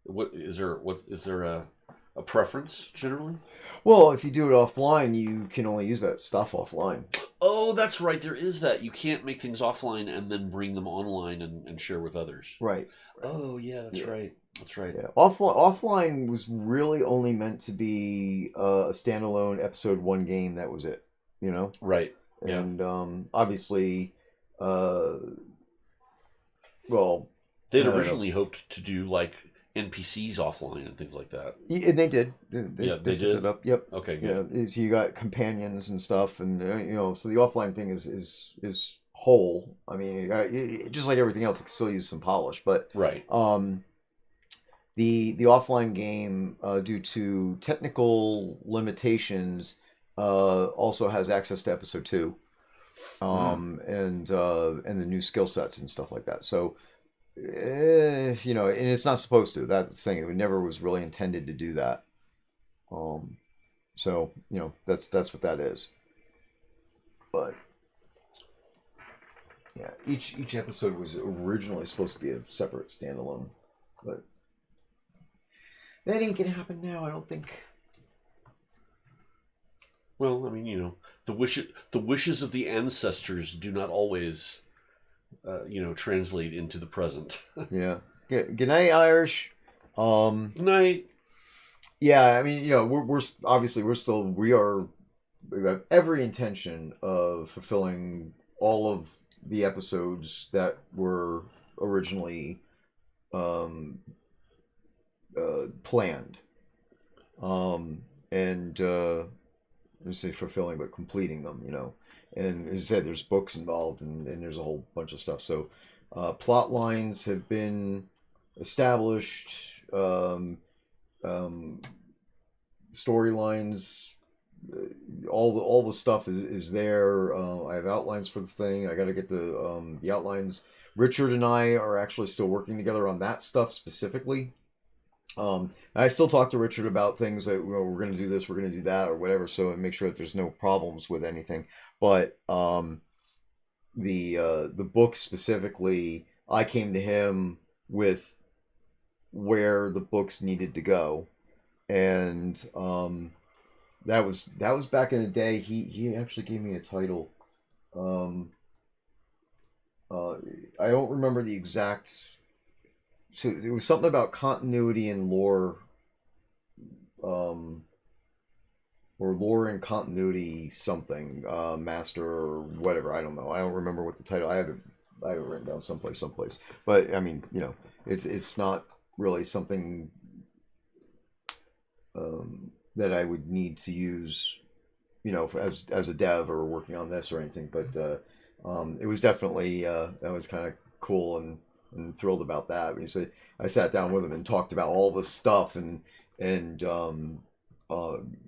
What is there a preference generally? Well, if you do it offline, you can only use that stuff offline. Oh, that's right. There is that. You can't make things offline and then bring them online and share with others. Right. Oh, yeah, that's right. That's right. Yeah. Offline was really only meant to be a standalone episode 1 game. That was it. Right. And obviously, well, they'd originally hoped to do like NPCs offline and things like that. Yeah, they did. They set did. it up. Yep. Okay. Good. Yeah. So you got companions and stuff, and so the offline thing is whole. I mean, just like everything else, it can still use some polish, but right. The offline game, due to technical limitations, also has access to episode 2, and the new skill sets and stuff like that. So. And it's not supposed to. That thing, it never was really intended to do that. So that's what that is. But yeah, each episode was originally supposed to be a separate standalone, but that ain't gonna happen now, I don't think. Well, I mean, the wishes of the ancestors do not always. Translate into the present. Yeah. Good night, Irish. Good night. Yeah, I mean, we're obviously we have every intention of fulfilling all of the episodes that were originally planned. Let's say fulfilling, but completing them, And as I said, there's books involved, and there's a whole bunch of stuff. So, plot lines have been established. Storylines, all the stuff is there. I have outlines for the thing. I got to get the outlines. Richard and I are actually still working together on that stuff specifically. I still talk to Richard about things that we're going to do this, we're going to do that, or whatever, so I make sure that there's no problems with anything. But the book specifically, I came to him with where the books needed to go, and that was back in the day. He actually gave me a title. Um, I don't remember the exact. So it was something about continuity and lore, um, or lore and continuity something, master or whatever. I don't know. I don't remember what the title. I have it written down someplace. But I mean, it's not really something that I would need to use, as a dev or working on this or anything. But it was definitely that was kind of cool and thrilled about that. I mean, so I sat down with him and talked about all this stuff and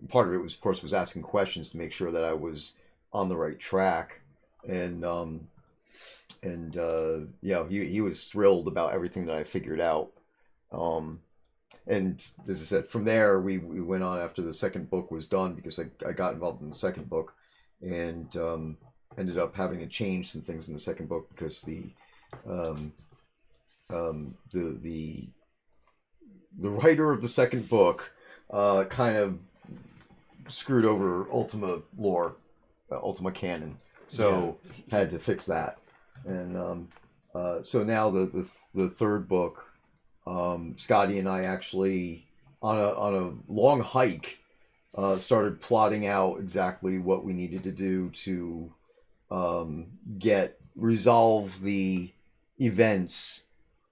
part of it was, of course, was asking questions to make sure that I was on the right track, and he was thrilled about everything that I figured out. Um, and as I said, from there we went on after the second book was done because I got involved in the second book, and ended up having to change some things in the second book because um, the writer of the second book kind of screwed over Ultima lore, Ultima canon, so had to fix that, and so now the third book, Scottie and I actually on a long hike started plotting out exactly what we needed to do to get resolve the events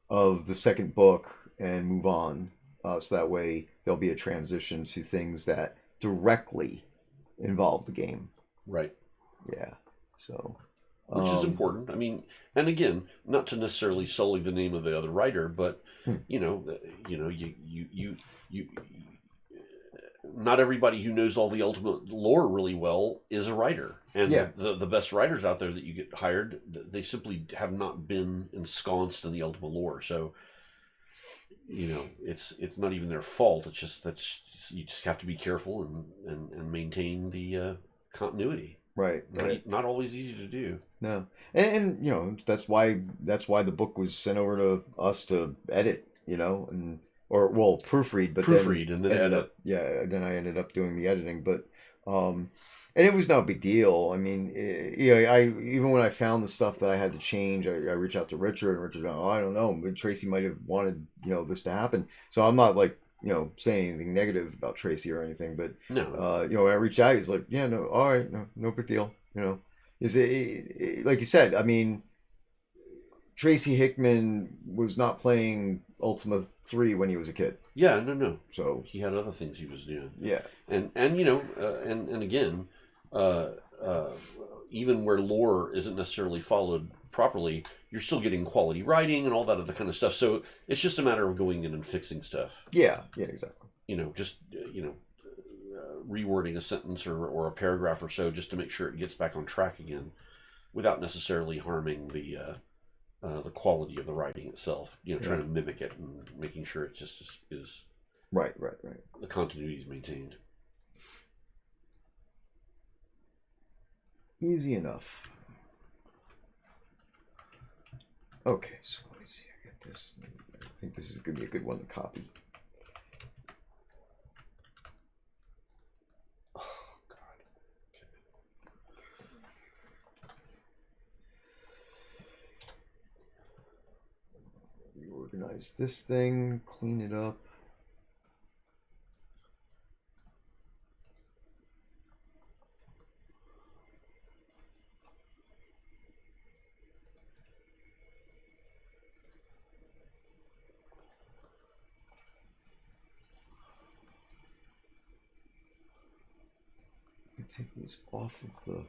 of the second book and move on. So that way there'll be a transition to things that directly involve the game. Right. Yeah. So, which is important. I mean, and again, not to necessarily sully the name of the other writer, but you know, you not everybody who knows all the ultimate lore really well is a writer, and yeah, the best writers out there that you get hired, they simply have not been ensconced in the ultimate lore. So, it's not even their fault. It's just you just have to be careful and maintain the continuity. right, right. Not always easy to do. No, and that's why the book was sent over to us to edit, and or well proofread, but Proofread and then ended edit. up then I ended up doing the editing, but and it was no big deal. I mean, I even when I found the stuff that I had to change, I reached out to Richard, and Richard's going, oh, I don't know, but Tracy might have wanted this to happen, so I'm not like saying anything negative about Tracy or anything, but No. when I reached out, he's like, yeah, no, all right, no big deal, is it like you said? I mean, Tracy Hickman was not playing Ultima 3 when he was a kid. Yeah, no. So he had other things he was doing. yeah, and and again, uh, uh, even where lore isn't necessarily followed properly, you're still getting quality writing and all that other kind of stuff. So it's just a matter of going in and fixing stuff. yeah, exactly. Just rewording a sentence or a paragraph or so just to make sure it gets back on track again, without necessarily harming the quality of the writing itself. Trying to mimic it and making sure it just is right. the continuity is maintained. Easy enough. Okay, so let me see. I got this. I think this is going to be a good one to copy. Reorganize this thing, clean it up. Take these off of the.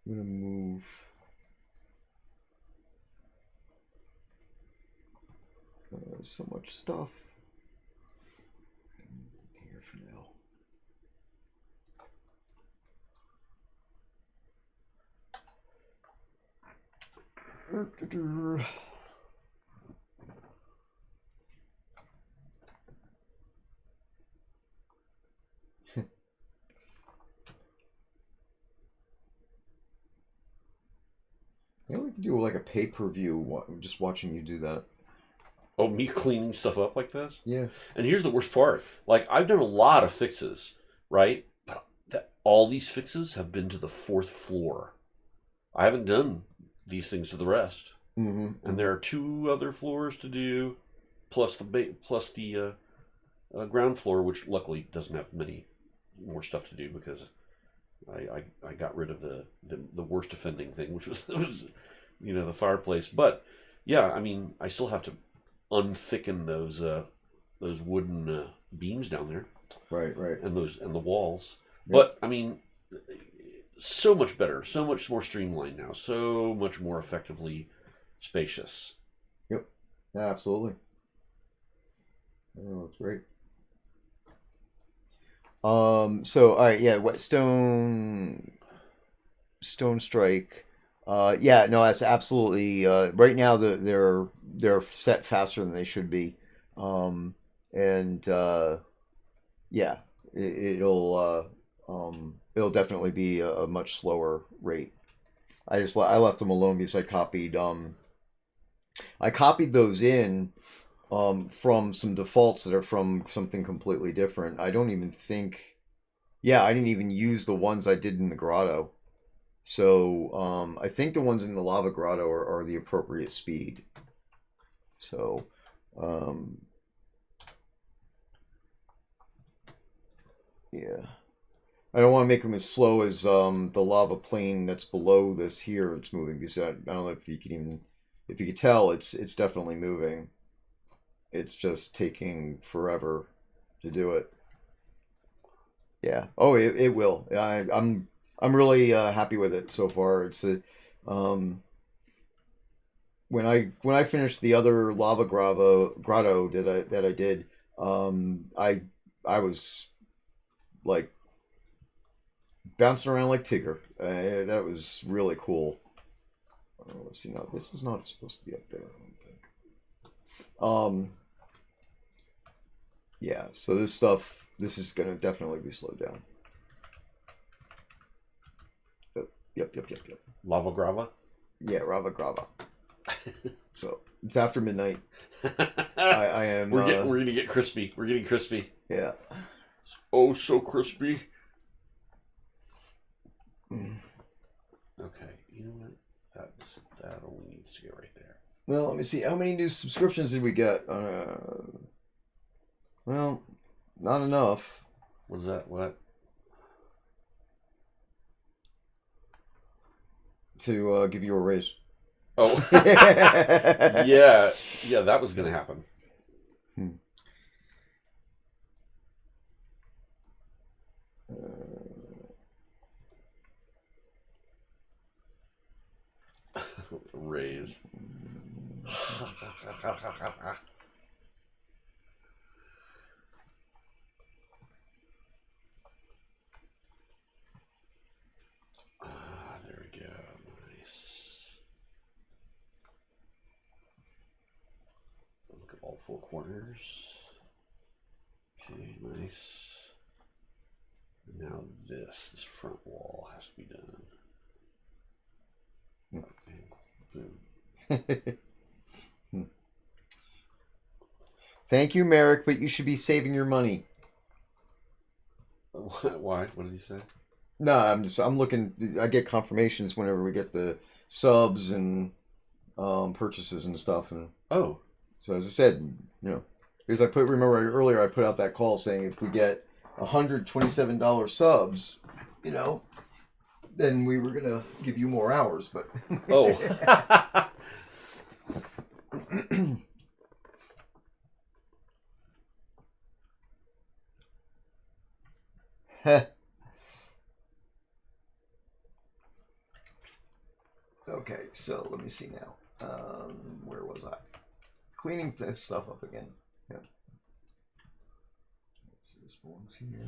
I'm gonna move. So much stuff here for now. Yeah, we can do like a pay-per-view, just watching you do that. Oh, me cleaning stuff up like this? Yeah. And here's the worst part. Like, I've done a lot of fixes, right? But all these fixes have been to the fourth floor. I haven't done these things to the rest. Mm-hmm. And there are 2 other floors to do, plus the ground floor, which luckily doesn't have many more stuff to do because I got rid of the worst offending thing, which was the fireplace. But yeah, I mean, I still have to unthicken those wooden beams down there, Right. and the walls. Yep. But I mean, so much better, so much more streamlined now, so much more effectively spacious. Yep. Yeah, absolutely. Oh, it's great. So all right, yeah, Whetstone Stone Strike. Yeah, no, that's absolutely right now they're set faster than they should be. And yeah, it'll definitely be a much slower rate. I left them alone because I copied those in from some defaults that are from something completely different. I don't even think, yeah, I didn't even use the ones I did in the grotto. So I think the ones in the lava grotto are the appropriate speed. So um, yeah, I don't want to make them as slow as the lava plane that's below this here. It's moving because I don't know if you can even, if you could tell, it's definitely moving. It's just taking forever to do it. Yeah. Oh, it will. I'm really happy with it so far. It's a when I finished the other lava grotto that I did, I was like bouncing around like Tigger. That was really cool. Let's see. No, this is not supposed to be up there, I don't think. Yeah. So this is gonna definitely be slowed down. Yep. Lava grava. Yeah, Rava Grava. So it's after midnight. I am. We're gonna get crispy. We're getting crispy. Yeah. Oh, so crispy. Mm. Okay, you know what? That only needs to go right there. Well, let me see. How many new subscriptions did we get? Well, not enough. What is that? What? To give you a raise. Oh, yeah, that was gonna happen. Raise. There we go. Nice. Look at all 4 corners. Okay, nice. And now this front wall has to be done. Boom. Thank you, Merrick, but you should be saving your money. Why? What did he say? No, I'm looking. I get confirmations whenever we get the subs and purchases and stuff. And oh, so as I said, because remember earlier I put out that call saying if we get $127 subs, then we were gonna give you more hours. But oh. Okay, so let me see now. Where was I? Cleaning this stuff up again. Yeah. So this belongs here.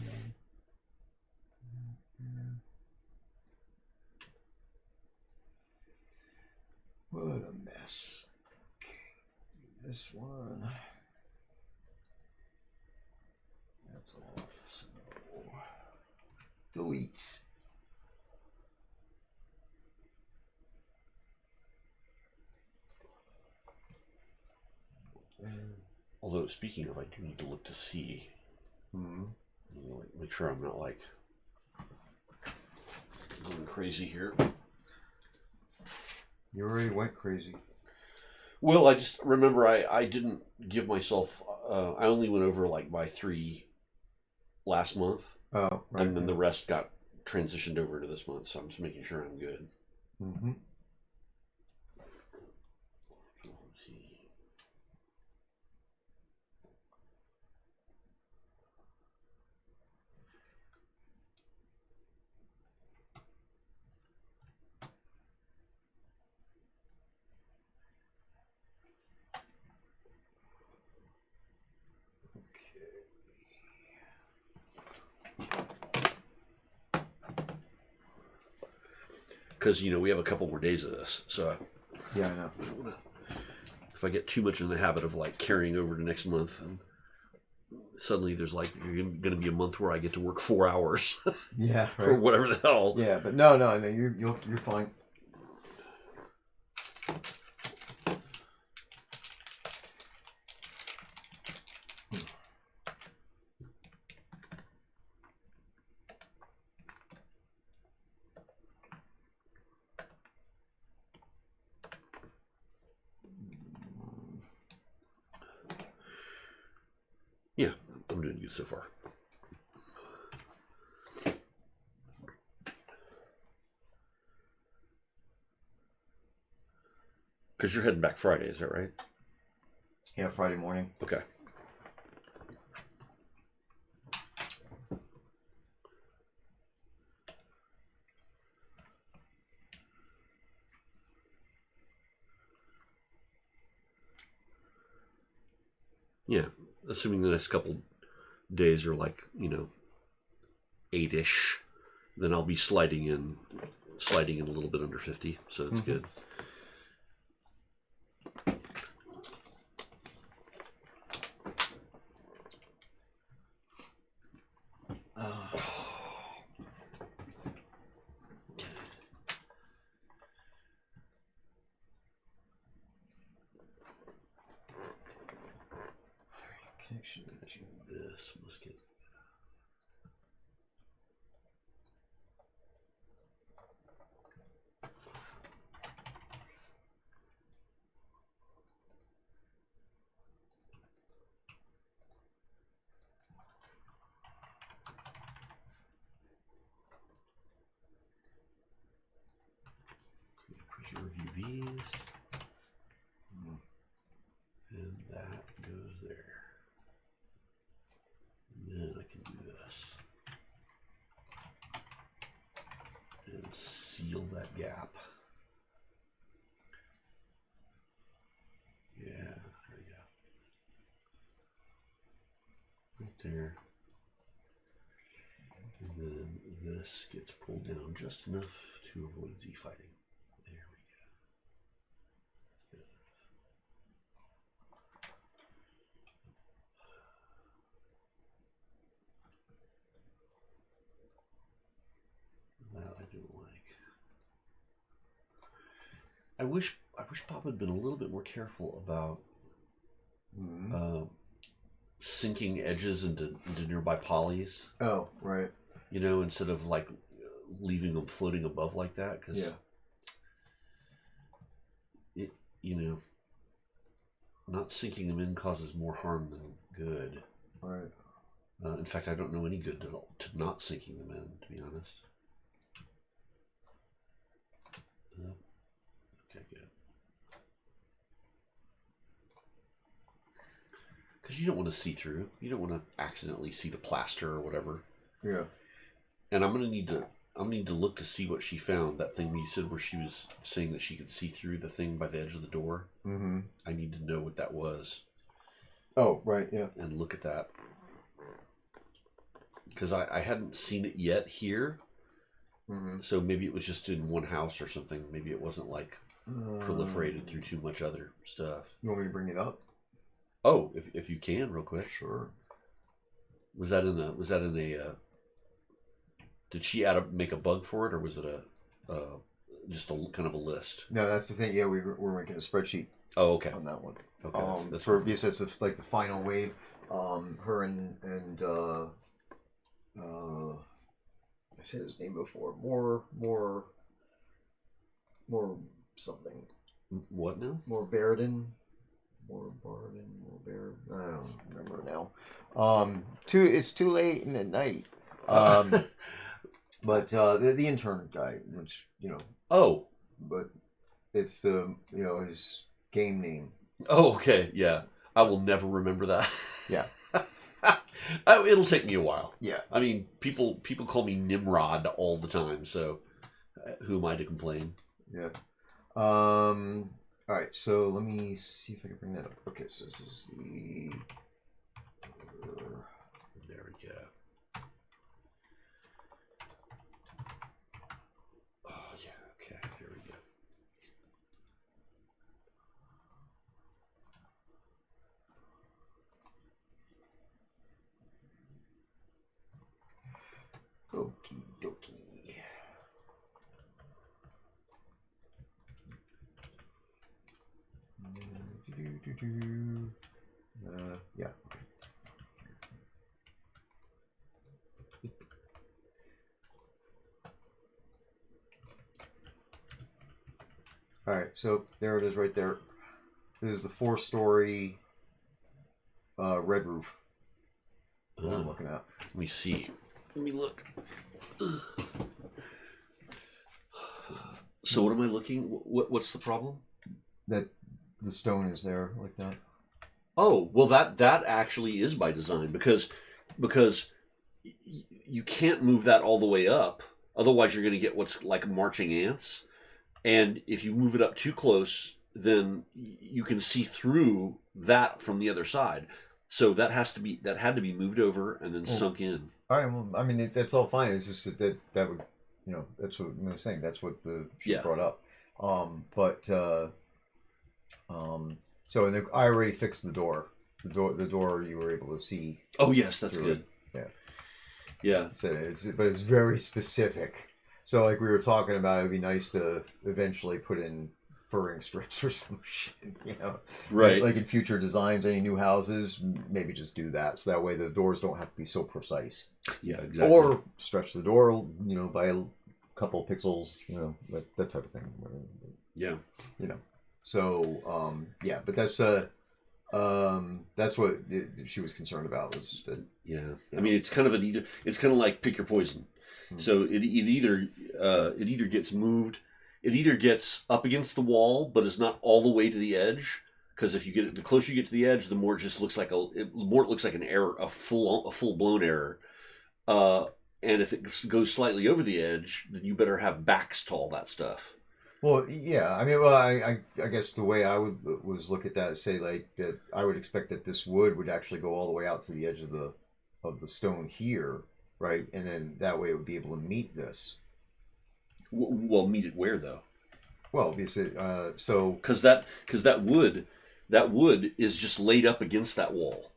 What a mess. Okay, this one. That's off. So delete. Although, speaking of, I do need to look to see. Mm-hmm. Make sure I'm not like going crazy here. You already went crazy. Well, I just remember I didn't give myself. I only went over like by 3 last month, Oh, right. and then the rest got transitioned over to this month. So I'm just making sure I'm good. Mm-hmm. Let's see. Because we have a couple more days of this, so Yeah, I know. if I get too much in the habit of like carrying over to next month, and suddenly there's like going to be a month where I get to work 4 hours, Yeah, right. or whatever the hell. Yeah, but no, you're fine. Yeah, I'm doing good so far. Because you're heading back Friday, is that right? Yeah, Friday morning. Okay. Yeah, assuming the next couple days are like 8-ish, then I'll be sliding in a little bit under 50, so it's good. Connection to This must get. Pressure UVs. And that goes there. And then I can do this. And seal that gap. Yeah, there we go. Right there. And then this gets pulled down just enough to avoid Z fighting. There we go. That's good. That I don't like. I wish Pop had been a little bit more careful about sinking edges into nearby polys. Oh, right. Instead of like leaving them floating above like that, because it not sinking them in causes more harm than good. Right. In fact, I don't know any good to not sinking them in, to be honest. Okay, good. Because you don't want to see through. You don't want to accidentally see the plaster or whatever. Yeah. And I'm gonna need to look to see what she found. That thing you said where she was saying that she could see through the thing by the edge of the door. Mm-hmm. I need to know what that was. Oh, right, yeah. And look at that. Because I hadn't seen it yet here. Mm-hmm. So maybe it was just in one house or something. Maybe it wasn't like proliferated through too much other stuff. You want me to bring it up? Oh, if you can, real quick. Sure. Was that in a? Did she make a bug for it, or was it a just a kind of a list? No, that's the thing. Yeah, we're making a spreadsheet Oh, okay. on that one. Okay. That's For because it's like the final wave. Her and I said his name before. More something. What now? More Baradin. More Bardin. More Baradin. I don't remember now. It's too late in the night. But the intern guy, which Oh. but it's the his game name. Oh, okay. Yeah. I will never remember that. Yeah. It'll take me a while. Yeah. I mean, people call me Nimrod all the time, so who am I to complain? Yeah. All right. So let me see if I can bring that up. Okay. So this is the. There we go. Oh yeah. Okay. There we go. Okie dokie. Yeah. All right, so there it is right there. This is the 4-story red roof that I'm looking at. Let me see. Let me look. So what am I looking? What's the problem? That the stone is there like that. Oh, well, that actually is by design because you can't move that all the way up. Otherwise, you're going to get what's like marching ants. And if you move it up too close, then you can see through that from the other side. So that had to be moved over and then sunk in. All right. Well, I mean, that's all fine. It's just that would, that's what I was saying. That's what she brought up. So I already fixed the door. The door you were able to see. Oh yes, that's good. Yeah. So but it's very specific. So like we were talking about, it'd be nice to eventually put in furring strips or some shit, Right. Like in future designs, any new houses, maybe just do that. So that way the doors don't have to be so precise. Yeah, exactly. Or stretch the door, by a couple of pixels, that type of thing. Yeah. So, but that's what she was concerned about was that. Yeah. I mean, it's kind of it's kind of like pick your poison. So it either gets moved, it either gets up against the wall, but is not all the way to the edge. Because if you get it, the closer you get to the edge, the more it just looks like it looks like an error, a full blown error. And if it goes slightly over the edge, then you better have backs to all that stuff. Well, yeah. I mean, well, I guess the way I was look at that is say like that I would expect that this wood would actually go all the way out to the edge of the stone here. Right, and then that way it would be able to meet this. Well, meet it where though? Well, obviously, so because that wood is just laid up against that wall.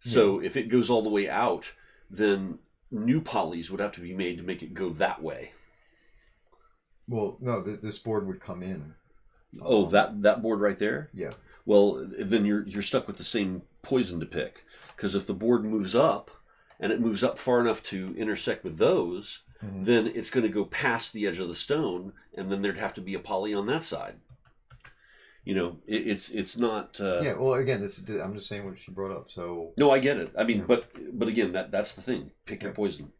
So if it goes all the way out, then new polys would have to be made to make it go that way. Well, no, this board would come in. Oh, that board right there? Yeah. Well, then you're stuck with the same poison to pick, because if the board moves up. And it moves up far enough to intersect with those, then it's going to go past the edge of the stone, and then there'd have to be a poly on that side. It's not. Yeah. Well, again, I'm just saying what she brought up. So. No, I get it. I mean, but again, that's the thing. Pick your poison.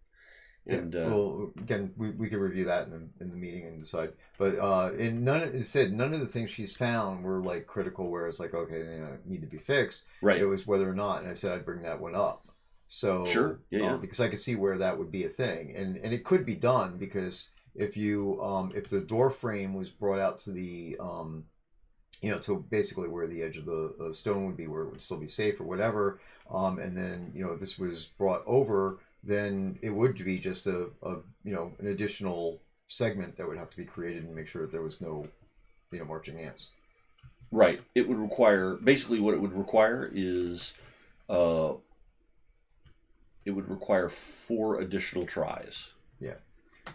And well, again, we could review that in the meeting and decide. But none of the things she's found were like critical, where it's like okay, they need to be fixed. Right. It was whether or not, and I said I'd bring that one up. So sure, yeah. Because I could see where that would be a thing, and it could be done because if if the door frame was brought out to the to basically where the edge of the stone would be, where it would still be safe or whatever, and then this was brought over, then it would be just an additional segment that would have to be created and make sure that there was no marching ants. Right. It would require basically what it would require is. It would require 4 additional tries. Yeah.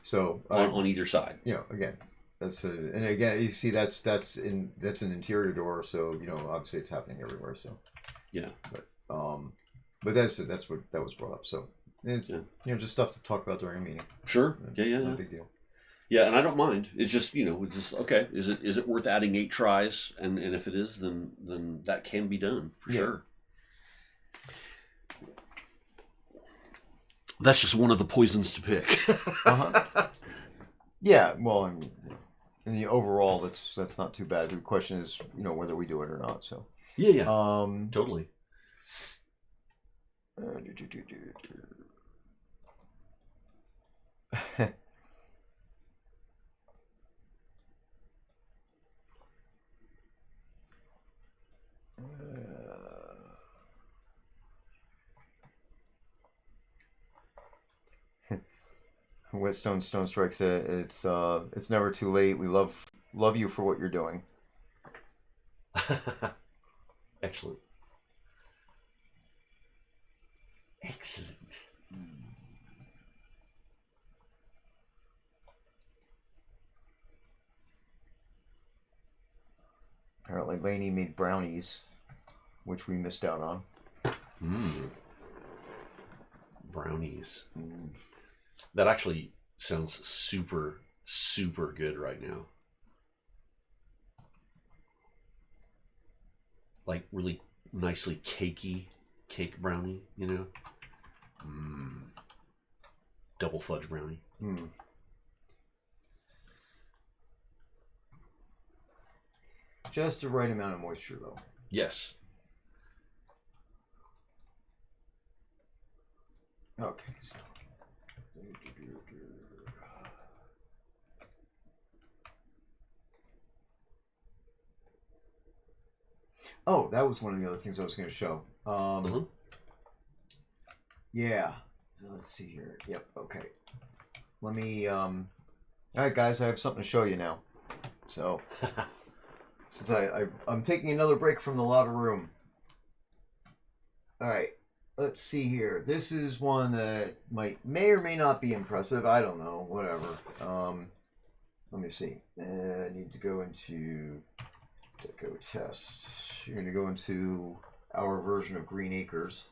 So on either side. Again, And again, you see, that's an interior door, so obviously it's happening everywhere. So Yeah. But that's what that was brought up. So it's just stuff to talk about during a meeting. Sure. Yeah. No big deal. Yeah, and I don't mind. It's just it's just okay. Is it worth adding 8 tries? And if it is, then that can be done for sure. That's just one of the poisons to pick. Yeah. Well, in the overall, that's not too bad. The question is, whether we do it or not. So. Yeah. Totally. Whetstone Stone Strikes, it's never too late. We love you for what you're doing. Excellent. Apparently, Lainey made brownies, which we missed out on. Brownies. That actually sounds super, super good right now. Like really nicely cake brownie, Double fudge brownie. Just the right amount of moisture, though. Yes. Okay. So. Oh, that was one of the other things I was going to show. Yeah. Let's see here. Yep. Okay. Let me. All right, guys. I have something to show you now. So, since I'm taking another break from the lot of room. All right. Let's see here. This is one that may or may not be impressive. I don't know. Whatever. Let me see. I need to go into Deco Test. You're going to go into our version of Green Acres.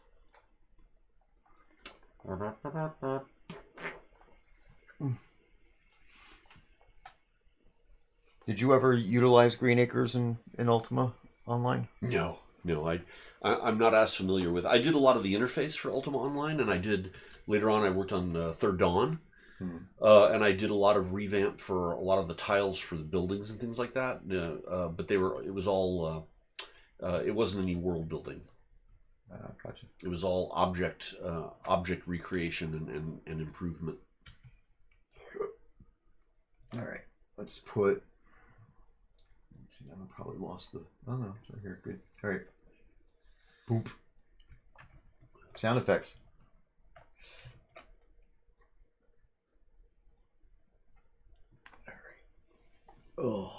Did you ever utilize Green Acres in Ultima Online? No. I'm not as familiar with. I did a lot of the interface for Ultima Online, and I did later on. I worked on Third Dawn, and I did a lot of revamp for a lot of the tiles for the buildings and things like that. But it was all. It wasn't any world building. Gotcha. It was all object recreation and improvement. All right, let's put. Let's see, I probably lost the. Oh no, it's right here. Good. All right. Boop. Sound effects. All right. Oh.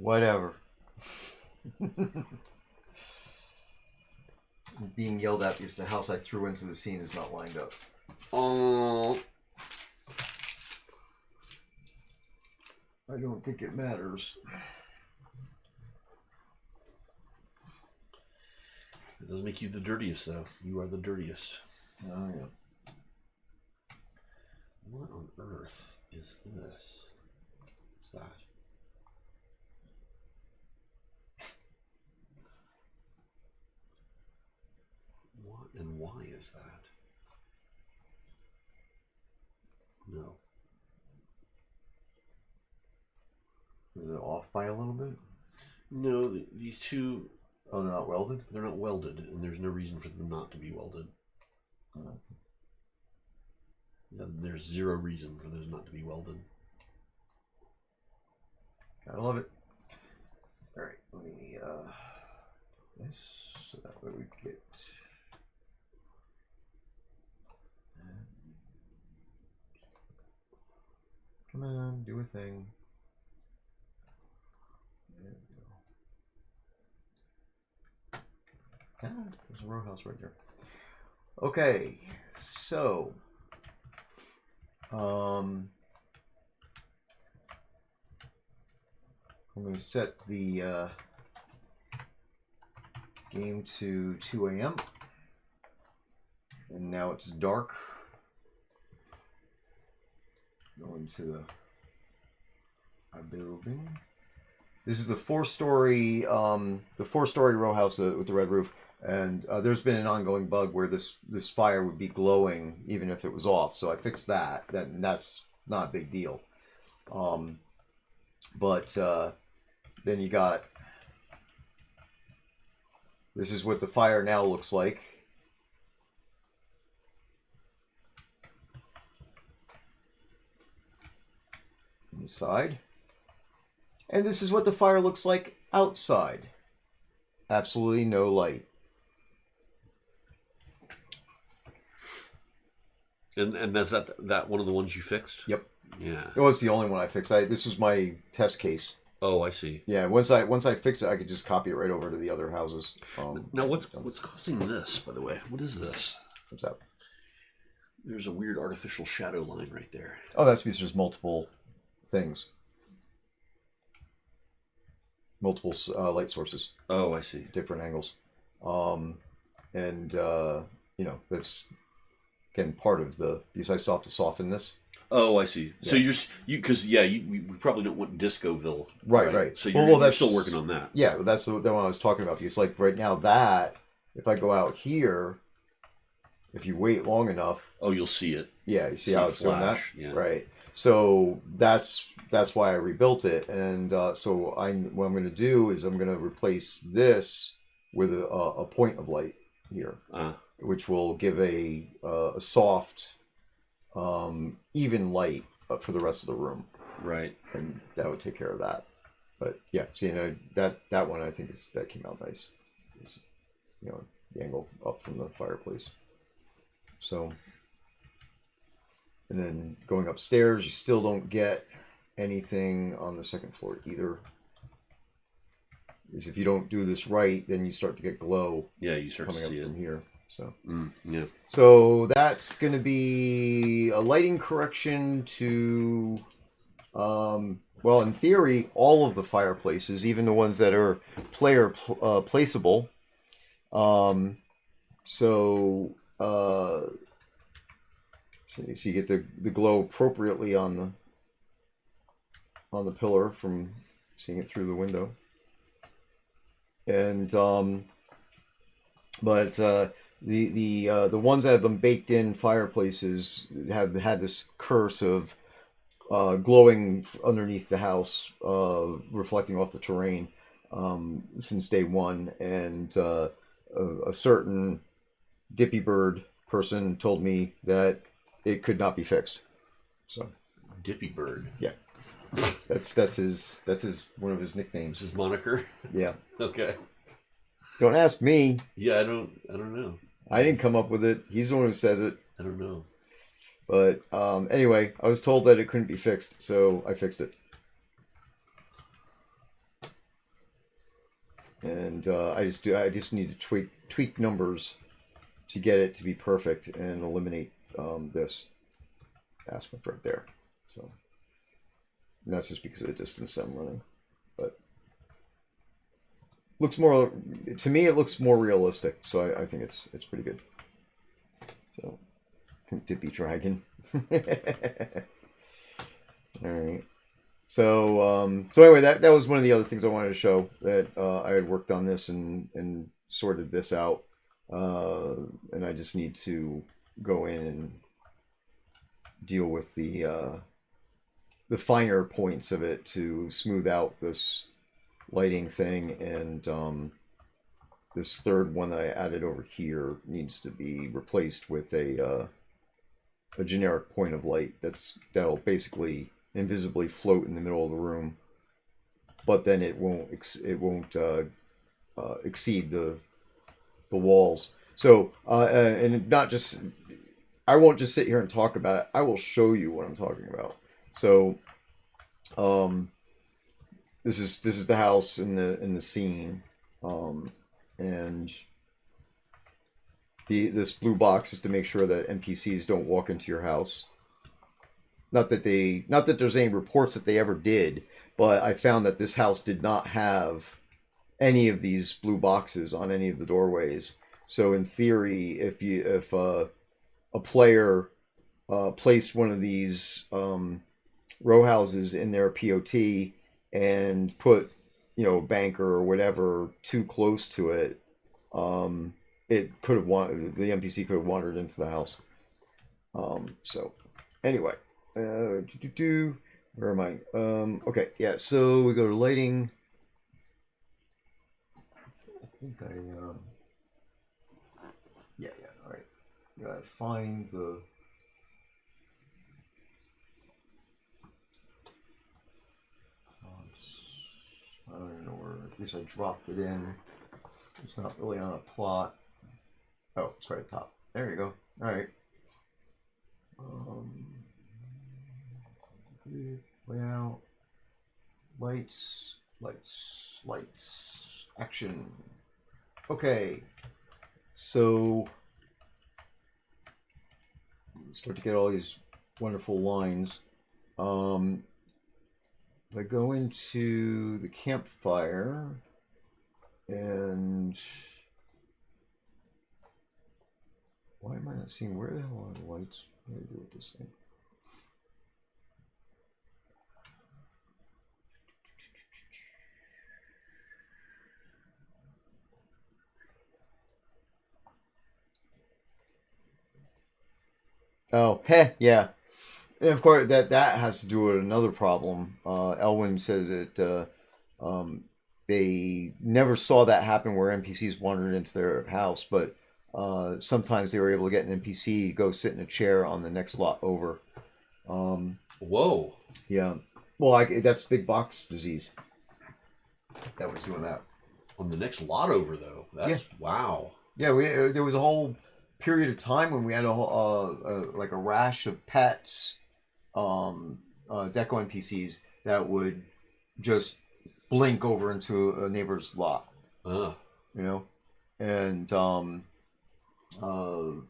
Whatever. Being yelled at because the house I threw into the scene is not lined up. Oh. I don't think it matters. It doesn't make you the dirtiest, though. You are the dirtiest. Oh, yeah. What on earth is this? What's that? What and why is that? No. Is it off by a little bit? No, these two Oh, they're not welded? They're not welded, and there's no reason for them not to be welded. Yeah, there's zero reason for those not to be welded. I love it. All right, let me this so that way we get. Come on, do a thing. There we go. Ah, there's a row house right there. Okay, so I'm going to set the game to 2 a.m. and now it's dark. Going to the building. This is the four-story row house with the red roof, and there's been an ongoing bug where this fire would be glowing even if it was off. So I fixed that. That's not a big deal. But then you got, this is what the fire now looks like. Inside. And this is what the fire looks like outside. Absolutely no light. And that's that one of the ones you fixed? Yep. Yeah. Well, it's the only one I fixed. This was my test case. Oh, I see. Yeah, once I fix it, I could just copy it right over to the other houses. Now, what's causing this, by the way? What is this? What's that? There's a weird artificial shadow line right there. Oh, that's because there's multiple things. Multiple light sources. Oh, I see. Different angles. You know, that's again part of the, because I still have to soften this. Oh, I see. Yeah. So we probably don't want Discoville. Right. So you're still working on that. Yeah, that's the one I was talking about. Because like right now that, if I go out here, if you wait long enough. Oh, you'll see it. Yeah, you see how it's doing that? Yeah. Right. So that's why I rebuilt it. And so what I'm going to do is I'm going to replace this with a point of light here, which will give a soft, even light for the rest of the room. Right. And that would take care of that. But yeah, see, you know, that one I think that came out nice. You know, the angle up from the fireplace. So, and then going upstairs, you still don't get anything on the second floor either. Because if you don't do this right, then you start to get glow. Yeah, you start coming to see up it from here. So yeah. So that's going to be a lighting correction to, well, in theory, all of the fireplaces, even the ones that are placeable. So you get the glow appropriately on the pillar from seeing it through the window. And the ones that have them baked in fireplaces have had this curse of glowing underneath the house, reflecting off the terrain since day one. And a certain Dippy Bird person told me that it could not be fixed. So Dippy Bird. Yeah. That's his one of his nicknames. His moniker? Yeah. Okay. Don't ask me. Yeah, I don't know. I didn't come up with it. He's the one who says it. I don't know. But anyway, I was told that it couldn't be fixed, so I fixed it. And I just need to tweak numbers to get it to be perfect and eliminate this aspect right there. So and that's just because of the distance I'm running. But looks more, to me, it looks more realistic. So I think it's pretty good. So Dippy Dragon. All right. So anyway, that was one of the other things I wanted to show, that I had worked on this and sorted this out, and I just need to go in and deal with the finer points of it to smooth out this lighting thing and this third one that I added over here needs to be replaced with a generic point of light that'll basically invisibly float in the middle of the room, but then it won't exceed the walls. So and not just I won't just sit here and talk about it. I will show you what I'm talking about. So this is the house in the scene, and this blue box is to make sure that NPCs don't walk into your house. Not that there's any reports that they ever did, but I found that this house did not have any of these blue boxes on any of the doorways. So in theory, if a player placed one of these row houses in their POT and put a banker or whatever too close to it, it could have the NPC could have wandered into the house. So anyway, where am I? Okay, yeah. So we go to lighting. I think yeah. All right. Gotta find the. I don't even know where. At least I dropped it in. It's not really on a plot. Oh, it's right at the top. There you go. All right. Layout. Lights. Action. Okay. So start to get all these wonderful lines. If I go into the campfire and why am I not seeing where the hell are the lights? What do I do with this thing? Oh, heh, yeah. And of course, that has to do with another problem. Elwyn says that they never saw that happen where NPCs wandered into their house, but sometimes they were able to get an NPC to go sit in a chair on the next lot over. Whoa. Yeah. Well, that's big box disease. That was doing that. On the next lot over, though. That's wow. Yeah, there was a whole period of time when we had like a rash of pets, deco NPCs that would just blink over into a neighbor's lot. You know, and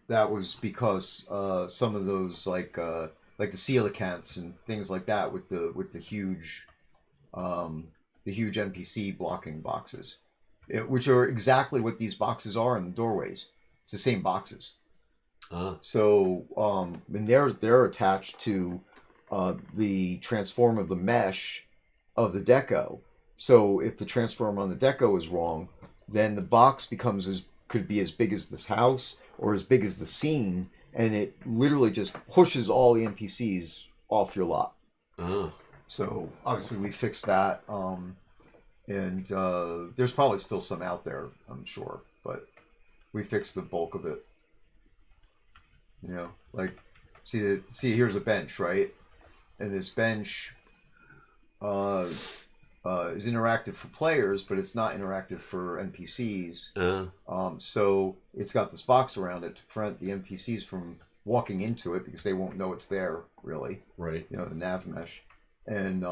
that was because some of those like the coelacanths and things like that with the huge NPC blocking boxes, which are exactly what these boxes are in the doorways. It's the same boxes. So and they're attached to the transform of the mesh of the deco. So if the transform on the deco is wrong, then the box could be as big as this house or as big as the scene, and it literally just pushes all the NPCs off your lot. So obviously we fixed that, and there's probably still some out there, I'm sure, but we fixed the bulk of it. You know, like see here's a bench, right? And this bench is interactive for players, but it's not interactive for NPCs. So it's got this box around it to prevent the NPCs from walking into it because they won't know it's there, really. Right. You know, the nav mesh. And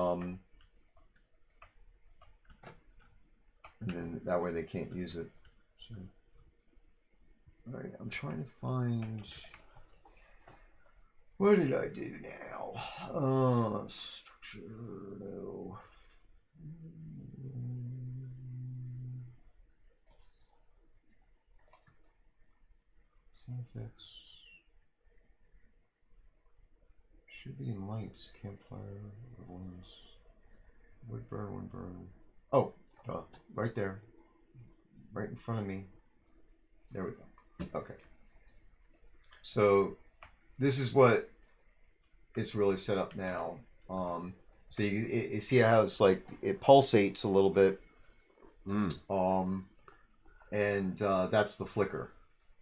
then that way they can't use it. So, all right, I'm trying to find. What did I do now? Structure, no. Sound effects. Should be in lights, campfire, ones. Wood burn. Oh, right there. Right in front of me. There we go. Okay. So this is what it's really set up now. So you see how it's like it pulsates a little bit. and that's the flicker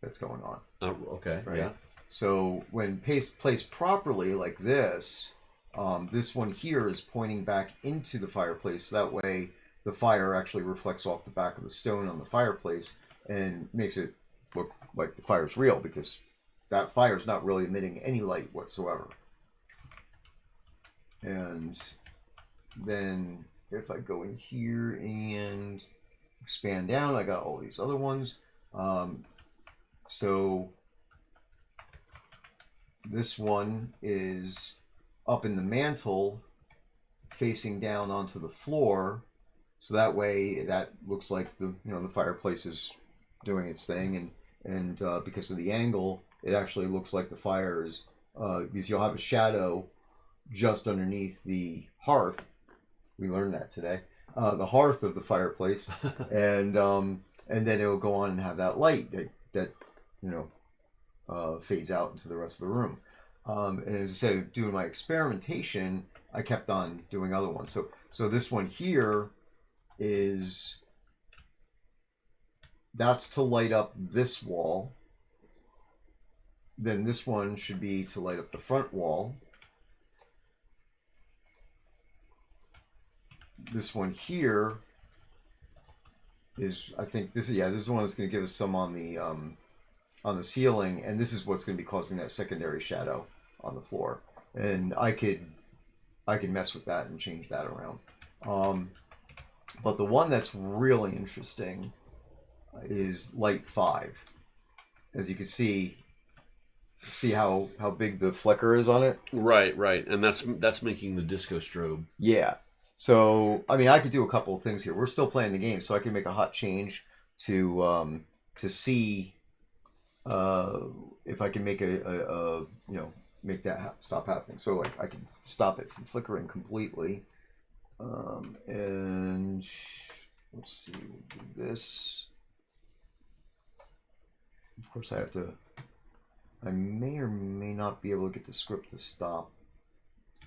that's going on. Okay. Right. Yeah. So when placed properly like this, this one here is pointing back into the fireplace. So that way the fire actually reflects off the back of the stone on the fireplace and makes it look like the fire's real, because that fire's not really emitting any light whatsoever. And then if I go in here and expand down, I got all these other ones. So this one is up in the mantle facing down onto the floor, so that way that looks like the the fireplace is doing its thing, and because of the angle, it actually looks like the fire is because you'll have a shadow just underneath the hearth. We learned that today. The hearth of the fireplace, and then it'll go on and have that light that fades out into the rest of the room. And as I said, doing my experimentation, I kept on doing other ones. So this one here that's to light up this wall. Then this one should be to light up the front wall. This one here is, I think this is the one that's going to give us some on the ceiling, and this is what's going to be causing that secondary shadow on the floor. And I could mess with that and change that around. But the one that's really interesting is light 5. As you can see how big the flicker is on it. Right, and that's making the disco strobe. Yeah. So I mean, I could do a couple of things here. We're still playing the game, so I can make a hot change to see if I can make make that stop happening. So like I can stop it from flickering completely. And let's see, we'll do this. Of course, I may or may not be able to get the script to stop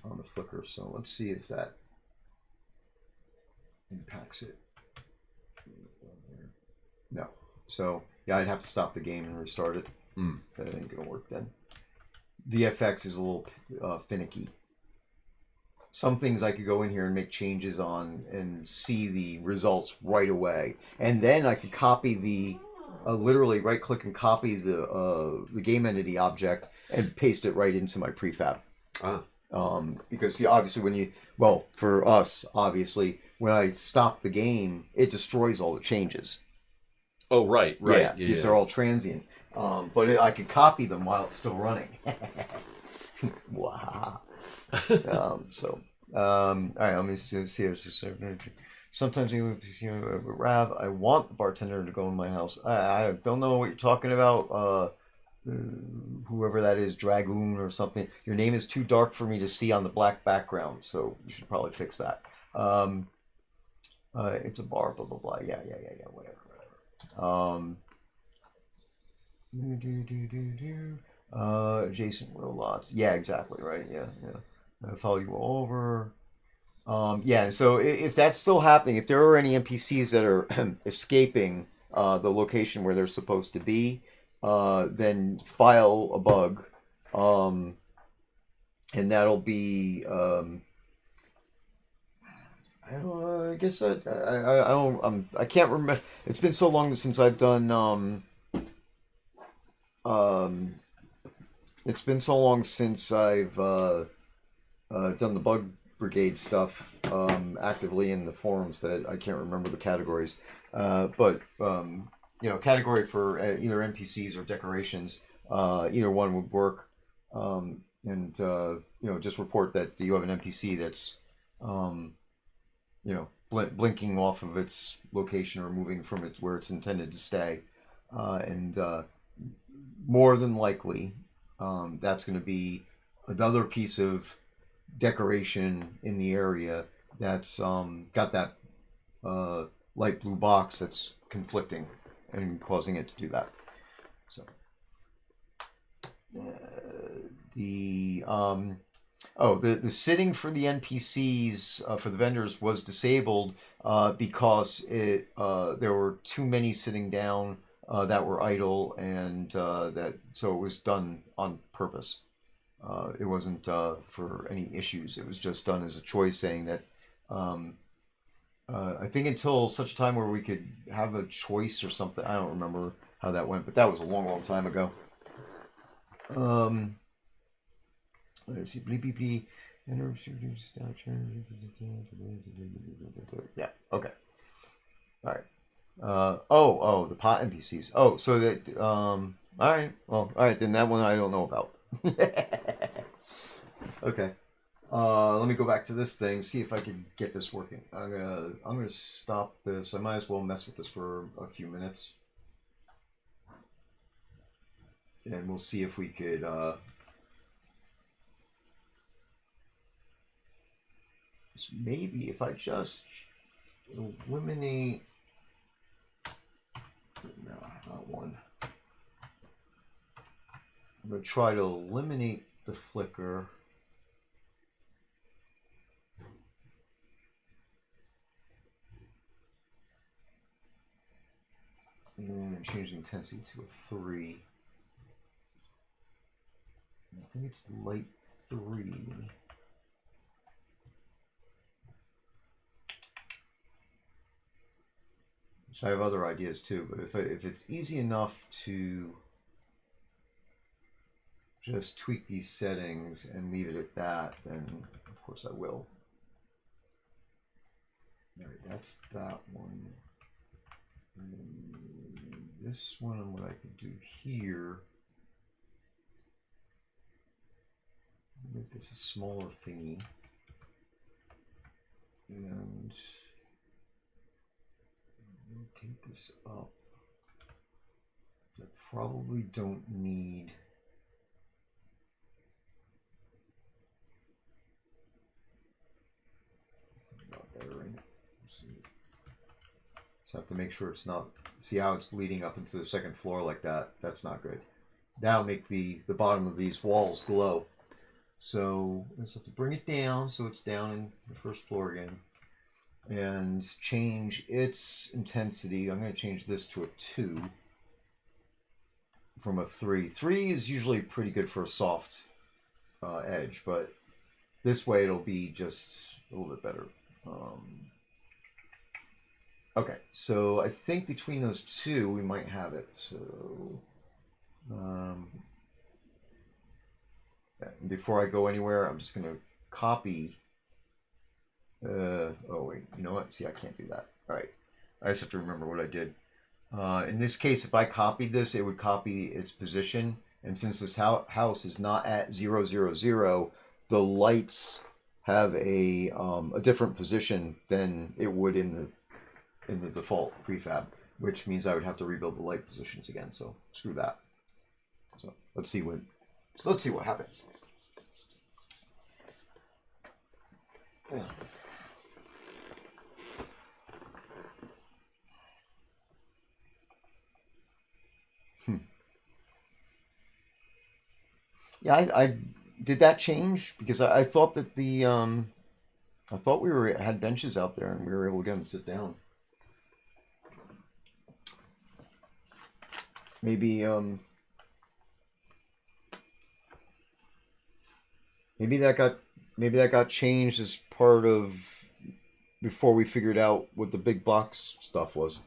on the flicker. So let's see if that impacts it. No. So yeah, I'd have to stop the game and restart it. That ain't gonna work then. VFX is a little finicky. Some things I could go in here and make changes on and see the results right away, and then I could copy the literally right click and copy the game entity object and paste it right into my prefab. Because see, obviously for us, obviously when I stop the game, it destroys all the changes. Oh, right. Yeah, these are all transient. But I could copy them while it's still running. Wow. All right, let me see. Sometimes Rav, I want the bartender to go in my house. I don't know what you're talking about. Whoever that is, Dragoon or something. Your name is too dark for me to see on the black background, so you should probably fix that. It's a bar, blah blah blah. Yeah, whatever. Adjacent lots. Yeah, exactly right. Yeah. I follow you over. Yeah. So if that's still happening, if there are any NPCs that are escaping the location where they're supposed to be, then file a bug, and that'll be. I guess I don't. I can't remember. It's been so long since I've done. It's been so long since I've done the bug brigade stuff actively in the forums that I can't remember the categories. But category for either NPCs or decorations, either one would work. And just report that you have an NPC that's blinking off of its location or moving from it where it's intended to stay, and more than likely that's going to be another piece of decoration in the area that's got that light blue box that's conflicting and causing it to do that. So Oh, the sitting for the NPCs for the vendors was disabled because there were too many sitting down that were idle, and that so it was done on purpose. It wasn't for any issues. It was just done as a choice, saying that um, I think until such time where we could have a choice or something. I don't remember how that went, but that was a long, long time ago. Let's see. Bleep, bleep, bleep. Yeah. Okay. All right. Oh, the pot NPCs. Oh, so that. All right. Well, all right. Then that one I don't know about. Okay. Let me go back to this thing. See if I can get this working. I'm gonna stop this. I might as well mess with this for a few minutes, and we'll see if we could. Maybe if I just eliminate. No, not one. I'm gonna try to eliminate the flicker. And change the intensity to a 3. I think it's light 3. So I have other ideas too, but if it's easy enough to just tweak these settings and leave it at that, then of course I will. All right, that's that one. And this one, what I can do here, make this a smaller thingy, and rotate this up. So I probably don't need. About there, right? Let's see. Just have to make sure it's not. See how it's bleeding up into the second floor like that? That's not good. That'll make the bottom of these walls glow. So let's have to bring it down so it's down in the first floor again, and change its intensity. I'm going to change this to a 2 from a 3. 3 is usually pretty good for a soft edge, but this way it'll be just a little bit better. Okay, so I think between those two we might have it. So before I go anywhere, I'm just gonna copy. Oh wait, you know what? See, I can't do that. All right, I just have to remember what I did. In this case, if I copied this, it would copy its position, and since this house is not at 000, the lights have a different position than it would in the default prefab, which means I would have to rebuild the light positions again. So screw that. So let's see what happens. Yeah. Yeah, I did that change because I thought that I thought we had benches out there and we were able to get them to sit down. Maybe maybe that got changed as part of before we figured out what the big box stuff was.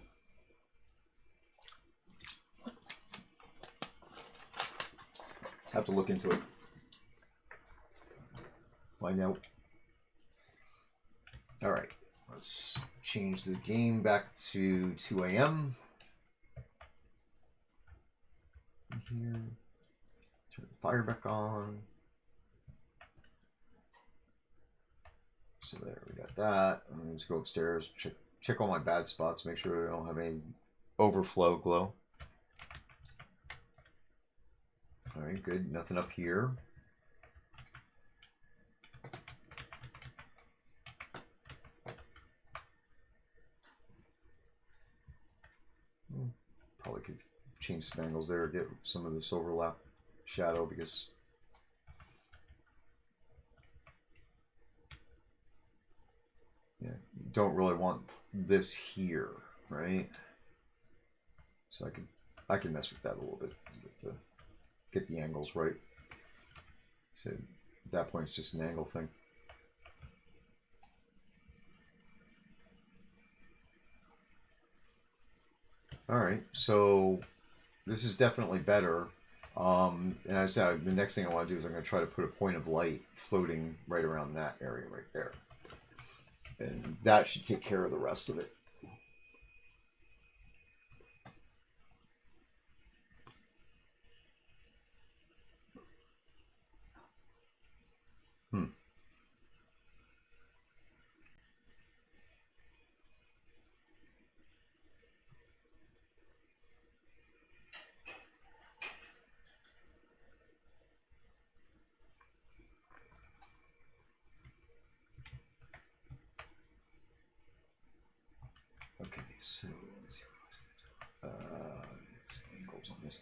Have to look into it. Find out. All right, let's change the game back to 2 a.m. Here, turn the fire back on. So there, we got that. Let's go upstairs, check all my bad spots, make sure I don't have any overflow glow. All right, good. Nothing up here. Probably could change some angles there, get some of this overlap shadow because Yeah, you don't really want this here, right? So I can mess with that a little bit, get the angles right. So at that point, it's just an angle thing. All right, so this is definitely better. And I said the next thing I want to do is I'm going to try to put a point of light floating right around that area right there, and that should take care of the rest of it. Okay, so angles on this.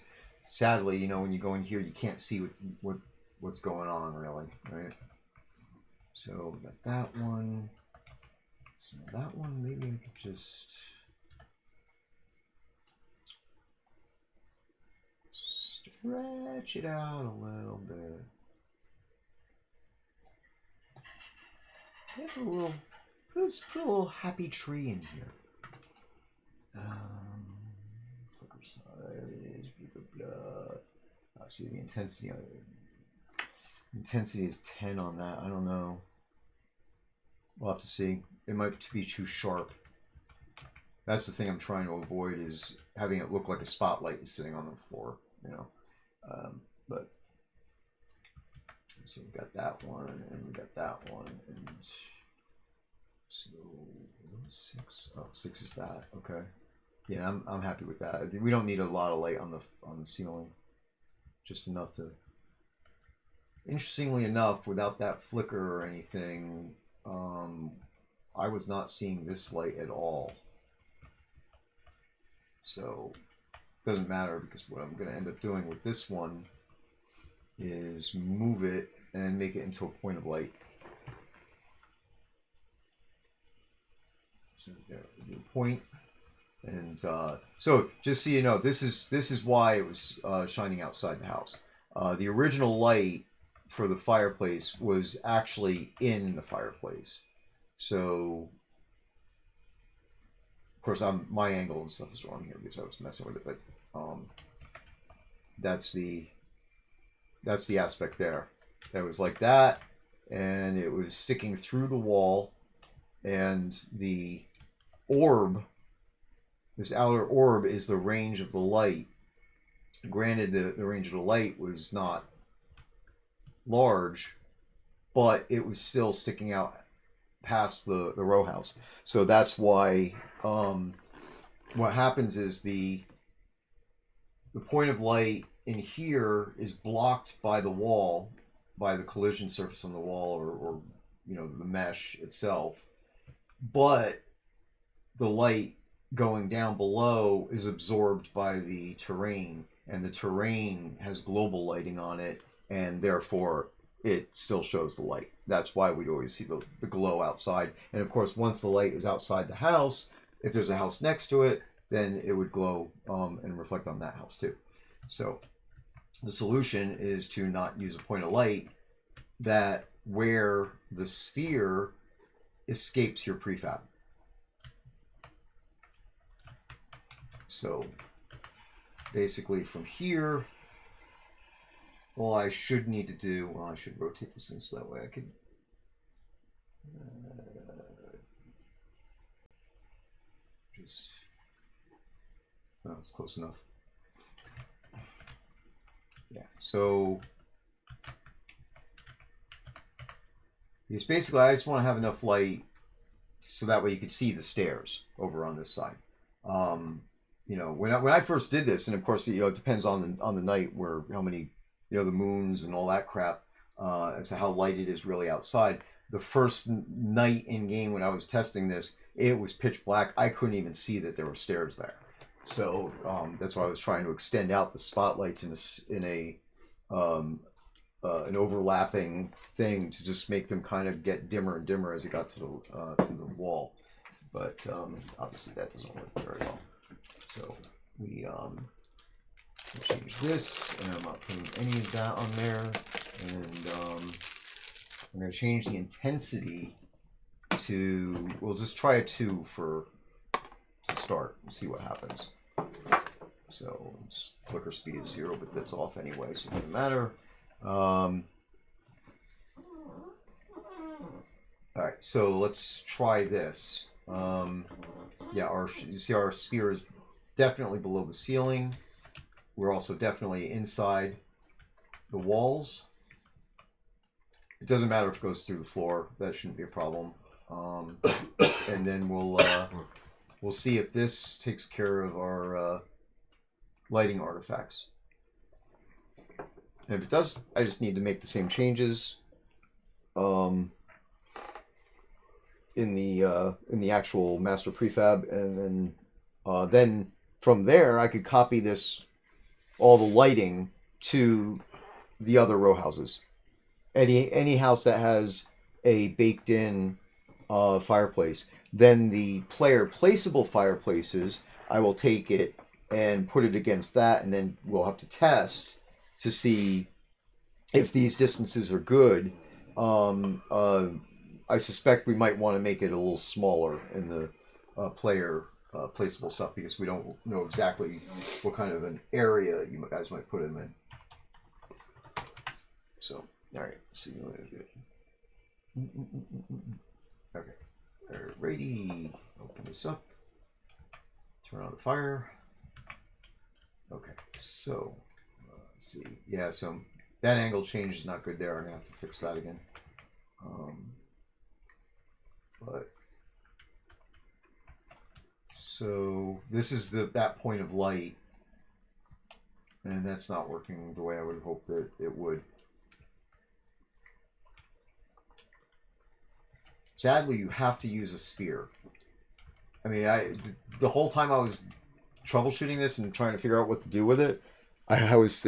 Sadly, you know, when you go in here, you can't see what's going on really, right? So we got that one. So that one, maybe I could just stretch it out a little bit. Put a little happy tree in here. Flicker size, blah, blah, blah. See the intensity. Intensity is 10 on that. I don't know. We'll have to see. It might be too sharp. That's the thing I'm trying to avoid, is having it look like a spotlight is sitting on the floor, you know. But so we got that one, and we got that one, and so 6. Oh, 6 is that. Okay. Yeah, I'm happy with that. We don't need a lot of light on the ceiling. Just enough to. Interestingly enough, without that flicker or anything, I was not seeing this light at all. So it doesn't matter, because what I'm going to end up doing with this one is move it and make it into a point of light. So there, we do a point. And so just so you know, this is why it was shining outside the house. The original light for the fireplace was actually in the fireplace. So of course my angle and stuff is wrong here because I was messing with it, but that's the aspect there. That was like that, and it was sticking through the wall, and the orb, this outer orb, is the range of the light. Granted, the range of the light was not large, but it was still sticking out past the row house. So that's why what happens is the point of light in here is blocked by the wall, by the collision surface on the wall, or you know, the mesh itself, but the light going down below is absorbed by the terrain, and the terrain has global lighting on it, and therefore it still shows the light. That's why we always see the glow outside. And of course, once the light is outside the house, if there's a house next to it, then it would glow and reflect on that house too. So the solution is to not use a point of light that where the sphere escapes your prefab. So basically from here, all I should need to do, well, I should rotate this in so that way I could just, oh, it's close enough. Yeah, so it's basically, I just want to have enough light so that way you could see the stairs over on this side. You know, when I first did this, and of course, you know, it depends on the night, where how many, you know, the moons and all that crap, as to how light it is really outside. The first night in game when I was testing this, it was pitch black. I couldn't even see that there were stairs there. So that's why I was trying to extend out the spotlights in a an overlapping thing to just make them kind of get dimmer and dimmer as it got to the wall. But obviously that doesn't work very well. So we change this, and I'm not putting any of that on there. And I'm going to change the intensity to, we'll just try a 2 to start and see what happens. So flicker speed is 0, but that's off anyway, so it doesn't matter. All right, so let's try this. Yeah, you see our sphere is definitely below the ceiling. We're also definitely inside the walls. It doesn't matter if it goes through the floor. That shouldn't be a problem. And then we'll see if this takes care of our lighting artifacts. And if it does, I just need to make the same changes in the actual master prefab, and then from there I could copy all the lighting to the other row houses. Any house that has a baked in fireplace, then the player placeable fireplaces, I will take it and put it against that, and then we'll have to test to see if these distances are good. I suspect we might want to make it a little smaller in the player placeable stuff, because we don't know exactly what kind of an area you guys might put them in. So, all right, see what I do. Okay, ready. Open this up. Turn on the fire. Okay, so let's see. Yeah, so that angle change is not good there. I'm gonna have to fix that again. But so this is that point of light, and that's not working the way I would have hoped that it would. Sadly, you have to use a sphere. I mean, the whole time I was troubleshooting this and trying to figure out what to do with it, I was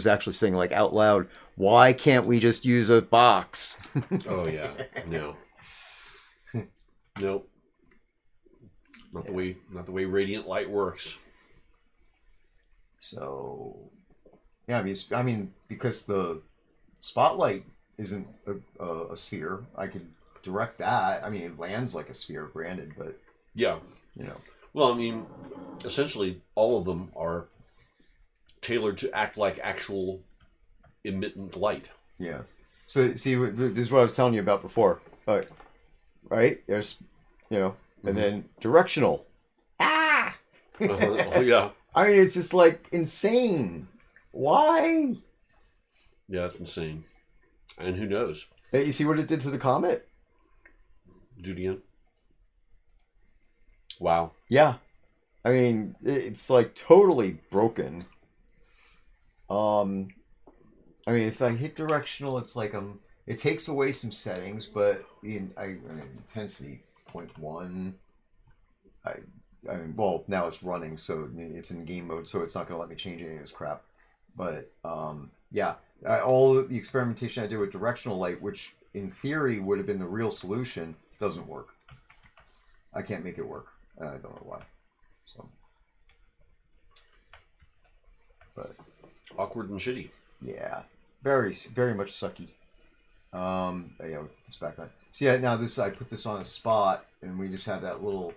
actually saying, like, out loud, why can't we just use a box? Oh yeah, no, nope, not the way radiant light works. So yeah, I mean, because the spotlight isn't a sphere, I could direct that. I mean, it lands like a sphere, granted, but yeah, you know. Well, I mean, essentially, all of them are tailored to act like actual emittent light. Yeah. So see, this is what I was telling you about before. Right? There's, and then directional. Ah. Oh yeah. I mean, it's just like insane. Why? Yeah, it's insane. And who knows? Hey, you see what it did to the comet? Do it again. Wow. Yeah. I mean, it's like totally broken. I mean, if I hit directional, it's like it takes away some settings, but intensity 0.1. I mean, well, now it's running, so it's in game mode, so it's not going to let me change any of this crap. But yeah, all the experimentation I did with directional light, which in theory would have been the real solution, doesn't work. I can't make it work. I don't know why. So, but awkward and shitty. Yeah, very, very much sucky. Yeah, with this background. See, yeah, now I put this on a spot, and we just have that little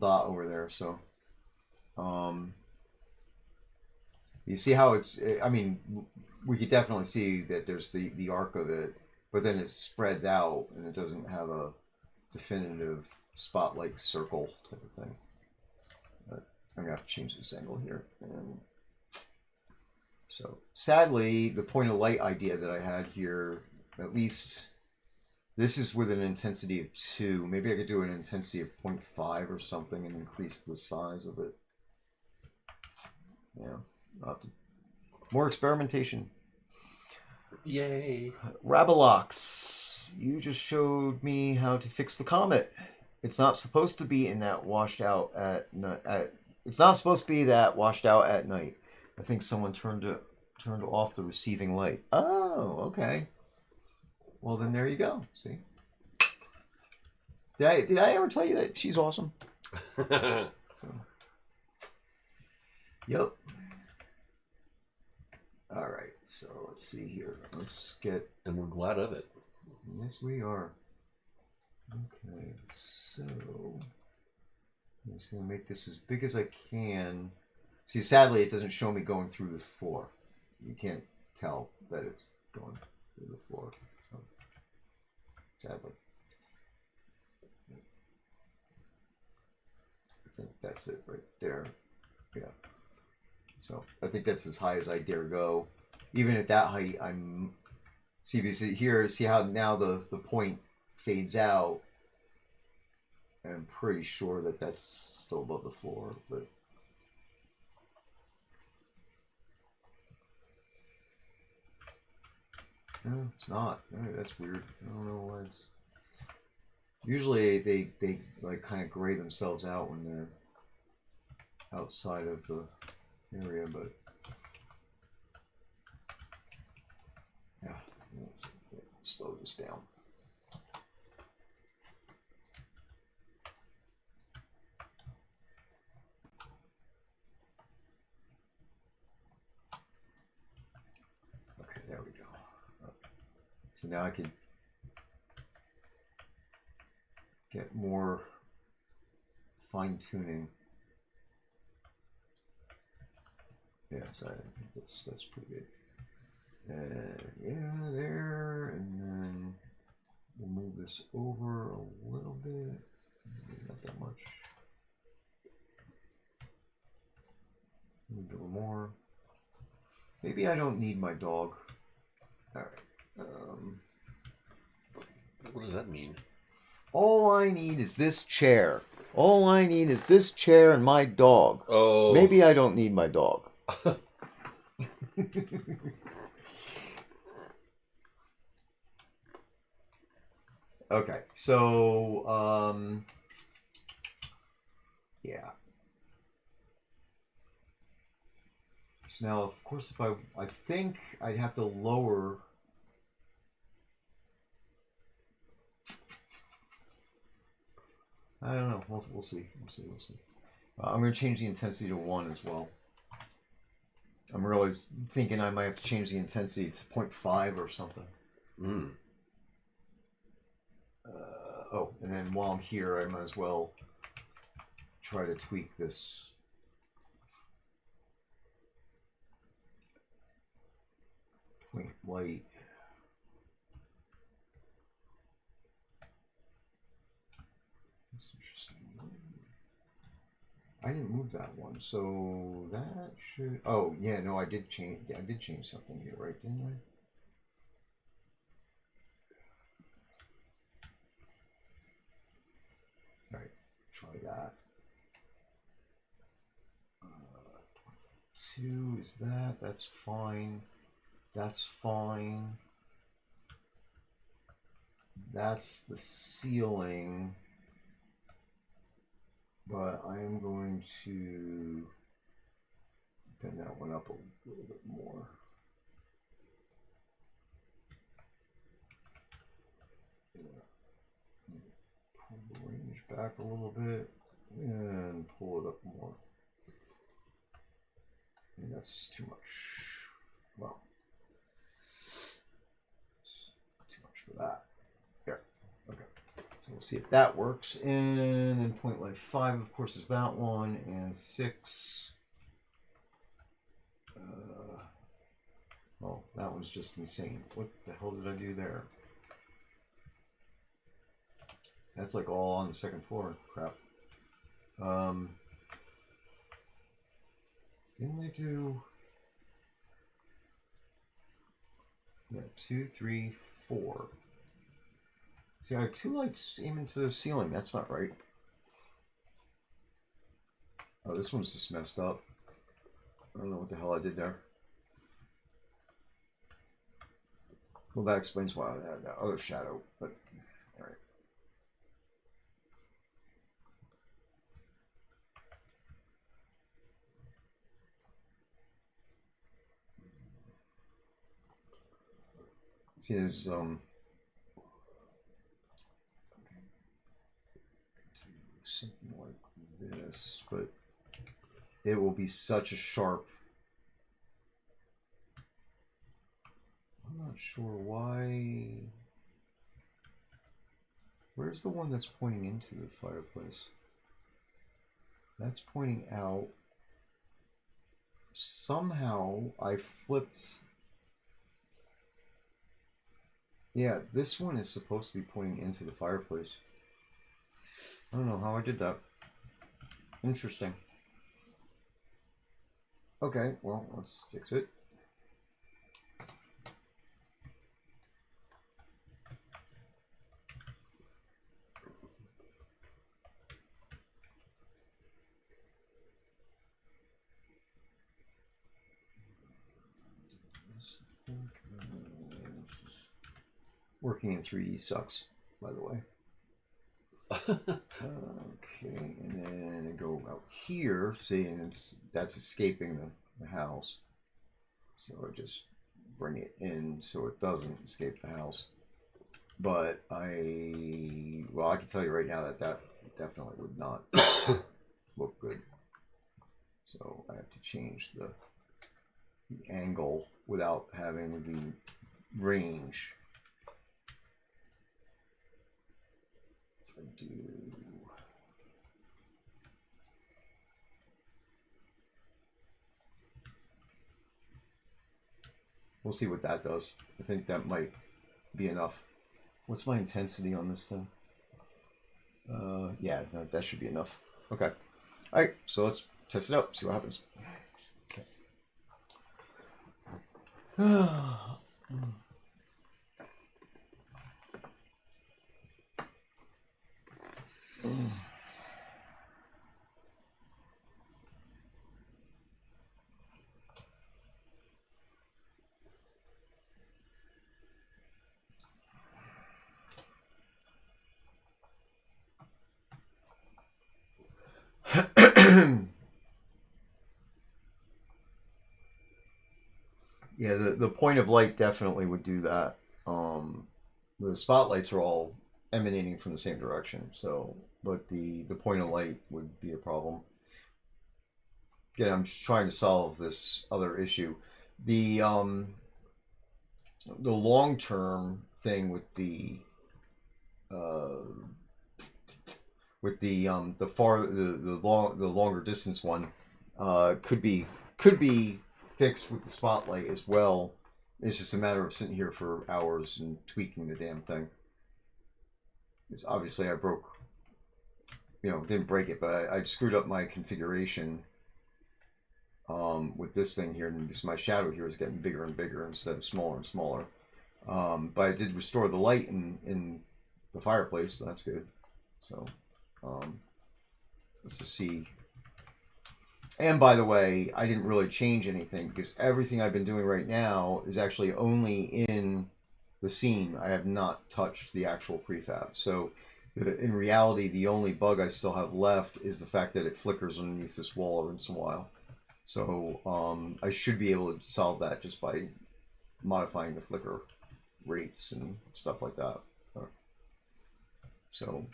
dot over there. So, you see how it's? I mean, we could definitely see that there's the arc of it, but then it spreads out, and it doesn't have a definitive spot-like circle type of thing. But I'm gonna have to change this angle here. And so, sadly, the point of light idea that I had here, at least this is with an intensity of 2. Maybe I could do an intensity of 0.5 or something and increase the size of it. Yeah, I'll have to, more experimentation. Yay. Ravalox, you just showed me how to fix the comet. It's not supposed to be in that washed out at night. It's not supposed to be that washed out at night. I think someone turned turned off the receiving light. Oh, okay. Well, then there you go. See? Did I ever tell you that she's awesome? So, yep. All right. So let's see here. Let's get. And we're glad of it. Yes, we are. Okay. So I'm just gonna make this as big as I can. See, sadly, it doesn't show me going through the floor. You can't tell that it's going through the floor. Sadly. I think that's it right there. Yeah. So I think that's as high as I dare go. Even at that height, I'm... See how now the point fades out. And I'm pretty sure that that's still above the floor, but... No, it's not. No, that's weird. I don't know why it's... Usually they like kind of gray themselves out when they're outside of the area, but yeah, let's slow this down. Okay, there we go. So now I can get more fine-tuning. Yeah, so I think that's pretty good. Yeah, there, and then we'll move this over a little bit. Maybe not that much. Move a little more. Maybe I don't need my dog. All right. What does that mean? All I need is this chair. All I need is this chair and my dog. Oh. Maybe I don't need my dog. Okay, so yeah. So now, of course, if I think I'd have to lower. I don't know. We'll see. We'll see. I'm going to change the intensity to 1 as well. I'm really thinking I might have to change the intensity to 0.5 or something. Oh, and then while I'm here, I might as well try to tweak this. Point light. That's interesting. I didn't move that one, so that should. Oh yeah, no, I did change. Yeah, I did change something here, right? Didn't I? All right, try that. 2 is that? That's fine. That's fine. That's the ceiling. But I am going to bend that one up a little bit more. Yeah. Pull the range back a little bit and pull it up more. And that's too much. Well, it's too much for that. There. Okay. So we'll see if that works. And then point light 5, of course, is that one. And 6. Well, that one's just insane. What the hell did I do there? That's like all on the second floor. Crap. Didn't I do... Yeah, 2, 3, 4. See, I have 2 lights aiming to the ceiling. That's not right. Oh, this one's just messed up. I don't know what the hell I did there. Well, that explains why I had that other shadow, but all right. See, there's something like this, but it will be such a sharp. I'm not sure why. Where's the one that's pointing into the fireplace? That's pointing out. Somehow I flipped. Yeah, this one is supposed to be pointing into the fireplace. I don't know how I did that. Interesting. Okay, well, let's fix it. Working in 3D sucks, by the way. Okay, and then go out here, see, and that's escaping the house. So I just bring it in so it doesn't escape the house. But I can tell you right now that definitely would not look good. So I have to change the angle without having the range. If I do. We'll see what that does. I think that might be enough. What's my intensity on this thing? Yeah, no, that should be enough. Okay. All right, so let's test it out, see what happens. Okay. Yeah, the point of light definitely would do that. The spotlights are all emanating from the same direction, so but the point of light would be a problem. Again, I'm just trying to solve this other issue. The long term thing with the the longer distance one could be fixed with the spotlight as well. It's just a matter of sitting here for hours and tweaking the damn thing. Because obviously I broke, didn't break it, but I screwed up my configuration with this thing here, and just my shadow here is getting bigger and bigger instead of smaller and smaller. But I did restore the light in the fireplace, so that's good. So let's just see. And by the way, I didn't really change anything because everything I've been doing right now is actually only in the scene. I have not touched the actual prefab. So in reality, the only bug I still have left is the fact that it flickers underneath this wall every once in a while. So I should be able to solve that just by modifying the flicker rates and stuff like that. So,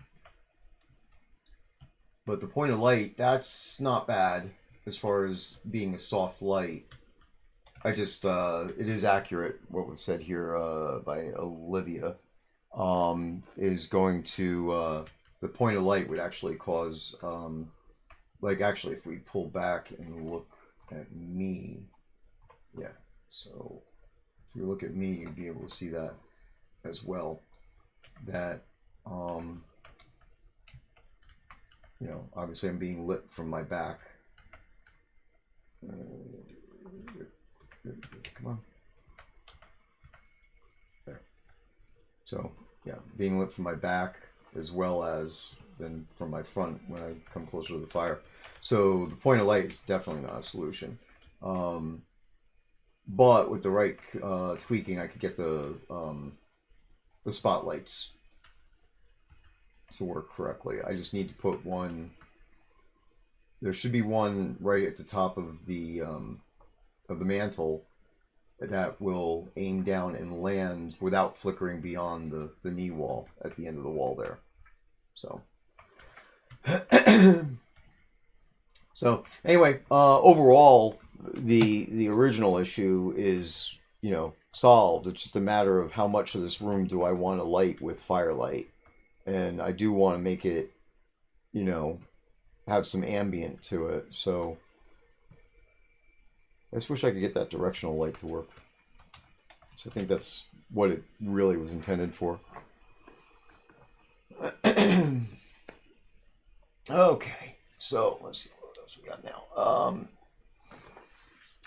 but the point of light, that's not bad as far as being a soft light. I just, it is accurate what was said here by Olivia, is going to, the point of light would actually cause, like actually if we pull back and look at me, yeah, so if you look at me, you'd be able to see that as well, that, obviously I'm being lit from my back. Come on. There. So, yeah, being lit from my back as well as then from my front when I come closer to the fire. So the point of light is definitely not a solution. But with the right tweaking, I could get the spotlights to work correctly. I just need to put one. There should be one right at the top of the mantle that will aim down and land without flickering beyond the knee wall at the end of the wall there. So, so anyway, overall, the original issue is, you know, solved. It's just a matter of how much of this room do I want to light with firelight, and I do want to make it, you know, have some ambient to it. So I just wish I could get that directional light to work. So I think that's what it really was intended for. Okay, so let's see what else we got now.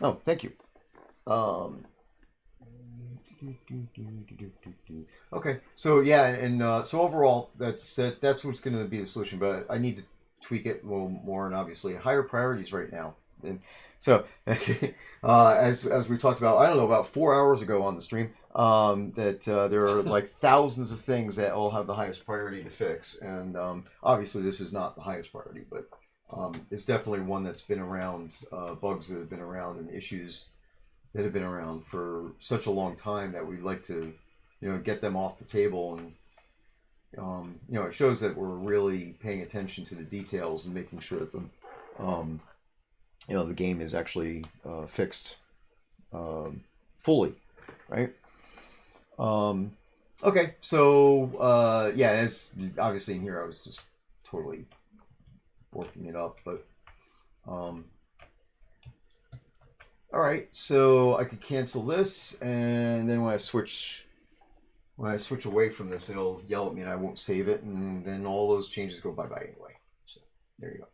Oh, thank you. Okay, so yeah, and so overall, that's what's going to be the solution. But I need to tweak it a little more, and obviously higher priorities right now. And so, as we talked about, I don't know, about 4 hours ago on the stream, that there are like thousands of things that all have the highest priority to fix, and obviously this is not the highest priority, but it's definitely one that's been around, bugs that have been around, and issues that have been around for such a long time that we'd like to, you know, get them off the table. And you know, it shows that we're really paying attention to the details and making sure that the you know, the game is actually fixed fully, right? Okay, so yeah, as obviously in here I was just totally working it up, but all right, so I could cancel this, and then when I switch away from this, it'll yell at me and I won't save it, and then all those changes go bye-bye anyway. So there you go.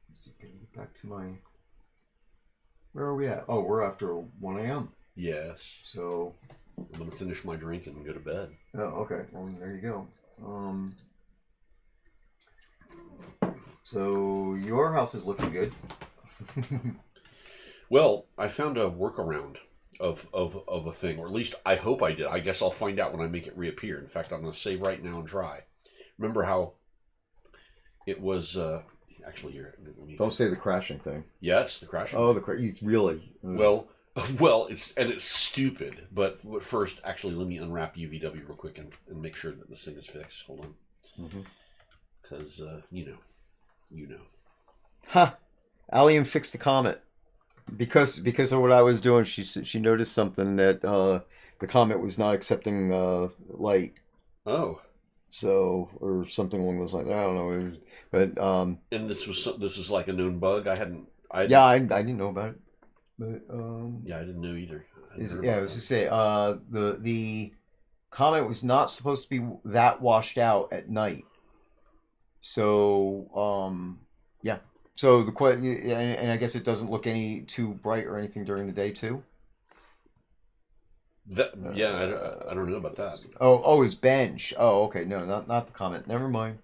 Let's see, get back to my, where are we at? Oh, we're after 1 a.m. Yes. So I'm gonna finish my drink and go to bed. Oh, okay. Well, there you go. So your house is looking good. Well, I found a workaround of a thing, or at least I hope I did. I guess I'll find out when I make it reappear. In fact, I'm going to save right now and try. Remember how it was actually here? Don't say the crashing thing. Yes, the crashing. Oh, it's really well, it's stupid. But first, actually, let me unwrap UVW real quick and make sure that this thing is fixed. Hold on, because you know. Ha! Allium fixed the comet. Because of what I was doing, she noticed something that the comet was not accepting light. Oh. So, or something along those lines. I don't know, but and this was like a known bug. I didn't know about it, but yeah, I didn't know either. I was to say the comet was not supposed to be that washed out at night. So yeah. So and I guess it doesn't look any too bright or anything during the day too. I don't know about that. Oh, it's bench. Oh, okay. No, not the comet. Never mind.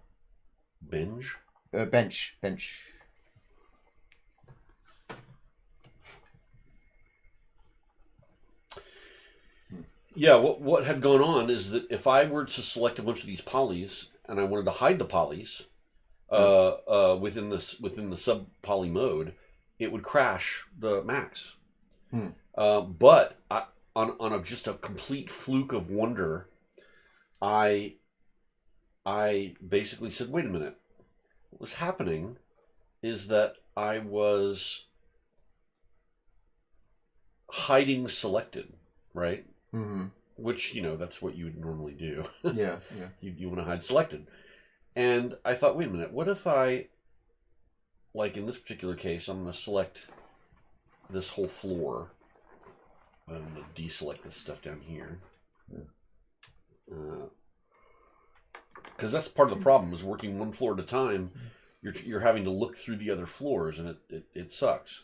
Bench. Bench. Yeah. What had gone on is that if I were to select a bunch of these polys and I wanted to hide the polys within the sub poly mode, it would crash the max. But on just a complete fluke of wonder, I basically said, wait a minute. What was happening is that I was hiding selected, right? Which, that's what you would normally do. Yeah. You want to hide selected. And I thought, wait a minute, what if I, like in this particular case, I'm going to select this whole floor. I'm going to deselect this stuff down here. Because that's part of the problem, is working one floor at a time. You're having to look through the other floors, and it sucks.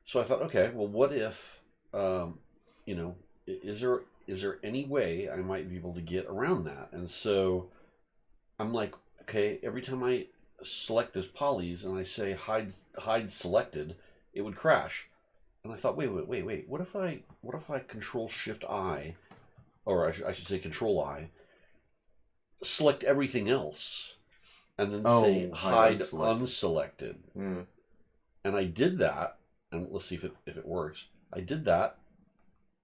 So I thought, okay, well, what if, is there any way I might be able to get around that? And so I'm like, okay, every time I select those polys and I say hide selected, it would crash. And I thought, wait. What if I Control Shift I, or I should say Control I, select everything else, and then say hide unselected? And I did that, and let's see if it works. I did that,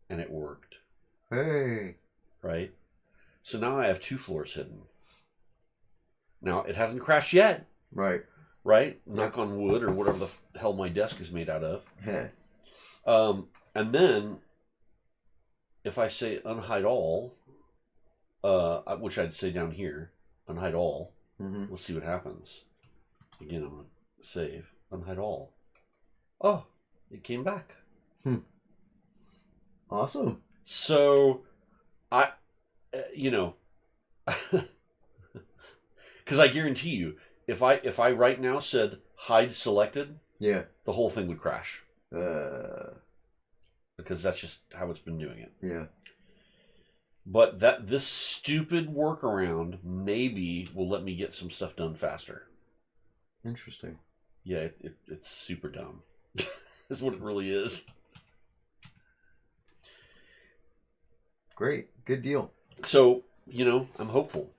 and it worked. Hey. Right? So now I have 2 floors hidden. Now, it hasn't crashed yet. Right. Right? Knock on wood or whatever the hell my desk is made out of. Hey. And then, if I say unhide all, which I'd say down here, unhide all, let's see what happens. Again, I'm going to save, unhide all. Oh, it came back. Awesome. So, because I guarantee you, if I right now said hide selected, yeah, the whole thing would crash. Because that's just how it's been doing it. Yeah. But this stupid workaround maybe will let me get some stuff done faster. Interesting. Yeah, it's super dumb. That's what it really is. Great, good deal. So I'm hopeful.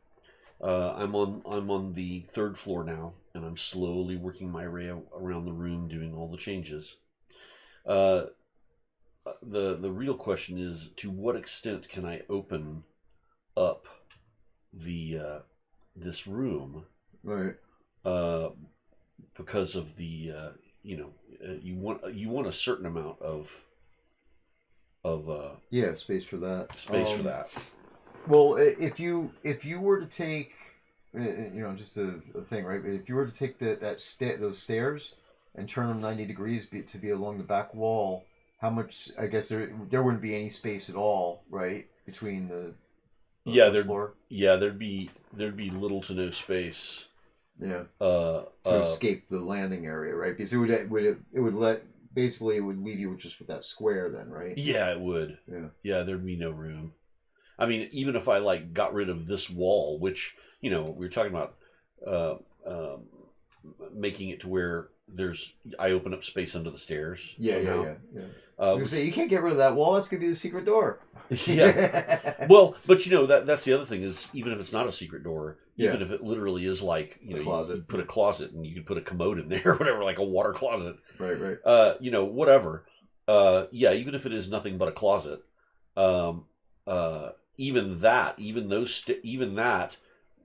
I'm on the 3rd floor now, and I'm slowly working my way around the room, doing all the changes. The real question is, to what extent can I open up this room? Right. Because of the you want a certain amount of space for that. For that. Well, if you were to take, just a thing, right? If you were to take those stairs and turn them 90 degrees to be along the back wall, how much? I guess there wouldn't be any space at all, right, between the floor. Yeah, there'd be little to no space. Yeah. To escape the landing area, right? Because it would leave you just with that square then, right? Yeah, it would. Yeah. Yeah, there'd be no room. I mean, even if I got rid of this wall, which we were talking about making it to where I open up space under the stairs. Yeah. I was gonna say, you can't get rid of that wall. That's gonna be the secret door. Yeah. Well, but that's the other thing is, even if it's not a secret door, even if it literally is like a closet. You put a closet and you could put a commode in there or whatever, like a water closet. Right. Whatever. Even if it is nothing but a closet, even that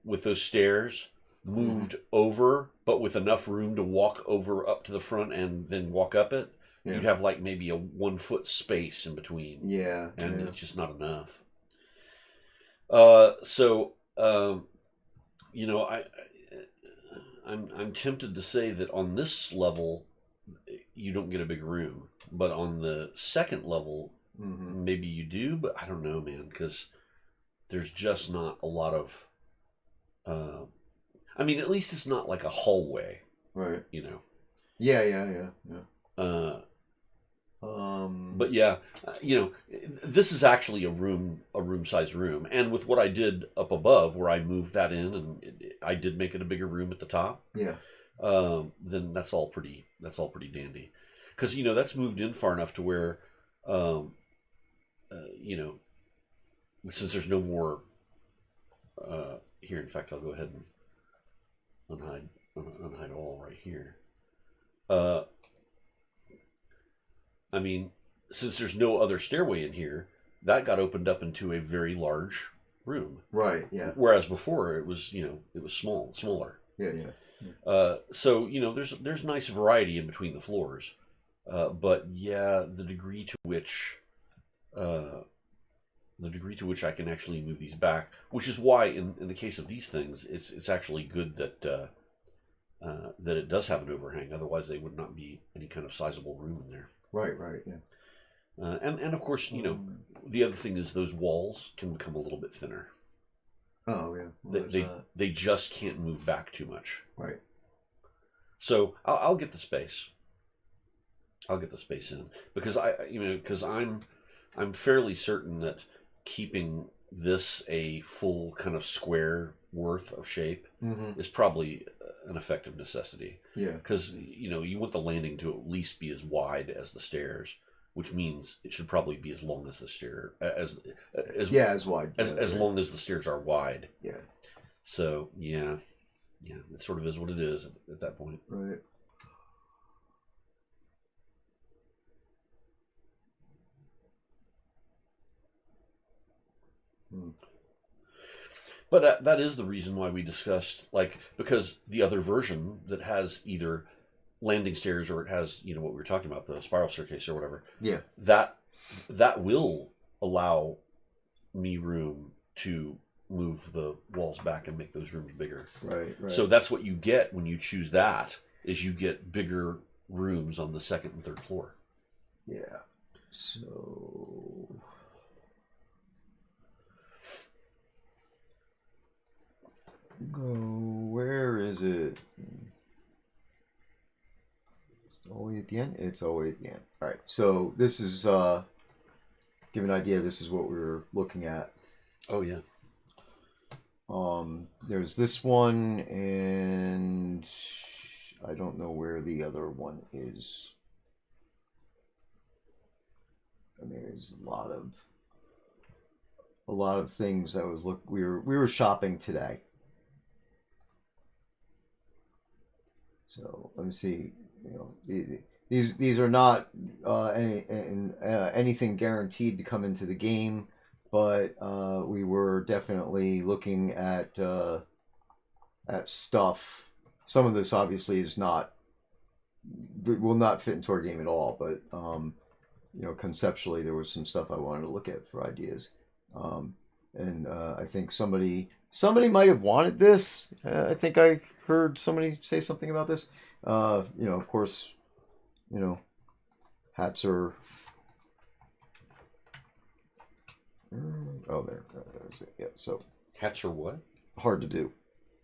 with those stairs moved over, but with enough room to walk over up to the front and then walk up it. Yeah. You'd have maybe a 1 foot space in between. Yeah. And it's just not enough. I'm tempted to say that on this level, you don't get a big room. But on the 2nd level, maybe you do, but I don't know, man, because there's just not a lot of... at least it's not like a hallway. Right. Yeah. But yeah, this is actually a room-sized room, and with what I did up above, where I moved that in, and I did make it a bigger room at the top. Yeah. Then that's all pretty dandy, because that's moved in far enough to where, since there's no more here. In fact, I'll go ahead and unhide all right here. Since there's no other stairway in here, that got opened up into a very large room. Right, yeah. Whereas before it was, smaller. Yeah. So, there's nice variety in between the floors. But yeah, the degree to which I can actually move these back, which is why in the case of these things, it's actually good that it does have an overhang. Otherwise, they would not be any kind of sizable room in there. Right, yeah. And of course, the other thing is those walls can become a little bit thinner. Oh yeah. Well, they just can't move back too much. Right. So I'll get the space. I'll get the space in because I'm fairly certain that keeping this a full kind of square worth of shape is probably an effective necessity. Yeah. Because you want the landing to at least be as wide as the stairs, which means it should probably be as long as the stair as wide as long as the stairs are wide. Yeah. So yeah, it sort of is what it is at that point. Right. Hmm. But that is the reason why we discussed, like, because the other version that has either landing stairs or it has, what we were talking about, the spiral staircase or whatever, Yeah. that will allow me room to move the walls back and make those rooms bigger. Right. So that's what you get when you choose that, is you get bigger rooms on the second and third floor. Yeah. So where is it? It's all the way at the end? It's all the way at the end. Alright, so this is give an idea, this is what we were looking at. Oh yeah. There's this one, and I don't know where the other one is. And there's a lot of things that was we were shopping today. So let me see. These are not anything guaranteed to come into the game, but we were definitely looking at stuff. Some of this obviously will not fit into our game at all, but conceptually there was some stuff I wanted to look at for ideas, and I think somebody might have wanted this. I think I heard somebody say something about this. Of course, hats are. Oh, there's it. Yeah, so Hats are what? hard to do.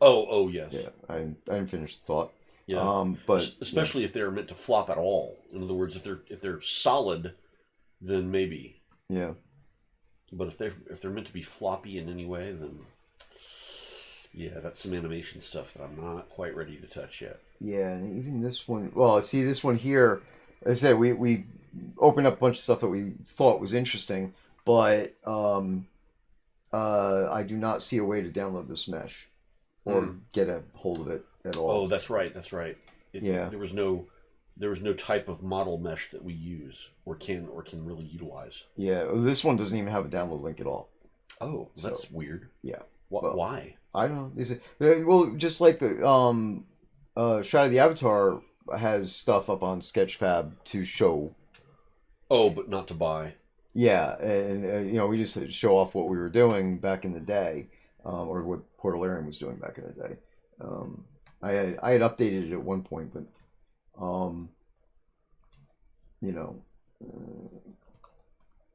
Oh yes. Yeah, I didn't finish the thought. Yeah. But especially if they're meant to flop at all. In other words, if they're solid, then maybe. Yeah. But if they're meant to be floppy in any way, then yeah, that's some animation stuff that I'm not quite ready to touch yet. Yeah, and even this one. Well, see this one here. As I said, we opened up a bunch of stuff that we thought was interesting, but I do not see a way to download this mesh or get a hold of it at all. Oh, that's right. Yeah. There was no type of model mesh that we use or can really utilize. Yeah, this one doesn't even have a download link at all. Oh, that's weird. Yeah. Why? I don't know. Is it well? Just like Shot of the Avatar has stuff up on Sketchfab to show. Oh, but not to buy. Yeah, and we just show off what we were doing back in the day, or what Portalarium was doing back in the day. I had updated it at one point, but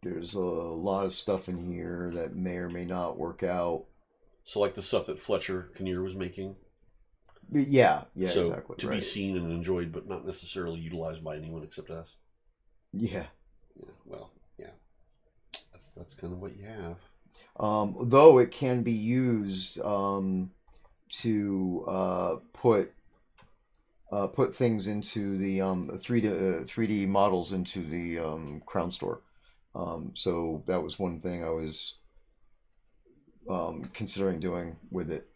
there's a lot of stuff in here that may or may not work out. So, like the stuff that Fletcher Kinnear was making. Yeah, so exactly. To be seen and enjoyed, but not necessarily utilized by anyone except us. Yeah. Yeah. Well, yeah. That's kind of what you have. Though it can be used to put things into the 3D models into the Crown Store. So that was one thing I was considering doing with it.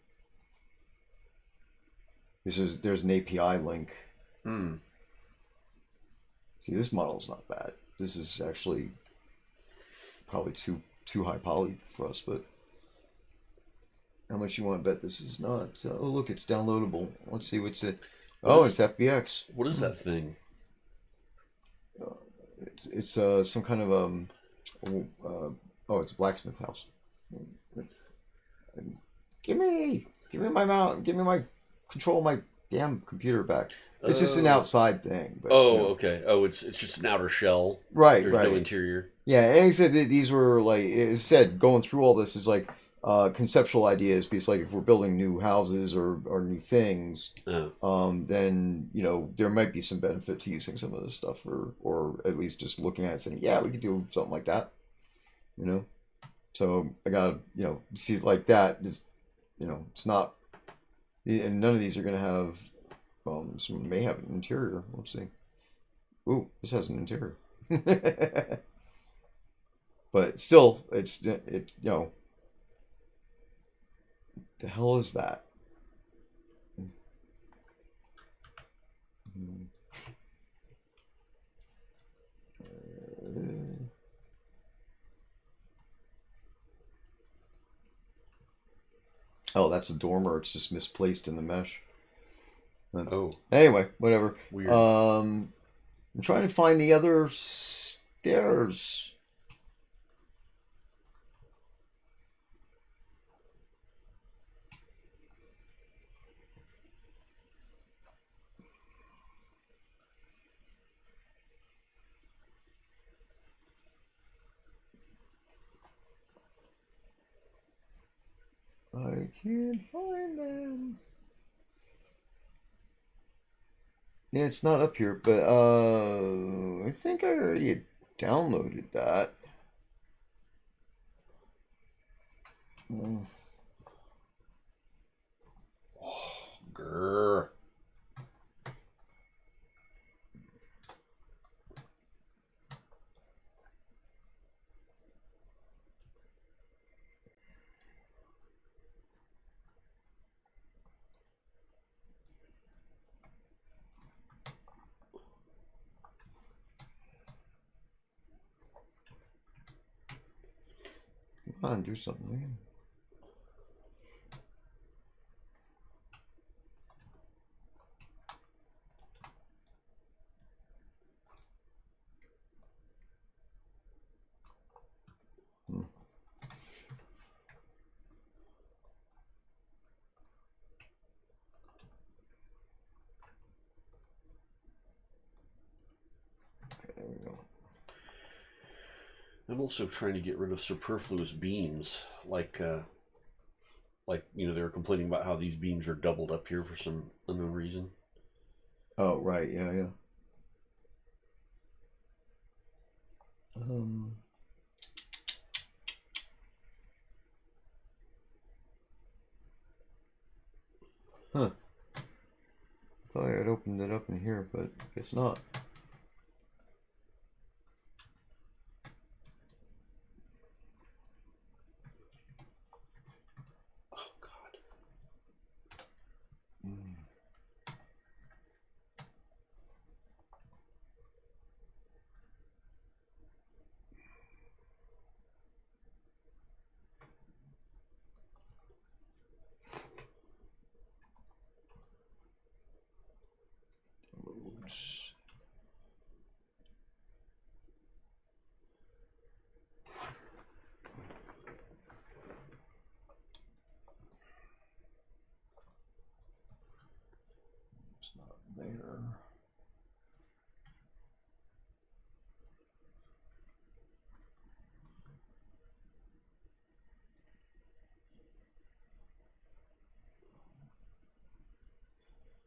There's an API link. See, this model's not bad. This is actually probably too high poly for us, but how much you want to bet this is not? Oh, look, it's downloadable. Let's see what's it. It's FBX. What is that thing? It's some kind of it's a blacksmith house. Give me my control my damn computer back. It's just an outside thing. But, okay. Oh, it's just an outer shell. Right. There's no interior. Yeah, and he said that these were like it said going through all this is like conceptual ideas because like if we're building new houses or new things, then there might be some benefit to using some of this stuff or at least just looking at it and saying, yeah, we could do something like that. So I gotta see like that. It's it's not, and none of these are gonna have. Some may have an interior. Let's see. Ooh, this has an interior. But still, it the hell is that? Oh, that's a dormer. It's just misplaced in the mesh. But Oh, anyway, whatever. weird. I'm trying to find the other stairs. I can't find them. Yeah, it's not up here, but I think I already downloaded that. Mm. Grr. Come on, do something. Hmm. Okay, there we go. I'm also trying to get rid of superfluous beams, like they were complaining about how these beams are doubled up here for some unknown reason. Oh, right, yeah, yeah. Um, huh. Thought I had opened it up in here, but guess not. Oh God. Mm. Loads. It's not there.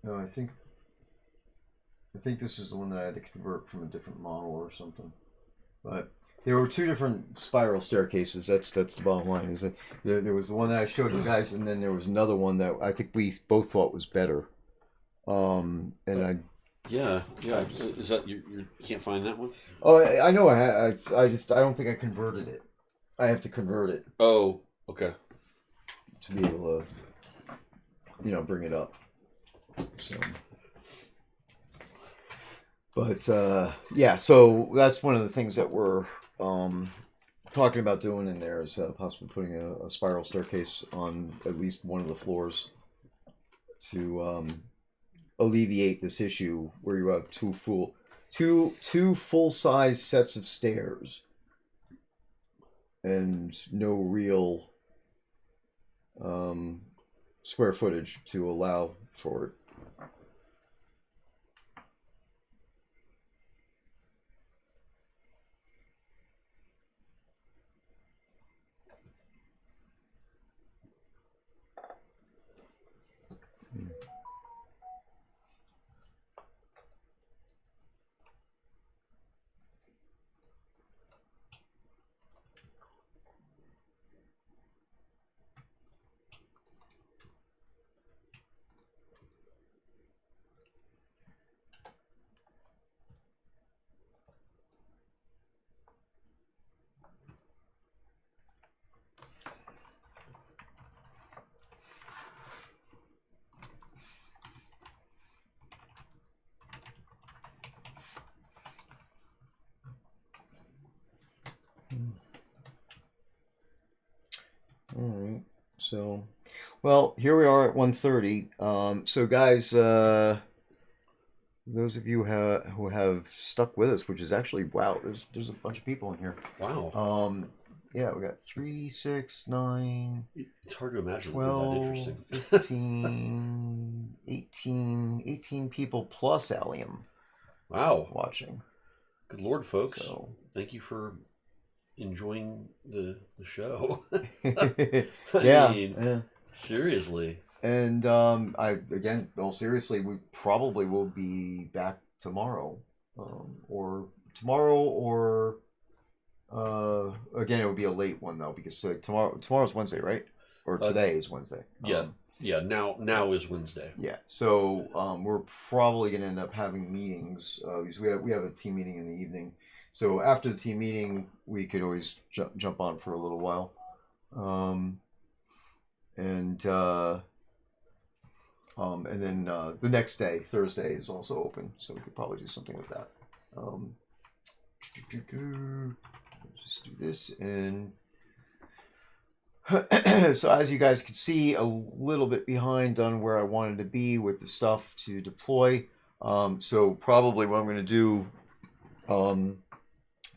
No, I think this is the one that I had to convert from a different model or something. But there were two different spiral staircases. That's the bottom line. Is that there was the one that I showed you guys, and then there was another one that I think we both thought was better. And Yeah, yeah. Is that you can't find that one? I know I don't think I converted it. I have to convert it Oh, okay. to be able to bring it up. So. But yeah, so that's one of the things that we're talking about doing in there is possibly putting a spiral staircase on at least one of the floors to alleviate this issue where you have two full size sets of stairs and no real square footage to allow for it. All right, so Well, here we are at 1:30. So guys, those of you who have stuck with us, which is actually wow, there's a bunch of people in here. Wow. Yeah, we got 3, 6, 9, It's hard to imagine that we're that 12, interesting. 15, 18 people plus Allium Wow. watching. Good Lord, folks. So Thank you for enjoying the show. yeah, I mean, yeah. seriously. And well, seriously, we probably will be back tomorrow, or again, it would be a late one though because tomorrow's Wednesday, right? Or today is Wednesday. Yeah, yeah. Now is Wednesday. Yeah. So we're probably gonna end up having meetings because we have a team meeting in the evening. So after the team meeting, we could always jump on for a little while, and. And then the next day, Thursday, is also open, so we could probably do something with that. Just do this, and so as you guys can see, a little bit behind on where I wanted to be with the stuff to deploy. So probably what I'm going to do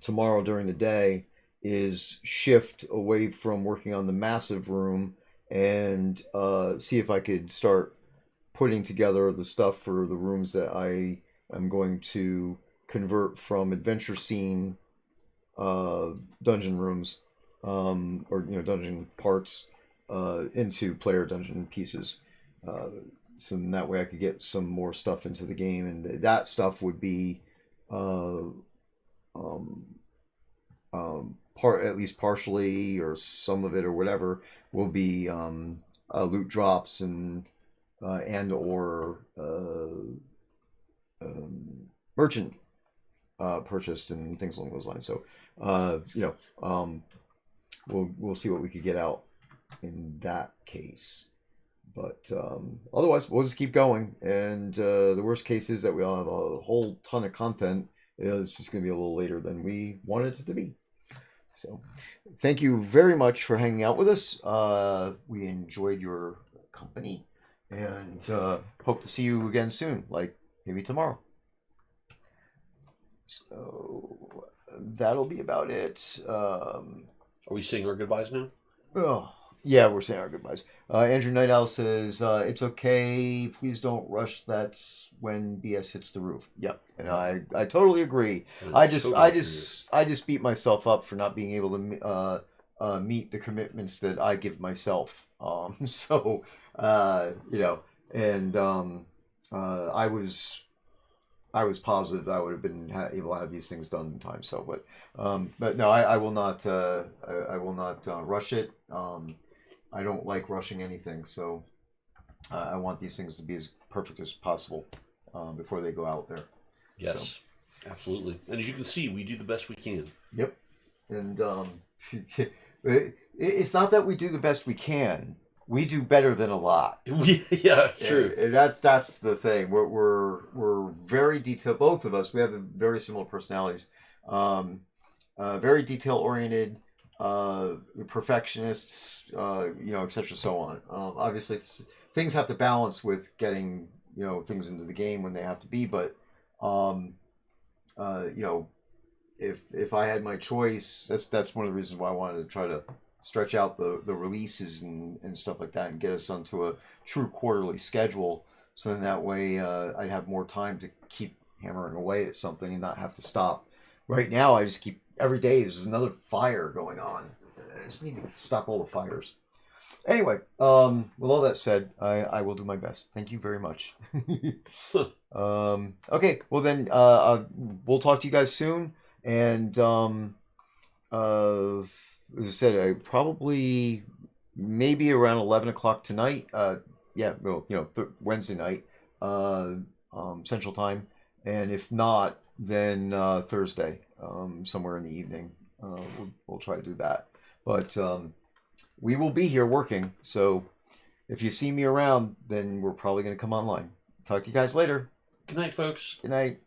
tomorrow during the day is shift away from working on the massive room and see if I could start putting together the stuff for the rooms that I am going to convert from adventure scene dungeon rooms or dungeon parts into player dungeon pieces. So that way I could get some more stuff into the game, and that stuff would be at least partially or some of it or whatever will be loot drops and or merchant purchased and things along those lines. So, we'll see what we could get out in that case. But otherwise, we'll just keep going. And the worst case is that we all have a whole ton of content. It's just going to be a little later than we wanted it to be. So, thank you very much for hanging out with us. We enjoyed your company. And hope to see you again soon, like maybe tomorrow. So that'll be about it. Are we saying our goodbyes now? Oh, yeah, we're saying our goodbyes. Andrew Night Owl says it's okay. Please don't rush. That's when BS hits the roof. Yep, and I totally agree. I just beat myself up for not being able to meet the commitments that I give myself. So. And I was positive I would have been able to have these things done in time. So, but no, I will not. I will not rush it. I don't like rushing anything, so I want these things to be as perfect as possible before they go out there. Yes, so. Absolutely. And as you can see, we do the best we can. Yep. And it's not that we do the best we can. We do better than a lot. Yeah, true. And that's the thing. We're very detailed. Both of us. We have very similar personalities. Very detail oriented. Perfectionists. Etc. So on. Obviously, things have to balance with getting things into the game when they have to be. But if I had my choice, that's one of the reasons why I wanted to try to stretch out the releases and stuff like that and get us onto a true quarterly schedule, so then that way I'd have more time to keep hammering away at something and not have to stop. Right now I just keep, every day there's another fire going on. I just need to stop all the fires. Anyway, with all that said, I will do my best. Thank you very much. Okay, well then we'll talk to you guys soon, and as I said, I probably maybe around 11 o'clock tonight. Wednesday night, Central Time, and if not, then Thursday, somewhere in the evening. We'll try to do that. But we will be here working. So if you see me around, then we're probably going to come online. Talk to you guys later. Good night, folks. Good night.